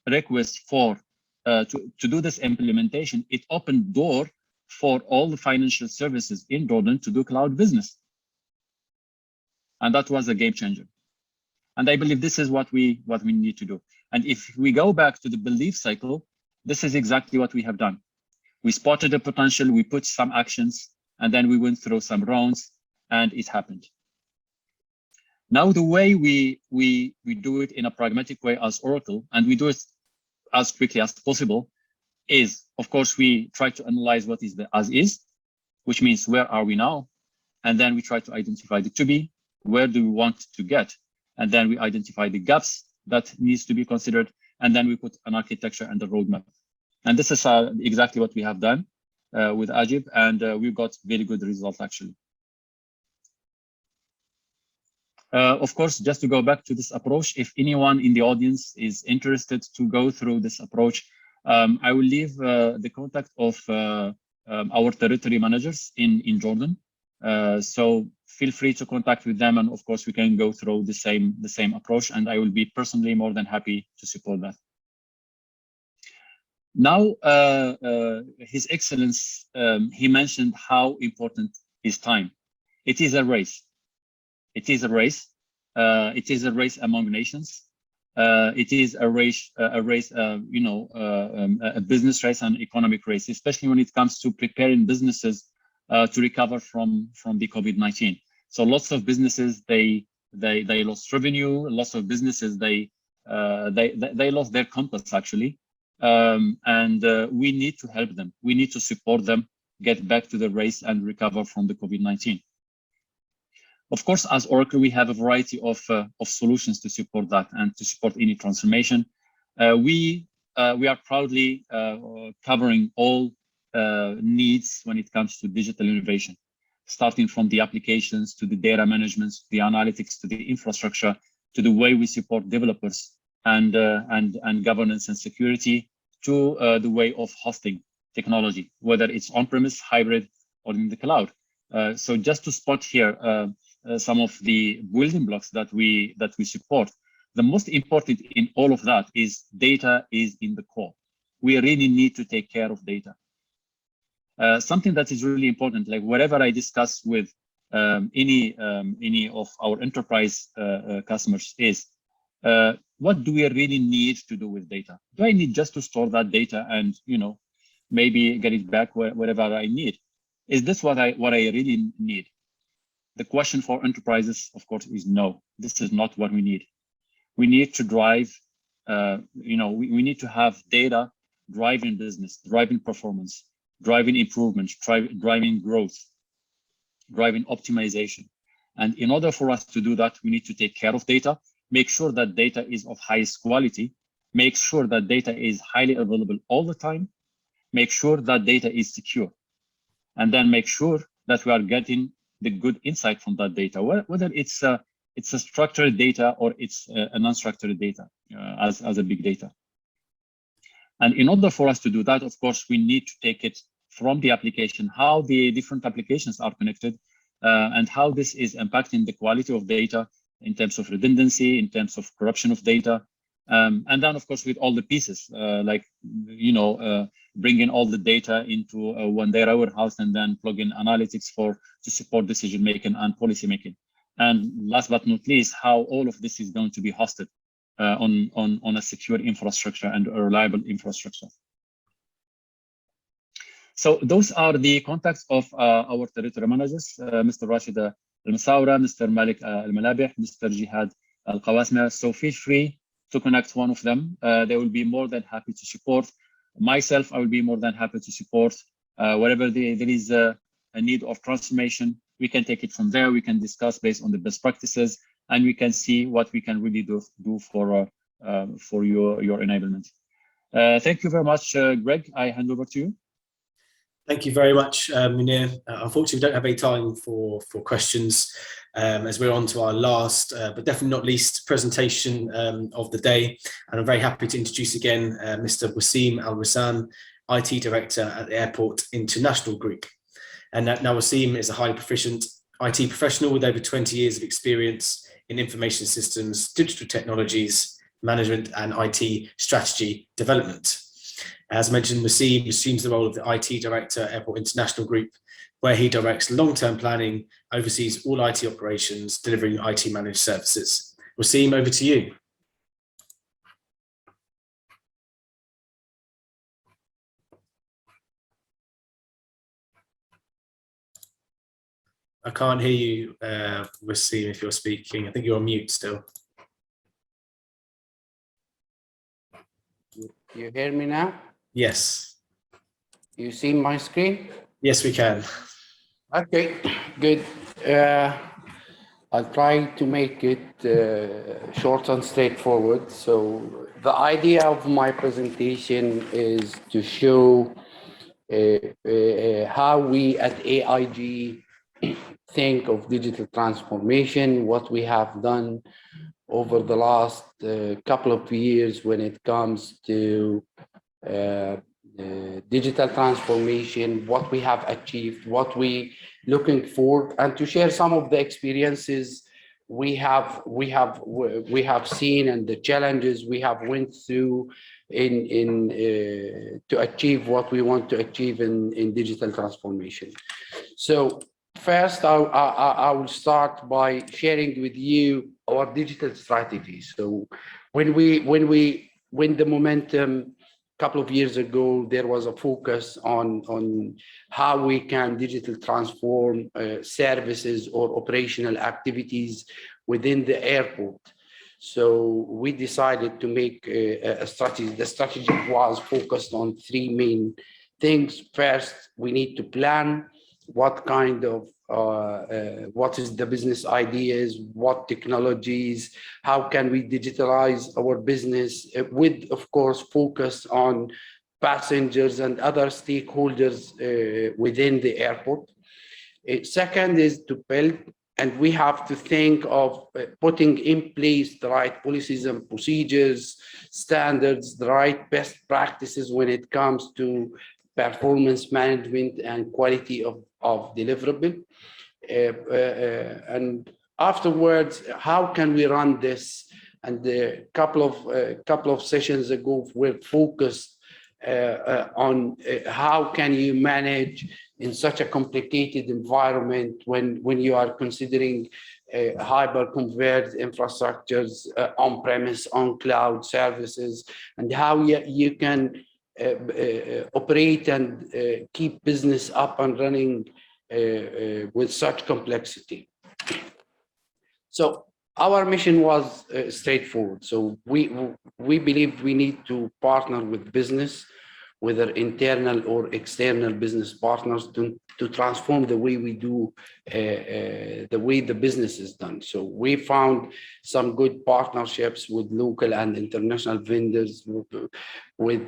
request for to do this implementation, it opened door for all the financial services in Jordan to do cloud business. And that was a game changer. And I believe this is what we need to do. And if we go back to the belief cycle, this is exactly what we have done. We spotted the potential, we put some actions, and then we went through some rounds and it happened. Now, the way we do it in a pragmatic way as Oracle, and we do it as quickly as possible, is, of course, we try to analyze what is the as is, which means where are we now? And then we try to identify the to be, where do we want to get? And then we identify the gaps that needs to be considered. And then we put an architecture and a roadmap. And this is exactly what we have done with Ajib, and we've got very good results actually. Of course, just to go back to this approach, if anyone in the audience is interested to go through this approach, I will leave the contact of our territory managers in Jordan. So feel free to contact with them, and of course we can go through the same approach, and I will be personally more than happy to support that. Now, His Excellence, he mentioned how important is time. It is a race. It is a race. It is a race among nations. It is a race, a business race and economic race, especially when it comes to preparing businesses to recover from the COVID-19. So lots of businesses they lost revenue. Lots of businesses they lost their compass actually, and we need to help them. We need to support them get back to the race and recover from the COVID-19. Of course, as Oracle, we have a variety of solutions to support that and to support any transformation. We are proudly covering all needs when it comes to digital innovation, starting from the applications to the data management, to the analytics, to the infrastructure, to the way we support developers and governance and security, to the way of hosting technology, whether it's on-premise, hybrid, or in the cloud. So just to spot here some of the building blocks that we support. The most important in all of that is data is in the core. We really need to take care of data. Something that is really important, like wherever I discuss with any of our enterprise customers is, what do we really need to do with data? Do I need just to store that data and maybe get it back wherever I need? Is this what I really need? The question for enterprises, of course, is no. This is not what we need. We need to drive. We need to have data driving business, driving performance, driving improvement, driving growth, driving optimization. And in order for us to do that, we need to take care of data, make sure that data is of highest quality, make sure that data is highly available all the time, make sure that data is secure, and then make sure that we are getting the good insight from that data, whether it's a structured data or it's an unstructured data as a big data. And in order for us to do that, of course, we need to take it from the application, how the different applications are connected, and how this is impacting the quality of data in terms of redundancy, in terms of corruption of data. And then, of course, with all the pieces, bringing all the data into one data warehouse and then plug in analytics to support decision making and policy making. And last but not least, how all of this is going to be hosted on a secure infrastructure and a reliable infrastructure. So those are the contacts of our territory managers, Mr. Rashid Al-Masawra, Mr. Malik Al-Malabih, Mr. Jihad Al-Qawasma. So feel free to connect one of them. They will be more than happy to support. Myself, I will be more than happy to support. Wherever there is a need of transformation, we can take it from there. We can discuss based on the best practices, and we can see what we can really do for your enablement. Thank you very much, Greg. I hand over to you. Thank you very much, Munir. Unfortunately, we don't have any time for questions as we're on to our last, but definitely not least, presentation of the day. And I'm very happy to introduce again Mr. Wasim Al-Rassan, IT Director at the Airport International Group. And now Wasim is a highly proficient IT professional with over 20 years of experience in information systems, digital technologies, management, and IT strategy development. As mentioned, Wasim assumes the role of the IT Director at Airport International Group, where he directs long-term planning, oversees all IT operations, delivering IT managed services. Wasim, over to you. I can't hear you, Wasim, if you're speaking. I think you're on mute still. You hear me now? Yes. You see my screen? Yes, we can. Okay, good. I'll try to make it short and straightforward. So the idea of my presentation is to show how we at AIG think of digital transformation, what we have done over the last couple of years when it comes to digital transformation, what we have achieved, what we looking for, and to share some of the experiences we have seen and the challenges we have went through to achieve what we want to achieve in digital transformation. So first, I will start by sharing with you our digital strategy. So when the momentum a couple of years ago, there was a focus on how we can digital transform services or operational activities within the airport. So we decided to make a strategy. The strategy was focused on three main things. First, we need to plan what kind of what is the business ideas, what technologies, how can we digitalize our business with, of course, focus on passengers and other stakeholders within the airport. Second is to build, and we have to think of putting in place the right policies and procedures, standards, the right best practices when it comes to performance management and quality of deliverable. And afterwards, how can we run this? And a couple of sessions ago, we're focused on how can you manage in such a complicated environment when you are considering hyper-converged infrastructures, on-premise, on-cloud services, and how you can operate and keep business up and running with such complexity. So our mission was straightforward. So we believe we need to partner with business, whether internal or external business partners, to transform the way we do, the way the business is done. So we found some good partnerships with local and international vendors, with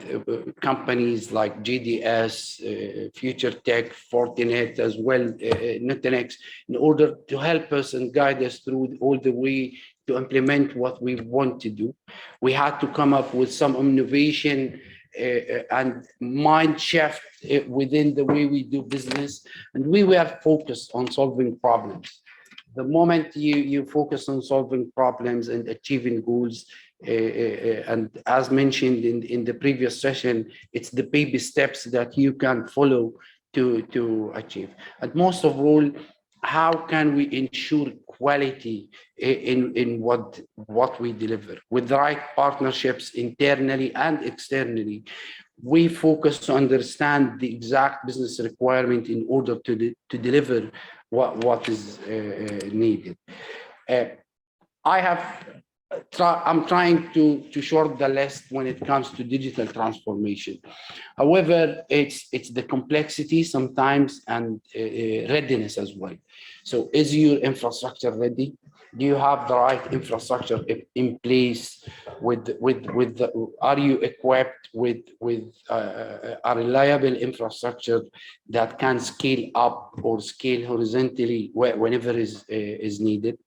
companies like JDS, Future Tech, Fortinet, as well, Nutanix, in order to help us and guide us through all the way to implement what we want to do. We had to come up with some innovation and mind shift within the way we do business, and we were focused on solving problems. The moment you focus on solving problems and achieving goals, and as mentioned in the previous session, it's the baby steps that you can follow to achieve. And most of all, how can we ensure quality in what we deliver with the right partnerships internally and externally? We focus to understand the exact business requirement in order to deliver what is needed. I'm trying to short the list when it comes to digital transformation. However, it's the complexity sometimes and readiness as well. So is your infrastructure ready? Do you have the right infrastructure in place? Are you equipped with a reliable infrastructure that can scale up or scale horizontally whenever is needed?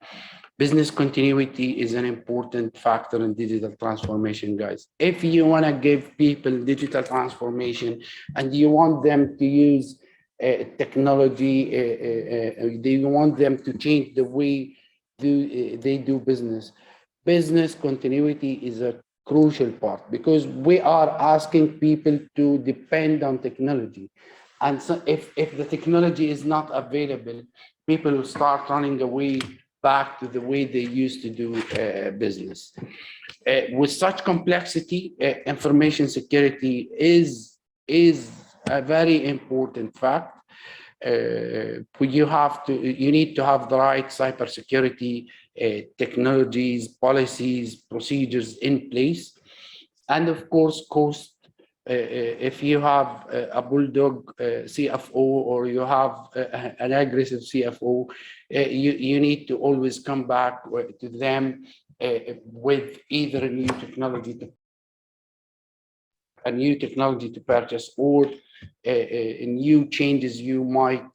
Business continuity is an important factor in digital transformation, guys. If you want to give people digital transformation and you want them to use technology, you want them to change the way they do business. Business continuity is a crucial part because we are asking people to depend on technology. And so if the technology is not available, people will start running away back to the way they used to do business. With such complexity, information security is a very important fact. You need to have the right cybersecurity technologies, policies, procedures in place, and of course, cost. If you have a bulldog CFO or you have an aggressive CFO, you need to always come back to them with either a new technology to purchase or new changes you might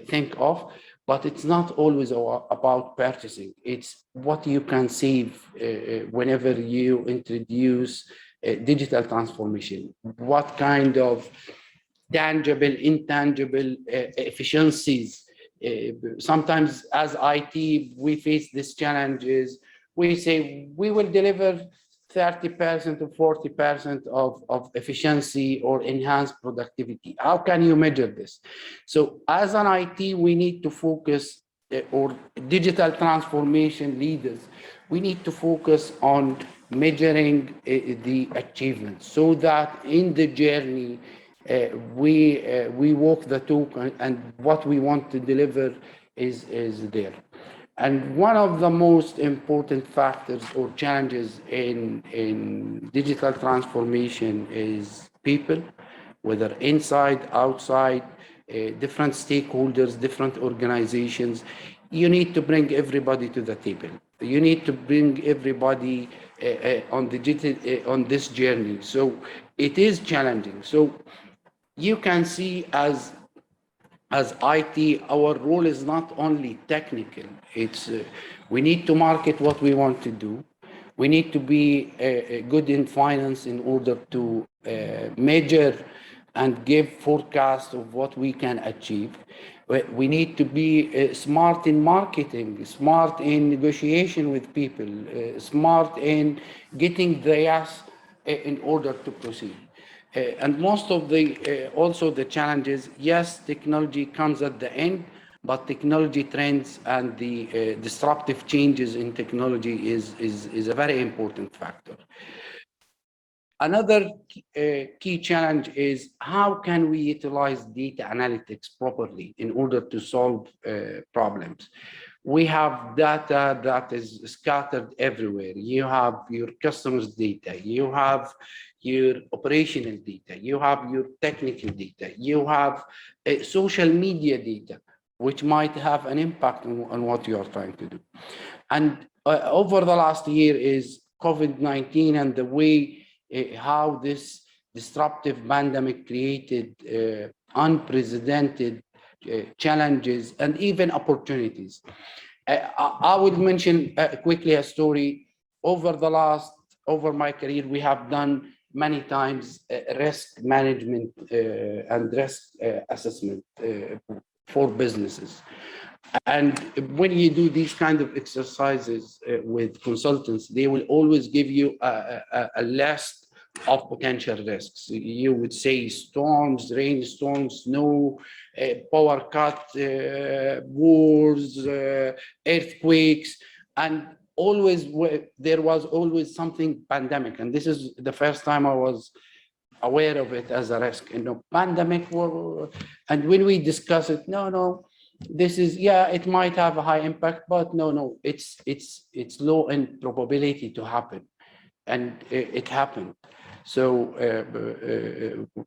think of. But it's not always about purchasing. It's what you can save whenever you introduce digital transformation? What kind of tangible, intangible efficiencies? Sometimes as IT, we face these challenges. We say we will deliver 30% or 40% of efficiency or enhanced productivity. How can you measure this? So as an IT, we need to focus, or digital transformation leaders, we need to focus on measuring the achievements so that in the journey, we walk the talk, and what we want to deliver is there. And one of the most important factors or challenges in digital transformation is people, whether inside, outside, different stakeholders, different organizations. You need to bring everybody to the table. You need to bring everybody on this journey. So it is challenging. So you can see as IT, our role is not only technical. It's we need to market what we want to do. We need to be good in finance in order to measure and give forecast of what we can achieve. We need to be smart in marketing, smart in negotiation with people, smart in getting the yes in order to proceed. And most of the also the challenges, yes, technology comes at the end, but technology trends and the disruptive changes in technology is a very important factor. Another key challenge is how can we utilize data analytics properly in order to solve problems? We have data that is scattered everywhere. You have your customers' data, you have your operational data, you have your technical data, you have social media data, which might have an impact on what you are trying to do. And over the last year is COVID-19 and the way how this disruptive pandemic created unprecedented challenges and even opportunities. I would mention quickly a story. Over my career, we have done many times risk management and risk assessment for businesses. And when you do these kind of exercises with consultants, they will always give you a list of potential risks. You would say storms, rainstorms, snow, power cut, wars, earthquakes, and always there was always something pandemic. And this is the first time I was aware of it as a risk. Pandemic, and when we discuss it, no. This is, yeah, it might have a high impact, but no, it's low in probability to happen, and it happened. So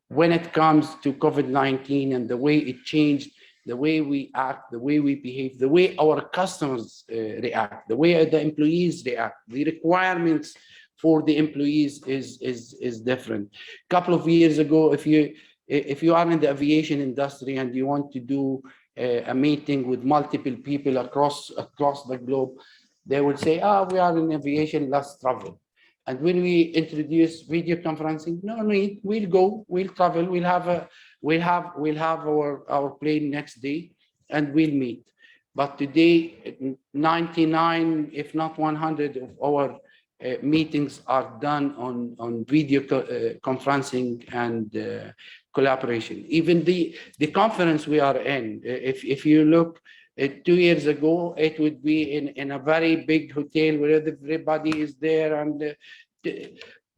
when it comes to COVID-19 and the way it changed, the way we act, the way we behave, the way our customers react, the way the employees react, the requirements for the employees is different. A couple of years ago, if you are in the aviation industry and you want to do a meeting with multiple people across the globe, they will say, we are in aviation, let's travel. And when we introduce video conferencing, no, we'll go, we'll travel, we'll have our plane next day and we'll meet. But today, 99, if not 100 of our meetings are done on video conferencing and collaboration. Even the conference we are in, if you look 2 years ago, it would be in a very big hotel where everybody is there,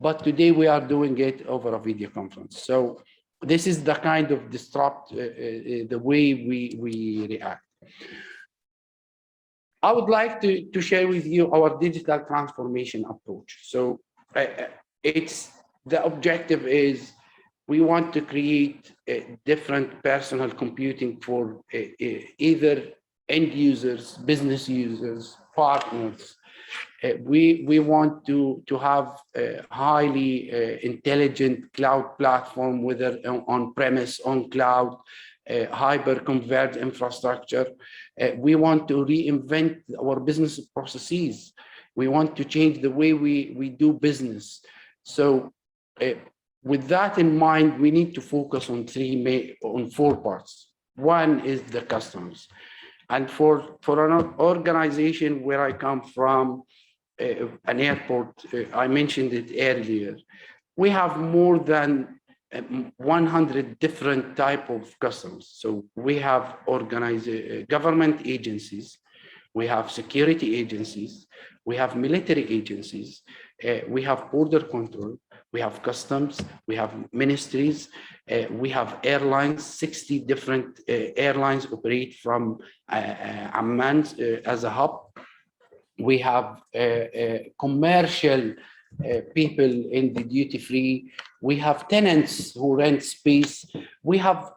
but today we are doing it over a video conference. So this is the kind of disrupt the way we react. I would like to share with you our digital transformation approach. So the objective is we want to create different personal computing for either end users, business users, partners. We want to have a highly intelligent cloud platform, whether on-premise, on cloud, hyper-converged infrastructure. We want to reinvent our business processes. We want to change the way we do business. So With that in mind, we need to focus on four parts. One is the customers. And for an organization where I come from, an airport, I mentioned it earlier, we have more than 100 different type of customers. So we have government agencies, we have security agencies, we have military agencies, we have border control, we have customs, we have ministries, we have airlines. 60 different airlines operate from Amman as a hub. We have commercial people in the duty free. We have tenants who rent space. We have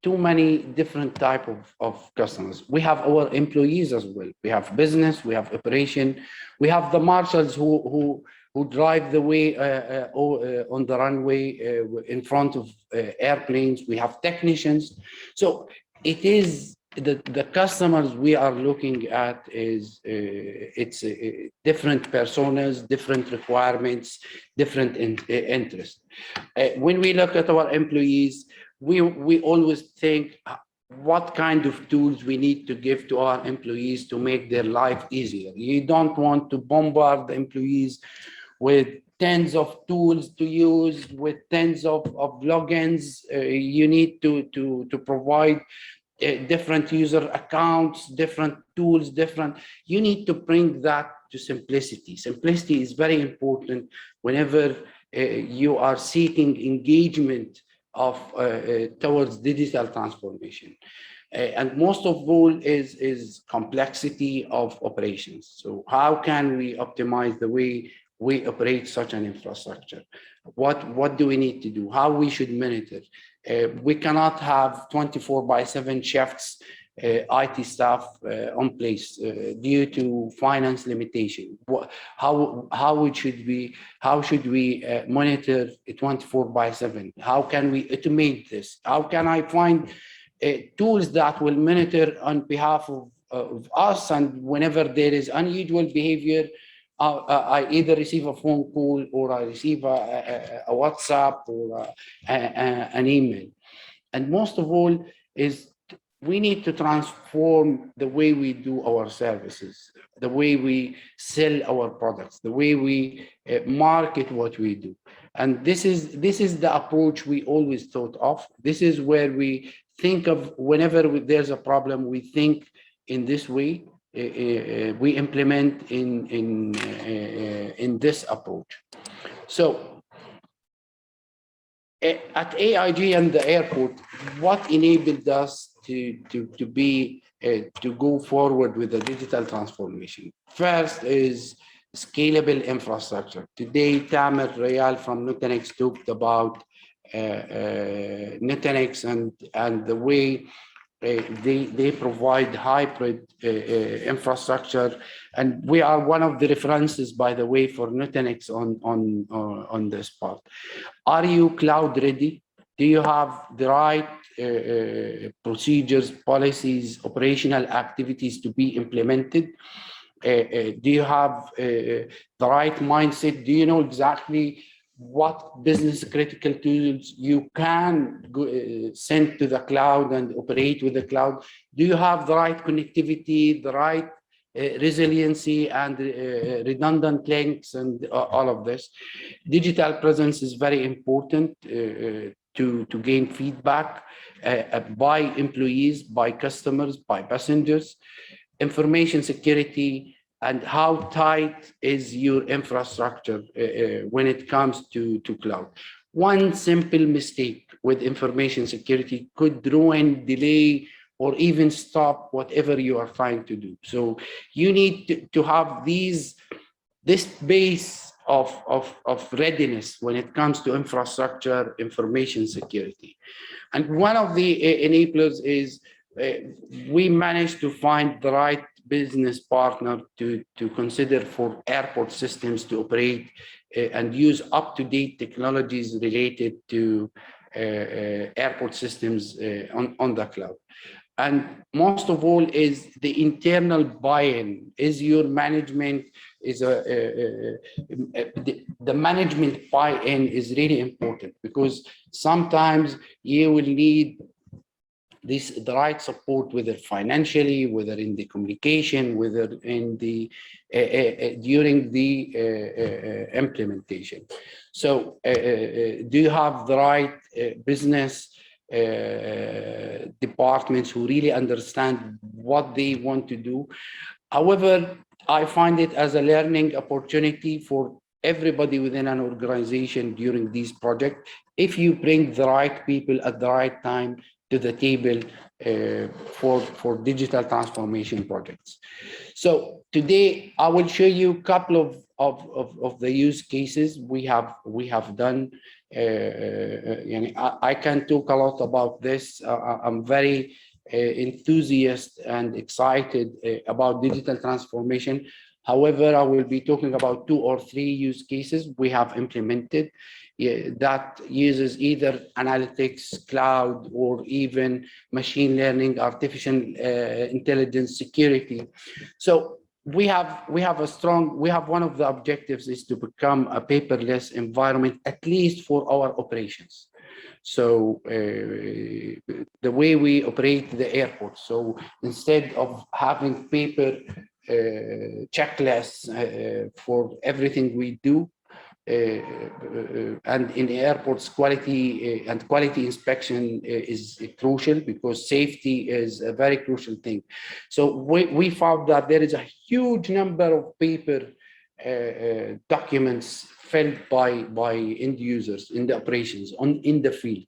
too many different type of customers. We have our employees as well. We have business, we have operation, we have the marshals who drive the way on the runway in front of airplanes. We have technicians. So it is the customers we are looking at is it's different personas, different requirements, different interests. When we look at our employees, we always think what kind of tools we need to give to our employees to make their life easier. You don't want to bombard the employees with tens of tools to use, with tens of logins. You need to provide different user accounts, different tools, you need to bring that to simplicity. Simplicity is very important whenever you are seeking engagement towards digital transformation. And most of all is complexity of operations. So how can we optimize the way we operate such an infrastructure? What do we need to do? How we should monitor? We cannot have 24/7 shifts, IT staff on place due to finance limitation. How should we monitor 24/7? How can we automate this? How can I find tools that will monitor on behalf of us, and whenever there is unusual behavior, I either receive a phone call or I receive a WhatsApp or an email. And most of all is we need to transform the way we do our services, the way we sell our products, the way we market what we do. And this is the approach we always thought of. This is where we think of whenever there's a problem, we think in this way. We implement in this approach. So at AIG and the airport, what enabled us to go forward with the digital transformation? First is scalable infrastructure. Today, Tamer Rayal from Nutanix talked about Nutanix and the way they provide hybrid infrastructure, and we are one of the references, by the way, for Nutanix on this part. Are you cloud ready? Do you have the right procedures, policies, operational activities to be implemented? Do you have the right mindset? Do you know exactly what business critical tools you can send to the cloud and operate with the cloud? Do you have the right connectivity, the right resiliency and redundant links and all of this? Digital presence is very important to gain feedback by employees, by customers, by passengers. Information security and how tight is your infrastructure when it comes to cloud. One simple mistake with information security could ruin, delay, or even stop whatever you are trying to do. So you need to have this base of readiness when it comes to infrastructure, information security. And one of the enablers is we managed to find the right business partner to consider for airport systems to operate and use up-to-date technologies related to airport systems on the cloud. And most of all is the internal buy-in. Is your management, the management buy-in is really important, because sometimes you will need the right support, whether financially, whether in the communication, whether in the during the implementation. So do you have the right business departments who really understand what they want to do? However, I find it as a learning opportunity for everybody within an organization during these projects, if you bring the right people at the right time to the table for digital transformation projects. So today I will show you a couple of the use cases we have done. I can talk a lot about this. I'm very enthusiastic and excited about digital transformation. However, I will be talking about 2 or 3 use cases we have implemented that uses either analytics, cloud, or even machine learning, artificial intelligence, security. So we have one of the objectives is to become a paperless environment, at least for our operations. So the way we operate the airport. So instead of having paper checklists for everything we do, and in airports, quality and quality inspection is crucial, because safety is a very crucial thing. So we found that there is a huge number of paper documents filled by end users in the operations in the field.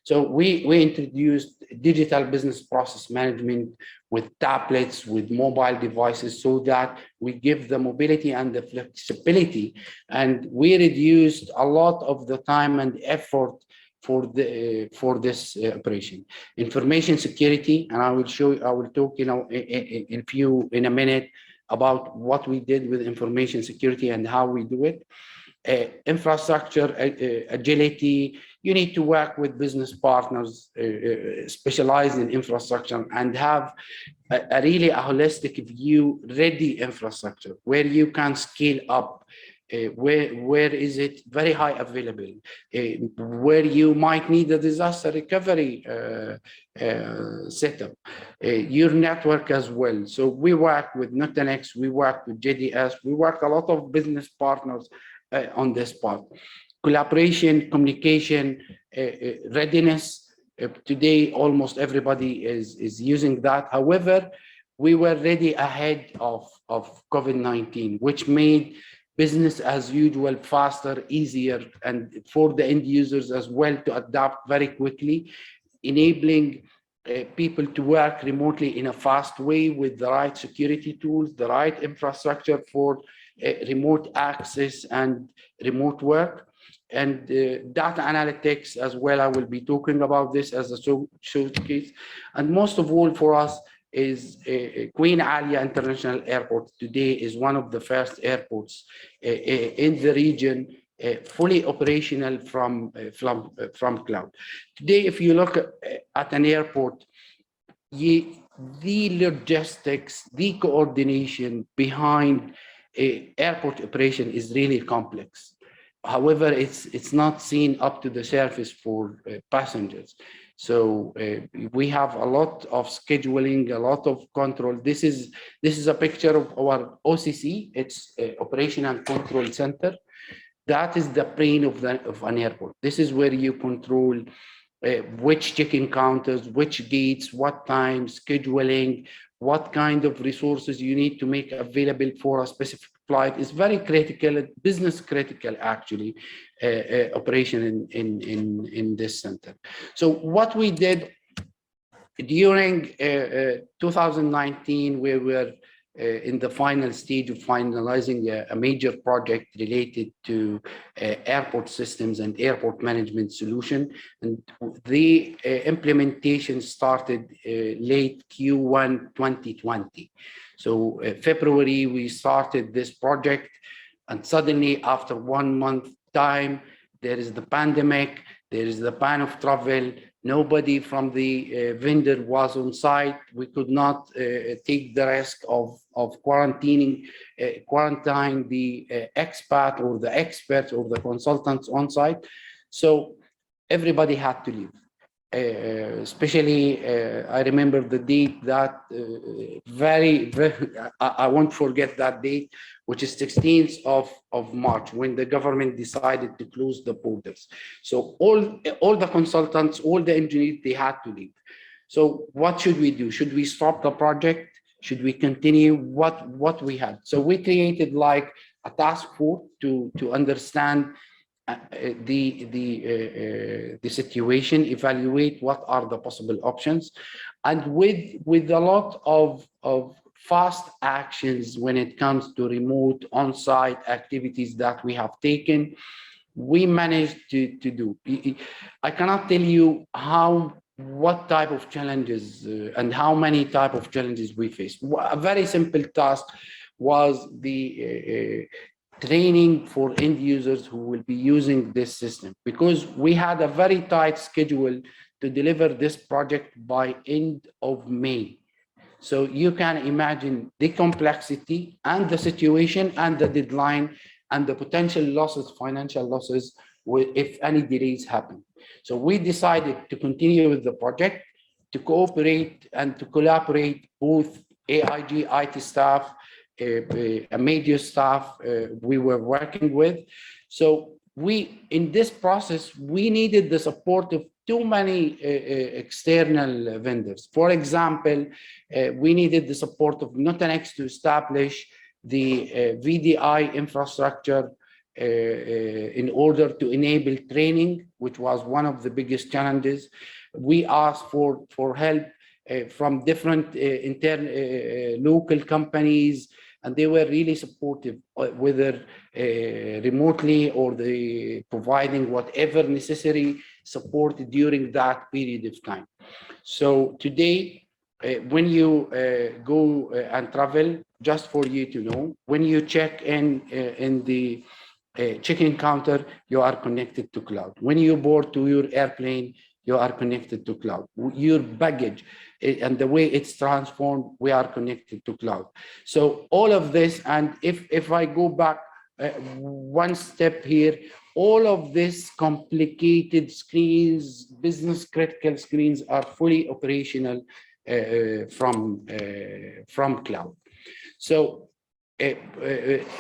So we introduced digital business process management with tablets, with mobile devices, so that we give the mobility and the flexibility, and we reduced a lot of the time and effort for this operation. Information security, and I will talk in a minute about what we did with information security and how we do it. Infrastructure agility. You need to work with business partners specialized in infrastructure and have a really holistic view, ready infrastructure where you can scale up, where is it very high available, where you might need a disaster recovery setup, your network as well. So we work with Nutanix, we work with JDS, we work a lot of business partners on this part. Collaboration, communication, readiness. Today, almost everybody is using that. However, we were ready ahead of COVID-19, which made business as usual faster, easier, and for the end users as well to adapt very quickly, enabling people to work remotely in a fast way with the right security tools, the right infrastructure for remote access and remote work. And data analytics as well. I will be talking about this as a showcase. And most of all for us is Queen Alia International Airport today is one of the first airports in the region fully operational from cloud. Today, if you look at an airport, the logistics, the coordination behind airport operation is really complex. However, it's not seen up to the surface for passengers. So we have a lot of scheduling, a lot of control. This is a picture of our OCC. It's Operation and Control Center. That is the brain of an airport. This is where you control which check-in counters, which gates, what time, scheduling, what kind of resources you need to make available for a specific flight. Is very critical, business critical actually, operation in this center. So what we did during 2019, we were in the final stage of finalizing a major project related to airport systems and airport management solution. And the implementation started late Q1 2020. So February, we started this project, and suddenly after 1 month time, there is the pandemic, there is the ban of travel, Nobody from the vendor was on site. We could not take the risk of quarantining the expat or the experts or the consultants on site. So everybody had to leave. Especially, I remember the date that I won't forget that date, which is 16th of March, when the government decided to close the borders. So all the consultants, all the engineers, they had to leave. So what should we do? Should we stop the project? Should we continue what we had? So we created like a task force to understand the situation, evaluate what are the possible options, and with a lot of fast actions when it comes to remote on-site activities that we have taken, we managed to do. I cannot tell you what type of challenges and how many type of challenges we faced. A very simple task was the training for end users who will be using this system, because we had a very tight schedule to deliver this project by end of May. So you can imagine the complexity and the situation and the deadline and the potential losses, financial losses, if any delays happen. So we decided to continue with the project, to cooperate and to collaborate, both AIG IT staff, a major staff we were working with. So in this process, we needed the support of too many external vendors. For example, we needed the support of Nutanix to establish the VDI infrastructure in order to enable training, which was one of the biggest challenges. We asked for help from different local companies, and they were really supportive, whether remotely or providing whatever necessary support during that period of time. So today, when you go and travel, just for you to know, when you check in the check-in counter, you are connected to cloud. When you board to your airplane, you are connected to cloud. Your baggage and the way it's transformed, we are connected to cloud. So all of this, and if I go back one step here, all of this complicated screens, business critical screens, are fully operational from cloud. So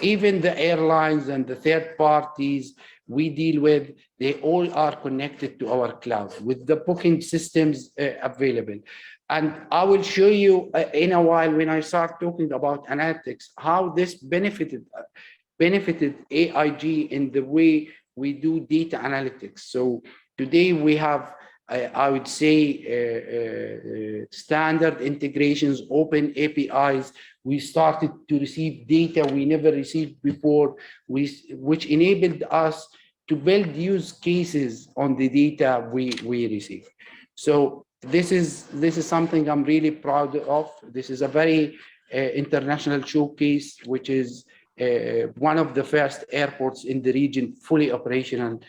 even the airlines and the third parties we deal with, they all are connected to our cloud with the booking systems available. And I will show you in a while, when I start talking about analytics, how this benefited AIG in the way we do data analytics. So today we have, I would say, standard integrations, open APIs. We started to receive data we never received before, which enabled us to build use cases on the data we receive. So this is something I'm really proud of. This is a very international showcase, which is one of the first airports in the region fully operational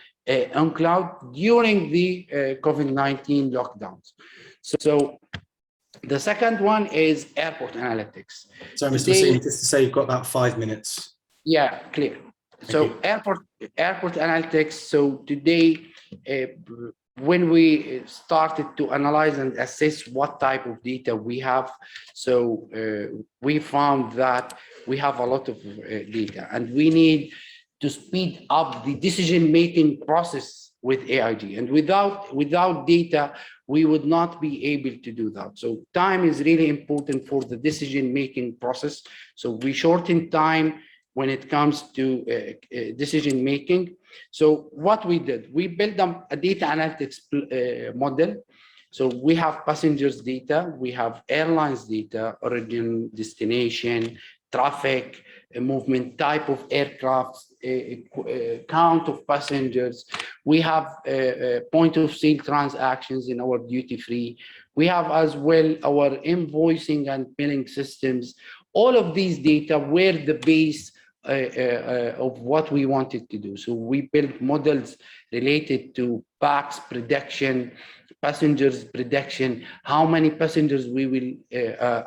on cloud during the COVID-19 lockdowns. So the second one is airport analytics. So, Mr. Sear, just to say you've got about 5 minutes. Yeah, clear. So airport analytics. So today, when we started to analyze and assess what type of data we have, so we found that we have a lot of data, and we need to speed up the decision-making process with AIG. And without data, we would not be able to do that. So time is really important for the decision-making process. So we shorten time when it comes to decision-making. So what we did, we built a data analytics model. So we have passengers data, we have airlines data, origin, destination, traffic, movement, type of aircraft, count of passengers. We have point of sale transactions in our duty-free. We have as well our invoicing and billing systems. All of these data were the base of what we wanted to do. So we built models related to PAX prediction, passengers prediction, how many passengers we will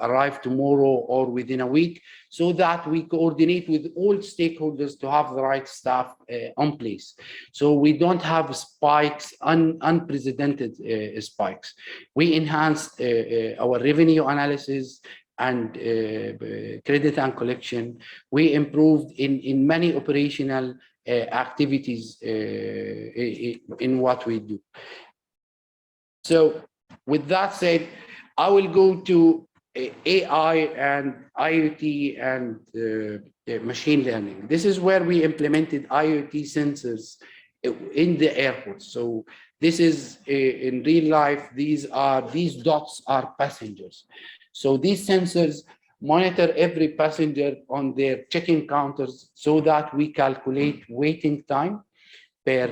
arrive tomorrow or within a week, so that we coordinate with all stakeholders to have the right staff on place. So we don't have spikes, unprecedented spikes. We enhanced our revenue analysis and credit and collection. We improved in many operational activities in what we do. So with that said, I will go to AI and IoT and machine learning. This is where we implemented IoT sensors in the airport. So this is in real life, these dots are passengers. So these sensors monitor every passenger on their check-in counters so that we calculate waiting time per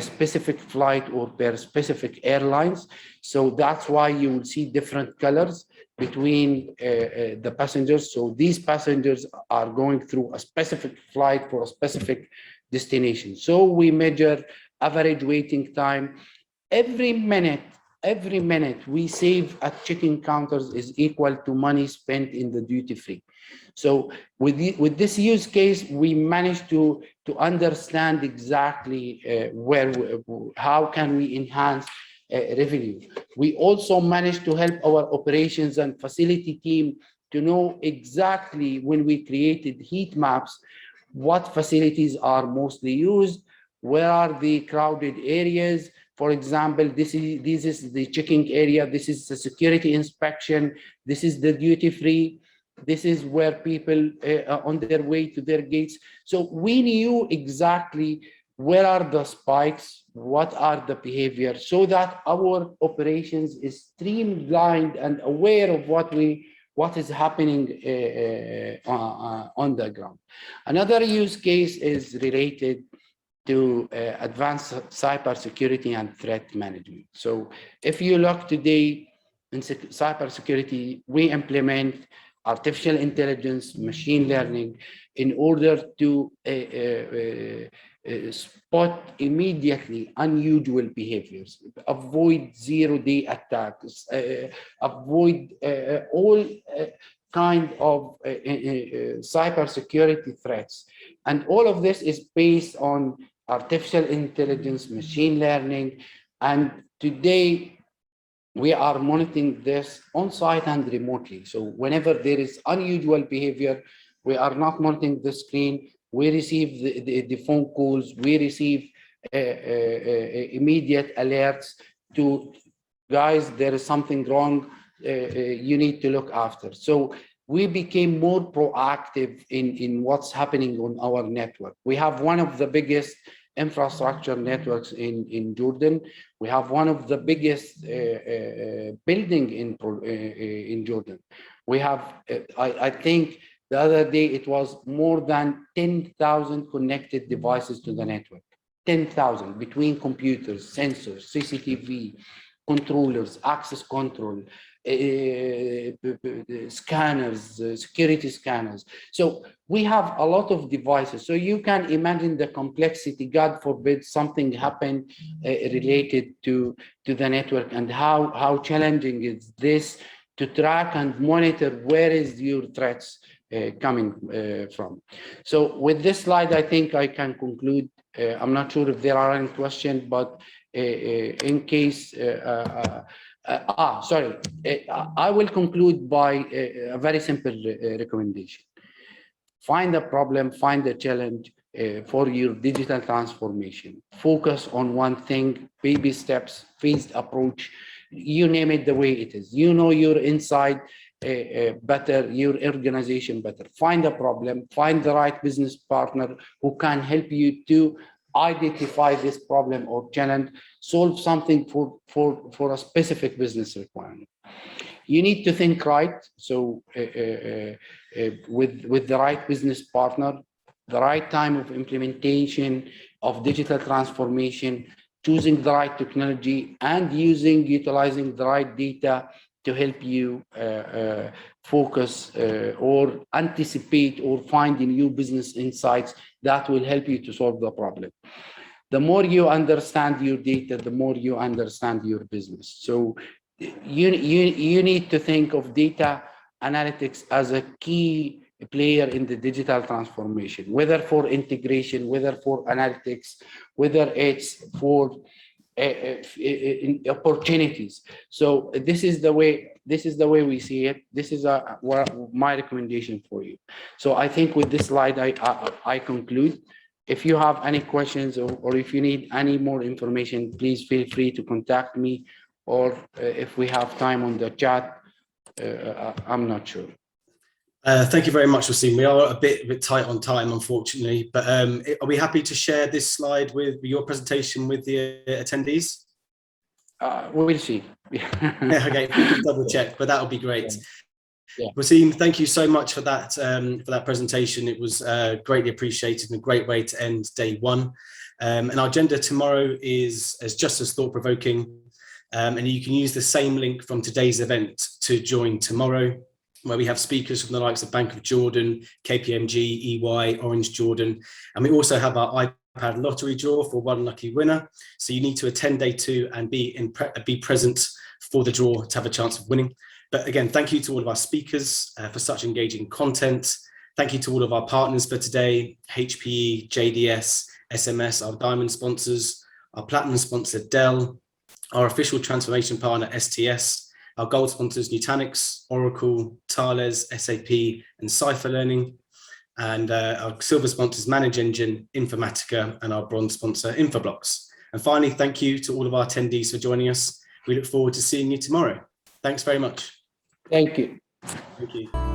specific flight or per specific airlines. So that's why you will see different colors between the passengers. So these passengers are going through a specific flight for a specific destination. So we measure average waiting time. Every minute we save at check-in counters is equal to money spent in the duty-free. So with this use case, we managed to understand exactly how can we enhance revenue. We also managed to help our operations and facility team to know exactly, when we created heat maps, what facilities are mostly used, where are the crowded areas. For example, this is the checking area, this is the security inspection, this is the duty-free, this is where people are on their way to their gates. So we knew exactly where are the spikes, what are the behavior, so that our operations is streamlined and aware of what is happening on the ground. Another use case is related to advanced cybersecurity and threat management. So if you look today in cybersecurity, we implement artificial intelligence, machine learning, in order to spot immediately unusual behaviors, avoid zero-day attacks, avoid all kind of cybersecurity threats. And all of this is based on artificial intelligence, machine learning, and today we are monitoring this on site and remotely. So whenever there is unusual behavior, we are not monitoring the screen, we receive the phone calls, we receive immediate alerts to, guys, there is something wrong, you need to look after. So we became more proactive in what's happening on our network. We have one of the biggest infrastructure networks in Jordan. We have one of the biggest building in Jordan. We have, I think the other day it was more than 10,000 connected devices to the network. 10,000 between computers, sensors, CCTV, controllers, access control, scanners, security scanners. So we have a lot of devices. So you can imagine the complexity. God forbid something happen related to the network, and how challenging is this to track and monitor where is your threats coming from. So with this slide, I think I can conclude. I'm not sure if there are any questions, but in case, sorry, I will conclude by a very simple recommendation. Find a problem, find a challenge for your digital transformation. Focus on one thing, baby steps, phased approach, you name it the way it is. You know your inside better, your organization better. Find a problem, find the right business partner who can help you to identify this problem or challenge, solve something for a specific business requirement. You need to think right. So with the right business partner, the right time of implementation of digital transformation, choosing the right technology, and utilizing the right data to help you focus or anticipate or find new business insights that will help you to solve the problem. The more you understand your data, the more you understand your business. So you need to think of data analytics as a key player in the digital transformation, whether for integration, whether for analytics, whether it's for opportunities. So this is the way we see it. This is my recommendation for you. So I think with this slide, I conclude. If you have any questions or if you need any more information, please feel free to contact me, or if we have time on the chat, I'm not sure. Thank you very much, Wasim. We are a bit tight on time, unfortunately, but are we happy to share this slide with your presentation with the attendees? We'll see. Okay, if we can double check, but that would be great. Yeah. Wasim, thank you so much for that presentation. It was greatly appreciated and a great way to end day one. And our agenda tomorrow is just as thought-provoking, and you can use the same link from today's event to join tomorrow, where we have speakers from the likes of Bank of Jordan, KPMG, EY, Orange Jordan, and we also have our iPad lottery draw for one lucky winner. So you need to attend day two and be present for the draw to have a chance of winning. But again, thank you to all of our speakers for such engaging content. Thank you to all of our partners for today, HPE, JDS, SMS, our diamond sponsors, our platinum sponsor, Dell, our official transformation partner, STS, our gold sponsors, Nutanix, Oracle, Thales, SAP, and Cypher Learning, and our silver sponsors, ManageEngine, Informatica, and our bronze sponsor, Infoblox. And finally, thank you to all of our attendees for joining us. We look forward to seeing you tomorrow. Thanks very much. Thank you. Thank you.